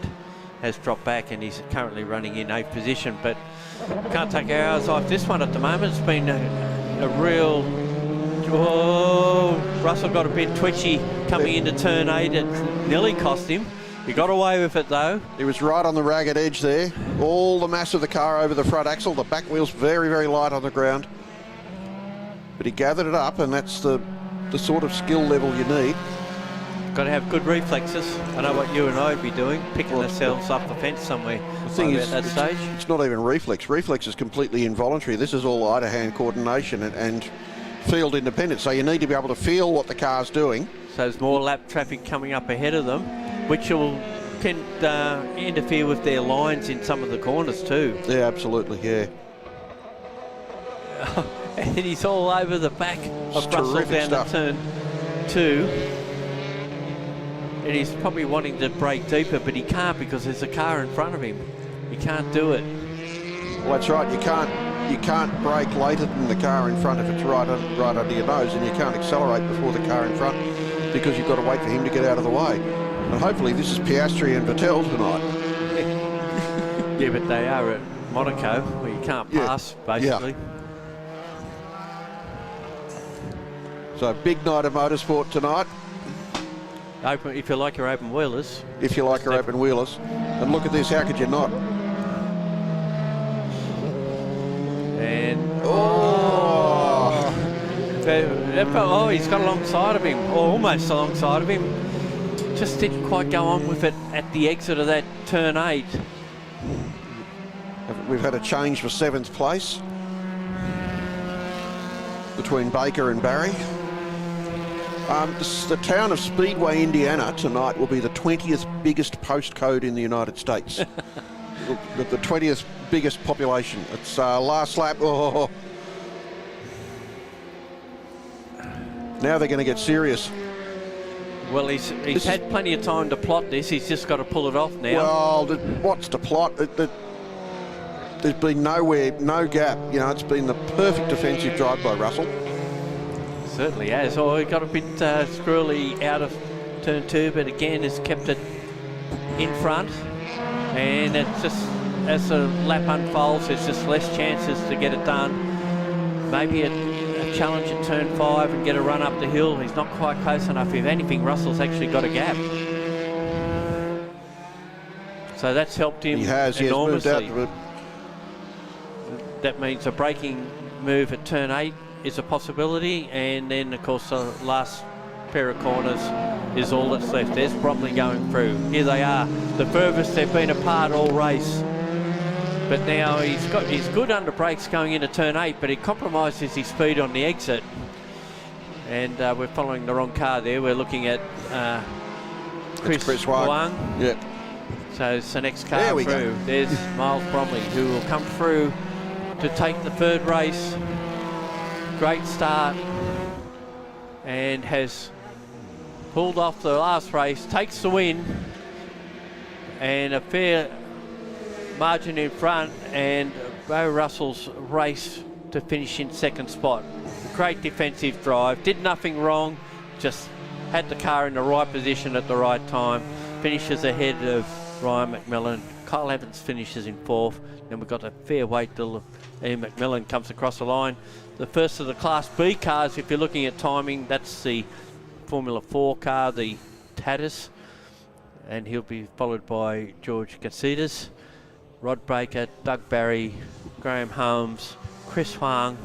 S1: has dropped back, and he's currently running in 8th position. But can't take our eyes off this one at the moment. It's been a real... Russell got a bit twitchy coming into turn 8. It nearly cost him. He got away with it though.
S2: He was right on the ragged edge there. All the mass of the car over the front axle. The back wheel's very, very light on the ground. But he gathered it up, and that's the sort of skill level you need.
S1: Got to have good reflexes. I know what you and I would be doing, picking ourselves up the fence somewhere.
S2: The thing is,
S1: at that stage.
S2: It's not even reflex. Reflex is completely involuntary. This is all eye-to-hand coordination and field independence. So you need to be able to feel what the car's doing.
S1: So there's more lap traffic coming up ahead of them, which can interfere with their lines in some of the corners too.
S2: Yeah, absolutely, yeah.
S1: And he's all over the back of Russell down
S2: stuff.
S1: to turn 2. And he's probably wanting to brake deeper, but he can't because there's a car in front of him. He can't do it.
S2: Well, that's right. You can't brake later than the car in front if it's right under your nose, and you can't accelerate before the car in front because you've got to wait for him to get out of the way. And hopefully this is Piastri and Vettel tonight.
S1: Yeah, but they are at Monaco where you can't pass, basically.
S2: Yeah. So big night of motorsport tonight.
S1: Open, if you like your open wheelers.
S2: If you like your open wheelers. And look at this, how could you not?
S1: And he's got alongside of him, or almost alongside of him. Just didn't quite go on with it at the exit of that turn 8.
S2: We've had a change for 7th place between Baker and Barry. The town of Speedway, Indiana tonight will be the 20th biggest postcode in the United States. the 20th biggest population. It's last lap. Oh. Now they're going to get serious.
S1: Well, he's had plenty of time to plot this. He's just got to pull it off now.
S2: Well, what's to plot? There's been no gap. It's been the perfect defensive drive by Russell.
S1: Certainly has. He got a bit squirrely out of turn 2, but again has kept it in front. And it's just, as the lap unfolds, there's just less chances to get it done. Maybe a challenge at turn 5 and get a run up the hill. He's not quite close enough. If anything, Russell's actually got a gap. So that's helped him enormously.
S2: Moved out.
S1: That means a braking move at turn 8 is a possibility, and then of course the last pair of corners is all that's left. There's Bromley going through. Here they are, the furthest they've been apart all race. But now he's good under brakes going into turn 8, but it compromises his speed on the exit. And we're following the wrong car there. We're looking at Chris Huang.
S2: Yeah.
S1: So it's the next car through. There's Miles Bromley, who will come through to take the third race. Great start, and has pulled off the last race, takes the win, and a fair margin in front, and Bo Russell's race to finish in 2nd spot. Great defensive drive, did nothing wrong, just had the car in the right position at the right time, finishes ahead of Ryan McMillan. Kyle Evans finishes in 4th. Then we've got a fair wait till Ian McMillan comes across the line. The first of the Class B cars, if you're looking at timing, that's the Formula 4 car, the Tatis, and he'll be followed by George Gatsidas, Rod Baker, Doug Barry, Graham Holmes, Chris Huang,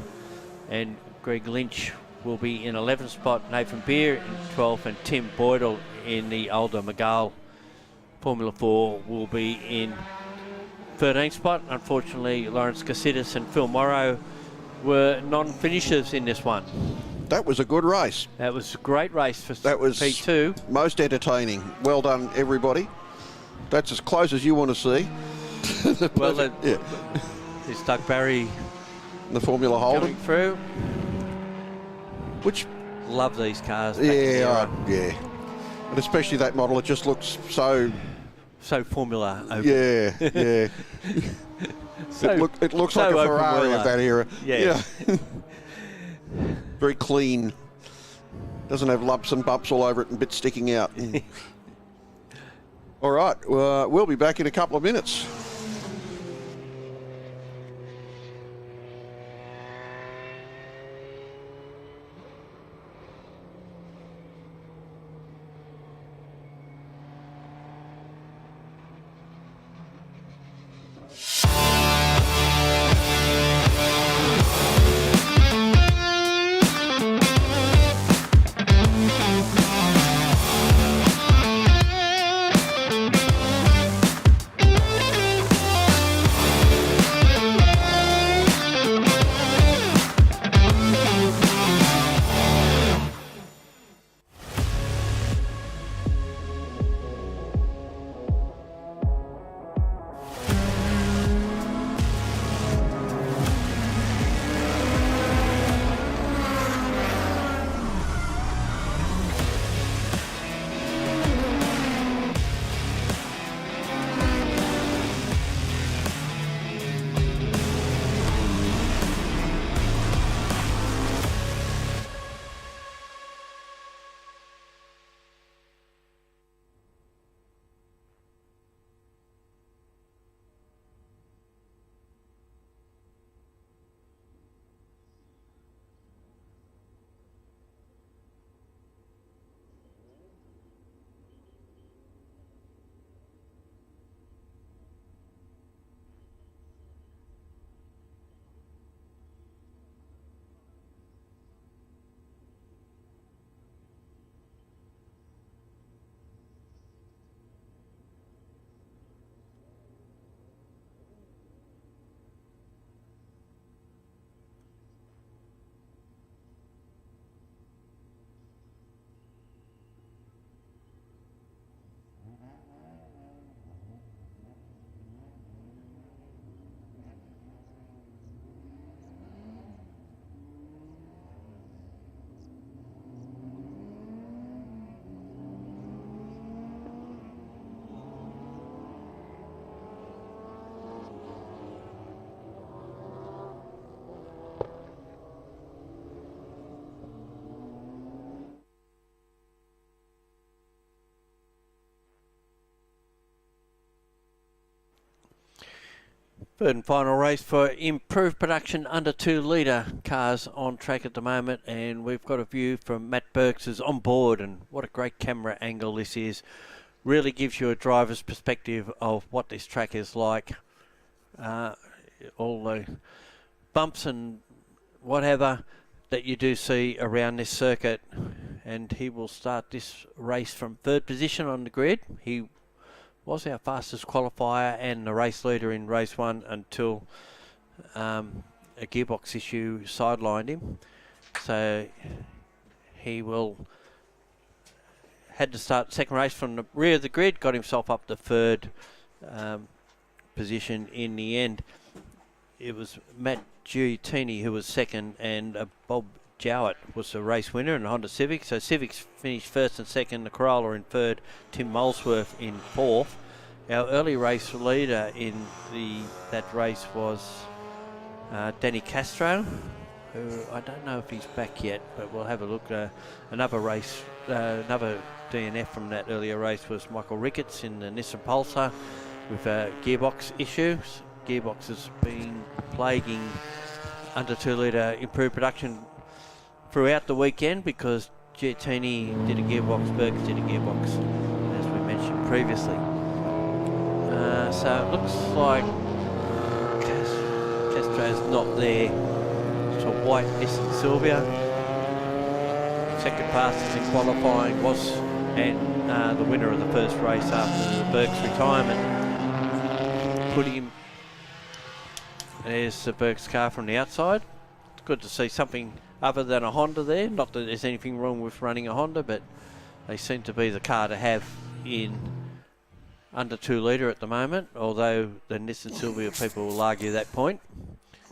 S1: and Greg Lynch will be in 11th spot, Nathan Beer in 12th, and Tim Boydell in the older McGall Formula 4 will be in 13th spot. Unfortunately, Lawrence Gatsidas and Phil Morrow were non-finishers in this one.
S2: That was a good race.
S1: That was a great race for
S2: That was
S1: P2.
S2: most entertaining. Well done, everybody. That's as close as you want to see.
S1: Well,
S2: Yeah.
S1: There's Doug Barry
S2: The Formula
S1: coming
S2: Holden,
S1: through.
S2: which,
S1: Love these cars. back in the era.
S2: yeah. And especially that model, it just looks so,
S1: So Formula open.
S2: yeah.
S1: So,
S2: It looks
S1: so
S2: like a
S1: open
S2: Ferrari
S1: wheeler.
S2: of that era.
S1: Yeah.
S2: Very clean. Doesn't have lumps and bumps all over it and bits sticking out. All right, we'll be back in a couple of minutes.
S1: Third and final race for improved production under 2 litre cars on track at the moment, and we've got a view from Matt Burks' on board, and what a great camera angle this is. Really gives you a driver's perspective of what this track is like. All the bumps and whatever that you do see around this circuit, and he will start this race from 3rd position on the grid. He was our fastest qualifier and the race leader in race 1 until a gearbox issue sidelined him. So he had to start second race from the rear of the grid, got himself up to 3rd position in the end. It was Matt Giuttini who was second, and Bob Jowett was the race winner in the Honda Civic. So Civics finished 1st and 2nd, the Corolla in 3rd, Tim Molesworth in 4th. Our early race leader in that race was Danny Castro, who I don't know if he's back yet, but we'll have a look. Another race, another DNF from that earlier race was Michael Ricketts in the Nissan Pulsar with gearbox issues. Gearbox has been plaguing under 2 litre improved production throughout the weekend because Giattini did a gearbox, Burks did a gearbox, as we mentioned previously. So it looks like Castro's not there. So White, Nissan Silvia. Second fastest in qualifying was and the winner of the first race after the Burks retirement. Putting him. There's the Burks car from the outside. It's good to see something other than a Honda there. Not that there's anything wrong with running a Honda, but they seem to be the car to have in under 2 litre at the moment, although the Nissan Silvia people will argue that point.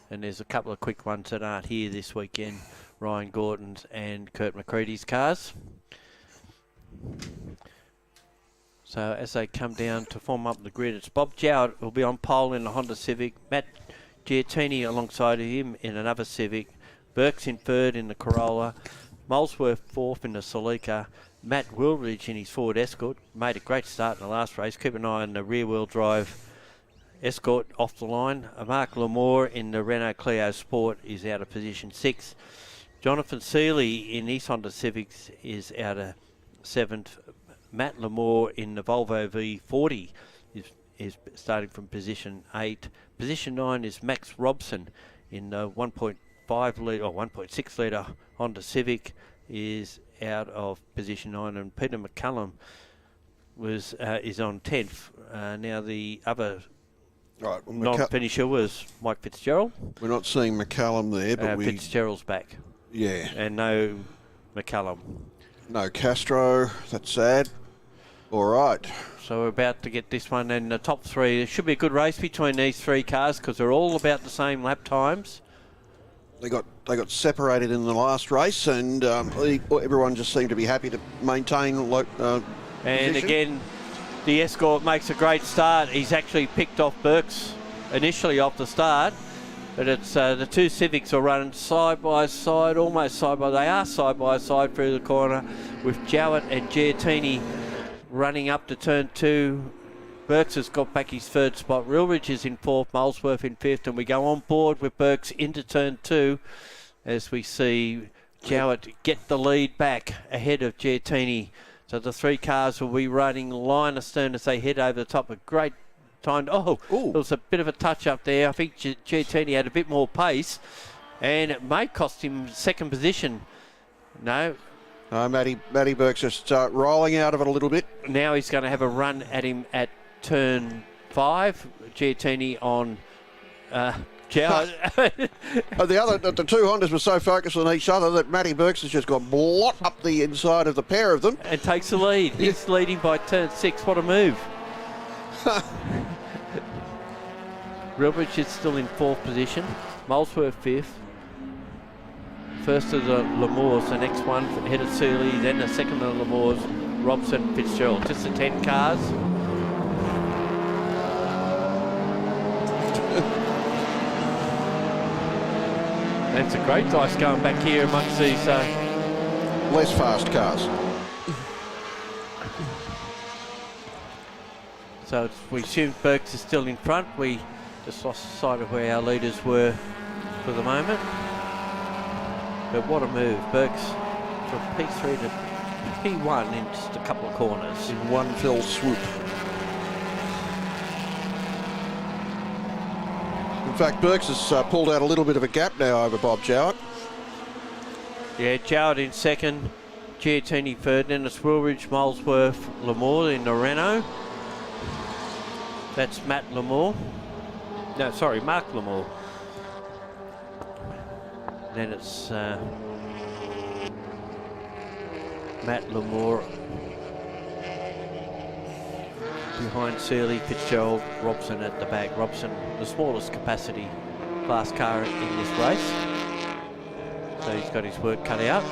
S1: And there's a couple of quick ones that aren't here this weekend, Ryan Gordon's and Kurt McCready's cars. So as they come down to form up the grid, it's Bob Jowett will be on pole in the Honda Civic, Matt Giattini alongside of him in another Civic, Burks in third in the Corolla, Molesworth fourth in the Celica, Matt Wilridge in his Ford Escort, made a great start in the last race. Keep an eye on the rear-wheel drive Escort off the line. Mark Lamore in the Renault Clio Sport is out of position 6. Jonathan Seeley in East Honda Civics is out of 7th. Matt Lamore in the Volvo V40 is starting from position 8. Position 9 is Max Robson in the 1.5 litre or 1.6 litre Honda Civic is out of position 9, and Peter McCullum is on 10th. Now the other
S2: Right, well,
S1: non-finisher was Mike Fitzgerald.
S2: We're not seeing McCallum there, but
S1: Fitzgerald's back.
S2: Yeah.
S1: And no McCullum.
S2: No Castro. That's sad. All right.
S1: So we're about to get this one in the top 3. There should be a good race between these 3 cars because they're all about the same lap times.
S2: They got separated in the last race, and everyone just seemed to be happy to maintain
S1: and
S2: position.
S1: Again, the Escort makes a great start. He's actually picked off Burks initially off the start, but it's the 2 Civics are running side by side, almost side by. They are side by side through the corner, with Jowett and Giattini running up to turn 2. Burks has got back his 3rd spot. Rilridge is in 4th, Molesworth in 5th, and we go on board with Burks into turn 2 as we see Jowett get the lead back ahead of Giattini. So the 3 cars will be running line astern as they head over the top. A great time. There was a bit of a touch up there. I think Giattini had a bit more pace, and it may cost him 2nd position. No.
S2: Matty Burks just rolling out of it a little bit.
S1: Now he's going to have a run at him at turn 5. Giattini on Jowett.
S2: The 2 Hondas were so focused on each other that Matty Burks has just got blot up the inside of the pair of them.
S1: And takes the lead. He's leading by turn 6. What a move. Rilridge is still in 4th position. Molesworth 5th. First of the Lamores, the next one ahead of Seeley, then the second of the Lamores, Robson, Fitzgerald. Just the 10 cars. It's a great dice going back here amongst these
S2: less fast cars.
S1: So we assume Burks is still in front. We just lost sight of where our leaders were for the moment. But what a move. Burks from P3 to P1 in just a couple of corners.
S2: In one fell swoop. In fact, Burks has pulled out a little bit of a gap now over Bob Jowett.
S1: Yeah, Jowett in 2nd, Giattini 3rd, then it's Wilridge, Molesworth, Lamore in the Renault. That's Matt Lamore. No, sorry, Mark Lamore. Then it's Matt Lamore behind Seeley, Fitzgerald, Robson at the back. Robson, the smallest capacity class car in this race. So he's got his work cut out.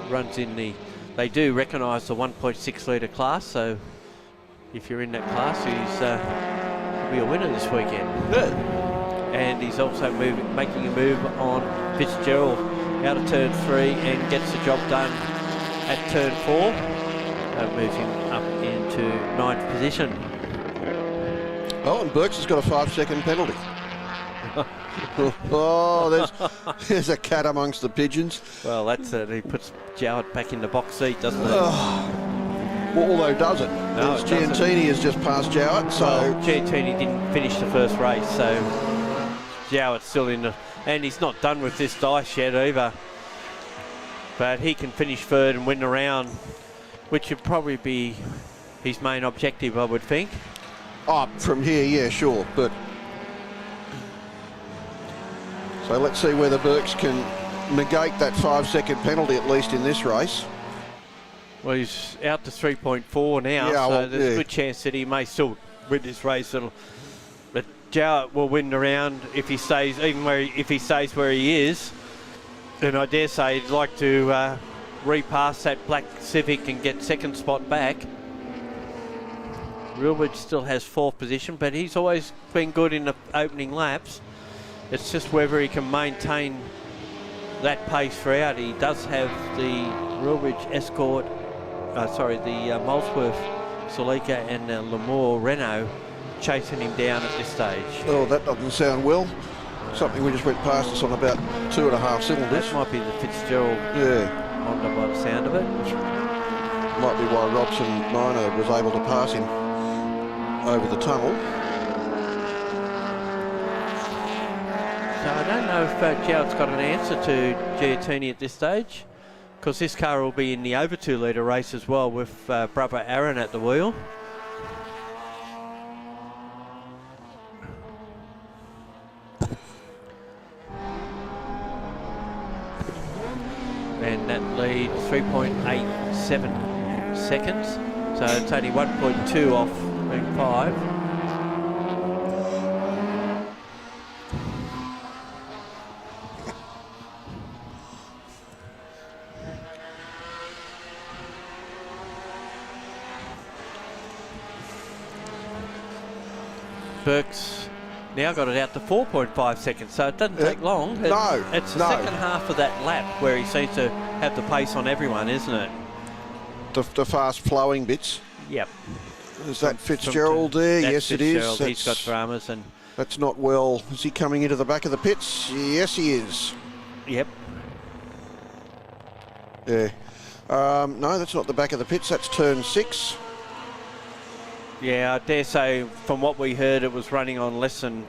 S1: Runs in the, they do recognise the 1.6 litre class, so if you're in that class, he's could be a winner this weekend.
S2: Good.
S1: and he's also making a move on Fitzgerald out of turn 3 and gets the job done at turn 4. That moves him up into 9th position.
S2: Oh, and Burks has got a 5-second penalty. Oh, there's a cat amongst the pigeons.
S1: Well, that's it. He puts Jowett back in the box seat, doesn't he?
S2: Well, although does it?
S1: No,
S2: As
S1: it doesn't.
S2: Giantini has just passed Jowett, so
S1: Well, Giantini didn't finish the first race, so Jowett's still in the... And he's not done with this dice yet either. But he can finish third and win the round, which would probably be his main objective, I would think.
S2: from here, yeah, sure, but so let's see whether Burks can negate that 5-second penalty at least in this race.
S1: Well, he's out to 3.4 now,
S2: Yeah,
S1: so
S2: well,
S1: there's a
S2: yeah.
S1: good chance that he may still win this race. But Jowett will win the round if he stays, if he stays where he is. And I dare say he'd like to repass that black Civic and get second spot back. Rilbridge still has 4th position, but he's always been good in the opening laps. It's just whether he can maintain that pace throughout. He does have the Rilbridge Escort, the Molesworth Celica and the Lamour Renault chasing him down at this stage.
S2: Oh, that doesn't sound well. Something we just went past us on about 2.5 cylinders.
S1: That might be the Fitzgerald
S2: Yeah,
S1: Honda by the sound of it.
S2: might be why Robson Minor was able to pass him over the tunnel.
S1: So I don't know if Jowett's got an answer to Giantini at this stage, because this car will be in the over 2 litre race as well with brother Aaron at the wheel. And that leads 3.87 seconds. So it's only 1.2 off being 5. Burke's now got it out to 4.5 seconds, so it doesn't take long. It's the second half of that lap where he seems to have the pace on everyone, isn't it?
S2: The fast flowing bits.
S1: Yep.
S2: Is that Fitzgerald there?
S1: That's
S2: Yes, it
S1: Fitzgerald.
S2: is.
S1: He's got dramas, and
S2: That's not well. Is he coming into the back of the pits? Yes, he is.
S1: yep.
S2: Yeah. No, that's not the back of the pits. That's turn 6.
S1: Yeah, I dare say from what we heard, it was running on less than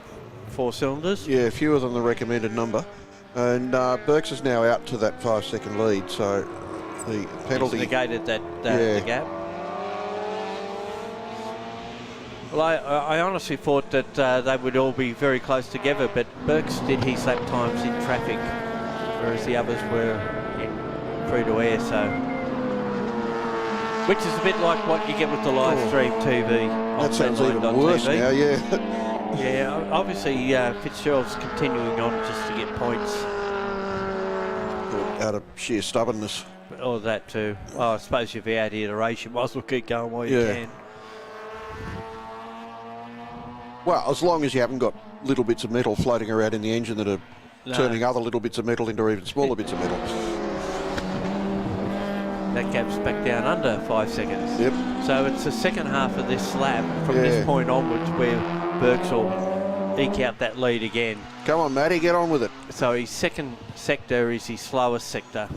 S1: 4 cylinders.
S2: Yeah, fewer than the recommended number. And Burks is now out to that 5-second lead, so the penalty...
S1: He's negated the gap. Well, I honestly thought that they would all be very close together, but Burks did his lap times in traffic, whereas the others were free to air, so... Which is a bit like what you get with the live stream TV.
S2: That sounds even worse
S1: TV.
S2: now, yeah.
S1: Yeah, obviously Fitzgerald's continuing on just to get points.
S2: Out of sheer stubbornness.
S1: Or that too. Oh, I suppose if you're out here to race, you might as well keep going while you can.
S2: Well, as long as you haven't got little bits of metal floating around in the engine that are turning other little bits of metal into even smaller bits of metal.
S1: That gap's back down under 5 seconds.
S2: Yep.
S1: So it's the second half of this lap from this point onwards where Burks will eke out that lead again.
S2: Come on, Matty, get on with it.
S1: So his second sector is his slowest sector,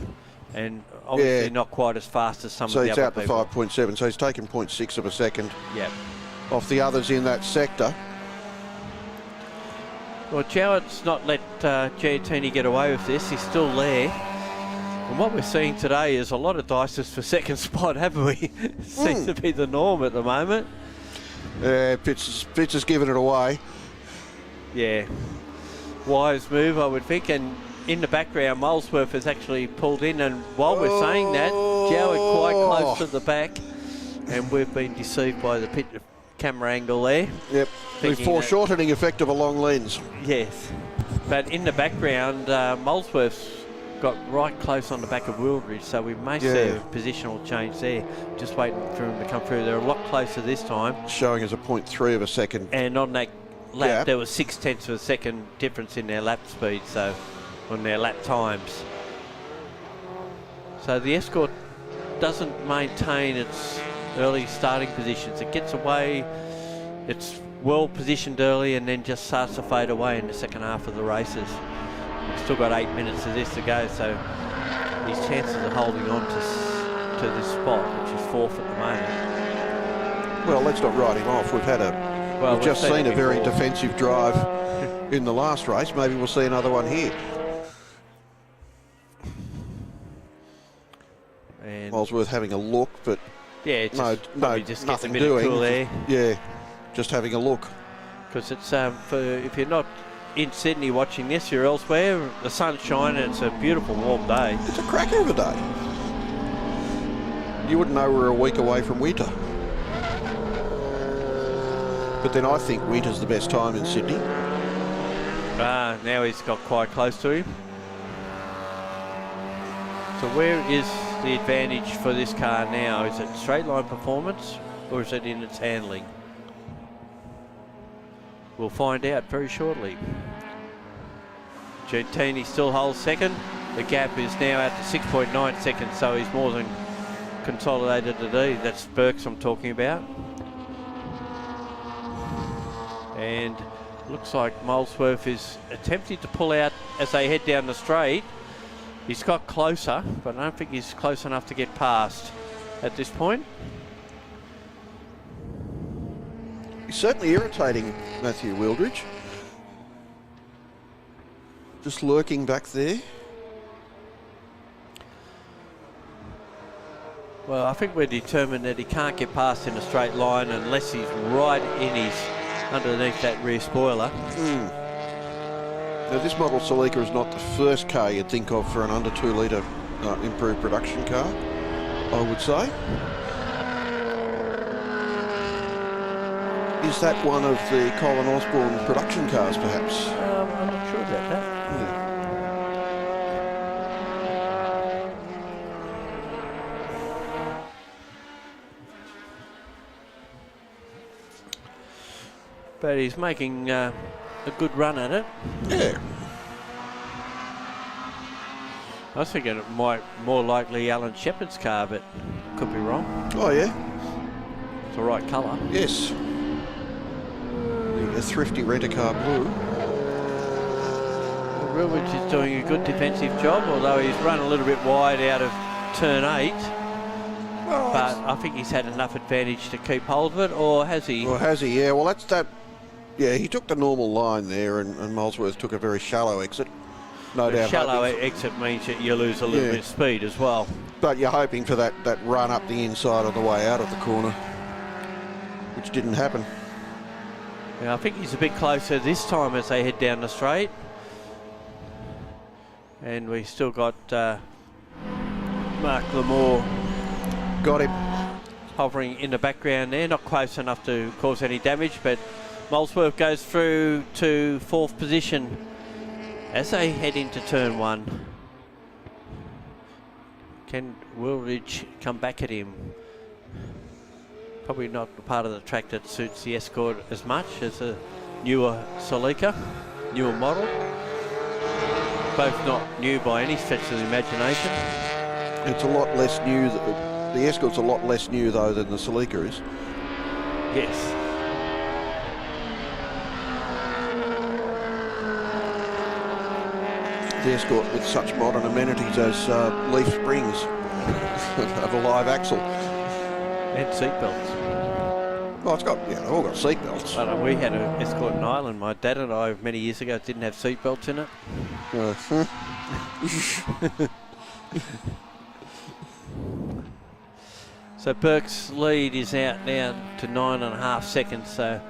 S1: and obviously not quite as fast as some of the other people.
S2: So he's out to 5.7, so he's taken 0.6 of a second
S1: Yep.
S2: off the others in that sector.
S1: Well, Jowett's not let Giantini get away with this. He's still there. And what we're seeing today is a lot of dices for second spot, haven't we? Seems to be the norm at the moment.
S2: Pitts has given it away.
S1: Yeah. Wise move, I would think. And in the background, Molesworth has actually pulled in. And while we're saying that, Jowett quite close to the back. And we've been deceived by the pit camera angle there.
S2: Yep. The foreshortening effect of a long lens.
S1: Yes. But in the background, Molesworth's got right close on the back of Wildridge, so we may see a positional change there. Just waiting for him to come through. They're a lot closer this time.
S2: Showing as a 0.3 of a second.
S1: And on that lap,
S2: Yeah.
S1: there was 0.6 of a second difference in their lap speed, so on their lap times. So the Escort doesn't maintain its early starting positions. It gets away, it's well positioned early and then just starts to fade away in the second half of the races. We've still got 8 minutes of this to go, so his chances of holding on to this spot, which is 4th at the moment.
S2: Well, let's not write him off. We've just seen a very defensive drive in the last race. Maybe we'll see another one here.
S1: And
S2: Molesworth having a look, but
S1: yeah, it's
S2: no,
S1: just
S2: nothing
S1: getting a bit
S2: doing.
S1: of cool air.
S2: Yeah, just having a look.
S1: Because it's if you're not in Sydney watching this, you're elsewhere. The sun's shining. It's a beautiful warm day.
S2: It's a cracker of a day. You wouldn't know we're a week away from winter. But then I think winter's the best time in Sydney.
S1: Now he's got quite close to him. So where is the advantage for this car now? Is it straight line performance or is it in its handling? We'll find out very shortly. Gentini still holds second. The gap is now out to 6.9 seconds, so he's more than consolidated today. That's Burks I'm talking about. And looks like Molesworth is attempting to pull out as they head down the straight. He's got closer, but I don't think he's close enough to get past at this point.
S2: He's certainly irritating Matthew Wildridge. Just lurking back there.
S1: Well, I think we're determined that he can't get past in a straight line unless he's right in his underneath that rear spoiler.
S2: Now, this model Celica is not the first car you'd think of for an under 2 litre improved production car, I would say. Is that one of the Colin Osborne production cars, perhaps?
S1: I'm not sure about that. But he's making a good run at it.
S2: Yeah.
S1: I was thinking it might more likely Alan Shepard's car, but could be wrong.
S2: Oh, yeah.
S1: It's the right colour.
S2: Yes. The thrifty rent-a-car blue.
S1: Rilwich is doing a good defensive job, although he's run a little bit wide out of turn 8. But I think he's had enough advantage to keep hold of it, or has he?
S2: Or has he? Yeah, well, that's that. Yeah, he took the normal line there, and Molesworth took a very shallow exit. No doubt.
S1: Shallow exit means that you lose a little bit of speed as well.
S2: But you're hoping for that run up the inside on the way out of the corner, which didn't happen.
S1: Yeah, I think he's a bit closer this time as they head down the straight. And we still got Mark Lamore.
S2: Got him.
S1: Hovering in the background there, not close enough to cause any damage, but Molesworth goes through to 4th position as they head into turn 1. Can Wildridge come back at him? Probably not the part of the track that suits the Escort as much as a newer Celica, newer model. Both not new by any stretch of the imagination.
S2: It's a lot less new. The Escort's a lot less new, though, than the Celica is.
S1: Yes.
S2: The Escort with such modern amenities as leaf springs of a live axle.
S1: And seatbelts.
S2: Well, it's got, they've all got seatbelts.
S1: We had an Escort in Ireland. My dad and I, many years ago, didn't have seatbelts in it. So Burke's lead is out now to 9.5 seconds. So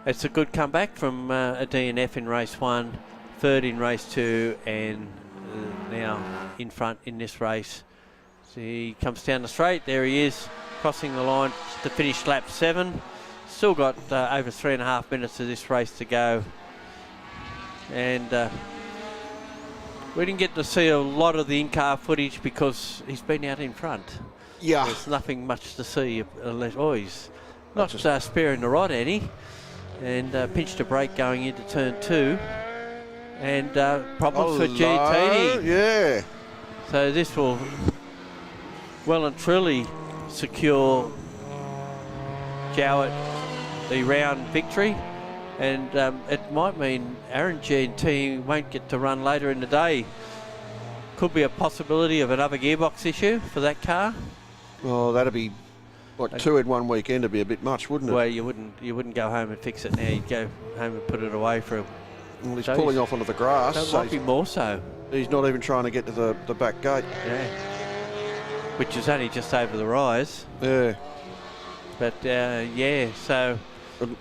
S1: it's a good comeback from a DNF in race 1, 3rd in race 2, and now in front in this race. So he comes down the straight. There he is, crossing the line to finish lap 7. Still got over 3.5 minutes of this race to go. And we didn't get to see a lot of the in-car footage because he's been out in front.
S2: Yeah.
S1: There's nothing much to see unless, he's not sparing the rod any. and pinched a brake going into turn 2. And problems for
S2: Hello,
S1: GT.
S2: Yeah.
S1: So this will well and truly secure Jowett the round victory, and it might mean Aaron GT won't get to run later in the day. Could be a possibility of another gearbox issue for that car.
S2: Oh, that'd be like 2 in 1 weekend. Would be a bit much, wouldn't it?
S1: Well, you wouldn't go home and fix it now. You'd go home and put it away for a.
S2: Well, he's
S1: so
S2: pulling off onto the grass.
S1: That
S2: So
S1: might be more so.
S2: he's not even trying to get to the back gate.
S1: Yeah. Which is only just over the rise.
S2: Yeah.
S1: But yeah, so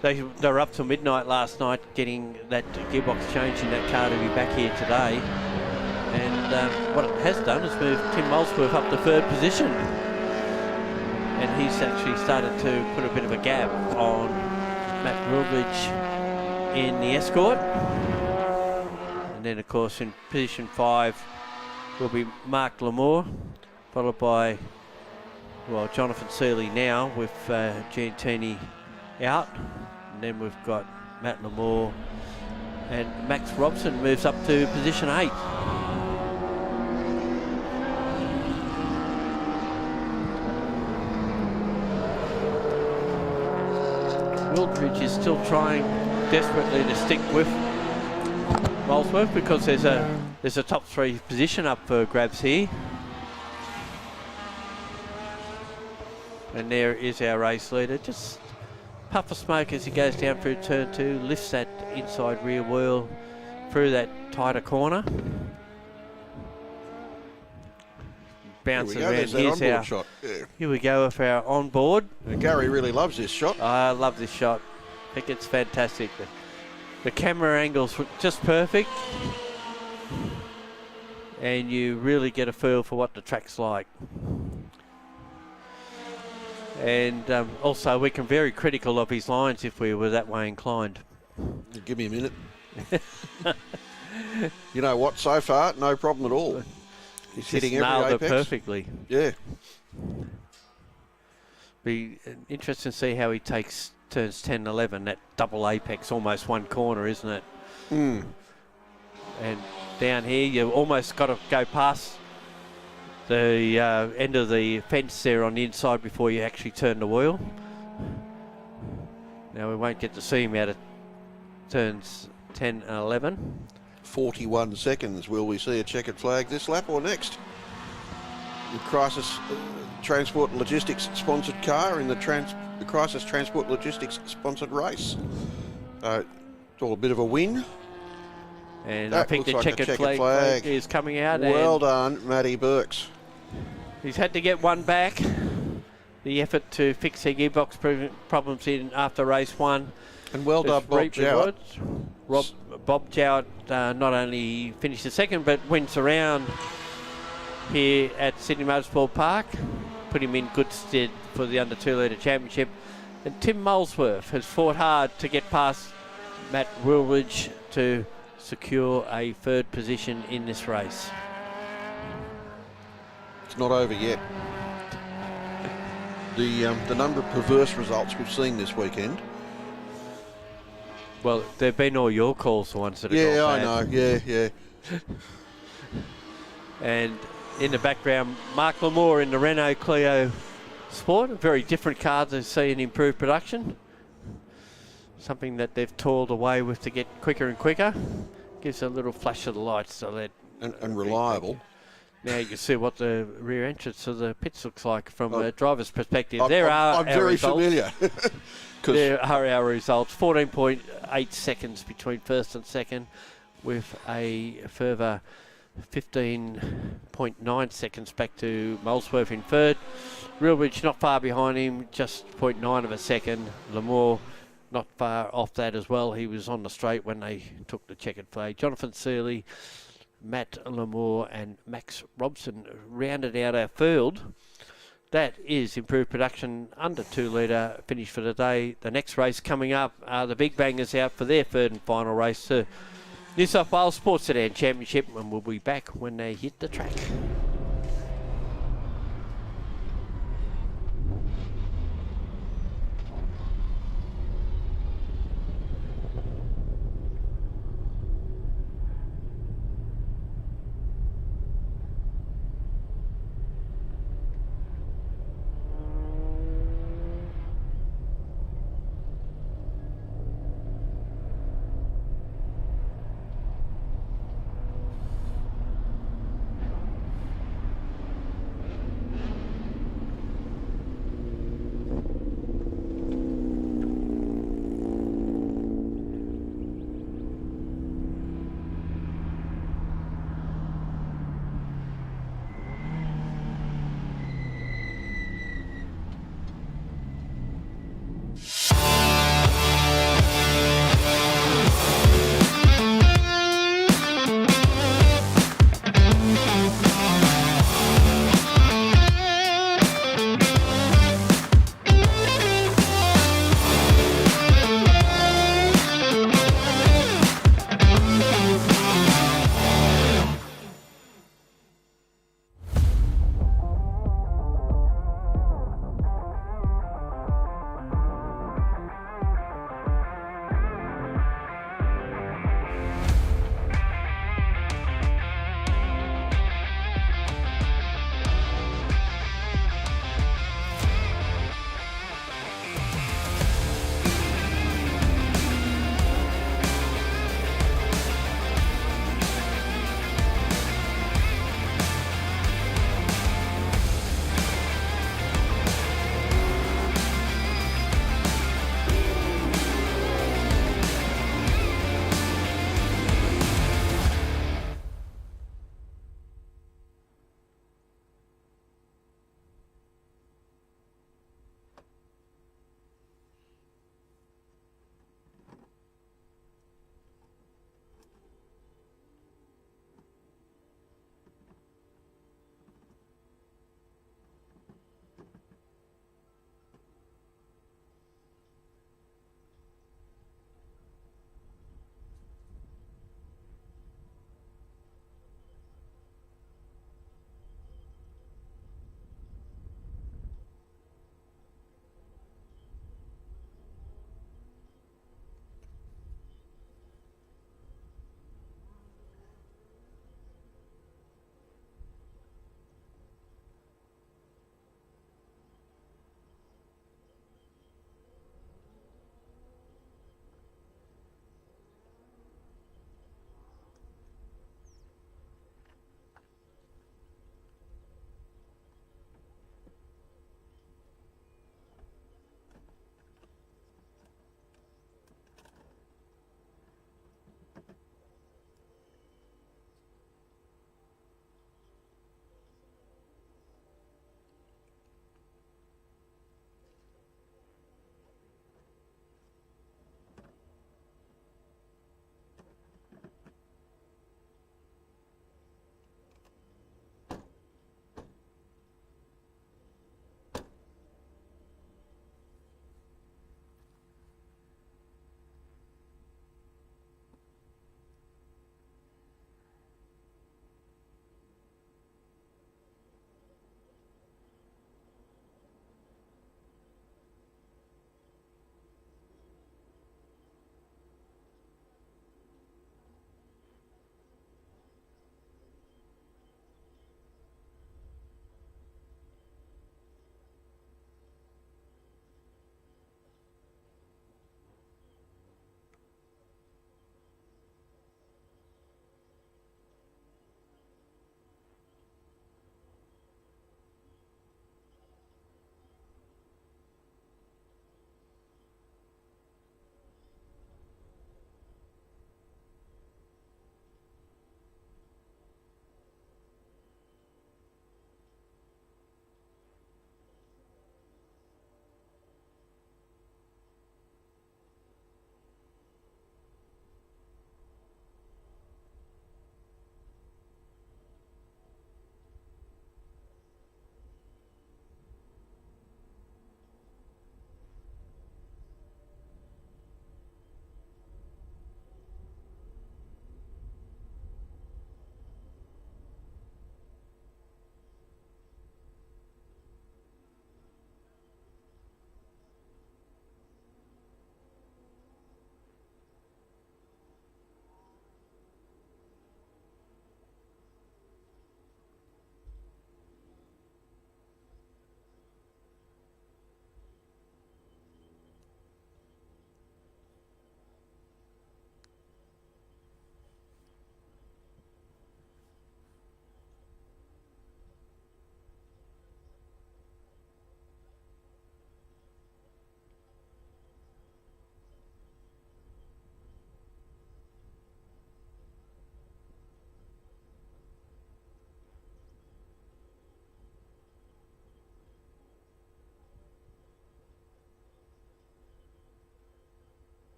S1: they were up till midnight last night getting that gearbox changed in that car to be back here today. And what it has done is moved Tim Molesworth up to 3rd position. And he's actually started to put a bit of a gap on Matt Wilbridge in the Escort. And then, of course, in position 5 will be Mark Lamour, followed by, well, Jonathan Seeley now with Giantini out. And then we've got Matt Lamour, and Max Robson moves up to position 8. Wilbridge is still trying desperately to stick with Molesworth because there's a top 3 position up for grabs here. And there is our race leader. Just puff of smoke as he goes down through turn 2, lifts that inside rear wheel through that tighter corner. Bounces around.
S2: There's that
S1: Here's
S2: onboard
S1: our,
S2: shot. Yeah.
S1: here we go with our onboard.
S2: Gary really loves this shot.
S1: I love this shot. I think it's fantastic. The camera angle's just perfect. And you really get a feel for what the track's like. And also we can be very critical of his lines if we were that way inclined.
S2: Give me a minute. You know what? So far, no problem at all. He's hitting every
S1: nailed
S2: apex.
S1: it perfectly.
S2: Yeah.
S1: Be interesting to see how he takes turns 10 and 11. That double apex, almost one corner, isn't it?
S2: Mm.
S1: And down here, you've almost got to go past the end of the fence there on the inside before you actually turn the wheel. Now we won't get to see him out of turns 10 and 11.
S2: 41 seconds. Will we see a checkered flag this lap or next? The Crisis Transport Logistics sponsored car in the Crisis Transport Logistics sponsored race. It's all a bit of a win.
S1: And
S2: That
S1: I think
S2: looks
S1: the
S2: like a
S1: checkered
S2: checkered
S1: flag
S2: flag.
S1: is coming out.
S2: Well
S1: and
S2: done, Matty Burks.
S1: he's had to get one back. The effort to fix their gearbox problems in after race 1.
S2: And well done, Bob Jowett.
S1: Bob Jowett not only finished second, but wins around here at Sydney Motorsport Park. Put him in good stead for the under 2 litre championship. And Tim Molesworth has fought hard to get past Matt Wilbridge to secure a 3rd position in this race.
S2: It's not over yet. The number of perverse results we've seen this weekend.
S1: Well, they've been all your calls, the ones that have
S2: Yeah,
S1: gone
S2: I
S1: bad.
S2: know. Yeah.
S1: And in the background, Mark Lamour in the Renault Clio Sport. A very different car to see an improved production. Something that they've toiled away with to get quicker and quicker. Gives a little flash of the lights so that
S2: And reliable.
S1: now you can see what the rear entrance of the pits looks like from
S2: Oh.
S1: a driver's perspective.
S2: I'm very
S1: results.
S2: familiar. 'Cause
S1: There are our results. 14.8 seconds between first and second, with a further 15.9 seconds back to Molesworth in 3rd. Wilbridge not far behind him, just 0.9 of a second. Lamour not far off that as well. He was on the straight when they took the checkered flag. Jonathan Seeley, Matt Lamour and Max Robson rounded out our field. That is improved production under 2 litre finish for the day. The next race coming up are the Big Bangers out for their 3rd and final race to New South Wales Sports Sedan Championship, and we'll be back when they hit the track.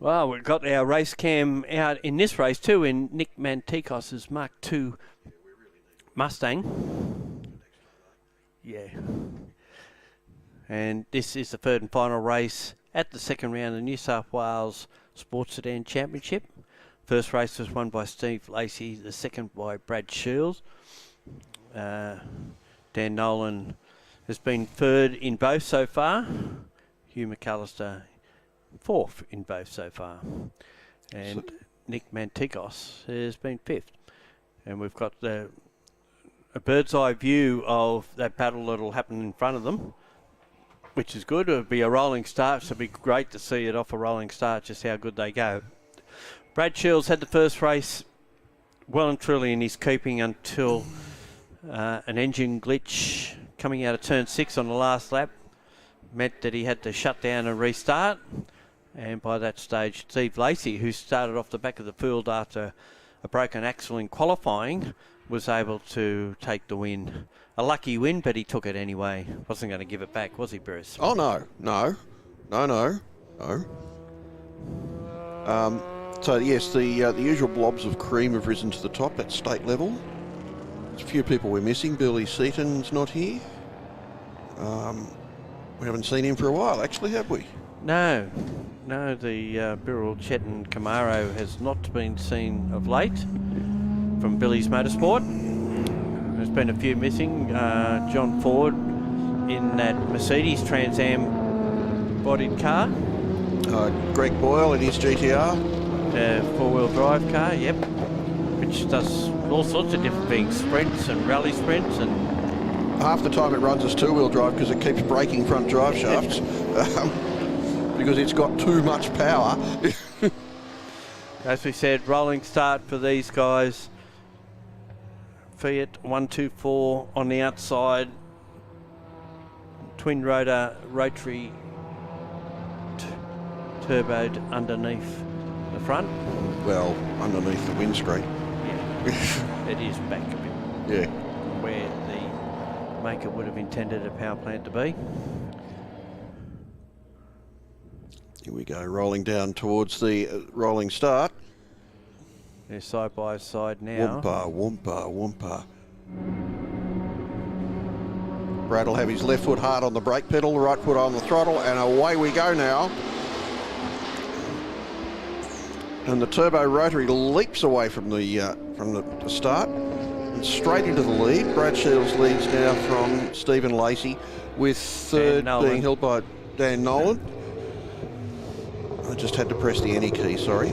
S1: Well, we've got our race cam out in this race too in Nick Mantikos's Mark II Mustang. Yeah. And this is the third and final race at the second round of the New South Wales Sports Sedan Championship. First race was won by Steve Lacey, the second by Brad Shields. Dan Nolan has been third in both so far. Hugh McAllister fourth in both so far. And Nick Mantikos has been fifth. And we've got a bird's eye view of that battle that'll happen in front of them, which is good. It'll be a rolling start, so it'll be great to see it off a rolling start, just how good they go. Brad Shields had the first race well and truly in his keeping until an engine glitch coming out of turn 6 on the last lap meant that he had to shut down and restart. And by that stage, Steve Lacey, who started off the back of the field after a broken axle in qualifying, was able to take the win. A lucky win, but he took it anyway. Wasn't going to give it back, was he, Bruce?
S2: Oh, no. So, yes, the usual blobs of cream have risen to the top at state level. There's a few people we're missing. Billy Seaton's not here. We haven't seen him for a while, actually, have we?
S1: No, the Birrell Chetan Camaro has not been seen of late from Billy's Motorsport. There's been a few missing. John Ford in that Mercedes Trans Am bodied car.
S2: Greg Boyle in his GTR.
S1: Four-wheel drive car, yep. Which does all sorts of different things, sprints and rally sprints, and
S2: half the time it runs as two-wheel drive because it keeps breaking front drive shafts. Because it's got too much power.
S1: As we said, rolling start for these guys. Fiat 124 on the outside. Twin rotor rotary turboed underneath the front.
S2: Well, underneath the windscreen.
S1: Yeah, it is back a bit.
S2: Yeah.
S1: Where the maker would have intended a power plant to be.
S2: Here we go, rolling down towards the rolling start.
S1: They're side by side now.
S2: Whoompa. Brad will have his left foot hard on the brake pedal, the right foot on the throttle, and away we go now. And the turbo rotary leaps away from the start and straight into the lead. Brad Shields leads now from Stephen Lacey, with third being held by Dan Nolan. I just had to press the any key, sorry.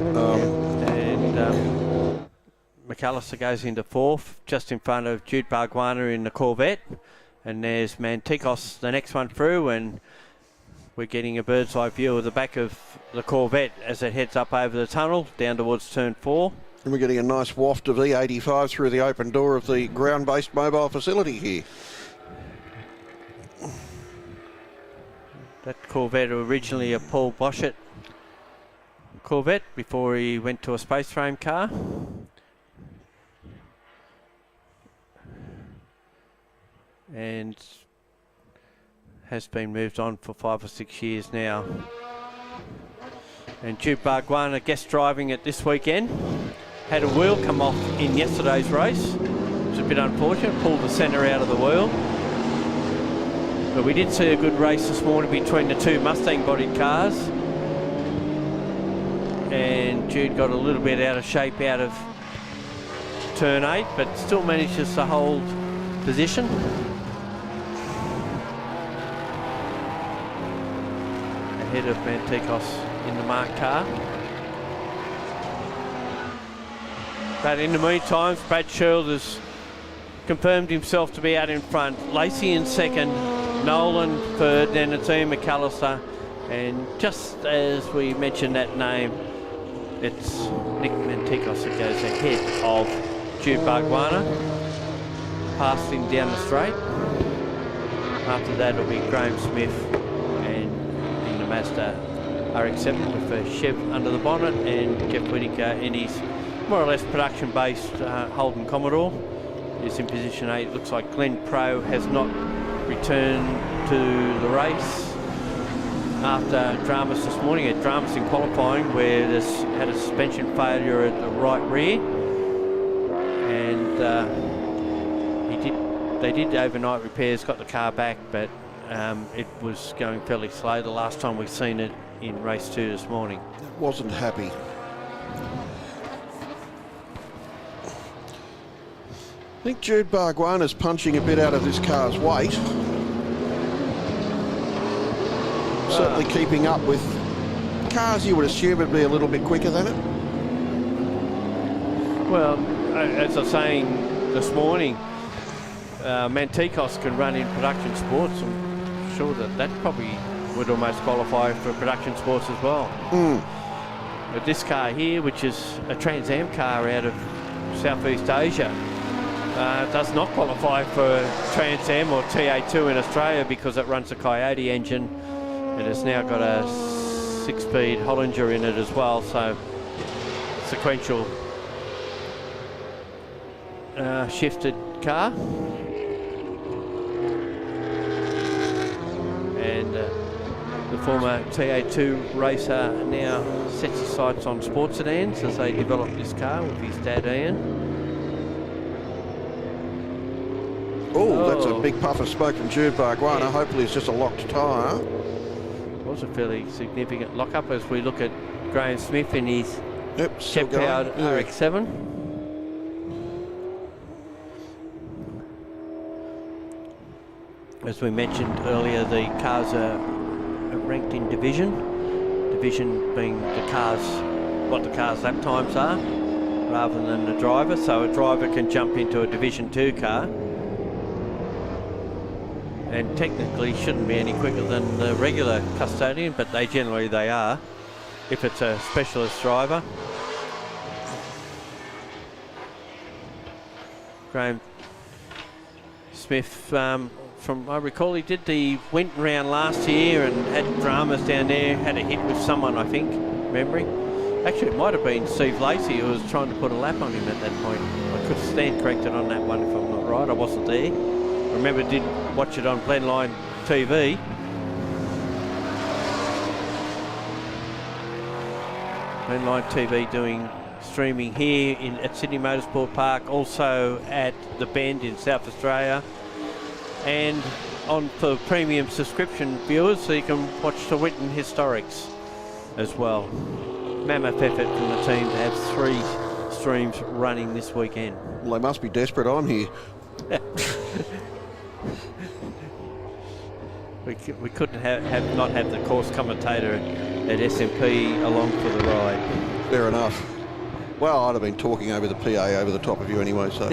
S1: McAllister goes into fourth, just in front of Jude Barguana in the Corvette. And there's Mantikos, the next one through, and we're getting a bird's eye view of the back of the Corvette as it heads up over the tunnel down towards turn 4.
S2: And we're getting a nice waft of E85 through the open door of the ground-based mobile facility here.
S1: That Corvette originally a Paul Boschett Corvette before he went to a space frame car. And has been moved on for 5 or 6 years now. And Jude Barguana guest driving it this weekend. Had a wheel come off in yesterday's race. It was a bit unfortunate, pulled the centre out of the wheel. But we did see a good race this morning between the two Mustang-bodied cars. And Jude got a little bit out of shape out of turn 8, but still manages to hold position. Ahead of Mantikos in the marked car. But in the meantime, Brad Shields has confirmed himself to be out in front. Lacey in second, Nolan third, then it's Ian McAllister. And just as we mentioned that name, it's Nick Mantikos that goes ahead of Jude Barguana. Past him down the straight. After that it'll be Graham Smith and in the Mazda RX-7 with a Chev under the bonnet, and Jeff Whittaker in his more or less production-based Holden Commodore is in position 8. Looks like Glenn Pro has not returned to the race. after dramas this morning. Had dramas in qualifying where this had a suspension failure at the right rear, and they did overnight repairs, got the car back, but it was going fairly slow the last time we've seen it in race 2 this morning.
S2: Wasn't happy. I think Jude Barguana's punching a bit out of this car's weight. Certainly keeping up with cars you would assume would be a little bit quicker than it.
S1: Well, as I was saying this morning, Mantikos can run in production sports. I'm sure that probably would almost qualify for production sports as well. But this car here, which is a Trans Am car out of Southeast Asia, does not qualify for Trans Am or TA2 in Australia because it runs a Coyote engine. It has now got a 6-speed Hollinger in it as well, so sequential shifted car. And the former TA2 racer now sets his sights on sports sedans as they develop this car with his dad Ian.
S2: Oh, that's a big puff of smoke from Jude Barguana.
S1: Yeah.
S2: Hopefully it's just a locked tyre.
S1: Was a fairly significant lockup as we look at Graham Smith in his
S2: Still
S1: jet-powered
S2: going. Yeah.
S1: RX-7. As we mentioned earlier, the cars are ranked in division. Division being what the car's lap times are, rather than the driver. So a driver can jump into a Division 2 car and technically shouldn't be any quicker than the regular custodian, but they are if it's a specialist driver. Graham Smith, from I recall, he went round last year and had dramas down there, had a hit with someone, I think, memory. Actually, it might have been Steve Lacey who was trying to put a lap on him at that point. I could stand corrected on that one if I'm not right. I wasn't there. I remember did watch it on Blendline TV. Blendline TV doing streaming here at Sydney Motorsport Park, also at the Bend in South Australia, and for premium subscription viewers, so you can watch the Winton Historics as well. Mammoth effort from the team to have 3 streams running this weekend.
S2: Well, they must be desperate on here.
S1: We couldn't not have the course commentator at SMP along for the ride.
S2: Fair enough. Well, I'd have been talking over the PA over the top of you anyway, so...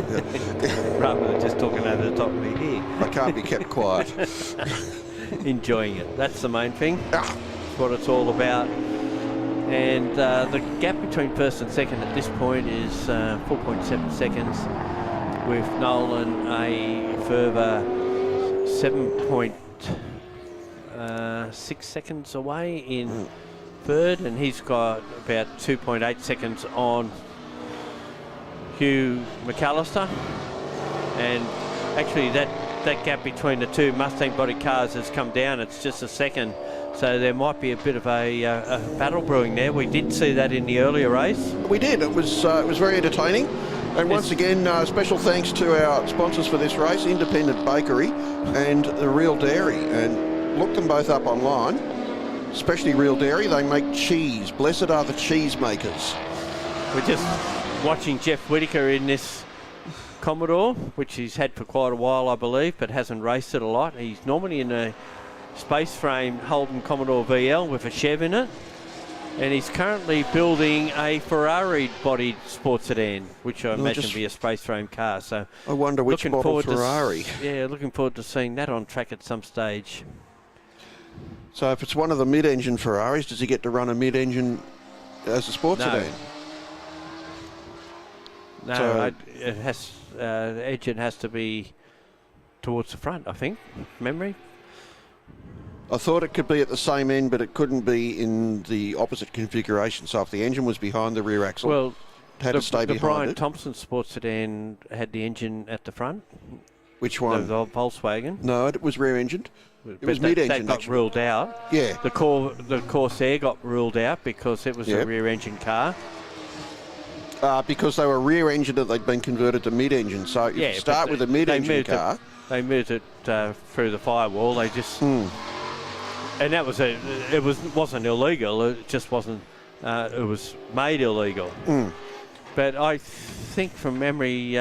S1: Rather than just talking over the top of me here.
S2: I can't be kept quiet.
S1: Enjoying it. That's the main thing. That's what it's all about. And the gap between first and second at this point is 4.7 seconds, with Nolan a further 7.6 seconds away in third, and he's got about 2.8 seconds on Hugh McAllister. And actually that gap between the two Mustang body cars has come down. It's just a second. So there might be a bit of a battle brewing there. We did see that in the earlier race.
S2: We did. It was very entertaining. And once again, special thanks to our sponsors for this race, Independent Bakery and The Real Dairy. And look them both up online, especially Real Dairy. They make cheese. Blessed are the cheese makers.
S1: We're just watching Jeff Whitaker in this Commodore, which he's had for quite a while, I believe, but hasn't raced it a lot. He's normally in a space frame Holden Commodore VL with a Chev in it, and he's currently building a Ferrari bodied sports sedan, which I imagine will be a space frame car. So
S2: I wonder which model Ferrari.
S1: Looking forward to seeing that on track at some stage.
S2: So if it's one of the mid-engine Ferraris, does he get to run a mid-engine as a sports sedan?
S1: No,
S2: So-
S1: it has the engine has to be towards the front, I think, memory.
S2: I thought it could be at the same end, but it couldn't be in the opposite configuration. So if the engine was behind the rear axle,
S1: Well,
S2: it had to stay
S1: the
S2: behind
S1: Brian
S2: it.
S1: Thompson sports sedan had the engine at the front,
S2: Which one?
S1: The Volkswagen.
S2: No, it was rear-engined. It was
S1: That
S2: mid-engine,
S1: got
S2: actually.
S1: ruled out.
S2: Yeah.
S1: The Corsair got ruled out because it was
S2: Yep.
S1: a rear-engine car.
S2: Because they were rear-engined, they'd been converted to mid-engine. So if you start
S1: but
S2: with a
S1: they
S2: mid-engine
S1: moved
S2: car...
S1: They moved it through the firewall. They just... And that was wasn't illegal. It just wasn't... it was made illegal. But I think from memory...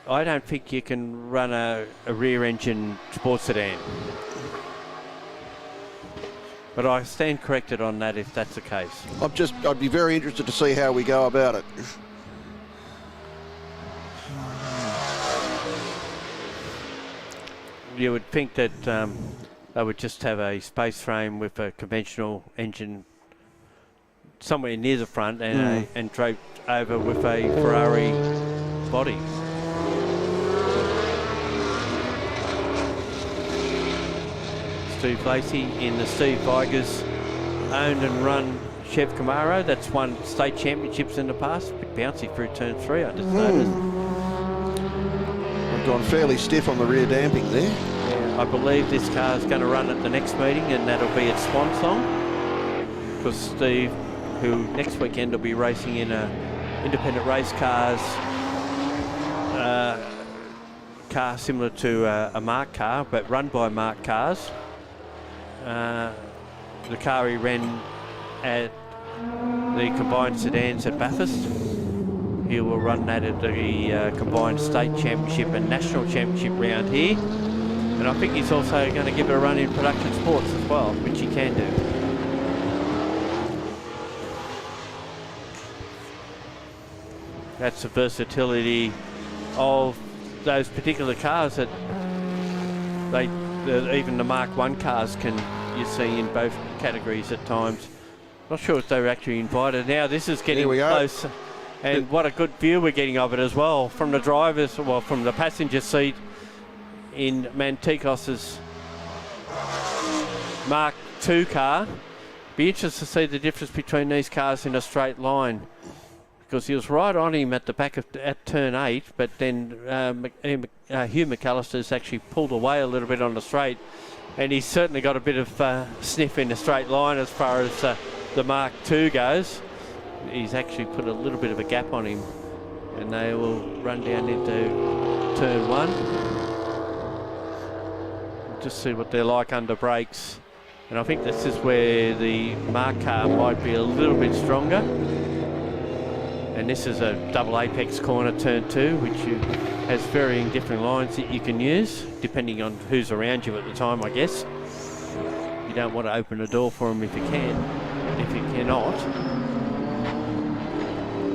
S1: I don't think you can run a rear-engine sports sedan. But I stand corrected on that if that's the case.
S2: I'd be very interested to see how we go about it.
S1: You would think that they would just have a space frame with a conventional engine somewhere near the front and draped over with a Ferrari body. Steve Lacey in the Steve Vigers owned and run Chev Camaro. That's won state championships in the past. Bit bouncy through turn 3, I just noticed.
S2: I've gone fairly stiff on the rear damping there.
S1: Yeah, I believe this car is going to run at the next meeting, and that'll be its swan song. Because Steve, who next weekend will be racing in independent race cars, car similar to a Mark car, but run by Mark cars. The car he ran at the combined sedans at Bathurst. He will run that at the combined state championship and national championship round here. And I think he's also going to give it a run in production sports as well, which he can do. That's the versatility of those particular cars that even the Mark 1 cars you see in both categories at times. Not sure if they were actually invited. Now this is getting close. And what a good view we're getting of it as well from the from the passenger seat in Mantikos's Mark 2 car. Be interested to see the difference between these cars in a straight line, because he was right on him at the back at turn 8, but then Hugh McAllister's actually pulled away a little bit on the straight, and he's certainly got a bit of sniff in the straight line as far as the Mark 2 goes. He's actually put a little bit of a gap on him, and they will run down into turn 1. Just see what they're like under brakes. And I think this is where the Mark car might be a little bit stronger. And this is a double apex corner, turn 2, which has varying different lines that you can use, depending on who's around you at the time, I guess. You don't want to open the door for him if you can, if you cannot.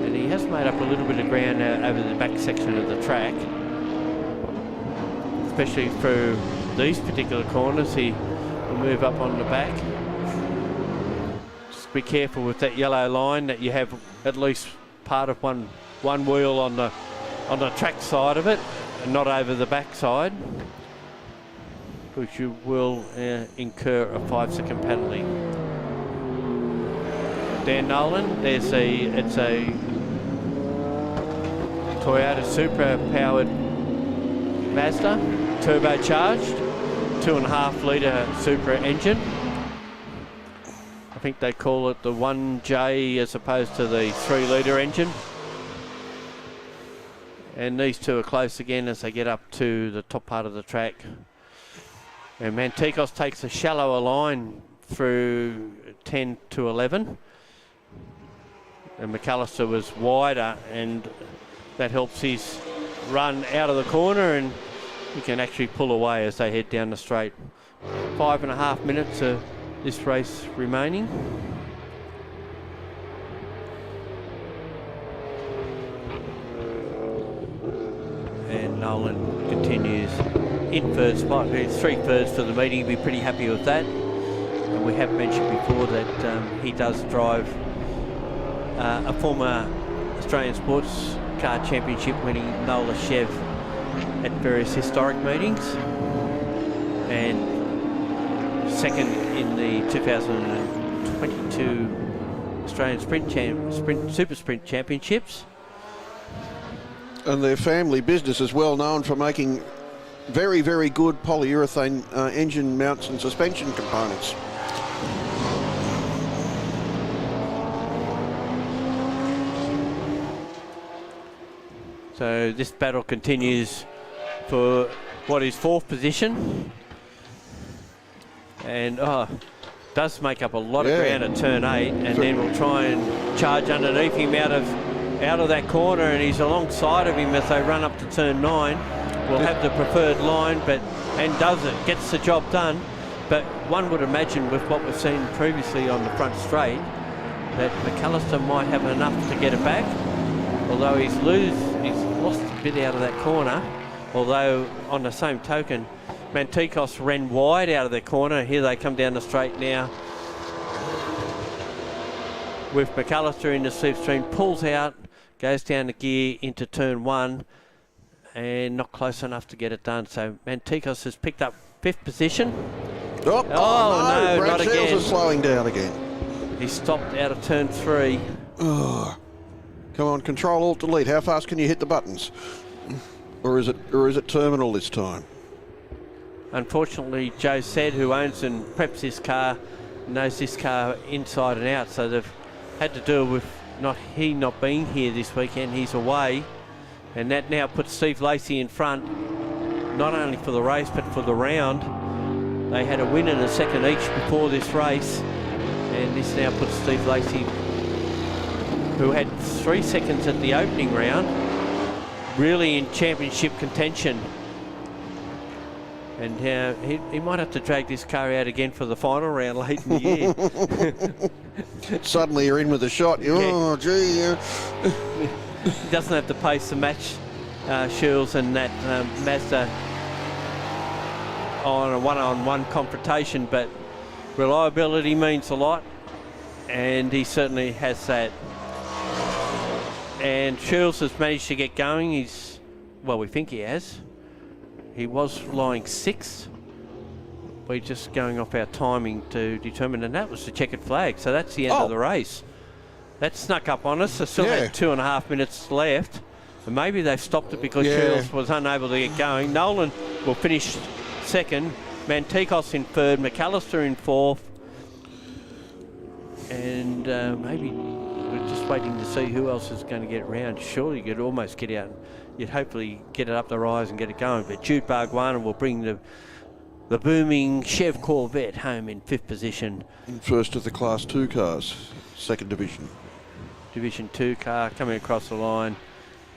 S1: And he has made up a little bit of ground over the back section of the track, especially through these particular corners. He will move up on the back. Just be careful with that yellow line, that you have at least part of one wheel on the track side of it and not over the back side, which you will incur a 5-second penalty. Dan Nolan, it's a Toyota Supra powered Mazda, turbocharged, 2.5 litre Supra engine. I think they call it the 1J as opposed to the 3 litre engine. And these two are close again as they get up to the top part of the track. And Mantikos takes a shallower line through 10 to 11. And McAllister was wider, and that helps his run out of the corner, and he can actually pull away as they head down the straight. 5.5 minutes of this race remaining. And Nolan continues in third spot. It's 3 thirds for the meeting. He'll be pretty happy with that. And we have mentioned before that he does drive a former Australian Sports Car Championship winning Nola Chev at various historic meetings, and second in the 2022 Australian Super Sprint Championships.
S2: And their family business is well known for making very, very good polyurethane engine mounts and suspension components.
S1: So this battle continues for what is 4th position. And does make up a lot of ground at turn 8, and then we'll try and charge underneath him out of that corner, and he's alongside of him as they run up to turn 9. We'll have the preferred line, and does it, gets the job done. But one would imagine with what we've seen previously on the front straight that McAllister might have enough to get it back, although he's lost a bit out of that corner. Although on the same token, Mantikos ran wide out of the corner. Here they come down the straight now with McAllister in the slipstream, pulls out, goes down the gear into turn 1 and not close enough to get it done. So Mantikos has picked up 5th position.
S2: No,
S1: not
S2: Brad
S1: again.
S2: Shields is slowing down again.
S1: He stopped out of turn 3.
S2: Come on, Control Alt Delete. How fast can you hit the buttons? Or is it terminal this time?
S1: Unfortunately, Joe Said, who owns and preps this car, knows this car inside and out, so they've had to deal with not being here this weekend. He's away, and that now puts Steve Lacey in front, not only for the race but for the round. They had a win and a second each before this race, and this now puts Steve Lacey, who had 3 seconds at the opening round, really in championship contention. And he might have to drag this car out again for the final round late in the year.
S2: Suddenly you're in with a shot. Oh, gee.
S1: He doesn't have to pace the match, Shields and that Mazda on a one-on-one confrontation, but reliability means a lot, and he certainly has that. And Shields has managed to get going. We think he has. He was lying 6th. We're just going off our timing to determine, and that was the checkered flag. So that's the end of the race. That snuck up on us. I still had 2.5 minutes left. And maybe they've stopped it because Shields was unable to get going. Nolan will finish 2nd. Mantikos in 3rd. McAllister in 4th. And maybe we're just waiting to see who else is going to get around. Surely you could almost get out. You'd hopefully get it up the rise and get it going. But Jude Bargwana will bring the booming Chev Corvette home in 5th position.
S2: First of the Class 2 cars, 2nd Division.
S1: Division 2 car coming across the line.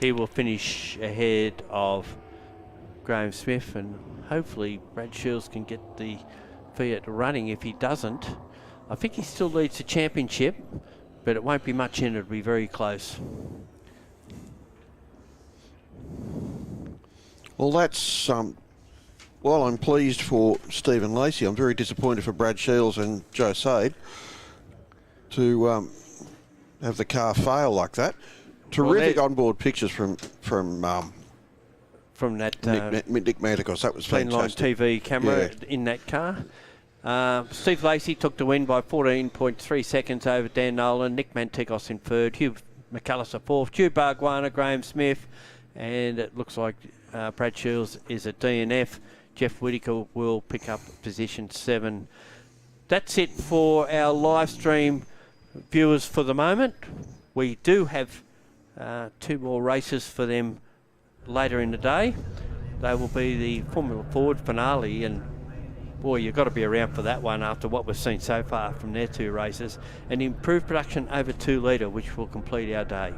S1: He will finish ahead of Graham Smith, and hopefully Brad Shields can get the Fiat running. If he doesn't, I think he still leads the championship, but it won't be much in it. It'll be very close.
S2: Well, that's well, I'm pleased for Stephen Lacey. I'm very disappointed for Brad Shields and Joe Sade to have the car fail like that. Terrific onboard pictures from
S1: that
S2: Nick Mantikos. That was
S1: Clean Line
S2: fantastic.
S1: TV camera in that car. Steve Lacey took the win by 14.3 seconds over Dan Nolan. Nick Mantikos in 3rd. Hugh McAllister 4th. Jude Bargwana, Graham Smith, and it looks like Brad Shields is a DNF. Jeff Whittaker will pick up position 7. That's it for our live stream viewers for the moment. We do have 2 more races for them later in the day. They will be the Formula Ford finale, and boy, you've got to be around for that one after what we've seen so far from their 2 races. And improved production over 2 litre, which will complete our day.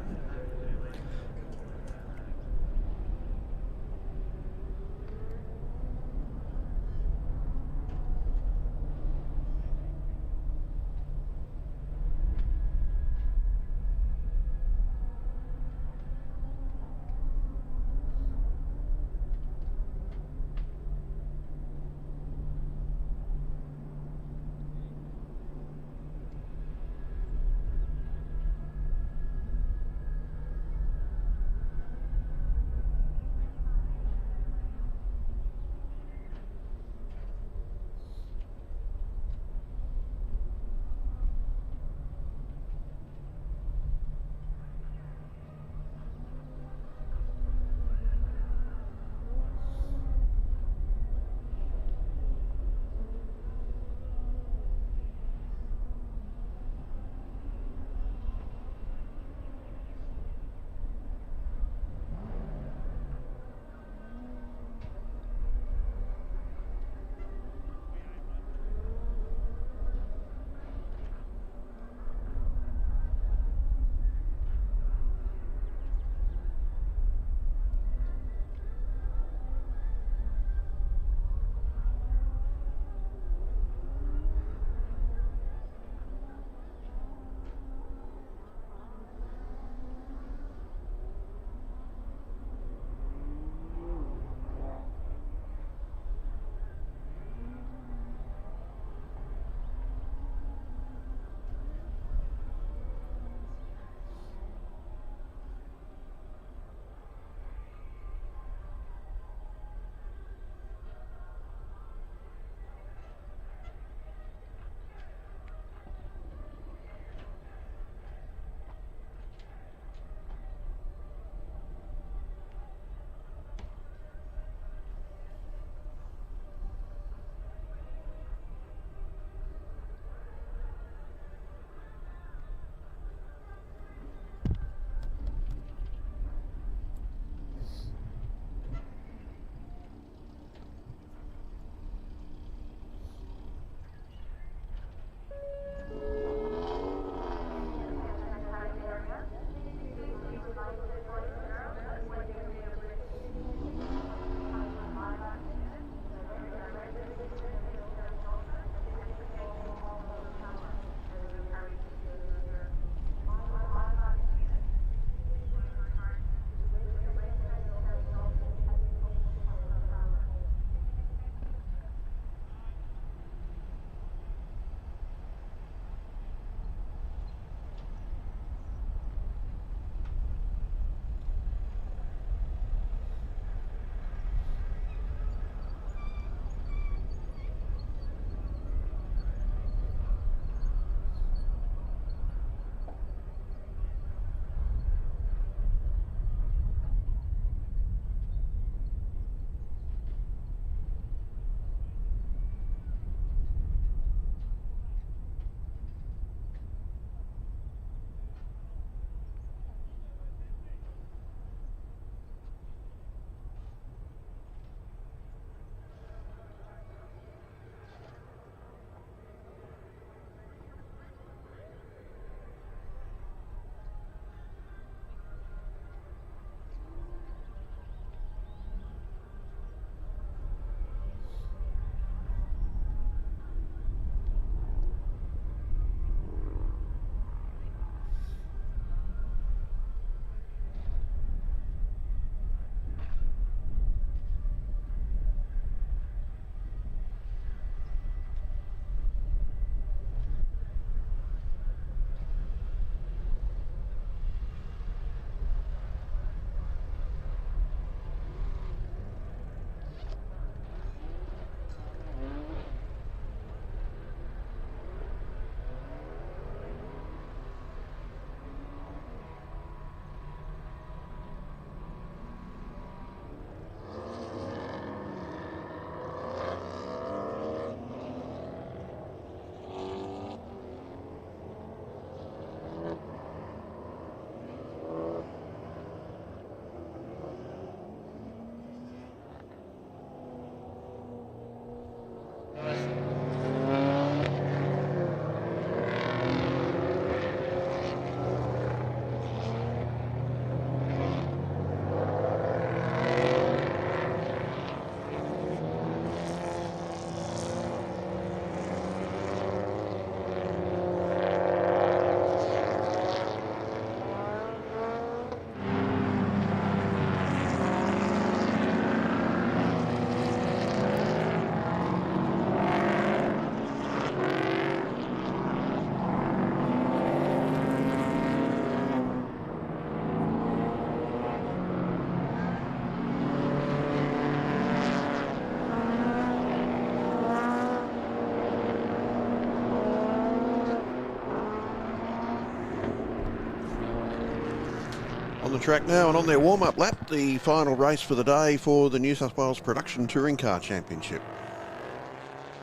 S2: On the track now and on their warm-up lap, the final race for the day for the New South Wales Production Touring Car Championship.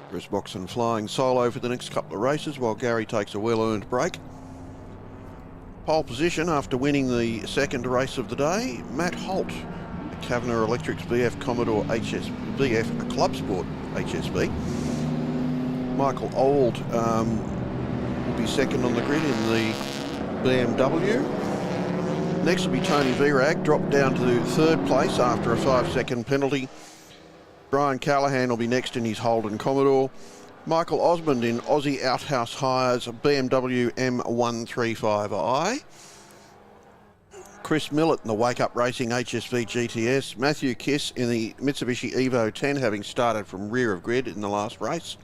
S2: Chris Boxon flying solo for the next couple of races while Gary takes a well-earned break. Pole position after winning the second race of the day, Matt Holt, Kavanagh Electric's VF Commodore VF Club Sport HSV. Michael Old will be second on the grid in the BMW. Next will be Tony Virag, dropped down to third place after a 5-second penalty. Brian Callahan will be next in his Holden Commodore. Michael Osmond in Aussie Outhouse Hires BMW M135i. Chris Millett in the Wake Up Racing HSV GTS. Matthew Kiss in the Mitsubishi Evo 10, having started from rear of grid in the last race.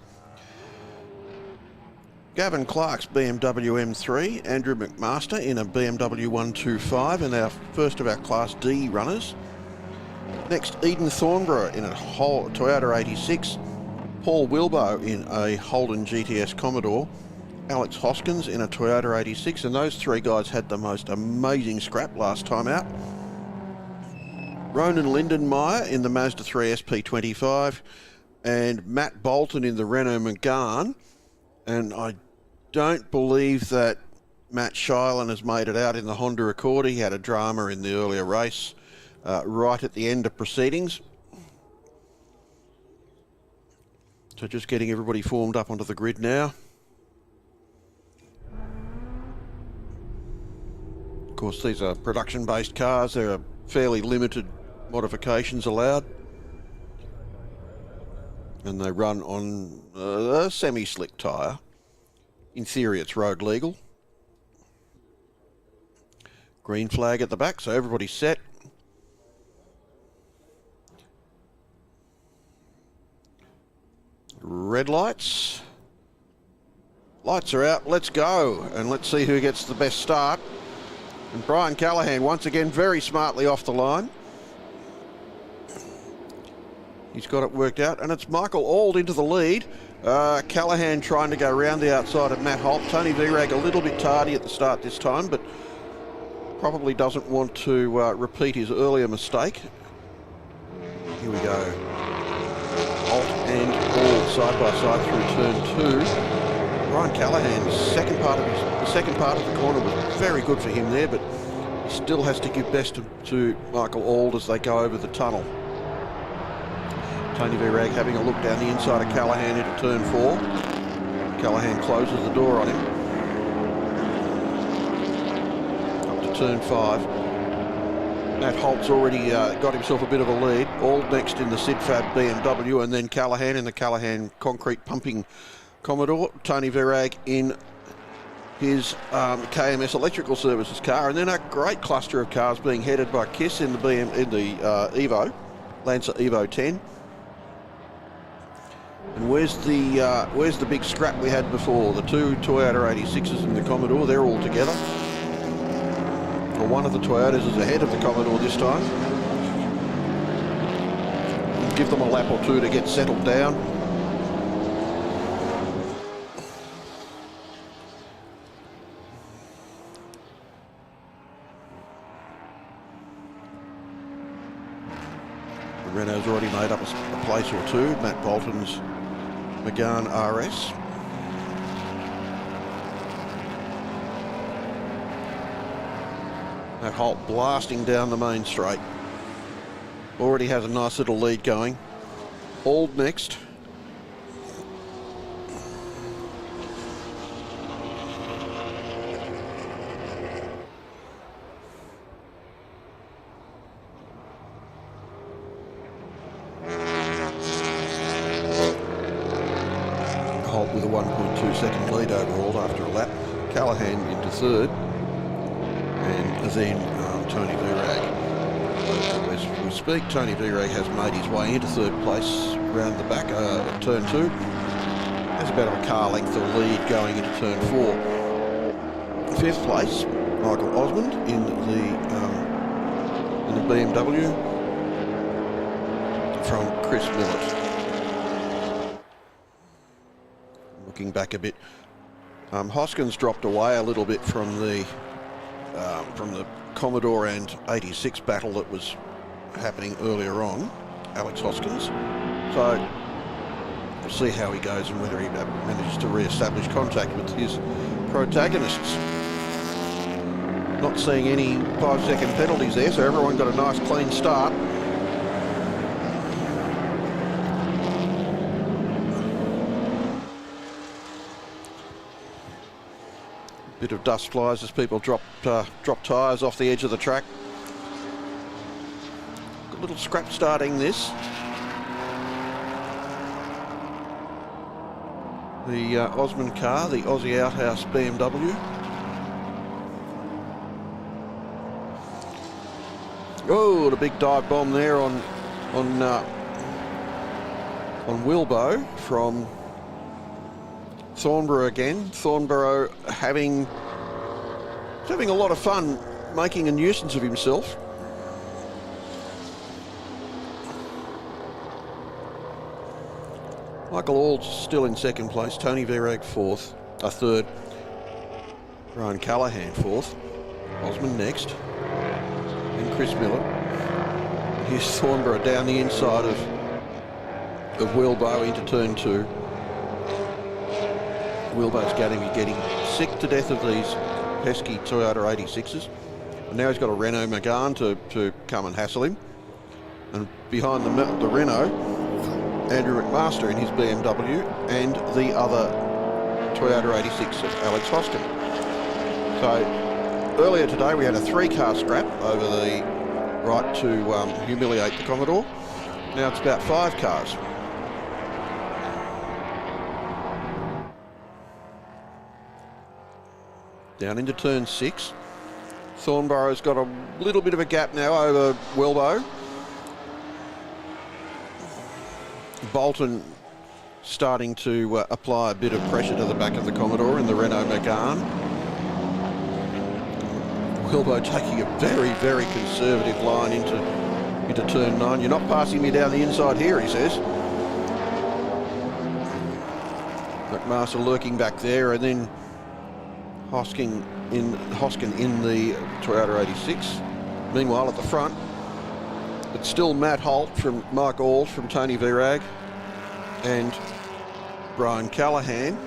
S2: Gavin Clark's BMW M3, Andrew McMaster in a BMW 125, and our first of our Class D runners. Next, Eden Thornborough in a Toyota 86, Paul Wilbo in a Holden GTS Commodore, Alex Hoskins in a Toyota 86, and those three guys had the most amazing scrap last time out. Ronan Lindenmeyer in the Mazda 3 SP25, and Matt Bolton in the Renault Megane, and I don't believe that Matt Shilan has made it out in the Honda Accord. He had a drama in the earlier race right at the end of proceedings. So just getting everybody formed up onto the grid now. Of course, these are production-based cars. There are fairly limited modifications allowed. And they run on a semi-slick tyre. In theory, it's road legal. Green flag at the back, so everybody's set. Red lights. Lights are out, let's go. And let's see who gets the best start. And Brian Callahan, once again, very smartly off the line. He's got it worked out, and it's Michael Auld into the lead. Callahan trying to go round the outside of Matt Holt. Tony Virag a little bit tardy at the start this time, but probably doesn't want to repeat his earlier mistake. Here we go. Holt and Auld side by side through turn 2. Brian Callahan's the second part of the corner was very good for him there, but he still has to give best to Michael Auld as they go over the tunnel. Tony Virag having a look down the inside of Callahan into turn 4. Callahan closes the door on him. Up to turn 5. Matt Holt's already got himself a bit of a lead. All next in the Sidfab BMW, and then Callahan in the Callahan concrete pumping Commodore. Tony Virag in his KMS Electrical Services car, and then a great cluster of cars being headed by Kiss in the Evo, Lancer Evo 10. And where's the big scrap we had before? The two Toyota 86s and the Commodore, they're all together. Well, one of the Toyotas is ahead of the Commodore this time. Give them a lap or two to get settled down. The Renault's already made up a place or two. Matt Bolton's Megane RS. Matt Holt blasting down the main straight. Already has a nice little lead going. Auld next. Holt with a 1.2 second lead overall after a lap. Callahan into third. And then Tony Virag. As we speak, Tony Virag has made his way into third place around the back at turn 2. Has about a car length of lead going into turn 4. Fifth place, Michael Osmond in the BMW from Chris Millett. Looking back a bit, Hoskins dropped away a little bit from the from the Commodore and 86 battle that was happening earlier on, Alex Hoskins. So we'll see how he goes and whether he manages to re-establish contact with his protagonists. Not seeing any 5-second penalties there, so everyone got a nice clean start. Bit of dust flies as people drop tyres off the edge of the track. A little scrap starting this. The Osman car, the Aussie Outhouse BMW. Oh, the big dive bomb there on Wilbo from Thornborough again. Thornborough having a lot of fun making a nuisance of himself. Michael Ald's still in second place. Tony Virag third. Ryan Callahan fourth. Osman next. And Chris Miller. Here's Thornborough down the inside of Wilbo into turn 2. Wilbo's going to be getting sick to death of these pesky Toyota 86s. And now he's got a Renault Megane to come and hassle him. And behind the Renault, Andrew McMaster in his BMW and the other Toyota 86 of Alex Hoskin. So earlier today we had a 3-car scrap over the right to humiliate the Commodore. Now it's about 5 cars. Down into turn 6. Thornborough's got a little bit of a gap now over Wilbo. Bolton starting to apply a bit of pressure to the back of the Commodore in the Renault Megane. Wilbo taking a very, very conservative line into turn 9. You're not passing me down the inside here, he says. McMaster lurking back there, and then Hoskin in the Toyota 86. Meanwhile, at the front, it's still Matt Holt from Mike Auld from Tony Virag and Brian Callahan.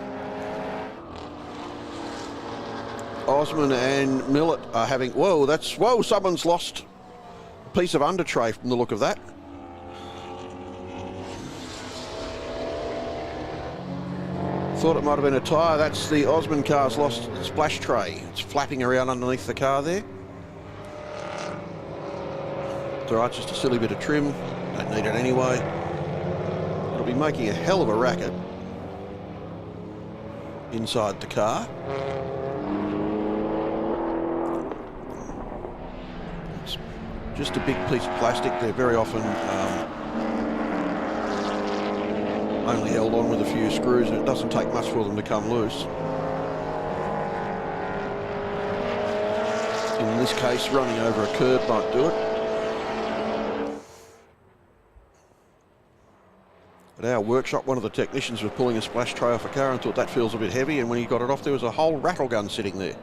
S2: Osman and Millett are having, someone's lost a piece of under tray from the look of that. Thought it might have been a tyre. That's the Osman car's lost splash tray. It's flapping around underneath the car there. It's all right, just a silly bit of trim. Don't need it anyway. It'll be making a hell of a racket inside the car. It's just a big piece of plastic. They're very often only held on with a few screws, and it doesn't take much for them to come loose. In this case, running over a curb might do it. At our workshop, one of the technicians was pulling a splash tray off a car and thought that feels a bit heavy, and when he got it off, there was a whole rattle gun sitting there.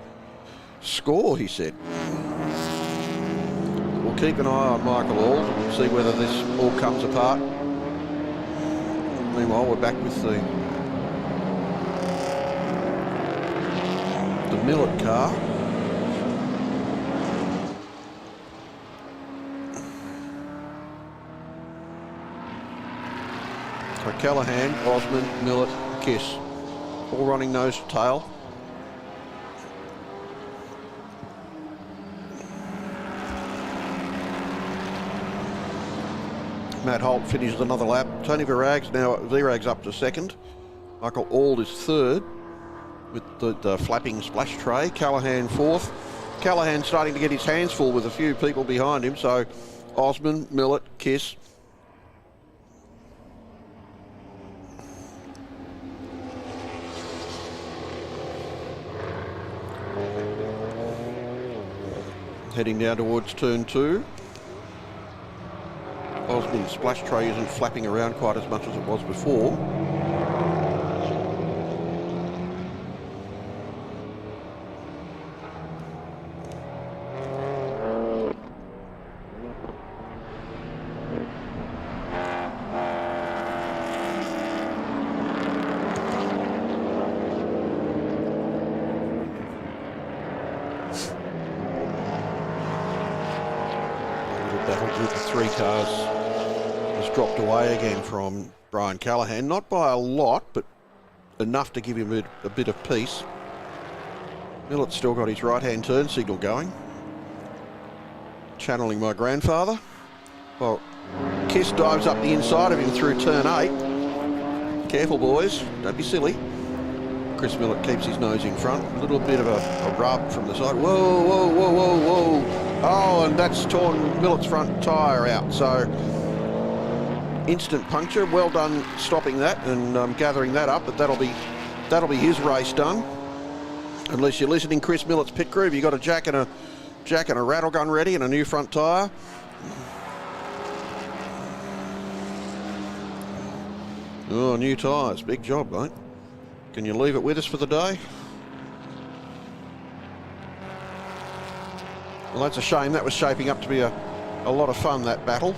S2: Score, he said. We'll keep an eye on Michael Auld and see whether this all comes apart. Meanwhile, we're back with the Millett car. So Callahan, Osman, Millett, Kiss, all running nose to tail. Matt Holt finishes another lap. Tony Virag's up to second. Michael Auld is third with the flapping splash tray. Callahan fourth. Callahan starting to get his hands full with a few people behind him. So Osman, Millett, Kiss. Heading down towards turn 2. Osman's splash tray isn't flapping around quite as much as it was before. battle group of 3 cars has dropped away again from Brian Callahan. Not by a lot, but enough to give him a bit of peace. Millet's still got his right-hand turn signal going. Channeling my grandfather. Well, Kiss dives up the inside of him through turn 8. Careful, boys. Don't be silly. Chris Millett keeps his nose in front. A little bit of a rub from the side. Whoa, whoa, whoa, whoa, whoa. Oh, and that's torn Millett's front tyre out. So, instant puncture. Well done stopping that and gathering that up. But that'll be his race done. Unless you're listening, Chris Millett's pit crew. Have you got a jack and a rattle gun ready and a new front tyre? Oh, new tyres. Big job, mate. Can you leave it with us for the day? Well, that's a shame. That was shaping up to be a lot of fun, that battle.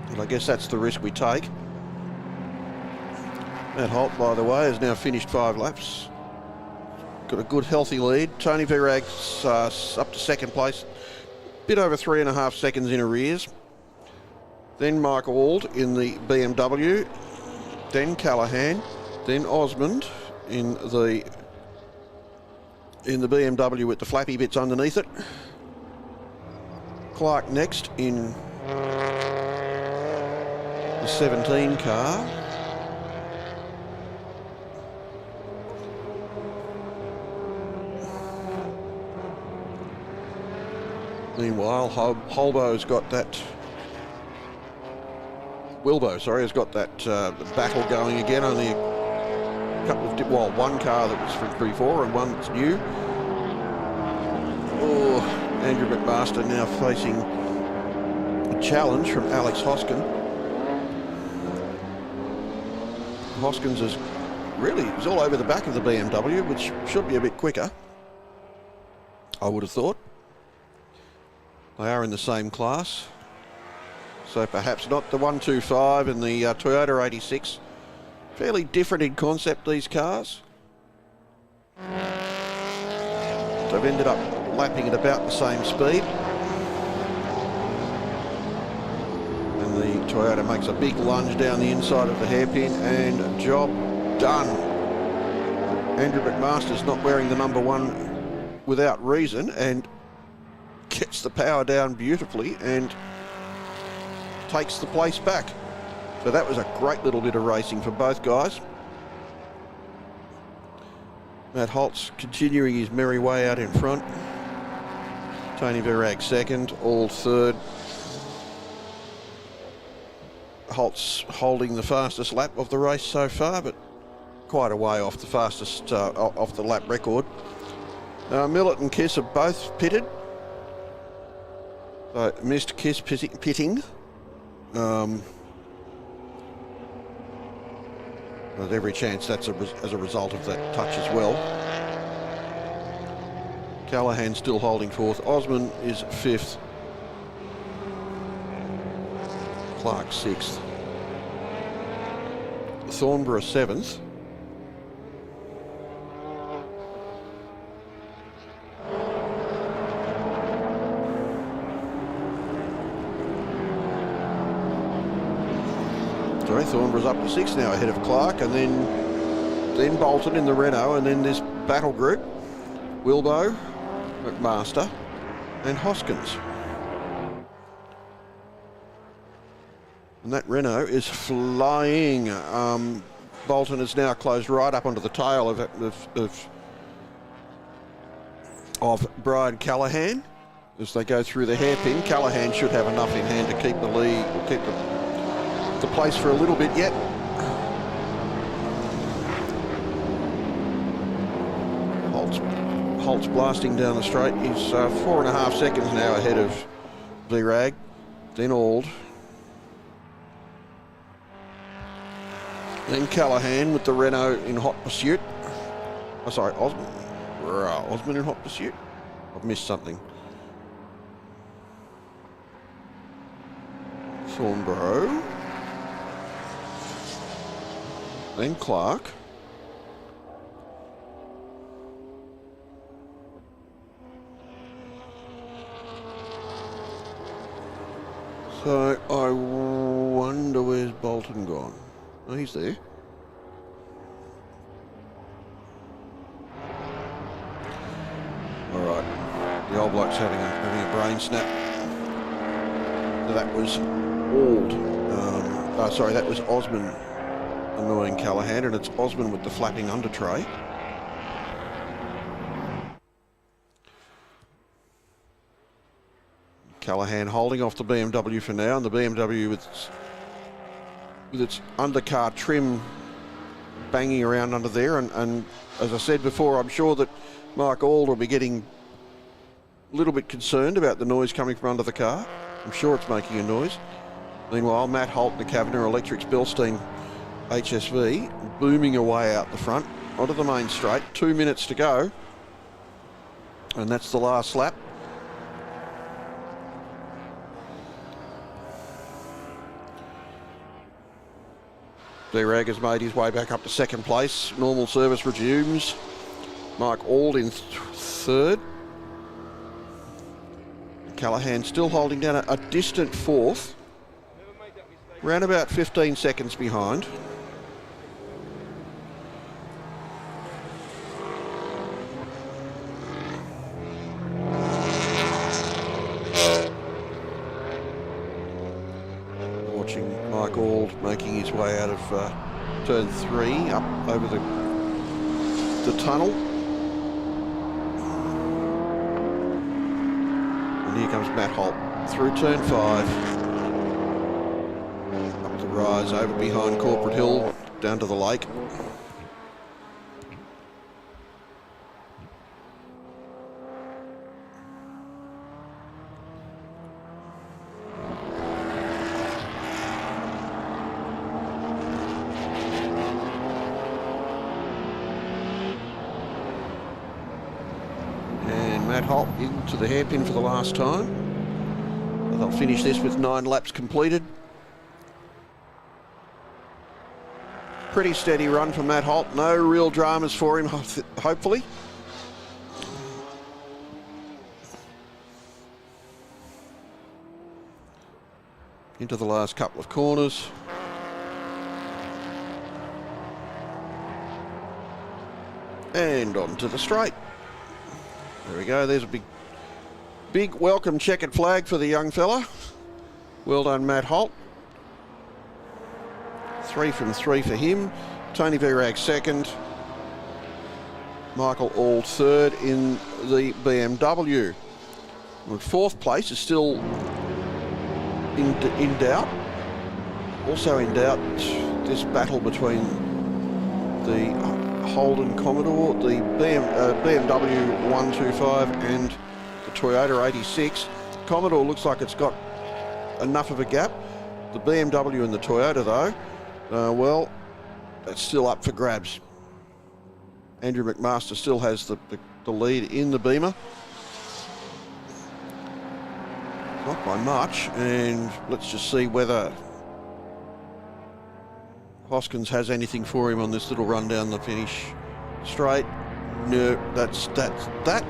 S2: And I guess that's the risk we take. Matt Holt, by the way, has now finished 5 laps. Got a good, healthy lead. Tony Virag's up to second place. Bit over 3.5 seconds in arrears. Then Michael Auld in the BMW. Then Callahan. Then Osmond in the BMW with the flappy bits underneath it. Clark next in the 17 car. Meanwhile, Wilbo, has got that battle going again. Only a couple of, one car that was from before and one that's new. Oh, Andrew McMaster now facing a challenge from Alex Hoskin. Hoskins is all over the back of the BMW, which should be a bit quicker, I would have thought. They are in the same class. So perhaps not the 125 and the Toyota 86. Fairly different in concept, these cars. They've ended up lapping at about the same speed. And the Toyota makes a big lunge down the inside of the hairpin and job done. Andrew McMaster's not wearing the number 1 without reason and gets the power down beautifully and takes the place back. So that was a great little bit of racing for both guys. Matt Holtz continuing his merry way out in front. Tony Virag second, Auld third. Holtz holding the fastest lap of the race so far, but quite a way off the fastest, off the lap record. Millett and Kiss are both pitted. So missed Kiss pitting. There's every chance that's as a result of that touch as well. Callahan still holding fourth. Osman is fifth. Clark sixth. Thornborough seventh. Thornborough's up to 6 now, ahead of Clark, and then Bolton in the Renault, and then this battle group, Wilbo, McMaster, and Hoskins. And that Renault is flying. Bolton has now closed right up onto the tail of Brian Callahan as they go through the hairpin. Callahan should have enough in hand to keep the lead, or keep the place for a little bit yet. Holtz blasting down the straight. He's 4.5 seconds now ahead of Virag, then Auld, then Callahan with the Renault in hot pursuit. Oh, sorry, Osman in hot pursuit. I've missed something. Thornborough. Then Clark. So I wonder where's Bolton gone. Oh, he's there. All right, the old bloke's having a brain snap. So that was that was Osman annoying Callahan, and it's Osman with the flapping under tray. Callahan holding off the BMW for now, and the BMW with its undercar trim banging around under there. And as I said before, I'm sure that Mark Auld will be getting a little bit concerned about the noise coming from under the car. I'm sure it's making a noise. Meanwhile, Matt Holt, the Kavanagh Electric's Bilstein HSV, booming away out the front onto the main straight. 2 minutes to go, and that's the last lap. D-Rag has made his way back up to second place. Normal service resumes. Mark Auld in third. Callahan still holding down a distant fourth. Around about 15 seconds behind. Watching Mike Auld making his way out of turn 3 up over the tunnel. And here comes Matt Holt through turn 5. Up the rise over behind Corporate Hill down to the lake. Matt Holt into the hairpin for the last time. They'll finish this with 9 laps completed. Pretty steady run for Matt Holt. No real dramas for him, hopefully. Into the last couple of corners. And on to the straight. There we go. There's a big welcome checkered flag for the young fella. Well done, Matt Holt. 3 from 3 for him. Tony Virag second. Michael Auld third in the BMW. And fourth place is still in doubt. Also in doubt, this battle between the Holden Commodore, the BMW 125 and the Toyota 86. Commodore looks like it's got enough of a gap. The BMW and the Toyota though, well, it's still up for grabs. Andrew McMaster still has the lead in the Beamer. Not by much, and let's just see whether Hoskins has anything for him on this little run down the finish straight. No, that's that.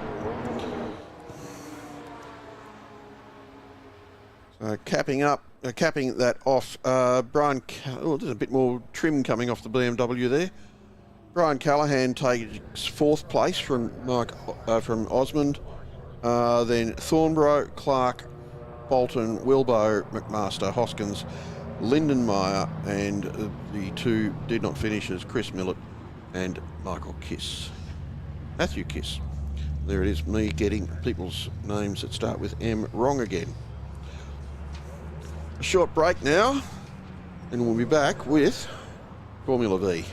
S2: So capping that off. Brian, there's a bit more trim coming off the BMW there. Brian Callahan takes 4th place from from Osmond. Then Thornborough, Clark, Bolton, Wilbo, McMaster, Hoskins, Lindenmeyer, and the 2 did not finish as Chris Millett and Michael Kiss. Matthew Kiss. There it is, me getting people's names that start with M wrong again. A short break now, and we'll be back with Formula V.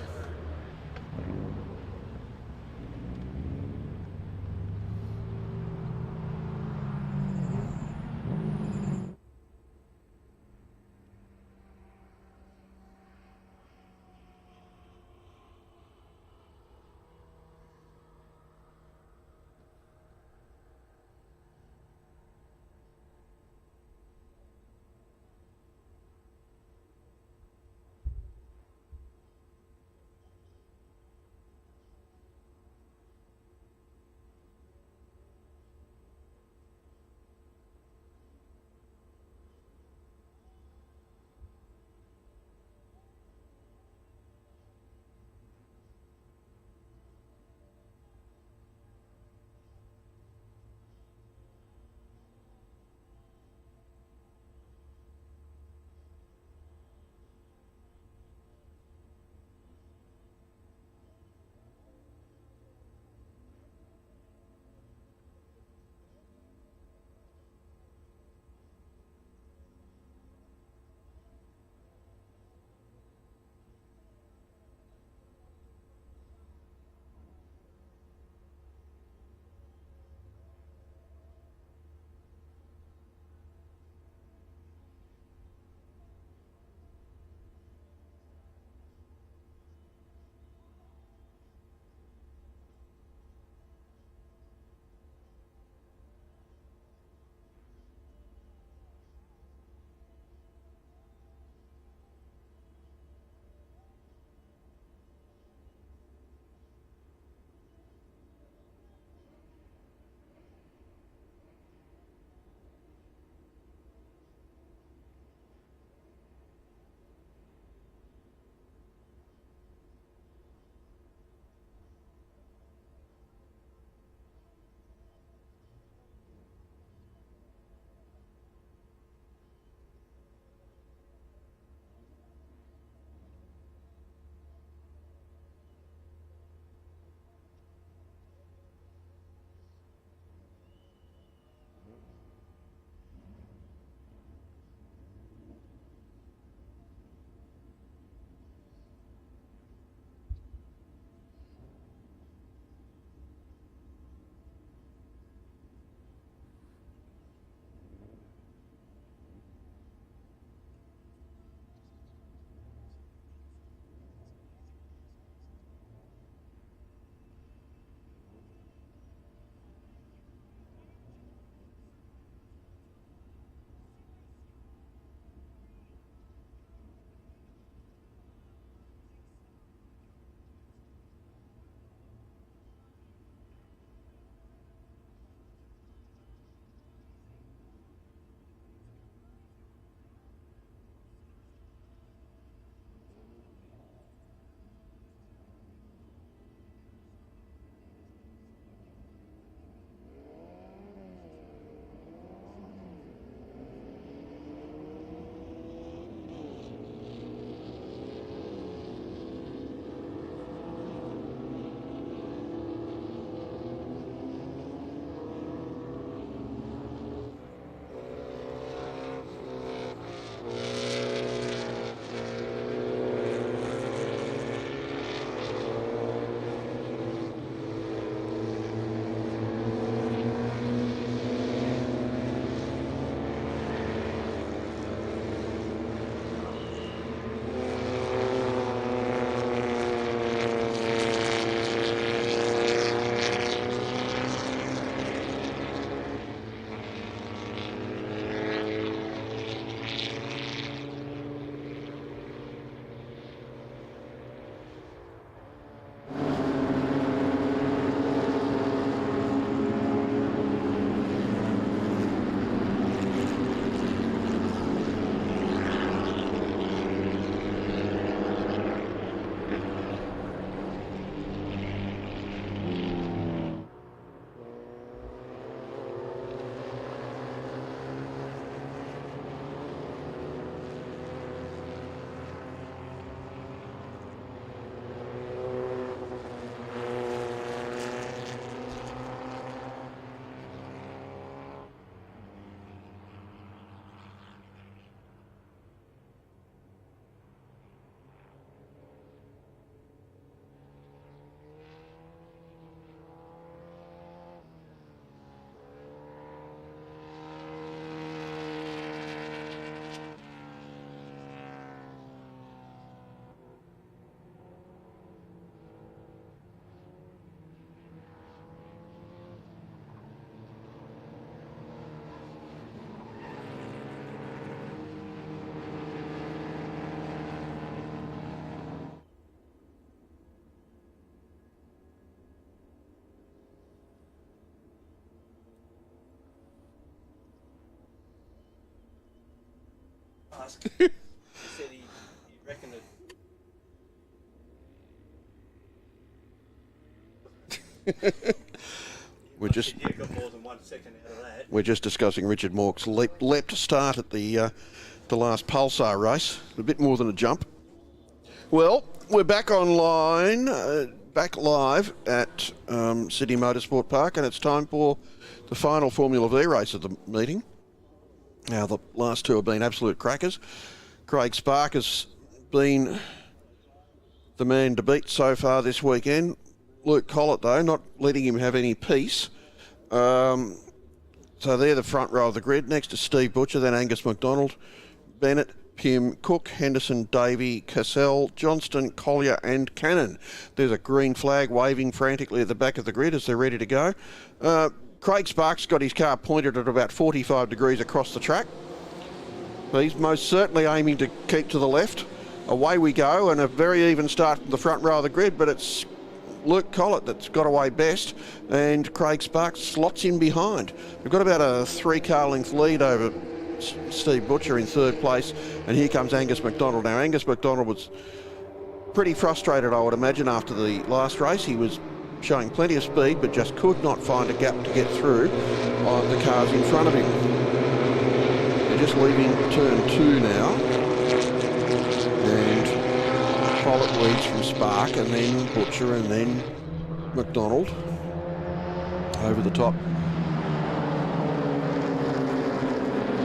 S1: ask. He said he reckoned it. You got more than 1 second out of that.
S2: We're just discussing Richard Mork's leapt start at the last Pulsar race. A bit more than a jump. Well, we're back online, back live at Sydney Motorsport Park, and it's time for the final Formula V race of the meeting. Now, the last two have been absolute crackers. Craig Spark has been the man to beat so far this weekend. Luke Collett, though, not letting him have any peace. So they're the front row of the grid. Next to Steve Butcher, then Angus McDonald, Bennett, Pym, Cook, Henderson, Davey, Cassell, Johnston, Collier and Cannon. There's a green flag waving frantically at the back of the grid as they're ready to go. Craig Sparks got his car pointed at about 45 degrees across the track. He's most certainly aiming to keep to the left. Away we go, and a very even start from the front row of the grid, but it's Luke Collett that's got away best, and Craig Sparks slots in behind. We've got about a 3-car length lead over Steve Butcher in third place, and here comes Angus McDonald. Now, Angus McDonald was pretty frustrated, I would imagine, after the last race. He was showing plenty of speed, but just could not find a gap to get through on the cars in front of him. They're just leaving turn 2 now, and Collett leads from Spark, and then Butcher, and then McDonald over the top.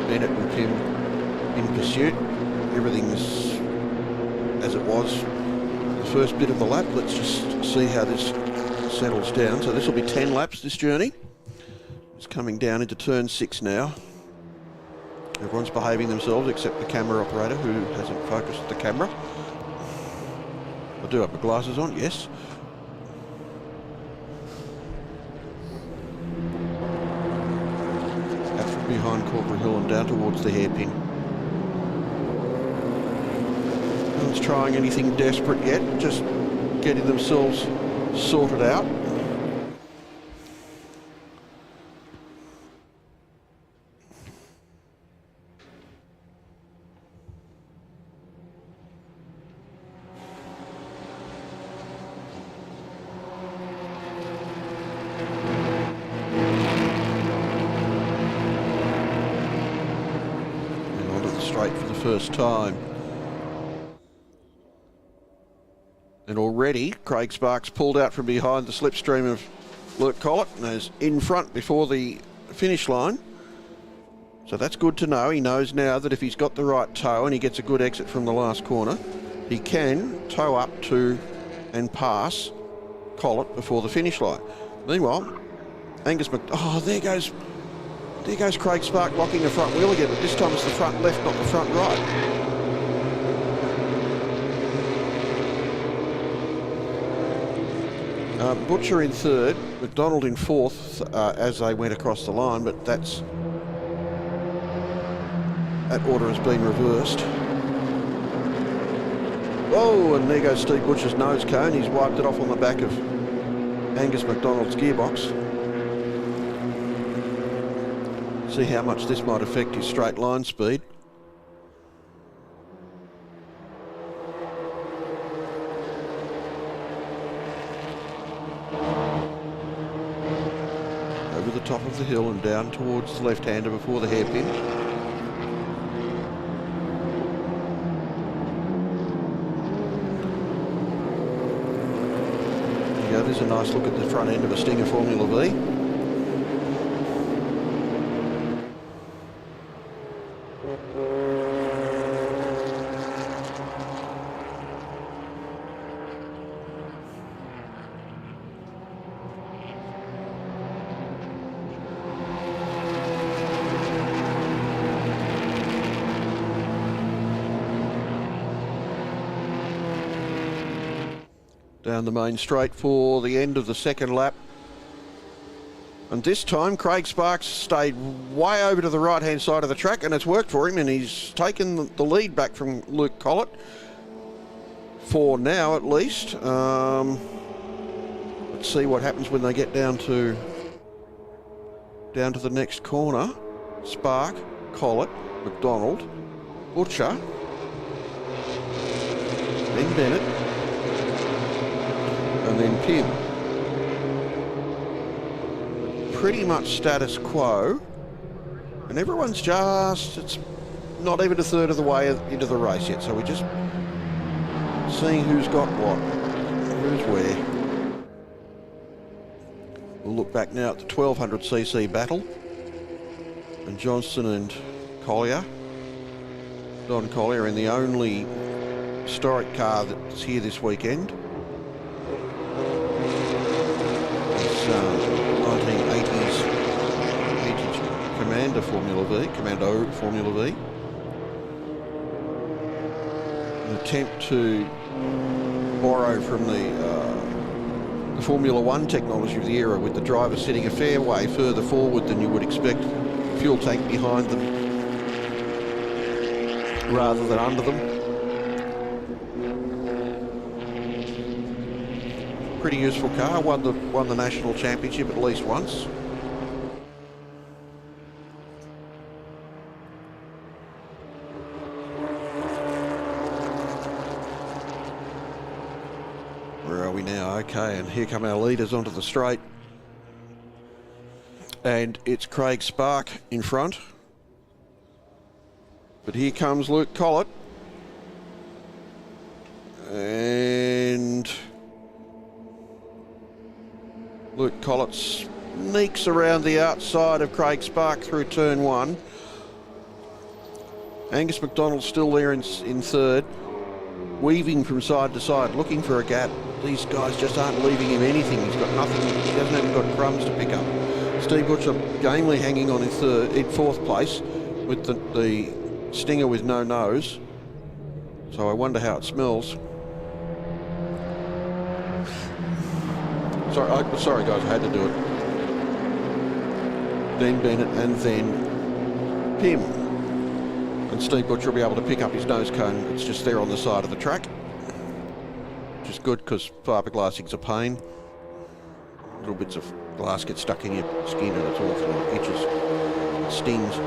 S2: Bennett and Pym in pursuit. Everything's as it was the first bit of the lap. Let's just see how this settles down. So this will be 10 laps, this journey. It's coming down into turn 6 now. Everyone's behaving themselves except the camera operator, who hasn't focused the camera. I do have my glasses on, yes. Out from behind Corporate Hill and down towards the hairpin. No one's trying anything desperate yet, just getting themselves sorted out. For the first time. And already Craig Sparks pulled out from behind the slipstream of Luke Collett and is in front before the finish line. So that's good to know. He knows now that if he's got the right toe and he gets a good exit from the last corner, he can tow up to and pass Collett before the finish line. Meanwhile, Angus there goes Craig Spark locking the front wheel again, but this time it's the front left, not the front right. Butcher in third, McDonald in fourth as they went across the line, but that order has been reversed. Oh, and there goes Steve Butcher's nose cone. He's wiped it off on the back of Angus McDonald's gearbox. See how much this might affect his straight line speed. Over the top of the hill and down towards the left-hander before the hairpin. There you go, there's a nice look at the front end of a Stinger Formula V. Down the main straight for the end of the second lap. And this time Craig Sparks stayed way over to the right hand side of the track, and it's worked for him, and he's taken the lead back from Luke Collett for now at least. Let's see what happens when they get down to the next corner. Spark, Collett, McDonald, Butcher. Then Bennett. And then Pim. Pretty much status quo. And everyone's just, it's not even a third of the way into the race yet. So we're just seeing who's got what, who's where. We'll look back now at the 1200cc battle. And Johnston and Collier. Don Collier in the only historic car that's here this weekend. It's 1980s vintage Commander Formula V, Commando Formula V. An attempt to borrow from the Formula One technology of the era, with the driver sitting a fair way further forward than you would expect. Fuel tank behind them rather than under them. Pretty useful car, won the national championship at least once. Where are we now? Okay, and here come our leaders onto the straight. And it's Craig Spark in front. But here comes Luke Collett. And Luke Collett sneaks around the outside of Craig Spark through turn one. Angus McDonald's still there in third, weaving from side to side, looking for a gap. These guys just aren't leaving him anything. He's got nothing. He hasn't even got crumbs to pick up. Steve Butcher gamely hanging on in fourth place with the Stinger with no nose. So I wonder how it smells. Sorry guys, I had to do it. Then Bennett and then Pim. And Steve Butcher will be able to pick up his nose cone. It's just there on the side of the track. Which is good because fiberglassing's a pain. Little bits of glass get stuck in your skin and it's awful. It itches, it stings.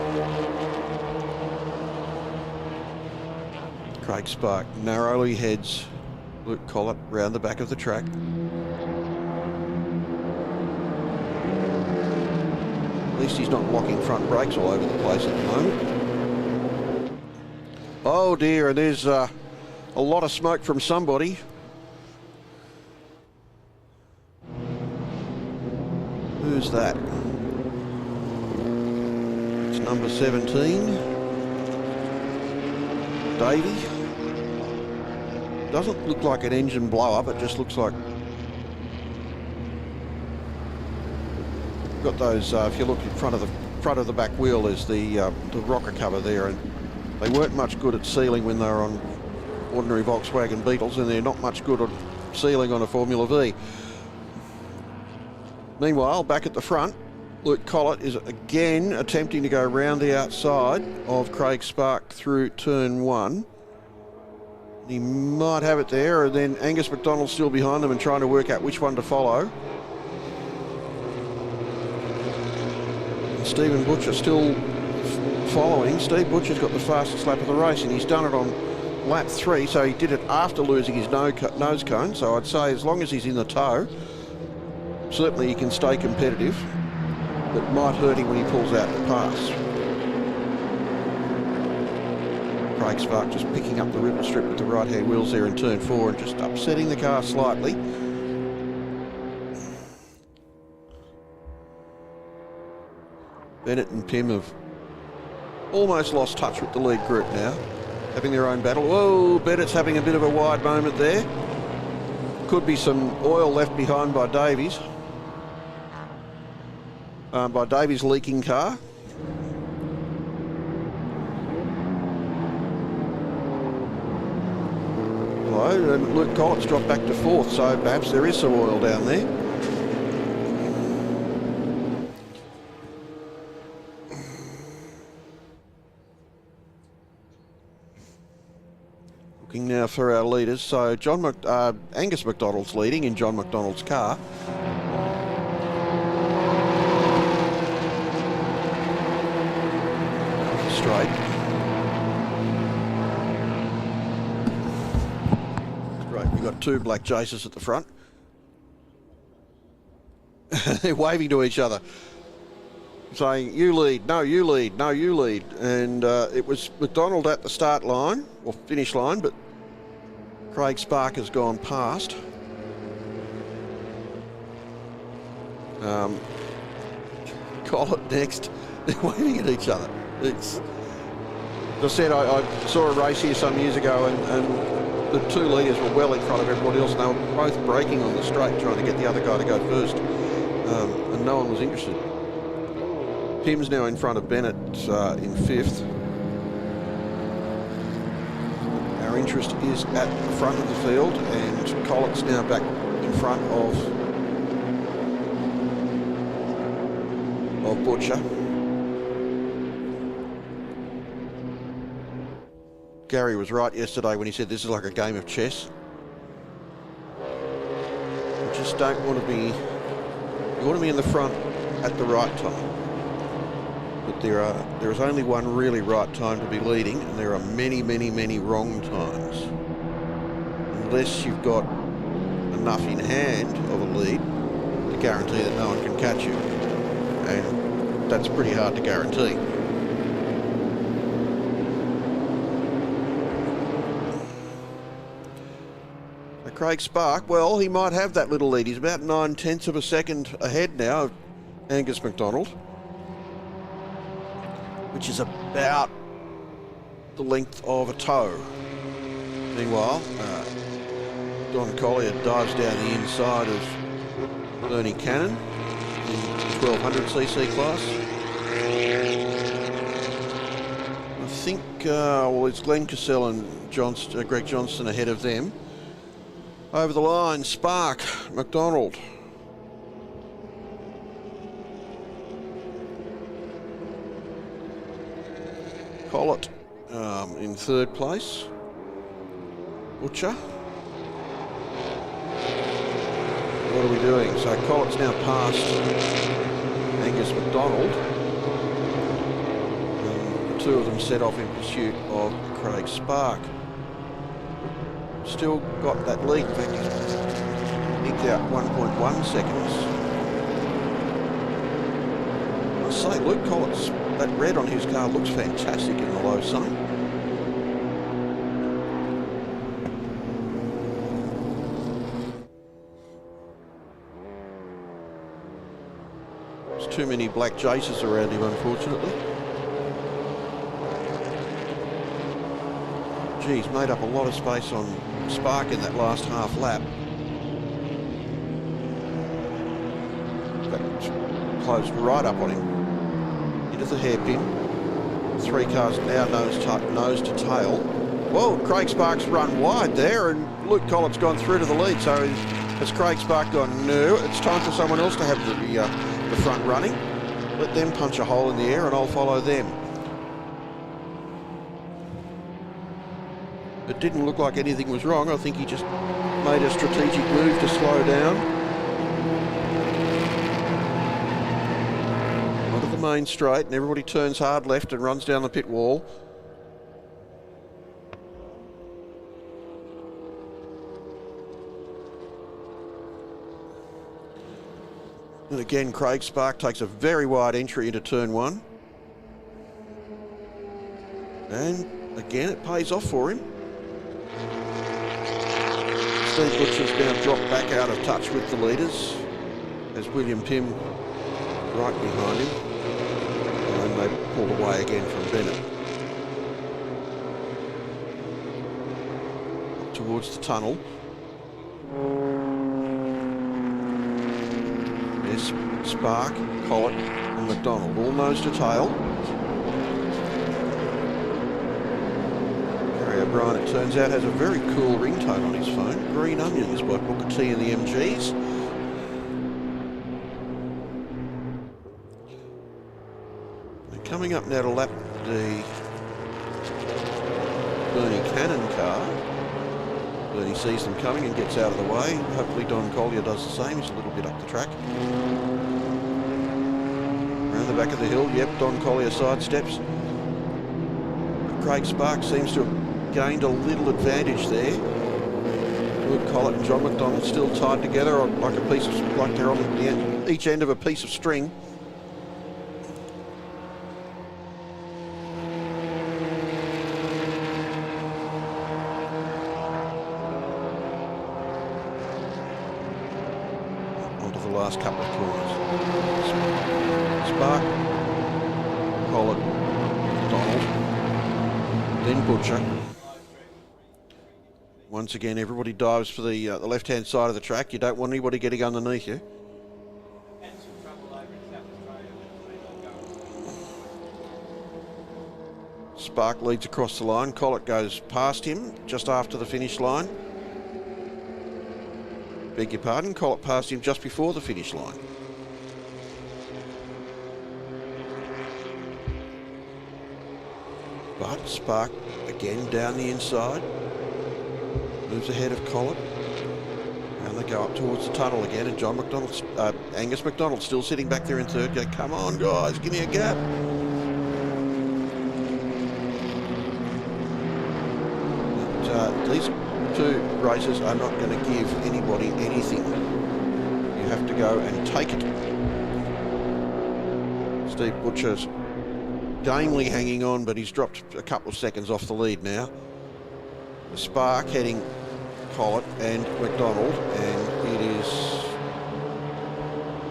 S2: Craig Spark narrowly heads Luke Collett round the back of the track. At least he's not locking front brakes all over the place at the moment. Oh dear, and there's a lot of smoke from somebody. Who's that? It's number 17. Davey. Doesn't look like an engine blow-up, it just looks like... Got those, if you look in front of the back wheel, there's the rocker cover there, and they weren't much good at sealing when they were on ordinary Volkswagen Beetles, and they're not much good at sealing on a Formula V. Meanwhile, back at the front, Luke Collett is again attempting to go round the outside of Craig Spark through turn one. He might have it there, and then Angus McDonald's still behind them and trying to work out which one to follow. And Stephen Butcher still following. Steve Butcher's got the fastest lap of the race, and he's done it on lap 3, so he did it after losing his nose cone. So I'd say as long as he's in the tow, certainly he can stay competitive, but might hurt him when he pulls out the pass. Craig Spark just picking up the ripple strip with the right-hand wheels there in turn 4 and just upsetting the car slightly. Bennett and Pim have almost lost touch with the lead group now, having their own battle. Whoa, Bennett's having a bit of a wide moment there. Could be some oil left behind by Davies. By Davies' leaking car. Hello, and Luke Collett's dropped back to 4th, so perhaps there is some oil down there. Looking now for our leaders. So Angus McDonald's leading in John McDonald's car. Straight. got two black Jaces at the front. They're waving to each other, saying, you lead, no, you lead, no, you lead. And it was McDonald at the start line, or finish line, but Craig Spark has gone past. Collett next. They're waving at each other. It's, as I said, I saw a race here some years ago, and the two leaders were well in front of everybody else, and they were both braking on the straight, trying to get the other guy to go first, and no one was interested. Pim's now in front of Bennett in fifth. Our interest is at the front of the field, and Collett's now back in front of Butcher. Gary was right yesterday when he said this is like a game of chess. You just don't want to be, you want to be in the front at the right time. But there is only one really right time to be leading, and there are many, many, many wrong times. Unless you've got enough in hand of a lead to guarantee that no one can catch you. And that's pretty hard to guarantee. Craig Spark, well, he might have that little lead. He's about 9/10 of a second ahead now of Angus McDonald, which is about the length of a toe. Meanwhile, Don Collier dives down the inside of Bernie Cannon in the 1200cc class. I think, well, it's Glenn Cassell and Greg Johnston ahead of them. Over the line, Spark, McDonald. Collett in third place. Butcher. What are we doing? So Collett's now past Angus McDonald. And the two of them set off in pursuit of Craig Spark. Still got that lead. In fact, he's eked out 1.1 seconds. I say, Luke Collett's, that red on his car looks fantastic in the low sun. There's too many black Jaces around him, unfortunately. He's made up a lot of space on Spark in that last half lap. That closed right up on him. Into the hairpin. Three cars now nose to tail. Well, Craig Spark's run wide there, and Luke Collett's gone through to the lead. So has Craig Spark gone, no, it's time for someone else to have the front running. Let them punch a hole in the air and I'll follow them. It didn't look like anything was wrong. I think he just made a strategic move to slow down. Onto the main straight, and everybody turns hard left and runs down the pit wall. And again, Craig Spark takes a very wide entry into turn one. And again, it pays off for him. Steve Butcher's now dropped back out of touch with the leaders as William Pym right behind him, and they pulled away again from Bennett. Up towards the tunnel. Yes, Spark, Collett and McDonald all nose to tail. O'Brien, it turns out, has a very cool ringtone on his phone. Green Onions by Booker T and the MGs. And coming up now to lap the Bernie Cannon car. Bernie sees them coming and gets out of the way. Hopefully Don Collier does the same. He's a little bit up the track. Around the back of the hill, yep, Don Collier sidesteps. Craig Spark seems to have gained a little advantage there. Luke Collett and John McDonald still tied together like a piece of, like they're on the end, each end of a piece of string. Onto the last couple of corners. Spark, Collett, McDonald, then Butcher. Once again, everybody dives for the left-hand side of the track. You don't want anybody getting underneath you. Spark leads across the line. Collett goes past him just after the finish line. Beg your pardon, Collett passed him just before the finish line. But Spark again down the inside. Moves ahead of Collett. And they go up towards the tunnel again. And John McDonald, Angus McDonald still sitting back there in third. Go, come on guys, give me a gap. But, these two races are not going to give anybody anything. You have to go and take it. Steve Butcher's gamely hanging on, but he's dropped a couple of seconds off the lead now. The Spark heading Collett and McDonald, and it is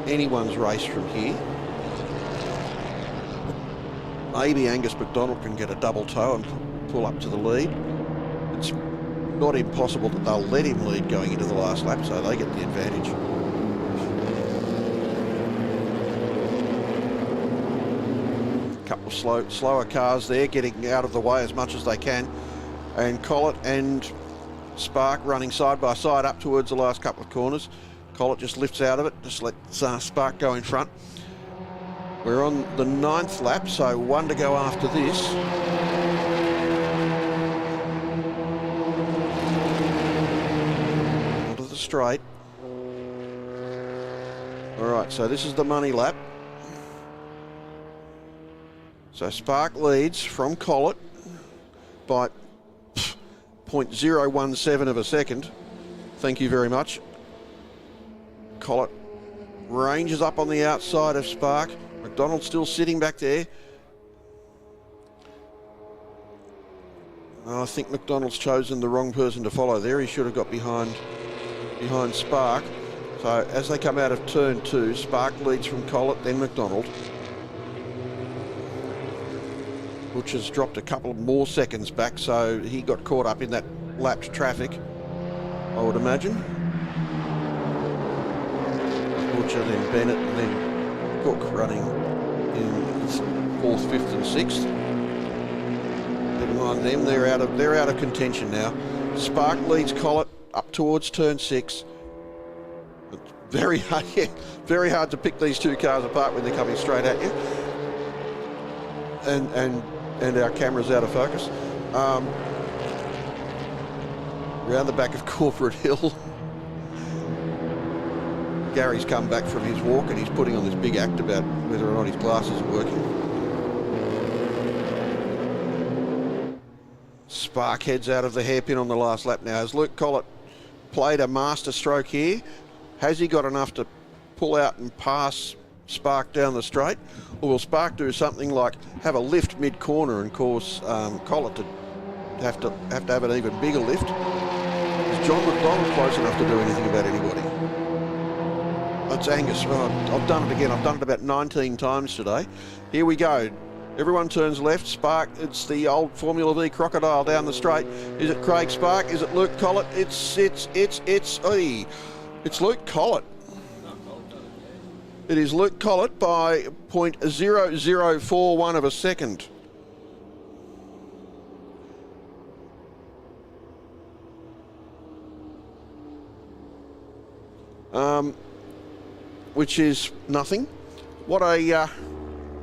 S2: anyone's race from here. Maybe Angus McDonald can get a double toe and pull up to the lead. It's not impossible that they'll let him lead going into the last lap, so they get the advantage. Couple of slower cars there, getting out of the way as much as they can. And Collett and Spark running side by side up towards the last couple of corners. Collett just lifts out of it, just lets Spark go in front. We're on the 9th lap, so one to go after this. Onto the straight. All right, so this is the money lap. So Spark leads from Collett by 0.017 of a second. Thank you very much. Collett ranges up on the outside of Spark. McDonald still sitting back there. I think McDonald's chosen the wrong person to follow there. He should have got behind Spark. So as they come out of turn 2, Spark leads from Collett, then McDonald. Butcher's dropped a couple more seconds back, so he got caught up in that lapped traffic, I would imagine. Butcher, then Bennett, and then Cook running in 4th, 5th and 6th. Never mind them, they're out of contention now. Spark leads Collett up towards turn 6. It's very hard, very hard to pick these two cars apart when they're coming straight at you. And our camera's out of focus. Around the back of Corporate Hill. Gary's come back from his walk and he's putting on this big act about whether or not his glasses are working. Spark heads out of the hairpin on the last lap now. Has Luke Collett played a master stroke here? Has he got enough to pull out and pass Spark down the straight, or will Spark do something like have a lift mid-corner and cause Collett to have an even bigger lift? Is John McDonald close enough to do anything about anybody? That's Angus. Oh, I've done it again. I've done it about 19 times today. Here we go. Everyone turns left. Spark, it's the old Formula V crocodile down the straight. Is it Craig Spark? Is it Luke Collett? It's Luke Collett. It is Luke Collett by 0.0041 of a second. Which is nothing. What a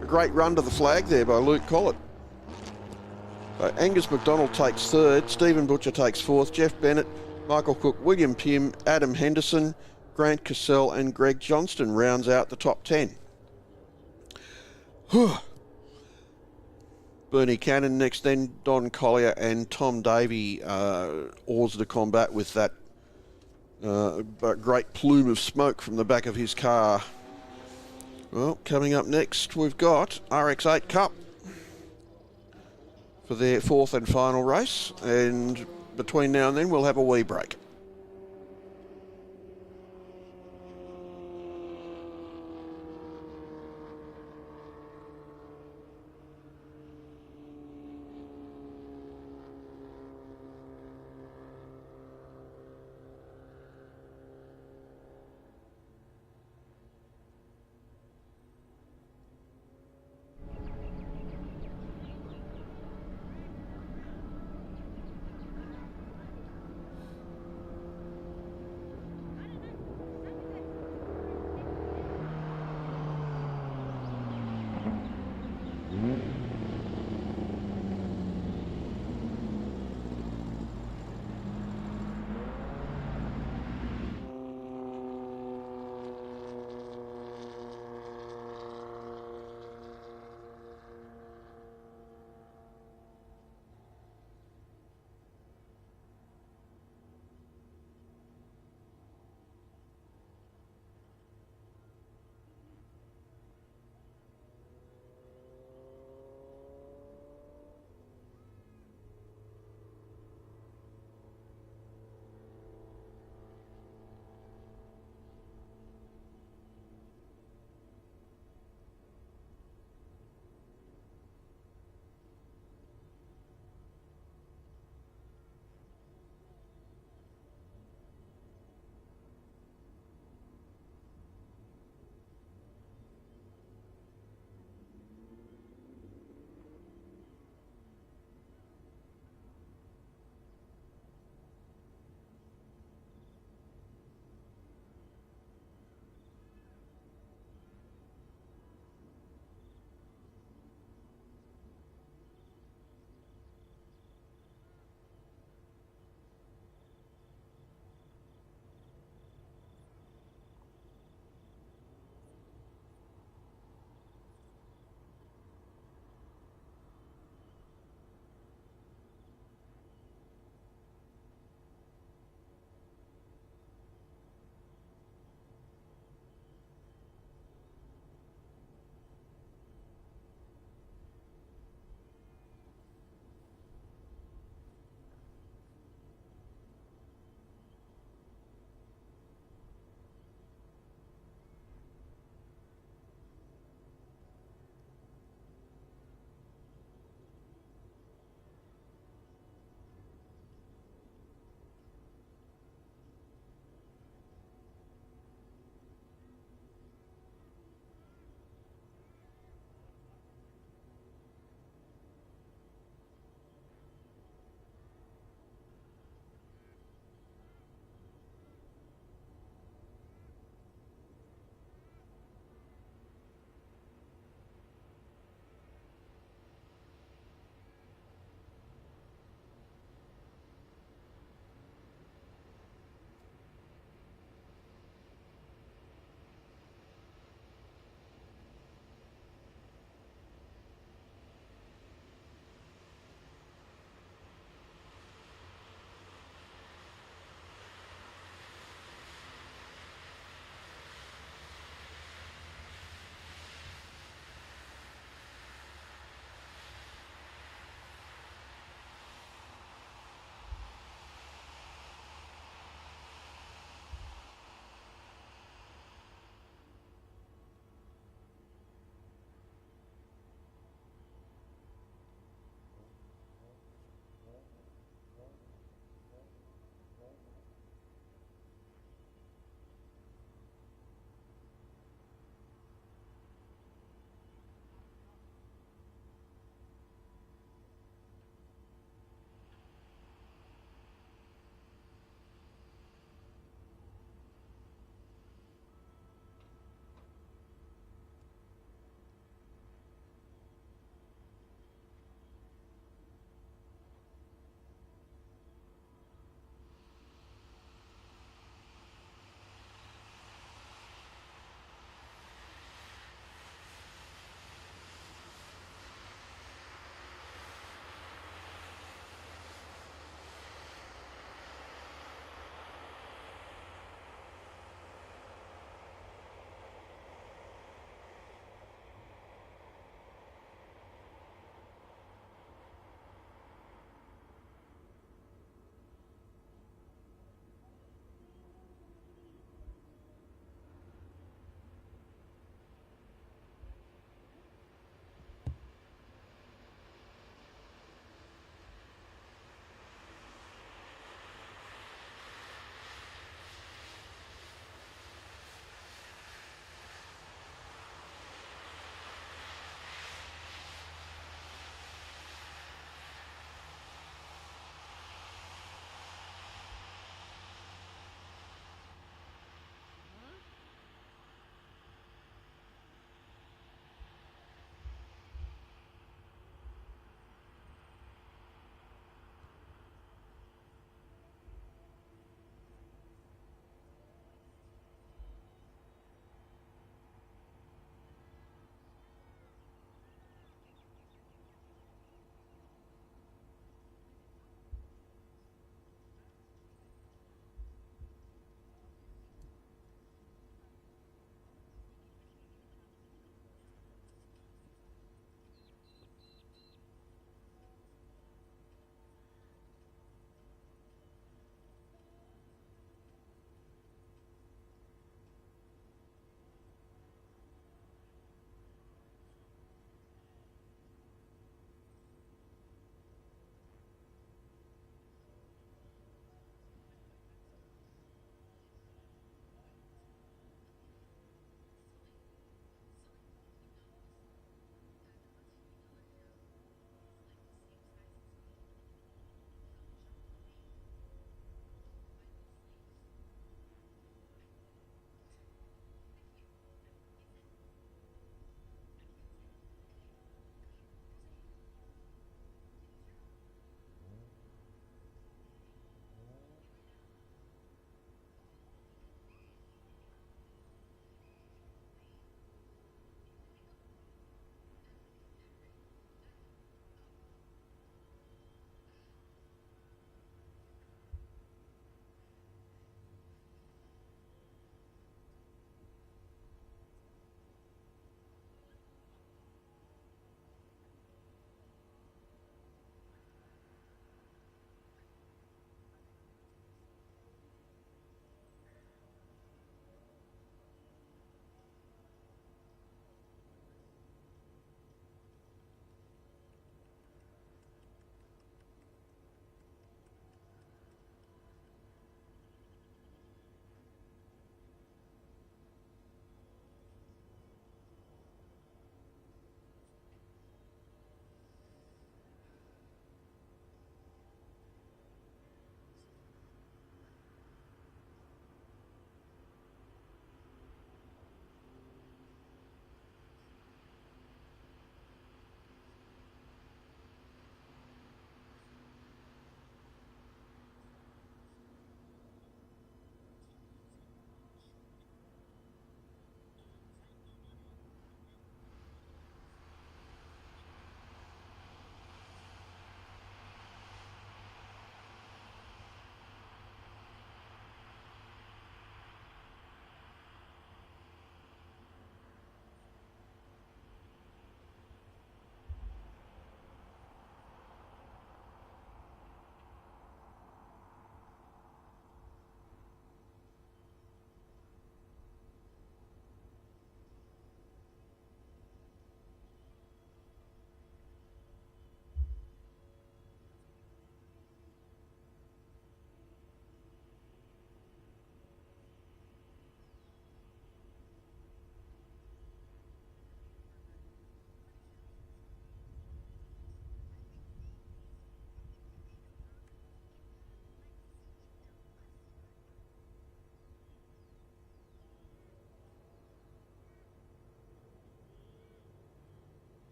S2: great run to the flag there by Luke Collett. Angus McDonald takes 3rd, Stephen Butcher takes 4th, Jeff Bennett, Michael Cook, William Pym, Adam Henderson, Grant Cassell and Greg Johnston rounds out the top 10. Bernie Cannon next, then Don Collier and Tom Davey oars the combat with that a great plume of smoke from the back of his car. Well, coming up next, we've got RX8 Cup for their fourth and final race, and between now and then we'll have a wee break.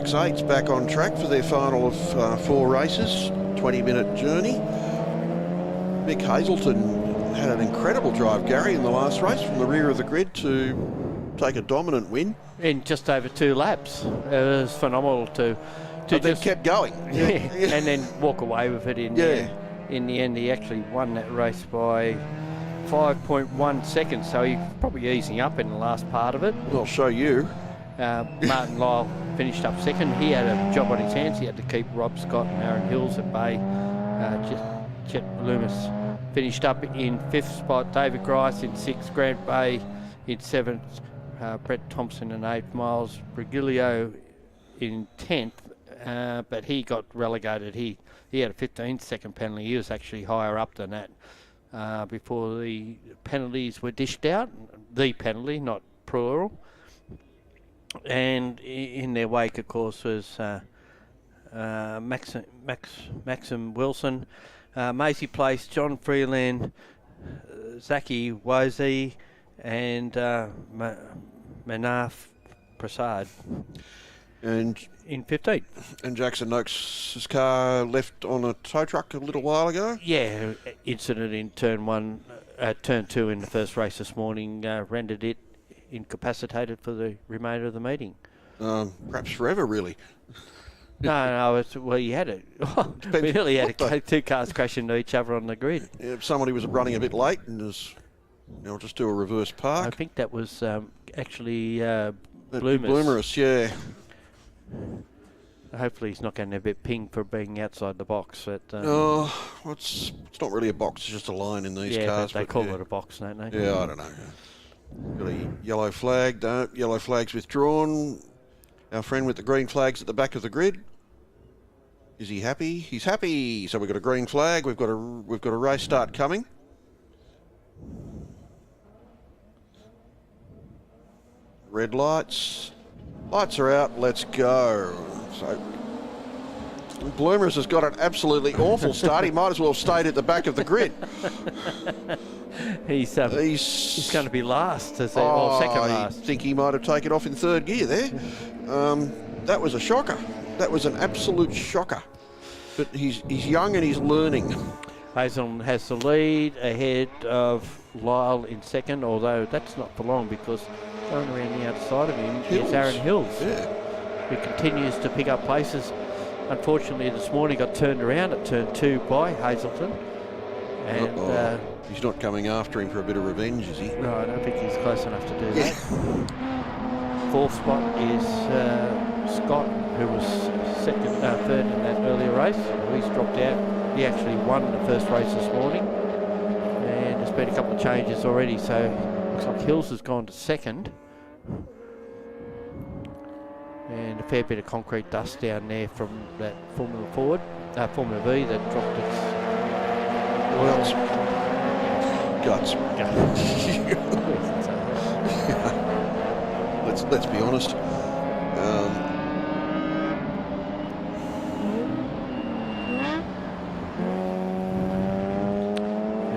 S2: RX-8's back on track for their final of 4 races, 20-minute journey. Mick Hazelton had an incredible drive, Gary, in the last race from the rear of the grid to take a dominant win.
S1: In just over 2 laps. It was phenomenal to
S2: But then kept going.
S1: Yeah, and then walk away with it in the end. In the end, he actually won that race by 5.1 seconds, so he's probably easing up in the last part of it.
S2: I'll show you.
S1: Martin Lyle finished up second. He had a job on his hands. He had to keep Rob Scott and Aaron Hills at bay. Jet Loomis finished up in 5th spot. David Grice in 6th. Grant Bay in 7th. Brett Thompson in 8th. Miles Brigilio in 10th, but he got relegated. He had a 15-second penalty. He was actually higher up than that before the penalties were dished out. The penalty, not plural. And in their wake, of course, was Maxim Wilson, Maisie Place, John Freeland, Zaki Wozie, and Manaf Prasad.
S2: And
S1: in 15th.
S2: And Jackson Noakes' car left on a tow truck a little while ago.
S1: Yeah, incident in turn 2 in the first race this morning rendered it incapacitated for the remainder of the meeting.
S2: Perhaps forever, really.
S1: No, well, he had it. We nearly had 2 cars crash into each other on the grid.
S2: Yeah, somebody was running a bit late and was, I'll just do a reverse park.
S1: I think that was actually
S2: Bloomers. Bloomers, yeah.
S1: Hopefully he's not going to have a bit ping for being outside the box. But,
S2: well, it's not really a box, it's just a line in these cars.
S1: They call it a box, don't they?
S2: Yeah, I don't know. Got a yellow flag. Yellow flag's withdrawn. Our friend with the green flag's at the back of the grid. Is he happy? He's happy. So we've got a green flag. We've got a race start coming. Red lights. Lights are out. Let's go. So Bloomers has got an absolutely awful start. He might as well have stayed at the back of the grid.
S1: He's going to be last, second last.
S2: I think he might have taken off in 3rd gear there. That was a shocker. That was an absolute shocker. But he's young and he's learning.
S1: Hazelton has the lead ahead of Lyle in 2nd, although that's not for long because going around the outside of him is Aaron Hills, who continues to pick up places. Unfortunately, this morning got turned around at turn 2 by Hazelton. And
S2: he's not coming after him for a bit of revenge, is he?
S1: No, I don't think he's close enough to do that. 4th spot is Scott, who was 3rd in that earlier race. He's dropped out. He actually won the first race this morning. And there's been a couple of changes already, so looks like Hills has gone to 2nd. And a fair bit of concrete dust down there from that Formula V that dropped its oil.
S2: Guts. Let's be honest.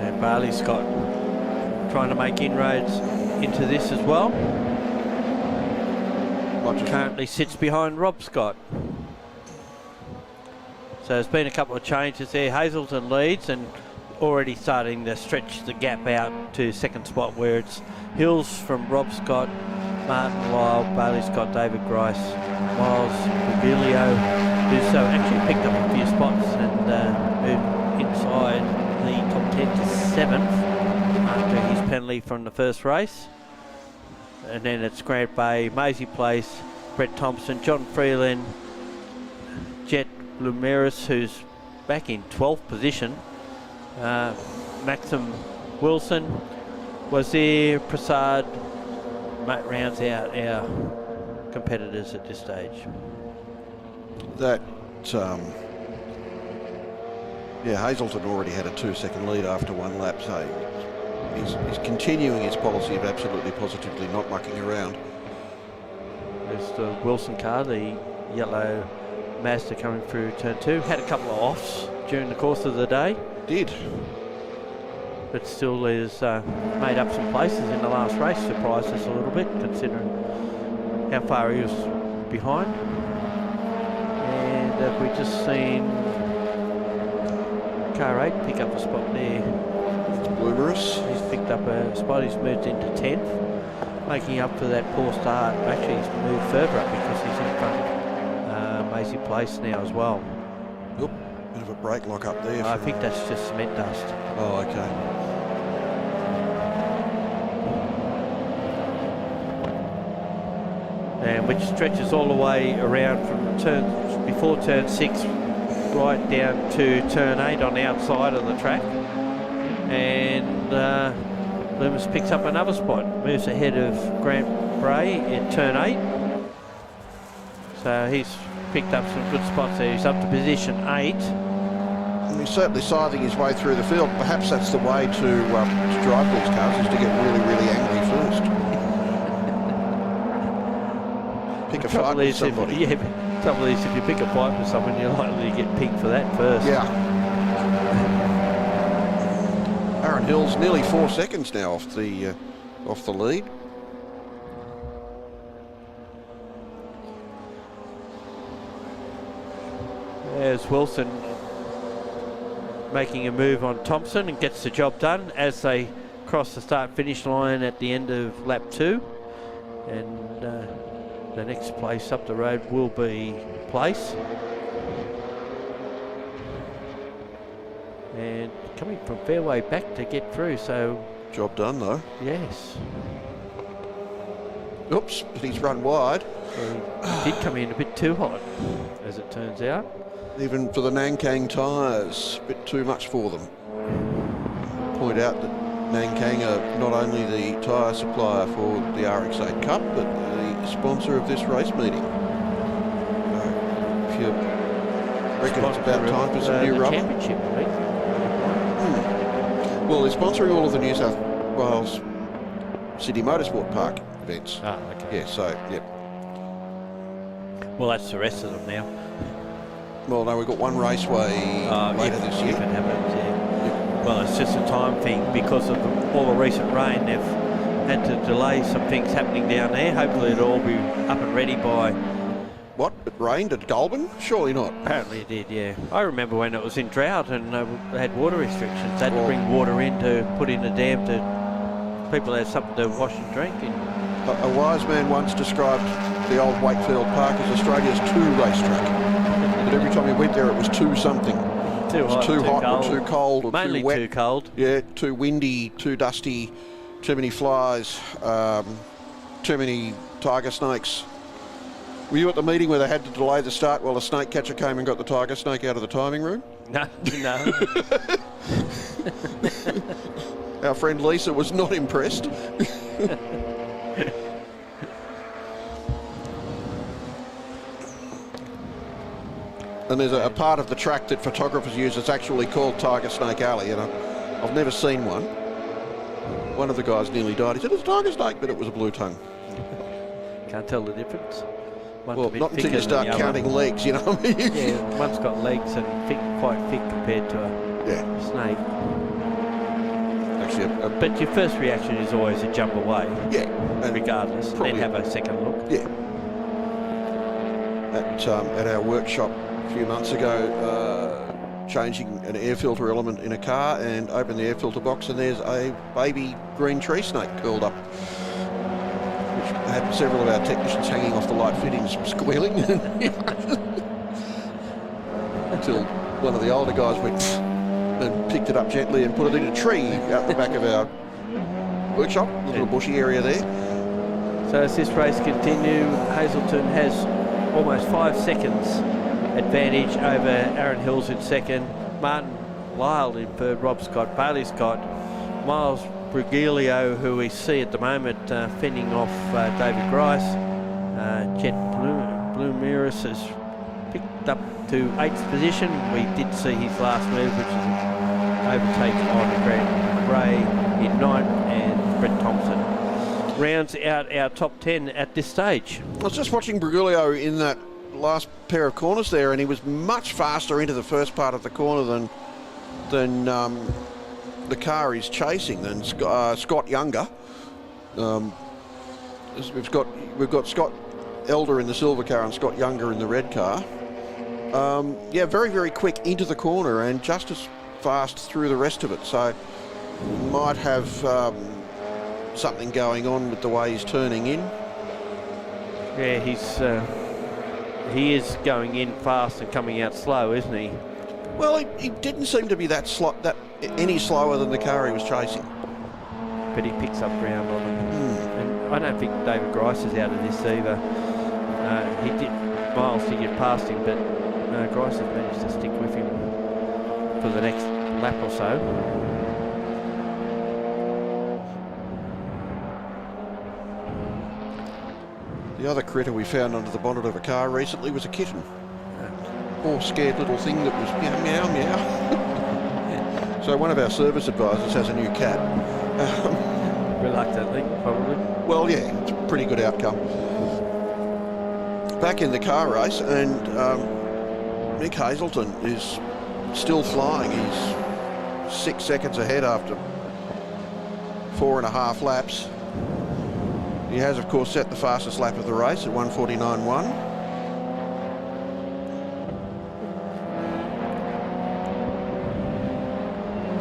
S1: And Barley Scott trying to make inroads into this as well. Currently sits behind Rob Scott. So there's been a couple of changes there. Hazelton leads and already starting to stretch the gap out to 2nd spot where it's Hills from Rob Scott, Martin Lyle, Bailey Scott, David Grice, Miles Vigilio, who's actually picked up a few spots and moved inside the top 10 to 7th after his penalty from the first race. And then it's Grant Bay, Maisie Place, Brett Thompson, John Freeland, Jet Lumeris, who's back in 12th position, Maxim Wilson, Wazir Prasad, rounds out our competitors at this stage.
S2: That, Hazelton already had a 2-second lead after 1 lap, so he's continuing his policy of absolutely positively not mucking around.
S1: There's the Wilson car, the yellow Mazda coming through turn 2. Had a couple of offs during the course of the day.
S2: Did.
S1: But still has made up some places in the last race. Surprised us a little bit considering how far he was behind. have we just seen car 8 pick up a spot there?
S2: Bloomerous.
S1: He's picked up a spot. He's moved into 10th, making up for that poor start. Actually, he's moved further up because he's in front of Maisie Place now as well.
S2: Oop, bit of a brake lock up there.
S1: I think that's just cement dust.
S2: Oh, okay.
S1: And which stretches all the way around from before turn 6 right down to turn 8 on the outside of the track. And Loomis picks up another spot, moves ahead of Grant Bray at turn 8. So he's picked up some good spots there. He's up to position 8.
S2: And he's certainly scything his way through the field. Perhaps that's the way to drive these cars, is to get really, really angry first. Pick a fight with somebody.
S1: Trouble is, if you pick a fight with someone, you're likely to get picked for that first.
S2: Yeah. Aaron Hill's nearly 4 seconds now off the lead.
S1: There's Wilson making a move on Thompson and gets the job done as they cross the start-finish line at the end of lap 2. And the next place up the road will be Place. And coming from fairway back to get through, so...
S2: Job done, though.
S1: Yes.
S2: Oops, he's run wide.
S1: He did come in a bit too hot, as it turns out.
S2: Even for the Nankang tyres, a bit too much for them. Point out that Nankang are not only the tyre supplier for the RX8 Cup, but the sponsor of this race meeting. So if you reckon it's about time for some new rubber.
S1: Championship, I think.
S2: Well, they're sponsoring all of the New South Wales Sydney Motorsport Park events.
S1: Ah, okay.
S2: Yeah, so, yep.
S1: Well, that's the rest of them now.
S2: Well, no, we've got one raceway later this year.
S1: If it happens, yeah. Well, it's just a time thing because of all the recent rain. They've had to delay some things happening down there. Hopefully it'll all be up and ready by...
S2: What? It rained at Goulburn? Surely not.
S1: Apparently it did, yeah. I remember when it was in drought and they had water restrictions. They had to bring water in to put in the dam to... People had something to wash and drink. And
S2: A wise man once described the old Wakefield Park as Australia's 2 racetrack. But every time you went there, it was 2 something.
S1: Too hot,
S2: too hot,
S1: cold.
S2: or too cold, or
S1: mainly
S2: too wet.
S1: too cold.
S2: Yeah, too windy, too dusty, too many flies, too many tiger snakes. Were you at the meeting where they had to delay the start while the snake catcher came and got the tiger snake out of the timing room?
S1: No, no.
S2: Our friend Lisa was not impressed. And there's a part of the track that photographers use that's actually called Tiger Snake Alley, and I've never seen one. One of the guys nearly died. He said, it's a tiger snake, but it was a blue tongue.
S1: Can't tell the difference. One's
S2: Well,
S1: a bit
S2: not until
S1: thicker
S2: you
S1: than
S2: start
S1: the other.
S2: counting legs, you know what I mean?
S1: Yeah, one's got legs and quite thick compared to a
S2: Yeah.
S1: snake.
S2: Actually,
S1: But your first reaction is always to jump away,
S2: yeah. And
S1: regardless, and then
S2: probably-
S1: have a second look.
S2: Yeah. At our workshop a few months ago, changing an air filter element in a car, and open the air filter box, and there's a baby green tree snake curled up, which had several of our technicians hanging off the light fittings squealing until one of the older guys went and picked it up gently and put it in a tree out the back of our workshop, a little bushy area there.
S1: So as this race continues, Hazelton has almost 5 seconds advantage over Aaron Hills in second, Martin Lyle in third, Rob Scott, Bailey Scott, Miles Brugilio, who we see at the moment fending off David Grice. Jet Bloomiris has picked up to 8th position. We did see his last move, which is an overtake on Grant Ray in 9th, and Brett Thompson rounds out our top 10 at this stage.
S2: I was just watching Brugilio in that last pair of corners there, and he was much faster into the first part of the corner than the car he's chasing, than Scott Younger. We've got Scott Elder in the silver car and Scott Younger in the red car. Yeah, very, very quick into the corner and just as fast through the rest of it. So might have something going on with the way he's turning in.
S1: Yeah, he is going in fast and coming out slow, isn't he?
S2: Well, he didn't seem to be that any slower than the car he was chasing.
S1: But he picks up ground on him. And I don't think David Grice is out of this either. Miles did get past him, but Grice has managed to stick with him for the next lap or so.
S2: The other critter we found under the bonnet of a car recently was a kitten. Poor scared little thing that was meow, meow, meow. So one of our service advisors has a new cat.
S1: Reluctantly, probably.
S2: Well, yeah, it's a pretty good outcome. Back in the car race, and Mick Hazelton is still flying. He's 6 seconds ahead after 4.5 laps. He has, of course, set the fastest lap of the race at 1:49.1.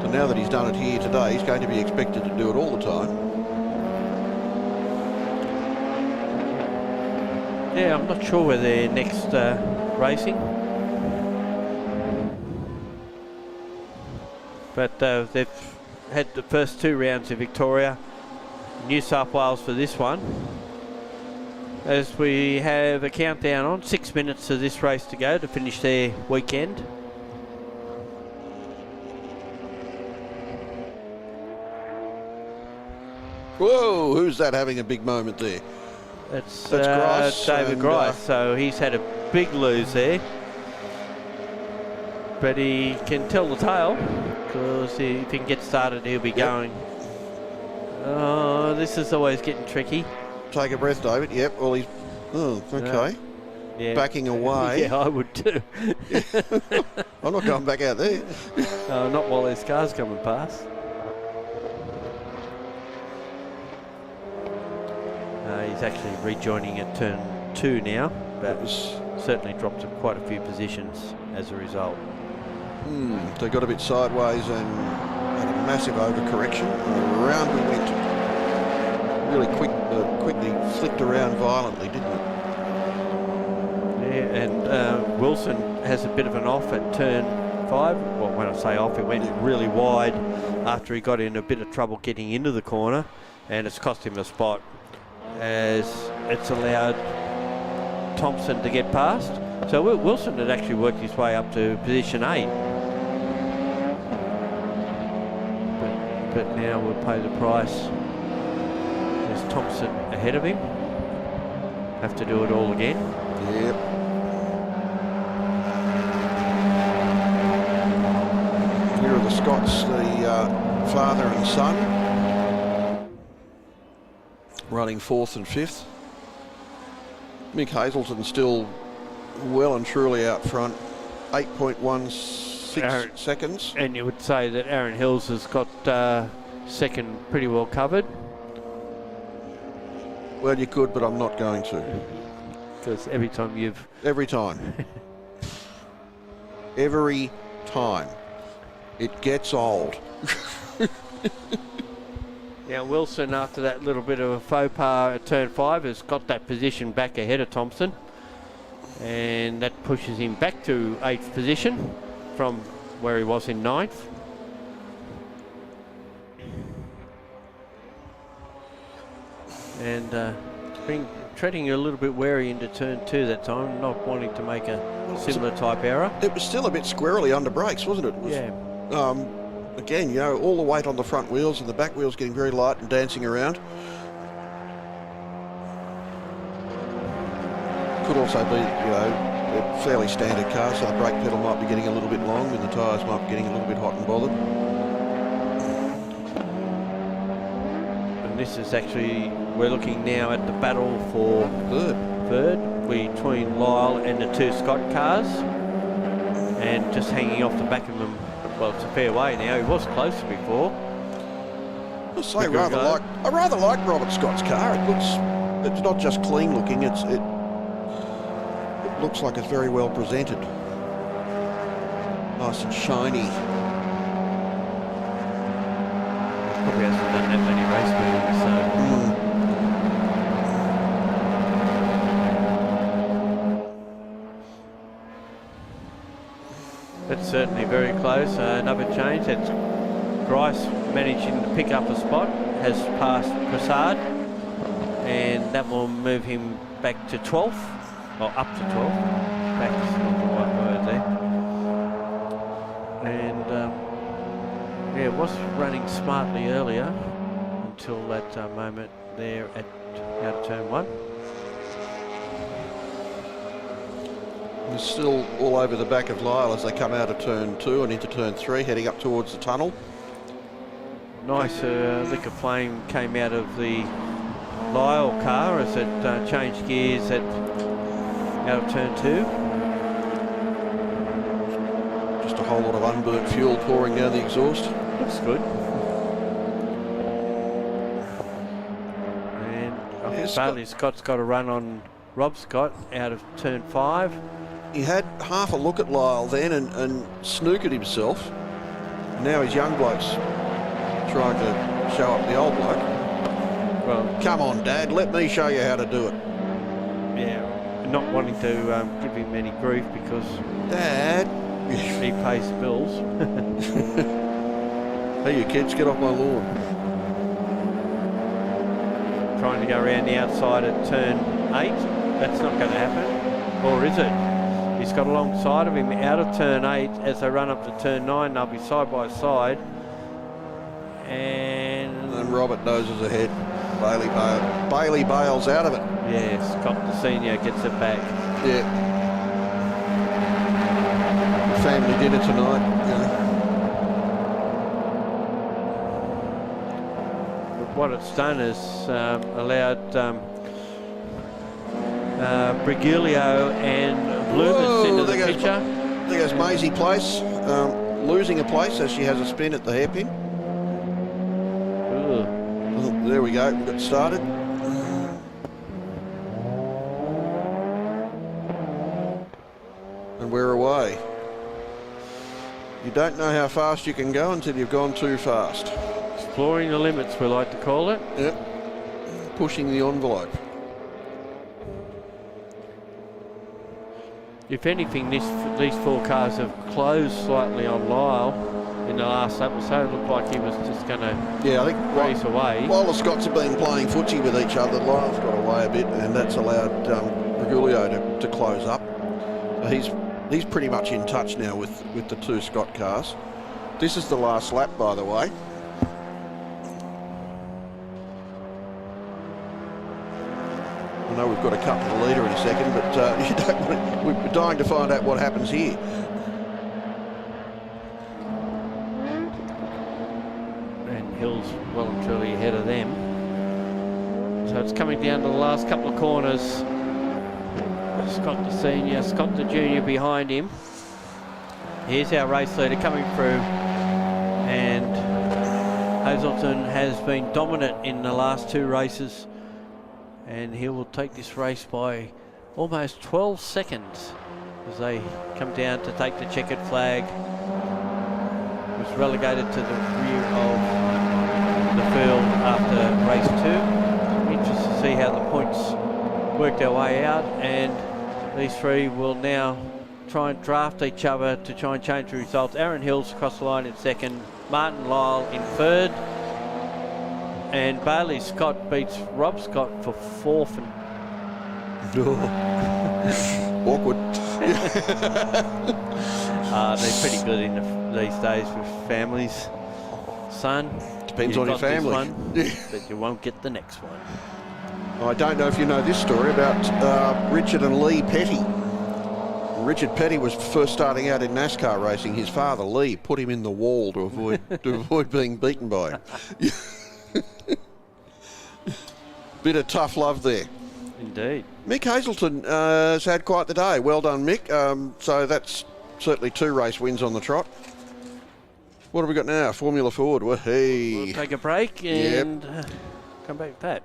S2: So now that he's done it here today, he's going to be expected to do it all the time.
S1: Yeah, I'm not sure where they're next racing. But they've had the first 2 rounds in Victoria, New South Wales for this one. As we have a countdown on, 6 minutes of this race to go to finish their weekend.
S2: Whoa, who's that having a big moment there?
S1: That's
S2: Grice,
S1: David
S2: and,
S1: Grice, so he's had a big lose there. But he can tell the tale, because if he can get started, he'll be going. Oh, this is always getting tricky.
S2: Take a breath, David. Yep, well, he's... Oh, okay.
S1: Yeah.
S2: Backing away.
S1: Yeah, I would too.
S2: I'm not going back out there.
S1: Not while there's cars coming past. He's actually rejoining at turn 2 now. That was certainly dropped quite a few positions as a result.
S2: They got a bit sideways and had a massive overcorrection. And around we went. Really quickly flicked around violently, didn't it?
S1: Yeah, and Wilson has a bit of an off at turn 5. Well, when I say off, it went really wide after he got in a bit of trouble getting into the corner, and it's cost him a spot, as it's allowed Thompson to get past. So Wilson had actually worked his way up to position 8. But now we'll pay the price. There's Thompson ahead of him. Have to do it all again.
S2: Yep. Here are the Scots, the father and son, running 4th and 5th. Mick Hazelton still well and truly out front, 8.16 seconds.
S1: And you would say that Aaron Hills has got second pretty well covered.
S2: Well, you could, but I'm not going to.
S1: Because every time you've...
S2: Every time. Every time. It gets old.
S1: Now Wilson, after that little bit of a faux pas at turn 5, has got that position back ahead of Thompson. And that pushes him back to 8th position from where he was in 9th. And treading a little bit wary into turn 2 that time, not wanting to make a similar type error.
S2: It was still a bit squirrely under brakes, wasn't it?
S1: Yeah.
S2: Again, you know, all the weight on the front wheels and the back wheels getting very light and dancing around. Could also be, you know, a fairly standard car, so the brake pedal might be getting a little bit long and the tyres might be getting a little bit hot and bothered.
S1: And this is actually, we're looking now at the battle for third between Lyle and the 2 Scott cars, and just hanging off the back of them. Well, it's a fair way now. He was closer before.
S2: I say, I rather like Robert Scott's car. It's not just clean looking. It looks like it's very well presented. Nice and shiny.
S1: Probably hasn't done that many race meetings, so. That's certainly very close. Another change. That's Grice managing to pick up a spot. Has passed Prasad, and that will move him back to 12th, or up to 12th. Back is not the right word there. And yeah, it was running smartly earlier until that moment there at out of turn 1.
S2: They're still all over the back of Lyle as they come out of turn 2 and into turn 3, heading up towards the tunnel.
S1: Nice lick of flame came out of the Lyle car as it changed gears at out of turn 2.
S2: Just a whole lot of unburnt fuel pouring down the exhaust.
S1: Looks good. And Bailey Scott's got a run on Rob Scott out of turn 5.
S2: He had half a look at Lyle then and snookered himself. Now his young bloke's trying to show up the old bloke.
S1: Well,
S2: come on, Dad, let me show you how to do it.
S1: Yeah, not wanting to give him any grief because
S2: Dad,
S1: he pays the bills.
S2: Hey, you kids, get off my lawn.
S1: Trying to go around the outside at turn 8. That's not going to happen. Or is it? He's got alongside of him out of turn 8 as they run up to turn 9. They'll be side by side. And
S2: Robert noses ahead. Bailey bails out of it.
S1: Yeah, Scott the senior gets it back.
S2: Yeah. Family dinner tonight. Yeah.
S1: But what it's done is allowed Brigilio and Bloomers into the picture.
S2: There goes Maisie Place, losing a place as she has a spin at the hairpin. There we go, we got started. And we're away. You don't know how fast you can go until you've gone too fast.
S1: Exploring the limits, we like to call it.
S2: Yep. Pushing the envelope.
S1: If anything, these 4 cars have closed slightly on Lyle in the last lap, so it looked like he was just going to race away.
S2: While the Scots have been playing footsie with each other, Lyle's got away a bit, and that's allowed Brigulio to close up. So he's pretty much in touch now with the 2 Scott cars. This is the last lap, by the way. I know we've got a cut to the leader in a second, but we're dying to find out what happens here.
S1: And Hill's well and truly ahead of them. So it's coming down to the last couple of corners. Scott the senior, Scott the junior behind him. Here's our race leader coming through, and Hazelton has been dominant in the last 2 races. And he will take this race by almost 12 seconds as they come down to take the checkered flag. Was relegated to the rear of the field after race 2. Interested to see how the points work their way out, and these 3 will now try and draft each other to try and change the results. Aaron Hills across the line in 2nd, Martin Lyle in 3rd. And Bailey Scott beats Rob Scott for 4th.
S2: Awkward.
S1: They're pretty good in these days with families. Son,
S2: depends on your family.
S1: One, but you won't get the next one.
S2: I don't know if you know this story about Richard and Lee Petty. Richard Petty was first starting out in NASCAR racing. His father, Lee, put him in the wall to avoid being beaten by him. Bit of tough love there.
S1: Indeed.
S2: Mick Hazelton has had quite the day. Well done, Mick. So that's certainly 2 race wins on the trot. What have we got now? Formula Ford. Well, hey.
S1: We'll take a break and come back with that.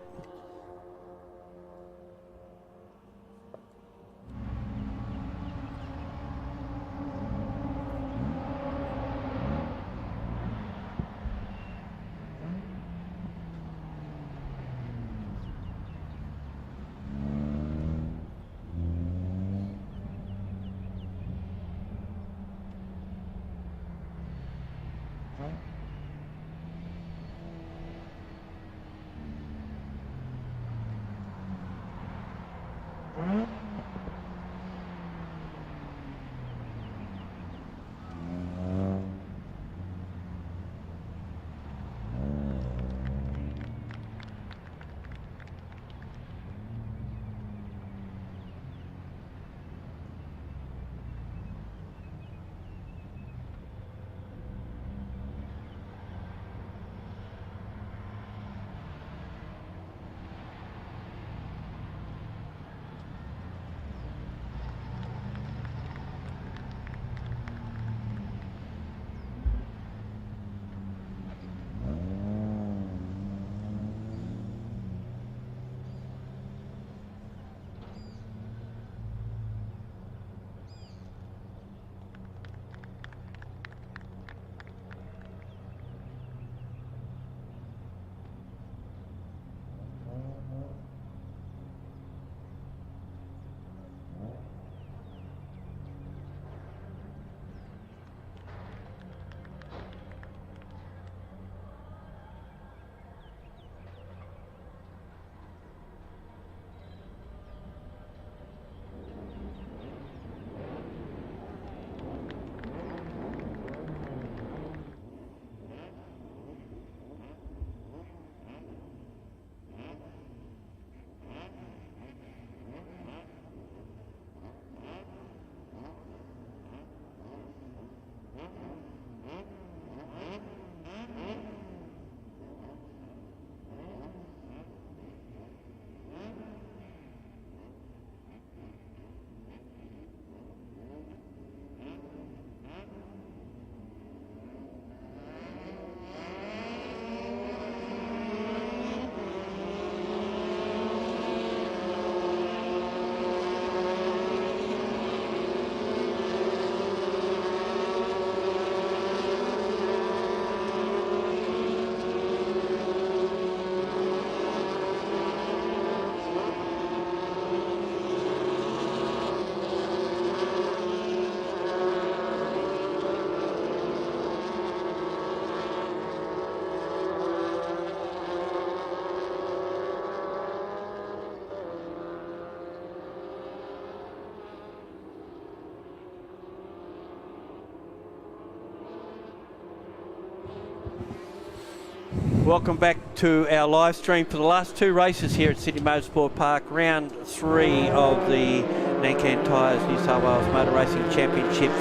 S1: Welcome back to our live stream for the last two races here at Sydney Motorsport Park, round 3 of the Nancan Tyres New South Wales Motor Racing Championships.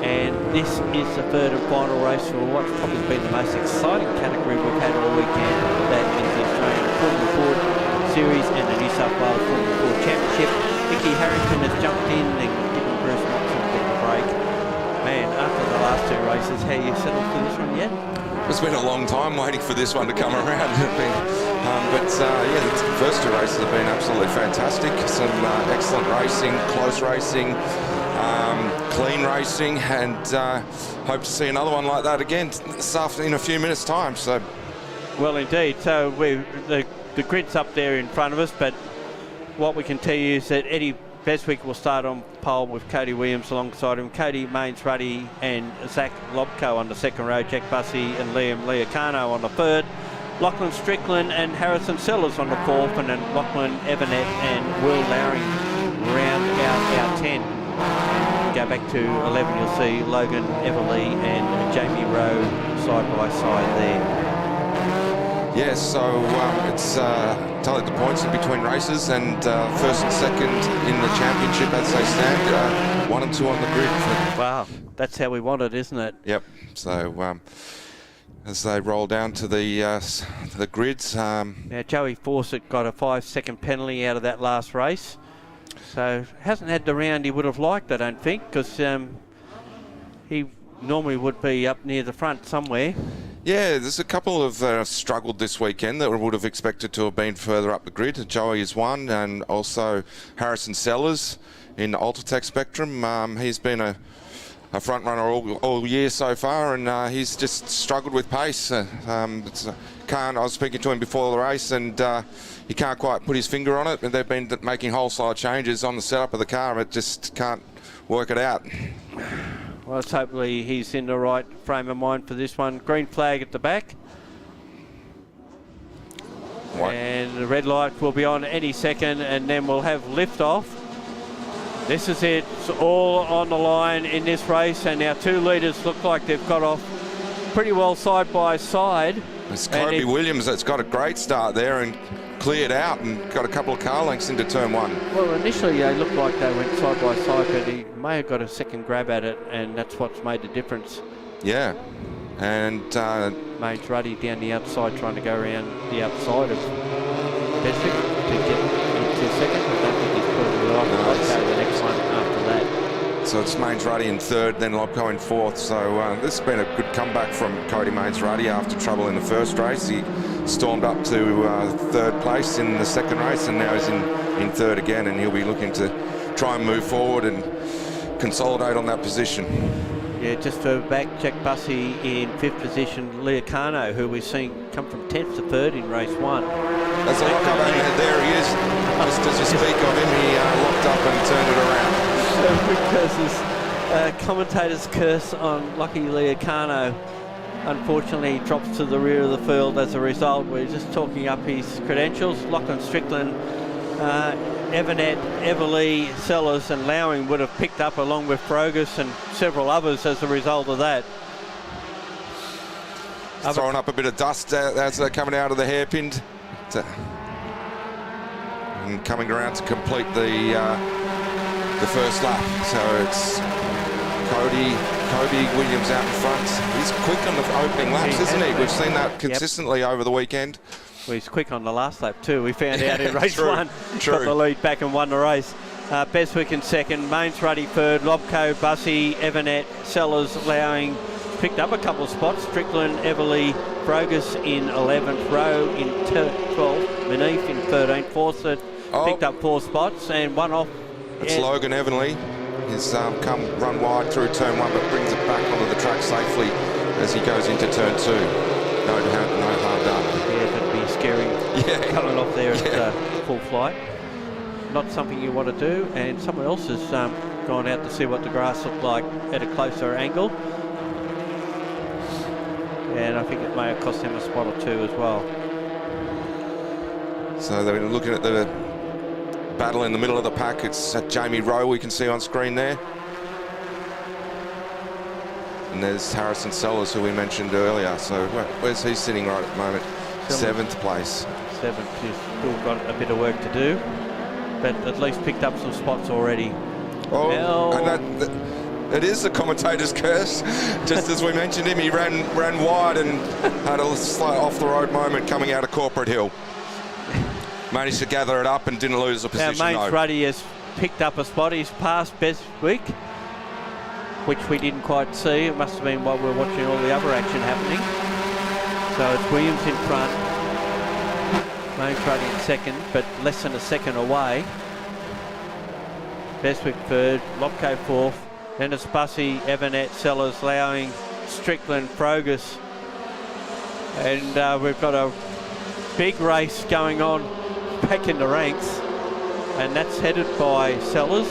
S1: And this is the third and final race for what's probably been the most exciting category we've had all weekend. That is the Australian Formula Ford Series and the New South Wales Formula Ford Championship. Vicky Harrington has jumped in and given Bruce Watson a bit of a break. Man, after the last two races, how you settled for this one yet?
S4: It's been a long time waiting for this one to come around. The first two races have been absolutely fantastic. Some excellent racing, close racing, clean racing, and hope to see another one like that again this afternoon in a few minutes' time. So,
S1: well, indeed. So the grid's up there in front of us, but what we can tell you is that Eddie Beswick will start on pole with Cody Williams alongside him. Cody Mains Ruddy and Zach Lobko on the second row. Jack Bussey and Liam Leocano on the third. Lachlan Strickland and Harrison Sellers on the fourth, and then Lachlan Evanet and Will Lowry round out 10. And go back to 11, you'll see Logan Everly and Jamie Rowe side by side there.
S4: yes, so it's tallied the points in between races, and first and second in the championship as they stand, 1 and 2 on the grid.
S1: Wow, that's how we want it, isn't it?
S4: Yep. So as they roll down to the grids.
S1: Now Joey Fawcett got a 5-second penalty out of that last race, so hasn't had the round he would have liked, I don't think, because he normally would be up near the front somewhere.
S4: Yeah, there's a couple of struggled this weekend that we would have expected to have been further up the grid. Joey is one, and also Harrison Sellers in the Ultratech Spectrum. He's been a front runner all year so far, and he's just struggled with pace. I was speaking to him before the race, and he can't quite put his finger on it. And they've been making wholesale changes on the setup of the car. It just can't work it out.
S1: Well, let's hopefully he's in the right frame of mind for this one. Green flag at the back.
S4: What?
S1: And the red light will be on any second, and then we'll have lift off. This is it. It's all on the line in this race, and our two leaders look like they've got off pretty well side by side.
S4: It's Kobe Williams that's got a great start there and cleared out and got a couple of car lengths into turn 1.
S1: Well, initially they looked like they went side by side, but he may have got a second grab at it, and that's what's made the difference.
S4: Yeah, and
S1: Mains Ruddy down the outside trying to go around the outside of Beswick to get into second. I don't think he's put it off. Okay, the next one after that.
S4: so it's Mains Ruddy in third, then Lobko in fourth. So this has been a good comeback from Cody Mains Ruddy after trouble in the first race. He stormed up to third place in the second race, and now he's in third again, and he'll be looking to try and move forward and consolidate on that position.
S1: Yeah, just for back, Jack Bussey in 5th position, Leocano, who we've seen come from 10th to 3rd in race 1.
S4: There's a lock up, and there he is. Just as you speak of him, he locked up and turned it around.
S1: Quick curses, commentator's curse on Lucky Leocano. Unfortunately, he drops to the rear of the field as a result. We're just talking up his credentials. Lachlan Strickland, Evanet, Everly, Sellers and Lowing would have picked up, along with Frogus and several others, as a result of that.
S4: Throwing up a bit of dust as they're coming out of the hairpin. And coming around to complete the first lap. So it's Kobe Williams out in front. He's quick on the opening laps, isn't he? We've seen that consistently over the weekend.
S1: Well, he's quick on the last lap too. We found out in race 1.
S4: True.
S1: Got the lead back and won the race. Beswick in second, Mains Ruddy third, Lobko, Bussey, Evanet, Sellers, Lowing picked up a couple of spots. Strickland, Everly, Frogus in 11th, Rowe in 12th, Manif in 13th, Fawcett picked up 4 spots and one off.
S4: It's Logan Everly. He's come run wide through turn 1, but brings it back onto the track safely as he goes into turn 2. No harm done.
S1: Yeah, that'd be scary. Coming off there at full flight. Not something you want to do, and someone else has gone out to see what the grass looked like at a closer angle. And I think it may have cost him a spot or 2 as well.
S4: So they're looking at the battle in the middle of the pack. It's Jamie Rowe we can see on screen there. And there's Harrison Sellers, who we mentioned earlier. So where's he sitting right at the moment?
S1: Sellers.
S4: 7th place.
S1: 7th. He's still got a bit of work to do, but at least picked up some spots already.
S4: Oh,
S1: Well-
S4: and it is the commentator's curse. Just as we mentioned him, he ran wide and had a slight off-the-road moment coming out of Corporate Hill. Managed to gather it up and didn't lose the
S1: Now,
S4: position.
S1: Mains Ruddy has picked up a spot. He's passed Beswick, which we didn't quite see. It must have been while we were watching all the other action happening. So it's Williams in front, Mains Ruddy in second, but less than a second away. Beswick third, Lopko fourth, then it's Bussey, Evanet, Sellers, Lowing, Strickland, Frogus. And we've got a big race going on back in the ranks, and that's headed by Sellers.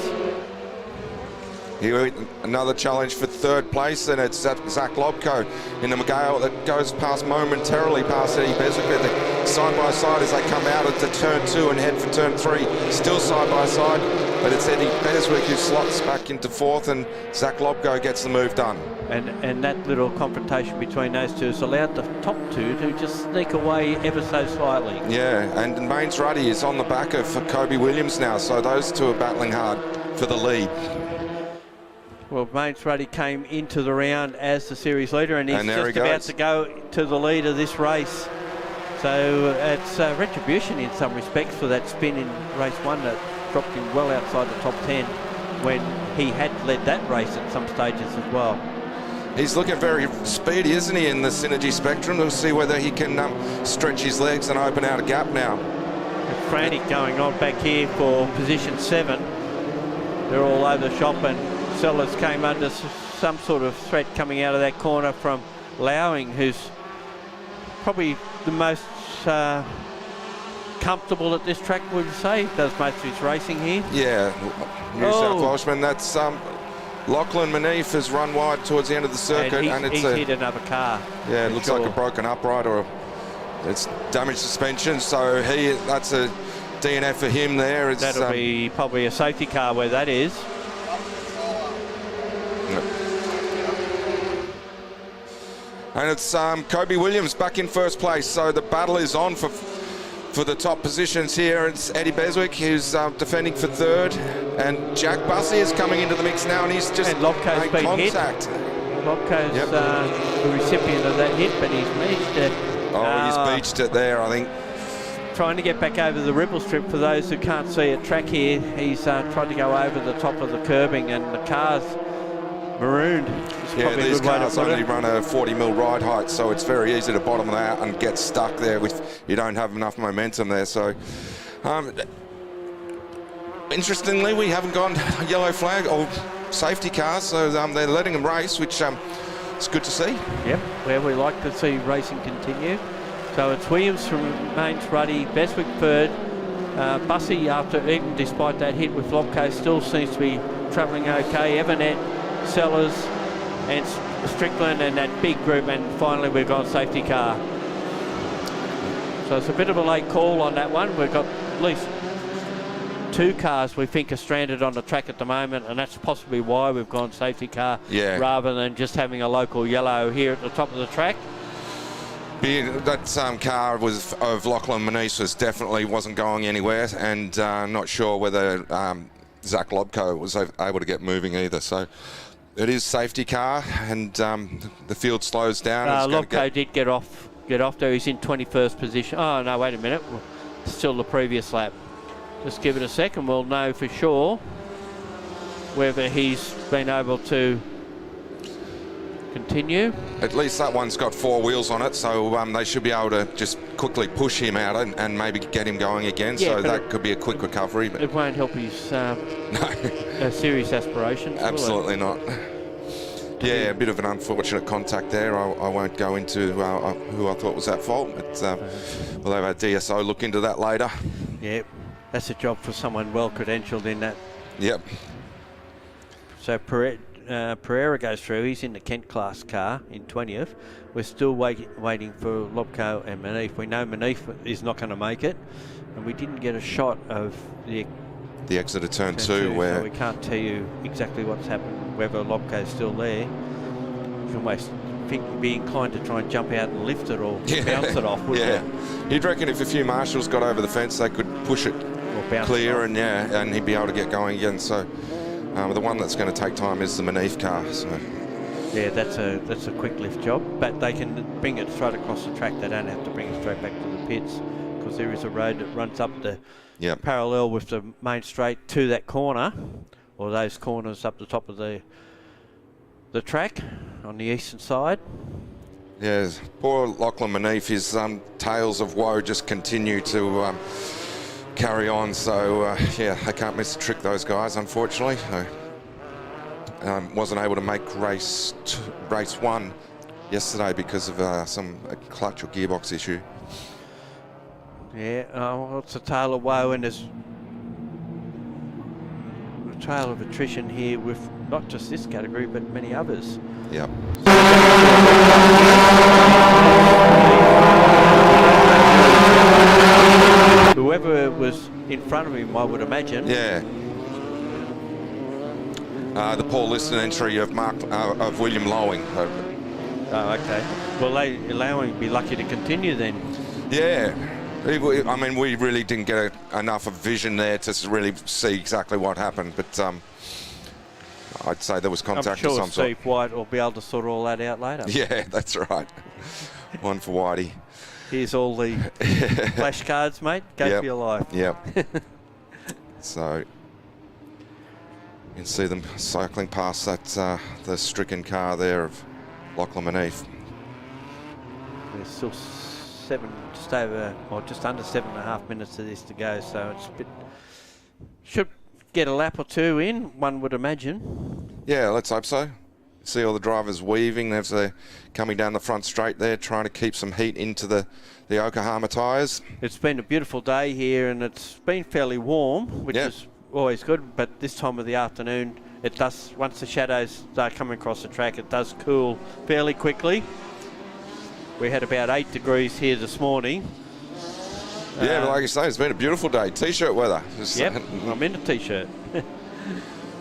S4: Here, another challenge for 3rd place, and it's Zach Lobko in the McGale that goes past momentarily past Eddie Beswick. They're side by side as they come out into turn 2 and head for turn 3. Still side by side, but it's Eddie Beswick who slots back into 4th, and Zach Lobko gets the move done.
S1: And that little confrontation between those two has allowed the top two to just sneak away ever so slightly.
S4: Yeah, and Mains Ruddy is on the back of Kobe Williams now, so those two are battling hard for the lead.
S1: Well, Mains Ruddy came into the round as the series leader, and he's
S4: there
S1: just
S4: he
S1: about
S4: goes.
S1: to go to the lead of this race. So it's retribution in some respects for that spin in race 1 that dropped him well outside the top 10 when he had led that race at some stages as well.
S4: He's looking very speedy, isn't he, in the Synergy Spectrum? We'll see whether he can stretch his legs and open out a gap now.
S1: It's frantic going on back here for position 7. They're all over the shop, and Sellers came under some sort of threat coming out of that corner from Lowing, who's probably the most comfortable at this track, would you say? Does most of his racing here.
S4: Yeah, New South Welshman. That's Lachlan Manif has run wide towards the end of the circuit,
S1: and
S4: it's
S1: he's hit another car.
S4: Yeah, it looks like a broken upright or it's damaged suspension. So that's a DNF for him there. It's,
S1: That'll be probably a safety car where that is.
S4: And it's Kobe Williams back in 1st place. So the battle is on for the top positions here. It's Eddie Beswick who's defending for 3rd, and Jack Bussey is coming into the mix now, and he's just
S1: And Lopko's
S4: made
S1: been
S4: contact.
S1: hit. Lopko's the recipient of that hit, but he's beached it.
S4: He's beached it there, I think.
S1: Trying to get back over the ripple strip. For those who can't see a track here, he's tried to go over the top of the curbing, and the car's marooned.
S4: Yeah, these cars only run a 40 mil ride height, so it's very easy to bottom them out and get stuck there if you don't have enough momentum there. So, interestingly, we haven't gone yellow flag or safety cars, so they're letting them race, which it's good to see.
S1: Yep, where we like to see racing continue. So it's Williams from Mains Ruddy, Beswick 3rd. Bussey, even despite that hit with Lopko, still seems to be travelling okay. Evanet, Sellers, and Strickland, and that big group, and finally we've got a safety car. So it's a bit of a late call on that one. We've got at least 2 cars we think are stranded on the track at the moment, and that's possibly why we've gone safety car rather than just having a local yellow here at the top of the track.
S4: That car was of Lachlan Manise definitely wasn't going anywhere, and not sure whether Zach Lobko was able to get moving either. So it is safety car, and the field slows down.
S1: Lobko did get off there. He's in 21st position. Oh no, wait a minute. Still the previous lap. Just give it a second. We'll know for sure whether he's been able to continue.
S4: At least that one's got 4 wheels on it, so they should be able to just quickly push him out and maybe get him going again.
S1: Yeah,
S4: so that could be a quick recovery. But
S1: it won't help his serious aspirations.
S4: Absolutely not. Yeah, a bit of an unfortunate contact there. I won't go into who I thought was at fault, but we'll have our DSO look into that later.
S1: Yep, that's a job for someone well credentialed in that.
S4: Yep.
S1: So Pereira goes through. He's in the Kent class car in 20th. We're still waiting for Lobko and Manif. We know Manif is not going to make it, and we didn't get a shot of the
S4: exit of turn 2 where
S1: so we can't tell you exactly what's happened, whether Lobko's still there. can almost be inclined to try and jump out and lift it or bounce it off, wouldn't it?
S4: You'd reckon if a few marshals got over the fence, they could push it
S1: Or bounce
S4: clear,
S1: it off.
S4: and he'd be able to get going again. So the one that's going to take time is the Manif car. So
S1: Yeah, that's a quick lift job, but they can bring it straight across the track. They don't have to bring it straight back to the pits, because there is a road that runs up the parallel with the main straight to that corner, or those corners up the top of the track on the eastern side.
S4: yeah, poor Lachlan Manif, his tales of woe just continue to carry on. So yeah, I can't miss a trick, those guys, unfortunately. Wasn't able to make race 1 yesterday because of a clutch or gearbox issue.
S1: Yeah, well, it's a tale of woe, and there's a tale of attrition here with not just this category but many others.
S4: Yep.
S1: Whoever was in front of him, I would imagine.
S4: Yeah. The Paul Liston entry of William Lowing.
S1: Oh, okay. Well, Lowing be lucky to continue then.
S4: Yeah. I mean, we really didn't get enough of vision there to really see exactly what happened, but I'd say there was
S1: I'm
S4: contact
S1: sure
S4: of some sort.
S1: Steve White will be able to sort all that out later.
S4: Yeah, that's right. One for Whitey.
S1: Here's all the flashcards, mate. Go for your life.
S4: Yep. So you can see them cycling past that the stricken car there of Lachlan Manif.
S1: There's still just under 7.5 minutes of this to go, so it's a bit. Should get a lap or two in, one would imagine.
S4: Yeah, let's hope so. See all the drivers weaving as they're coming down the front straight there, trying to keep some heat into the Yokohama tyres.
S1: It's been a beautiful day here, and it's been fairly warm, which is always good, but this time of the afternoon, it does, once the shadows start coming across the track, it does cool fairly quickly. We had about 8 degrees here this morning.
S4: Yeah, but like you say, it's been a beautiful day. T-shirt weather.
S1: Yep, I'm in a T-shirt.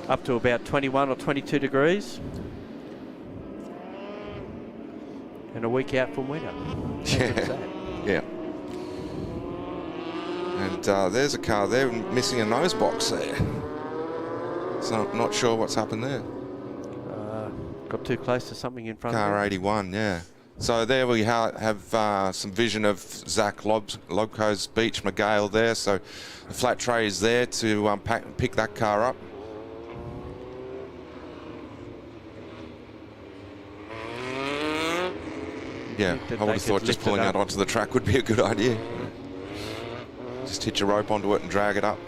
S1: Up to about 21 or 22 degrees. And a week out from winter.
S4: Yeah. And there's a car there missing a nose box there. So I'm not sure what's happened there.
S1: Got too close to something in front of
S4: Car
S1: me.
S4: 81, yeah. So there we have some vision of Zach Lobco's Beach McGale there. So the flat tray is there to pick that car up. Yeah, I would have thought just pulling out onto the track would be a good idea. Just hitch a rope onto it and drag it up.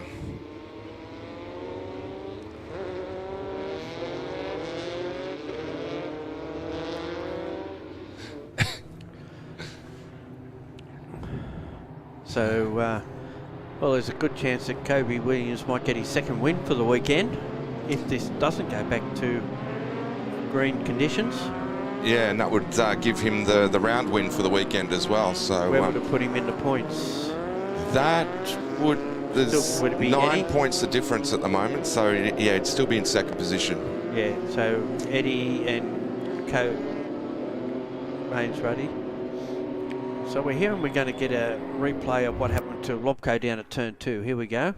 S1: So, well, there's a good chance that Kobe Williams might get his second win for the weekend if this doesn't go back to green conditions.
S4: Yeah, and that would give him the round win for the weekend as well. So
S1: where would it put him in the points?
S4: That would... There's
S1: would it be
S4: 9
S1: Eddie?
S4: points the difference at the moment. So, yeah, it'd still be in second position.
S1: Yeah, so Eddie and Main's Ruddy. So we're here and we're going to get a replay of what happened to Lobco down at turn 2. Here we go.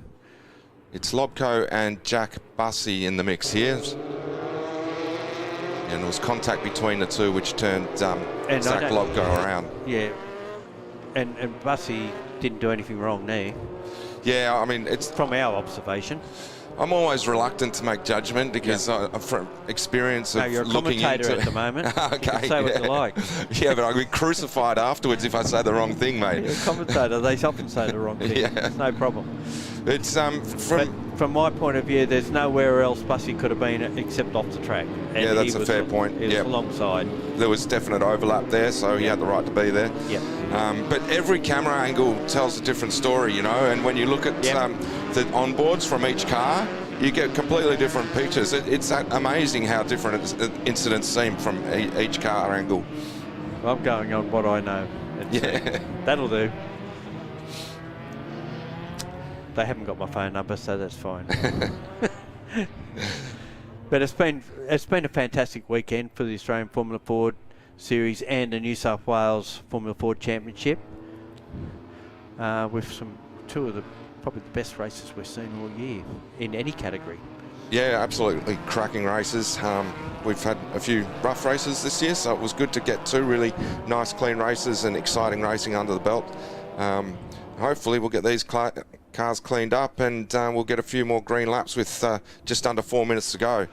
S4: It's Lobco and Jack Bussey in the mix here. And there was contact between the two, which turned Zach Lobco around.
S1: Yeah, and Bussey didn't do anything wrong there.
S4: Yeah, I mean, it's
S1: from our observation.
S4: I'm always reluctant to make judgment because from experience of
S1: you're a
S4: looking
S1: commentator
S4: into
S1: at the moment.
S4: Okay,
S1: you can say what you like.
S4: Yeah, but I'll be crucified afterwards if I say the wrong thing, mate.
S1: You're a commentator. They often say the wrong thing.
S4: Yeah.
S1: No problem.
S4: It's
S1: from my point of view, there's nowhere else Bussey could have been except off the track. And
S4: yeah, that's a fair point.
S1: He was alongside.
S4: There was definite overlap there, so he had the right to be there.
S1: Yeah.
S4: But every camera angle tells a different story, you know. And when you look at the onboards from each car, you get completely different pictures. It's amazing how different incidents seem from each car angle.
S1: I'm going on what I know. That'll do. They haven't got my phone number, so that's fine. But it's been a fantastic weekend for the Australian Formula Ford Series and the New South Wales Formula Ford Championship, with two of the probably the best races we've seen all year in any category.
S4: Yeah, absolutely cracking races. We've had a few rough races this year, so it was good to get two really nice, clean races and exciting racing under the belt. Hopefully we'll get these cars cleaned up and we'll get a few more green laps with just under 4 minutes to go.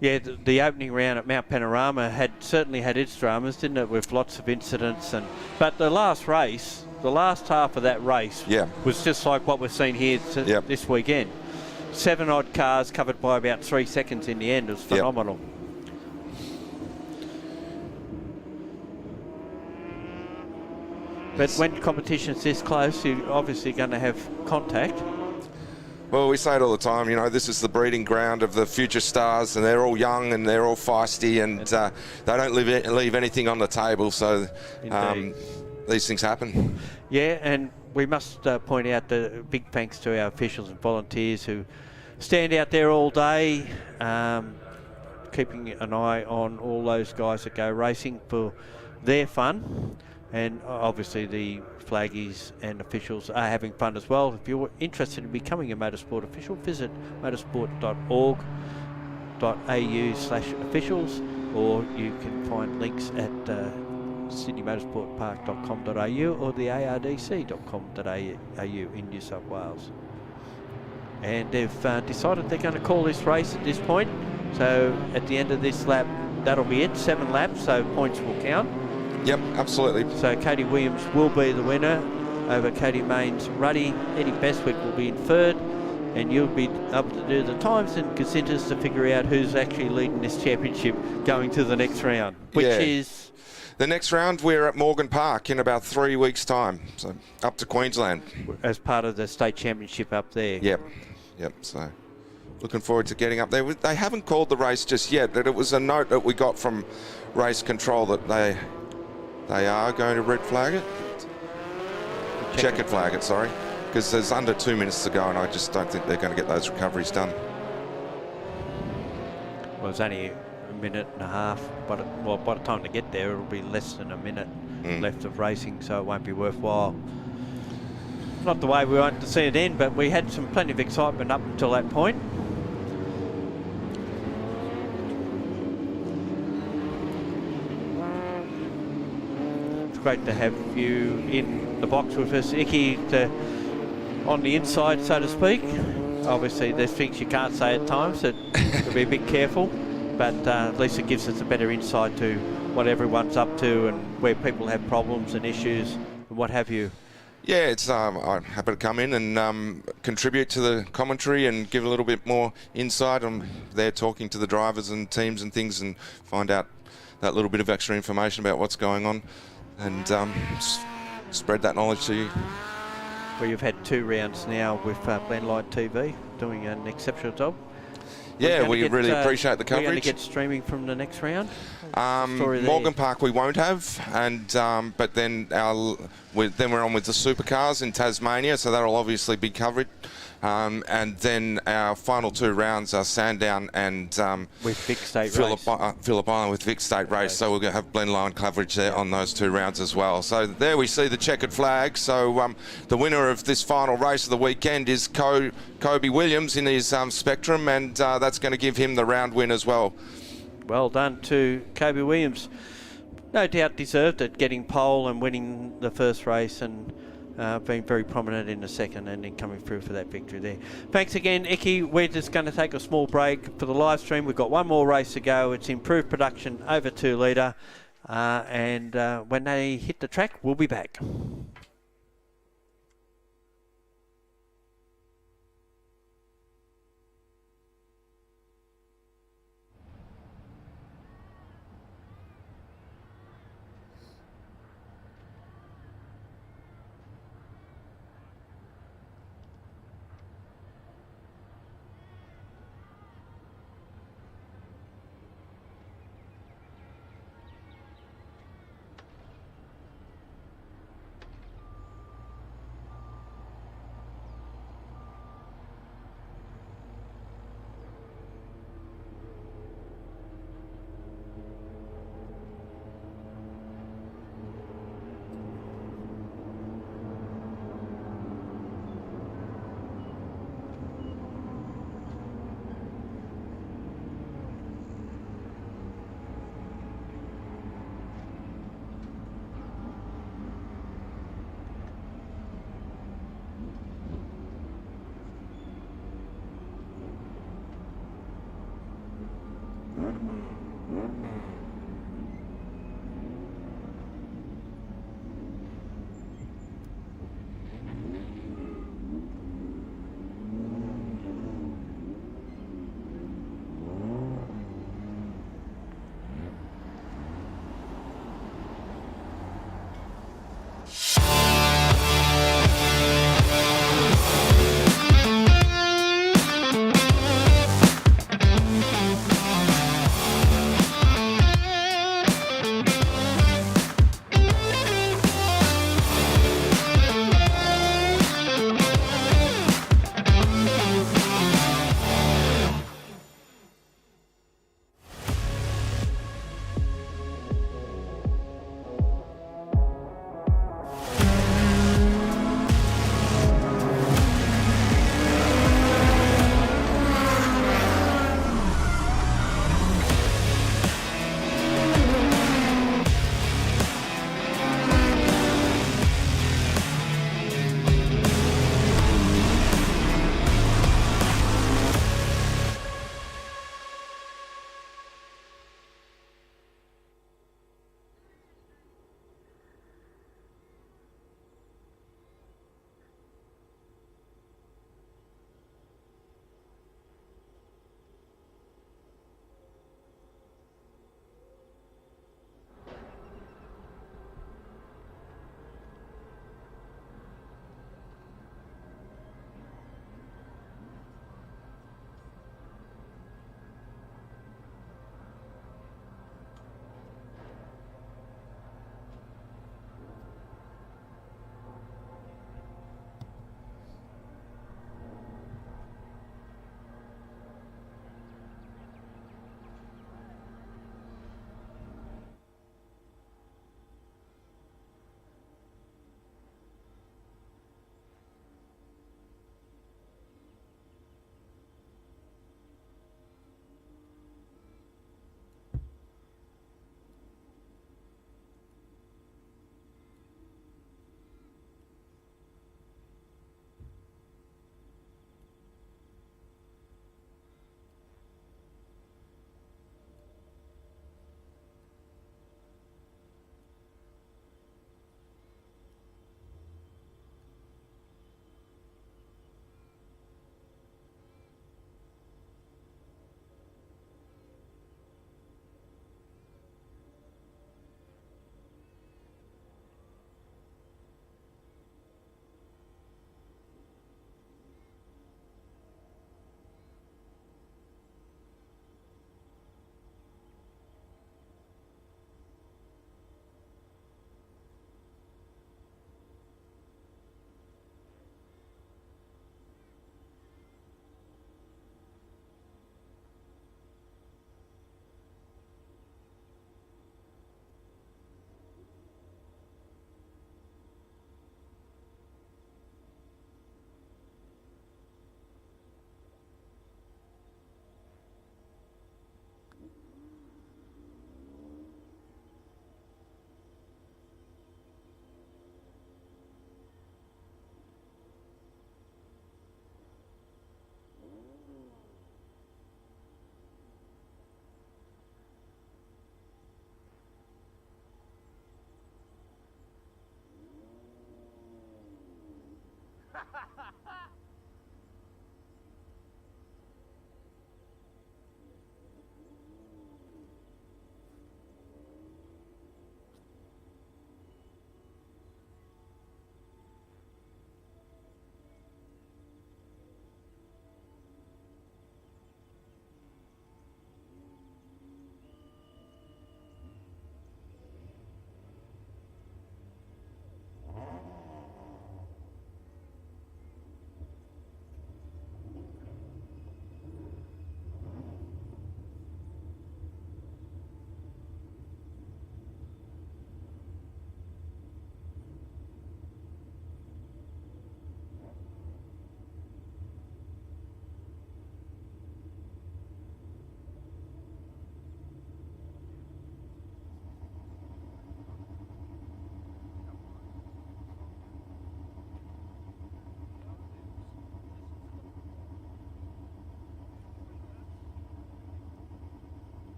S1: Yeah, the opening round at Mount Panorama certainly had its dramas, didn't it, with lots of incidents. But the last race, the last half of that race, was just like what we've seen here this weekend. 7 odd cars covered by about 3 seconds in the end. It was phenomenal. But when competition's this close, you're obviously going to have contact.
S4: Well, we say it all the time, you know, this is the breeding ground of the future stars, and they're all young and they're all feisty, and they don't leave anything on the table, so these things happen.
S1: Yeah, and we must point out the big thanks to our officials and volunteers who stand out there all day, keeping an eye on all those guys that go racing for their fun. And obviously the flaggies and officials are having fun as well. If you're interested in becoming a motorsport official, visit motorsport.org.au/officials, or you can find links at sydneymotorsportpark.com.au or the ardc.com.au in New South Wales. And they've decided they're going to call this race at this point. So at the end of this lap, that'll be it. 7 laps, so points will count.
S4: Yep, absolutely.
S1: So Katie Williams will be the winner over Katie Mains Ruddy. Eddie Bestwick will be in third, and you'll be able to do the times and consensus to figure out who's actually leading this championship going to the next round, which is...
S4: The next round, we're at Morgan Park in about 3 weeks' time, so up to Queensland.
S1: As part of the state championship up there.
S4: Yep, so looking forward to getting up there. They haven't called the race just yet, but it was a note that we got from race control that they are going to red flag it. Checkered flag it, sorry. Because there's under 2 minutes to go, and I just don't think they're going to get those recoveries done.
S1: Well, it's only a minute and a half, but by the time they get there, it'll be less than a minute left of racing, so it won't be worthwhile. Not the way we want to see it end, but we had plenty of excitement up until that point. Great to have you in the box with us, Icky, on the inside, so to speak. Obviously, there's things you can't say at times, so to be a bit careful, but at least it gives us a better insight to what everyone's up to and where people have problems and issues and what have you.
S4: Yeah, it's I'm happy to come in and contribute to the commentary and give a little bit more insight. I'm there talking to the drivers and teams and things and find out that little bit of extra information about what's going on, and spread that knowledge to you.
S1: Well, you've had 2 rounds now with Blendlight TV doing an exceptional job.
S4: Yeah, we really appreciate the coverage.
S1: We're going to get streaming from the next round?
S4: Morgan Park we won't have, and but then we're on with the supercars in Tasmania, so that'll obviously be covered. And then our final 2 rounds are Sandown and
S1: with Vic State
S4: Phillip Island with Vic State Race. So we're going to have blend line coverage there on those 2 rounds as well. So there we see the checkered flag. So the winner of this final race of the weekend is Kobe Williams in his Spectrum, and that's going to give him the round win as well.
S1: Well done to Kobe Williams. No doubt deserved it, getting pole and winning the first race, and being very prominent in the second and then coming through for that victory there. Thanks again, Icky. We're just going to take a small break for the live stream. We've got one more race to go. It's improved production over 2 litre, and when they hit the track, we'll be back.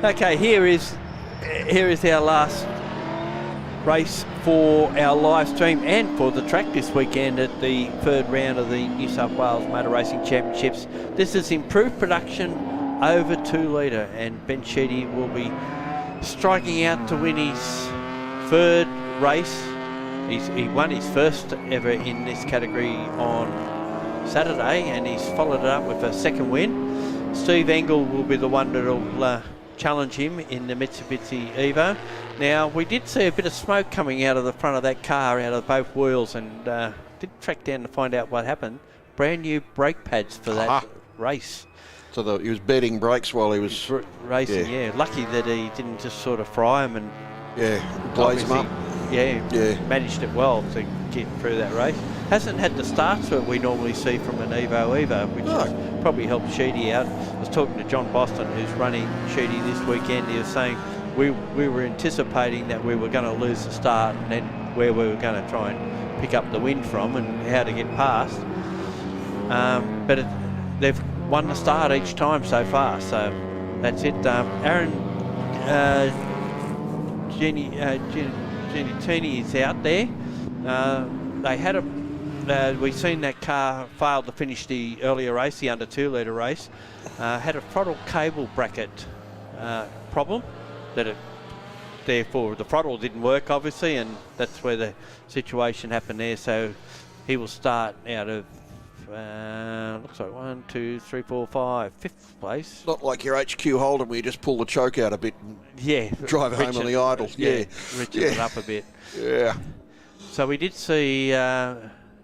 S1: Okay, here is our last race for our live stream and for the track this weekend at the third round of the New South Wales Motor Racing Championships. This is improved production over 2 litre, and Ben Sheedy will be striking out to win his third race. He won his first ever in this category on Saturday, and he's followed it up with a second win. Steve Engel will be the one that'll challenge him in the Mitsubishi Evo. Now, we did see a bit of smoke coming out of the front of that car, out of both wheels, and did track down to find out what happened. Brand new brake pads for that race.
S2: So he was bedding brakes while he was
S1: racing, yeah. Lucky that he didn't just sort of fry them and
S2: blaze them up.
S1: Yeah, managed it well to get through that race. Hasn't had the starts that we normally see from an Evo, which has probably helped Sheedy out. I was talking to John Boston, who's running Sheedy this weekend. He was saying we were anticipating that we were going to lose the start, and then where we were going to try and pick up the win from and how to get past. But they've won the start each time so far, so that's it. Aaron Giannini is out there. They had we've seen that car failed to finish the earlier race, the under 2 litre race. Had a throttle cable bracket problem, therefore the throttle didn't work obviously, and that's where the situation happened there. So he will start out of looks like 1, 2, 3, 4, 5, 5th place.
S2: Not like your HQ Holden where you just pull the choke out a bit and drive home on the idle.
S1: Richard it up a bit.
S2: Yeah.
S1: So we did see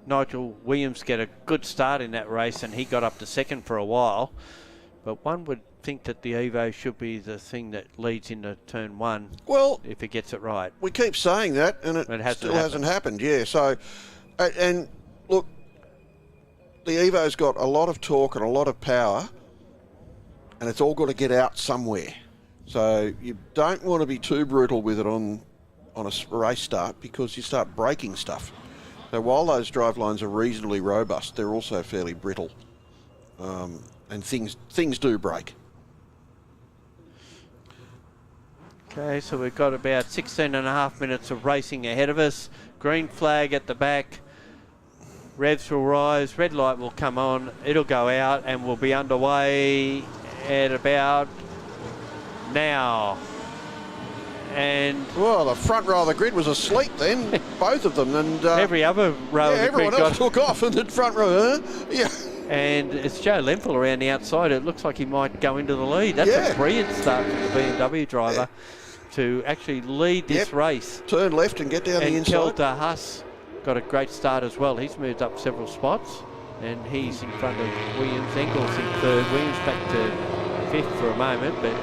S1: Nigel Williams get a good start in that race, and he got up to second for a while. But one would think that the Evo should be the thing that leads into turn 1.
S2: Well,
S1: if it gets it right.
S2: We keep saying that, and it still hasn't happened. Yeah. So, and look, the Evo's got a lot of torque and a lot of power, and it's all got to get out somewhere. So you don't want to be too brutal with it on a race start, because you start breaking stuff. So while those drivelines are reasonably robust, they're also fairly brittle, and things do break.
S1: Okay, so we've got about 16.5 minutes of racing ahead of us. Green flag at the back. Revs will rise, red light will come on, it'll go out, and we'll be underway at about now. And
S2: Well, the front row of the grid was asleep then, both of them. And
S1: every other row of the
S2: everyone
S1: grid
S2: else
S1: got...
S2: took off in the front row. Yeah.
S1: And it's Joe Lempel around the outside. It looks like he might go into the lead. That's
S2: Yeah.
S1: a brilliant start from the BMW driver to actually lead this race.
S2: Turn left and get down the
S1: And
S2: inside.
S1: Kelter Huss got a great start as well. He's moved up several spots, and he's in front of Williams. Engels in third. Williams back to fifth for a moment, but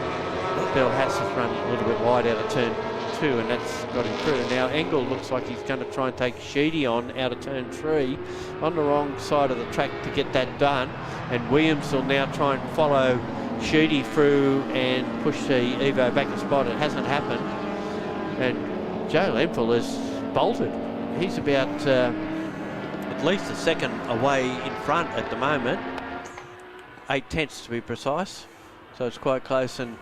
S1: Bill Haas has run a little bit wide out of turn 2, and that's got him through. Now Engel looks like he's going to try and take Sheedy on out of turn 3 on the wrong side of the track to get that done, and Williams will now try and follow Sheedy through and push the Evo back a spot. It hasn't happened, and Joe Lempel has bolted. He's about at least a second away in front at the moment, 8/10 to be precise, so it's quite close. And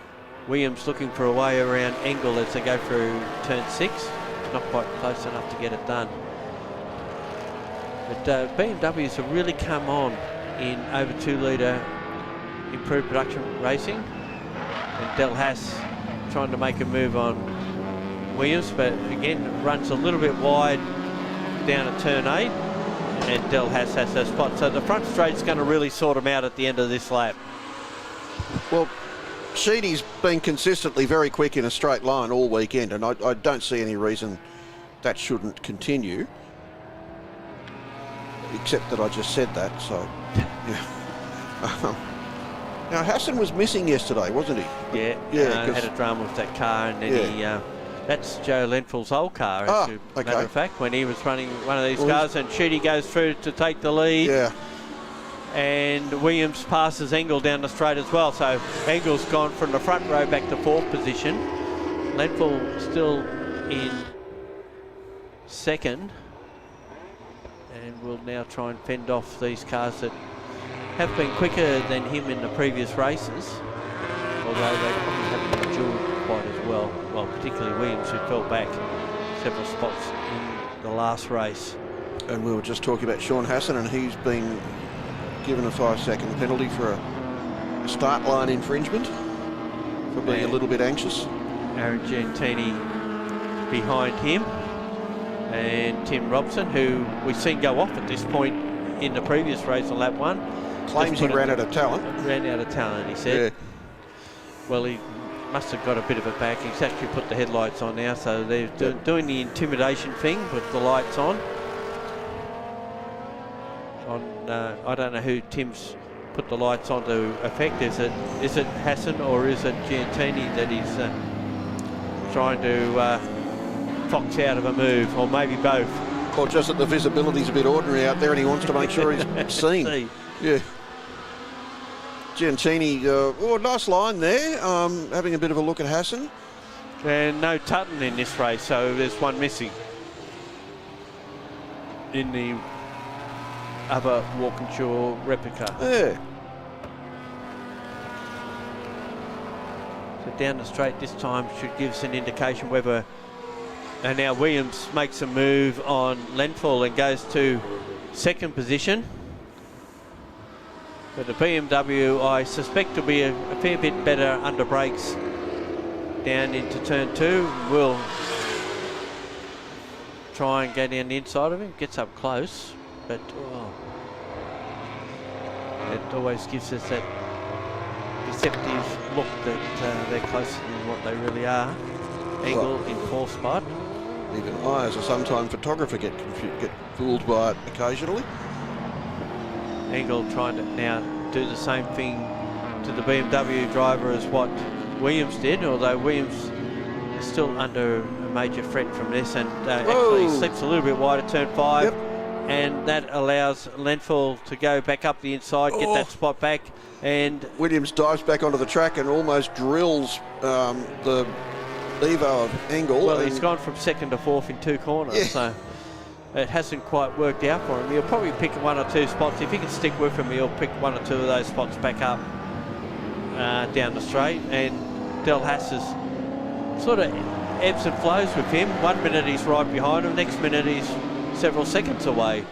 S1: Williams looking for a way around Engel as they go through turn 6. Not quite close enough to get it done. But BMWs have really come on in over 2 litre improved production racing. And Del Haas trying to make a move on Williams, but again runs a little bit wide down at turn 8. And Del Haas has that spot. So the front straight's going to really sort him out at the end of this lap.
S2: Well, Sheedy's been consistently very quick in a straight line all weekend, and I don't see any reason that shouldn't continue. Except that I just said that, so yeah. Now Hassan was missing yesterday, wasn't he?
S1: Yeah, had a drama with that car, and then that's Joe Lempel's old car, as a matter of fact, when he was running one of these cars, and Sheedy goes through to take the lead.
S2: Yeah.
S1: And Williams passes Engel down the straight as well. So Engel's gone from the front row back to 4th position. Lempel still in 2nd. And will now try and fend off these cars that have been quicker than him in the previous races. Although they probably haven't endured quite as well. Well, particularly Williams, who fell back several spots in the last race.
S2: And we were just talking about Sean Hassan, and he's been given a 5-second penalty for a start line infringement for being a little bit anxious.
S1: Aaron Gentini behind him, and Tim Robson, who we've seen go off at this point in the previous race on lap 1.
S2: Claims he ran out of talent.
S1: Ran out of talent, he said.
S2: Yeah.
S1: Well, he must have got a bit of it back. He's actually put the headlights on now, so they're doing the intimidation thing with the lights on. I don't know who Tim's put the lights on to effect. Is it Hassan or is it Giantini that he's trying to fox out of a move, or maybe both?
S2: Or just that the visibility's a bit ordinary out there and he wants to make sure he's seen. Yeah. Giantini, nice line there, having a bit of a look at Hassan.
S1: And no Tutton in this race, so there's one missing in the other Walkinshaw replica.
S2: Yeah.
S1: So down the straight this time should give us an indication whether... And now Williams makes a move on Lempel and goes to 2nd position. But the BMW, I suspect, will be a fair bit better under brakes down into turn 2. Will try and get in the inside of him, gets up close, but it always gives us that deceptive look that they're closer than what they really are. Engel in 4th spot.
S2: Even I, as a sometime photographer, get fooled by it occasionally.
S1: Engel trying to now do the same thing to the BMW driver as what Williams did, although Williams is still under a major threat from this, and actually slips a little bit wide at turn 5. And that allows Lempel to go back up the inside, get that spot back, and
S2: Williams dives back onto the track and almost drills the Evo of Engel.
S1: Well, he's gone from 2nd to 4th in 2 corners, so it hasn't quite worked out for him. He'll probably pick 1 or 2 spots. If he can stick with him, he'll pick 1 or 2 of those spots back up down the straight. And Del Haas is sort of ebbs and flows with him. 1 minute he's right behind him, next minute he's several seconds away.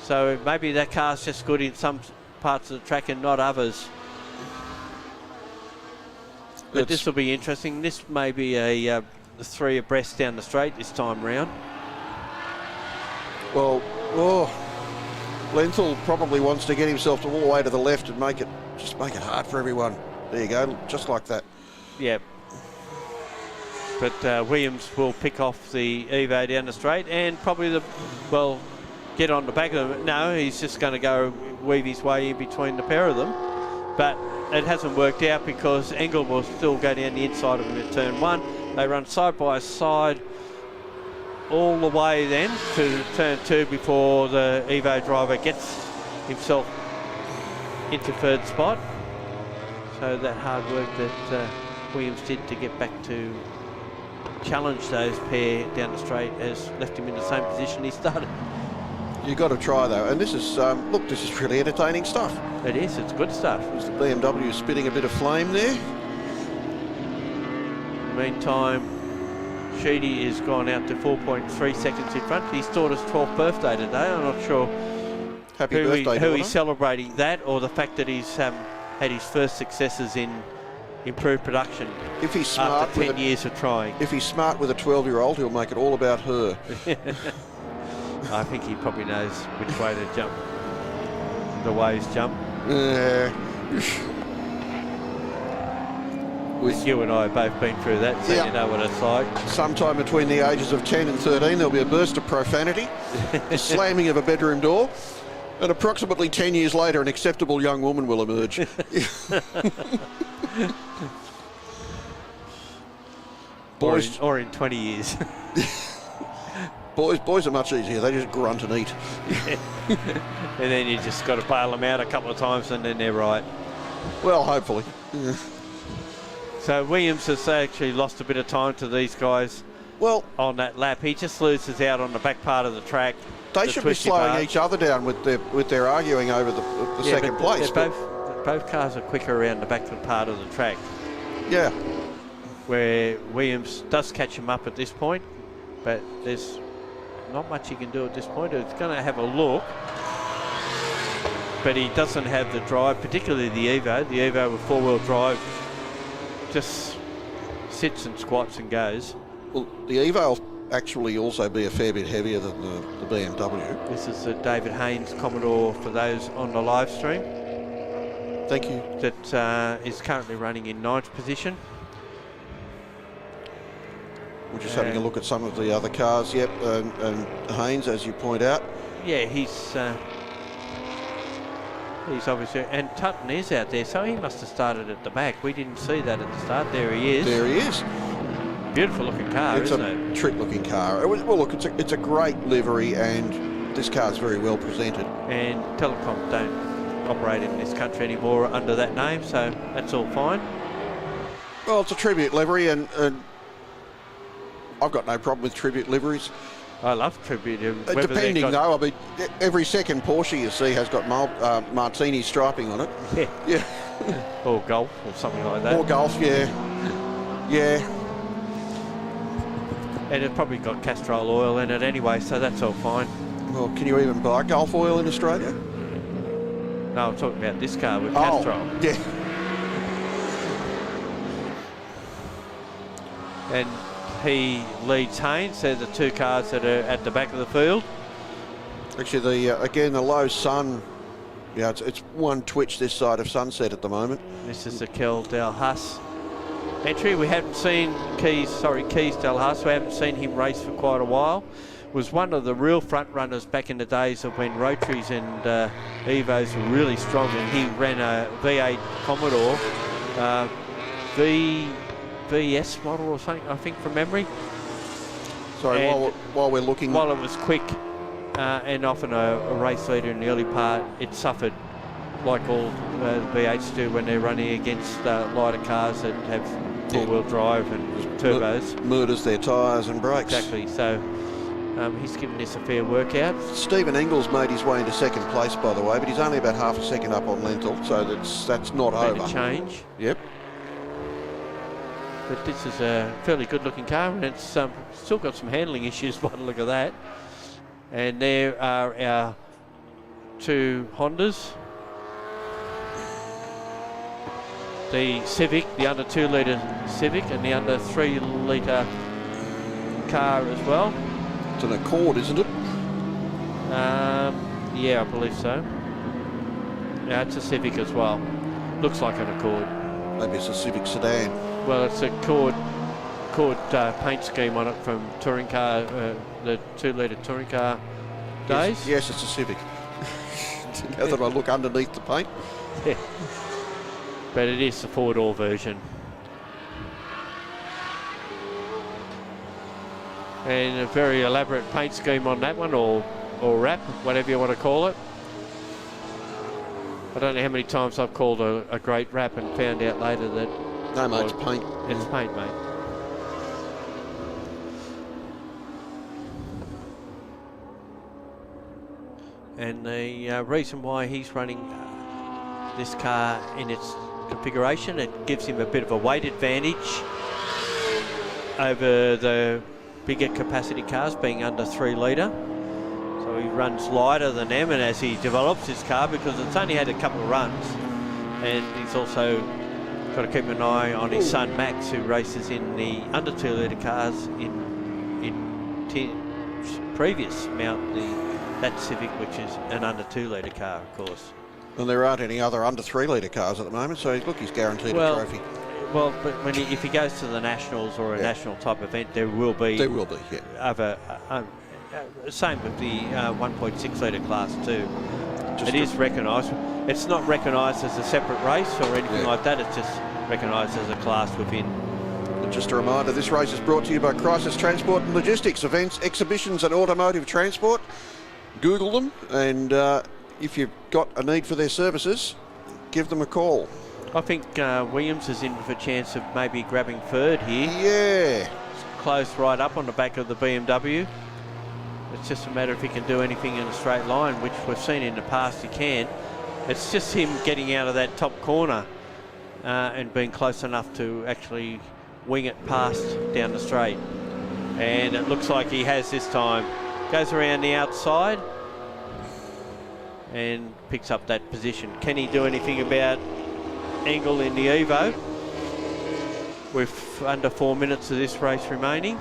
S1: So maybe that car's just good in some parts of the track and not others. But this will be interesting. This may be a 3 abreast down the straight this time round.
S2: Well, Lenthal probably wants to get himself all the way to the left and make it hard for everyone. There you go, just like that.
S1: Yeah. But Williams will pick off the Evo down the straight and probably get on the back of them. No, he's just going to go weave his way in between the pair of them. But it hasn't worked out because Engel will still go down the inside of him at turn 1. They run side by side all the way then to turn 2 before the Evo driver gets himself into 3rd spot. So that hard work that Williams did to get back to challenge those pair down the straight has left him in the same position he started.
S2: You've got to try though, and this is this is really entertaining stuff.
S1: It is, it's good stuff.
S2: There's the BMW spitting a bit of flame there.
S1: In the meantime, Sheedy has gone out to 4.3 seconds in front. His daughter's 12th birthday today. I'm not sure
S2: Happy birthday,
S1: who he's celebrating, that or the fact that he's had his first successes in improved production.
S2: If he's smart,
S1: after 10 years of trying.
S2: If he's smart with a 12-year-old, he'll make it all about her.
S1: I think he probably knows which way to jump. The ways jump. With you and I have both been through that, so you know what it's like.
S2: Sometime between the ages of 10 and 13, there'll be a burst of profanity, the slamming of a bedroom door, and approximately 10 years later, an acceptable young woman will emerge. Boys,
S1: or in 20 years.
S2: Boys are much easier. They just grunt and eat.
S1: And then you just got to bail them out a couple of times and then they're right.
S2: Well, hopefully.
S1: So Williams has actually lost a bit of time to these guys on that lap. He just loses out on the back part of the track.
S2: They should be slowing each other down with their arguing over the second place.
S1: Both cars are quicker around the back part of the track.
S2: Yeah.
S1: Where Williams does catch him up at this point, but there's not much he can do at this point. It's going to have a look, but he doesn't have the drive, particularly the Evo. The Evo with 4-wheel drive just sits and squats and goes.
S2: Well, the Evo will actually also be a fair bit heavier than the BMW.
S1: This is the David Haynes Commodore for those on the live stream.
S2: Thank you.
S1: That is currently running in 9th position.
S2: We're just having a look at some of the other cars. Yep, and Haynes, as you point out.
S1: Yeah, he's obviously, and Tutton is out there, so he must have started at the back. We didn't see that at the start. There he is.
S2: There he is.
S1: Beautiful looking car,
S2: isn't it? It's a trick looking car. Well, look, it's a great livery, and this car's very well presented. And
S1: Telecom don't operate in this country anymore under that name, so that's all fine.
S2: Well, it's a tribute livery, and I've got no problem with tribute liveries.
S1: I love tribute.
S2: Depending though, I mean, every second Porsche you see has got Martini striping on it. Yeah.
S1: Or Golf or something like that.
S2: Or Golf, yeah. Yeah.
S1: And it's probably got Castrol oil in it anyway, so that's all fine.
S2: Well, can you even buy Golf oil in Australia?
S1: No, I'm talking about this car with Castrol.
S2: Yeah.
S1: And he leads Haynes. They're the two cars that are at the back of the field.
S2: Actually, again, the low sun, yeah, it's one twitch this side of sunset at the moment.
S1: This is the Kel Del Haas entry. We haven't seen Keys Del Haas. We haven't seen him race for quite a while. Was one of the real front runners back in the days of when Rotaries and Evos were really strong, and he ran a V8 Commodore, VS model or something, I think, from memory.
S2: Sorry, while we're looking.
S1: While it was quick and often a race leader in the early part, it suffered like all V8s do when they're running against lighter cars that have four-wheel drive and turbos.
S2: Murders their tyres and brakes.
S1: Exactly, so he's given this a fair workout.
S2: Stephen Engels made his way into second place, by the way, but he's only about half a second up on Lenthal, so that's not over.
S1: A change.
S2: Yep.
S1: But this is a fairly good looking car, and it's still got some handling issues by the look of that. And there are our two Hondas. the Civic, the under 2 litre Civic, and the under 3 litre car as well.
S2: It's an Accord, isn't it?
S1: Yeah, I believe so. Yeah, it's a Civic as well. Looks like an Accord.
S2: Maybe it's a Civic sedan.
S1: Well, it's a Accord paint scheme on it from touring car, the 2 litre touring car days.
S2: Yes, it's a Civic. Now that I look underneath the paint.
S1: Yeah. But it is the 4-door version. And a very elaborate paint scheme on that one, or wrap, whatever you want to call it. I don't know how many times I've called a great wrap and found out later that...
S2: No, mate, it's paint.
S1: It's paint, mate. And the reason why he's running this car in its configuration, it gives him a bit of a weight advantage over the bigger capacity cars, being under 3 litre. So he runs lighter than them, and as he develops his car, because it's only had a couple of runs, and he's also got to keep an eye on his son Max, who races in the under 2 litre cars in previous mount, that Civic, which is an under 2 litre car, of course.
S2: And there aren't any other under 3 litre cars at the moment, so look, he's guaranteed a trophy.
S1: Well, but if he goes to the Nationals or a national type event, there will be.
S2: There will be, yeah.
S1: Other, same with the 1.6 litre class too. It is recognised. It's not recognised as a separate race or anything like that. It's just recognised as a class within.
S2: And just a reminder, this race is brought to you by Crisis Transport and Logistics, events, exhibitions and automotive transport. Google them, and if you've got a need for their services, give them a call.
S1: I think Williams is in with a chance of maybe grabbing third here.
S2: Yeah.
S1: It's close right up on the back of the BMW. It's just a matter if he can do anything in a straight line, which we've seen in the past he can. It's just him getting out of that top corner and being close enough to actually wing it past down the straight. And it looks like he has this time. Goes around the outside and picks up that position. Can he do anything about angle in the Evo with under 4 minutes of this race remaining?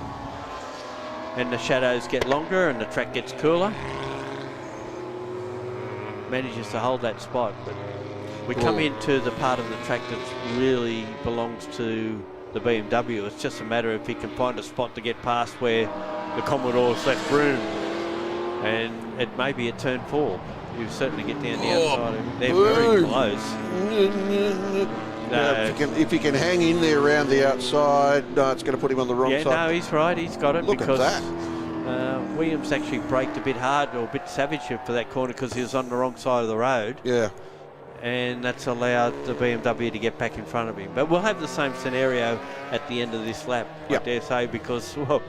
S1: And the shadows get longer and the track gets cooler. Manages to hold that spot, but we come into the part of the track that really belongs to the BMW. It's just a matter if he can find a spot to get past where the Commodore's left room, and it may be at turn 4. You certainly get down the outside. They're very close. No.
S2: If he can hang in there around the outside, no, it's going to put him on the wrong side.
S1: Yeah, no, he's right. He's got it.
S2: Look
S1: because
S2: at that.
S1: Williams actually braked a bit hard or a bit savage for that corner because he was on the wrong side of the road. Yeah. And that's allowed the BMW to get back in front of him. But we'll have the same scenario at the end of this lap, I dare say, because, well,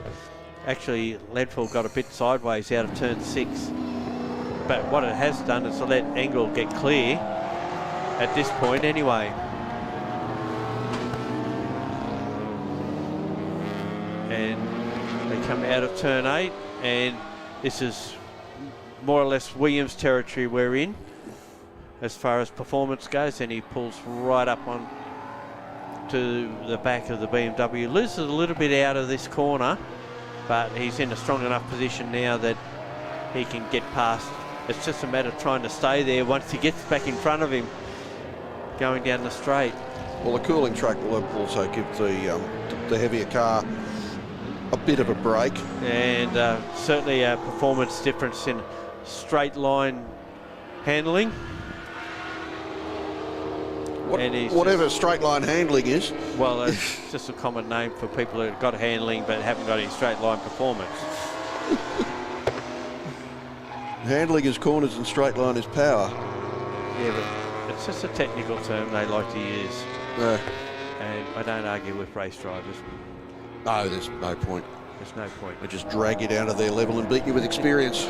S1: actually, Leadville got a bit sideways out of turn 6. But what it has done is to let Engel get clear at this point anyway. And they come out of turn 8, and this is more or less Williams territory we're in as far as performance goes, and he pulls right up on to the back of the BMW. Loses a little bit out of this corner, but he's in a strong enough position now that he can get past. It's just a matter of trying to stay there once he gets back in front of him going down the straight.
S2: Well, the cooling track will also give the heavier car a bit of a break.
S1: And certainly a performance difference in straight line handling.
S2: Whatever straight line handling is.
S1: Well, it's just a common name for people who've got handling but haven't got any straight line performance.
S2: Handling is corners and straight line is power.
S1: Yeah, but it's just a technical term they like to use.
S2: Yeah.
S1: And I don't argue with race drivers.
S2: No, there's no point.
S1: There's no point.
S2: They just drag you down to their level and beat you with experience.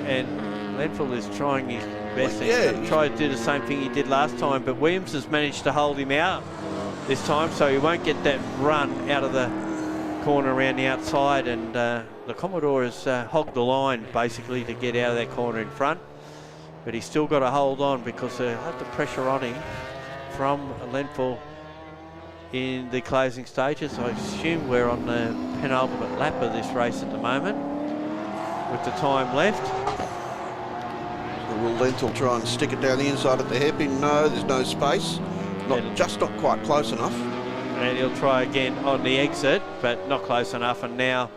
S1: And Leadville is trying his best. He's going to try to do the same thing he did last time, but Williams has managed to hold him out this time, so he won't get that run out of the corner around the outside, and the Commodore has hogged the line basically to get out of that corner in front. but he's still got to hold on because they have the pressure on him from Lenful in the closing stages. I assume we're on the penultimate lap of this race at the moment with the time left.
S2: So will Lenthal try and stick it down the inside of the hairpin? No, there's no space. Just not quite close enough.
S1: And he'll try again on the exit, but not close enough. And now,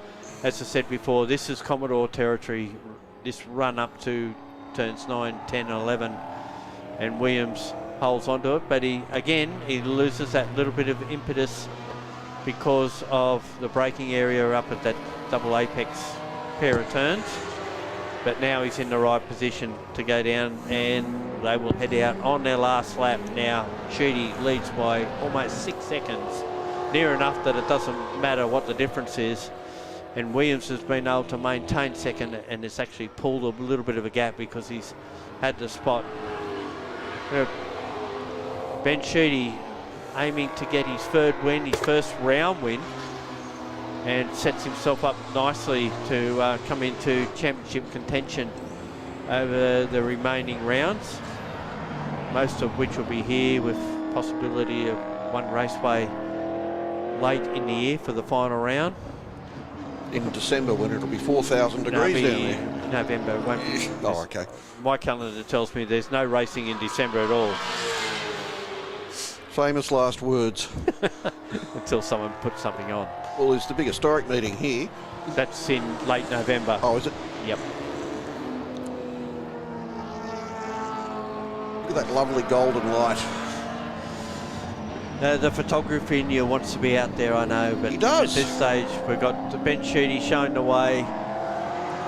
S1: as I said before, this is Commodore territory, this run up to turns 9, 10 and 11. And Williams holds onto it, but he loses that little bit of impetus because of the braking area up at that double apex pair of turns. But now he's in the right position to go down, and they will head out on their last lap now. Sheedy leads by almost 6 seconds, near enough that it doesn't matter what the difference is. And Williams has been able to maintain second, and it's actually pulled a little bit of a gap because he's had the spot. Ben Sheedy aiming to get his third win, his first round win, and sets himself up nicely to come into championship contention over the remaining rounds, most of which will be here with possibility of one raceway late in the year for the final round.
S2: In December, when it'll be 4,000 degrees down there.
S1: November, it won't be.
S2: Oh, okay.
S1: My calendar tells me there's no racing in December at all.
S2: Famous last words.
S1: Until someone puts something on.
S2: Well, it's the big historic meeting here.
S1: That's in late November.
S2: Oh, is it?
S1: Yep.
S2: Look at that lovely golden light.
S1: The photographer in you wants to be out there, I know, but
S2: he does.
S1: At this stage we've got Ben Sheedy showing the way,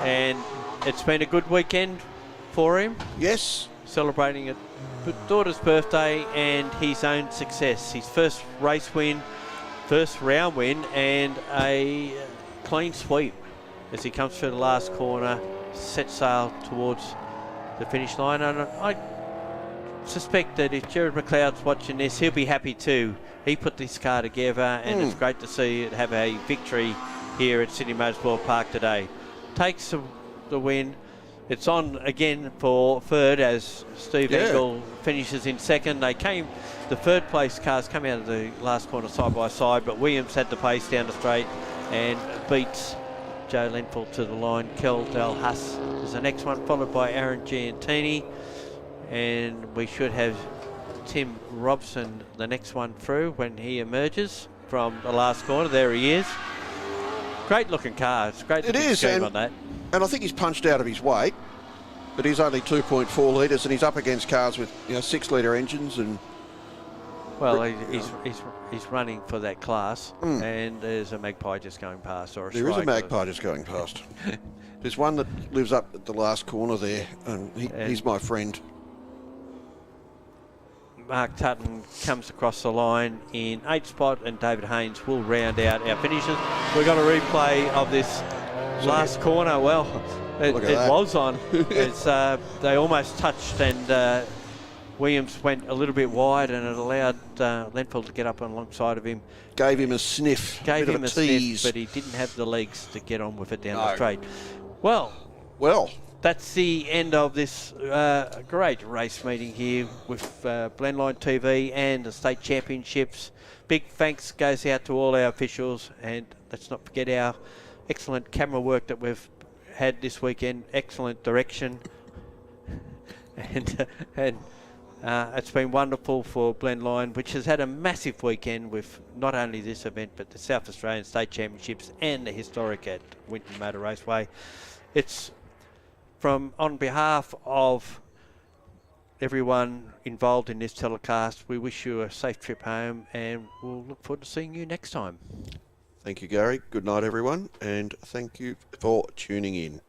S1: and it's been a good weekend for him.
S2: Yes.
S1: Celebrating a daughter's birthday and his own success. His first race win, first round win, and a clean sweep as he comes through the last corner, sets sail towards the finish line. And I suspect that if Jared McLeod's watching this, he'll be happy too. He put this car together, and it's great to see it have a victory here at Sydney Motorsport Park today. Takes the win. It's on again for third as Steve Engel finishes in second. The third place cars come out of the last corner side by side, but Williams had the pace down the straight and beats Joe Lenful to the line. Kel Del Huss is the next one, followed by Aaron Giantini. And we should have Tim Robson, the next one through when he emerges from the last corner. There he is. Great looking car. It's great. It is, on that.
S2: And I think he's punched out of his weight, but he's only 2.4 litres, and he's up against cars with 6 litre engines. And
S1: well, he's running for that class, and there's a magpie just going past, or
S2: there is a magpie just going past. There's one that lives up at the last corner there, and he's my friend.
S1: Mark Tutton comes across the line in 8th spot, and David Haynes will round out our finishes. We've got a replay of this last corner. Well, it was on. They almost touched, and Williams went a little bit wide, and it allowed Lenful to get up alongside of him.
S2: Gave him a sniff.
S1: Gave him a
S2: tease.
S1: Sniff, but he didn't have the legs to get on with it down the straight. Well, that's the end of this great race meeting here with Blendline TV and the State Championships. Big thanks goes out to all our officials, and let's not forget our excellent camera work that we've had this weekend. Excellent direction, and it's been wonderful for Blendline, which has had a massive weekend with not only this event but the South Australian State Championships and the historic at Winton Motor Raceway. It's on behalf of everyone involved in this telecast, we wish you a safe trip home, and we'll look forward to seeing you next time.
S2: Thank you, Gary. Good night, everyone, and thank you for tuning in.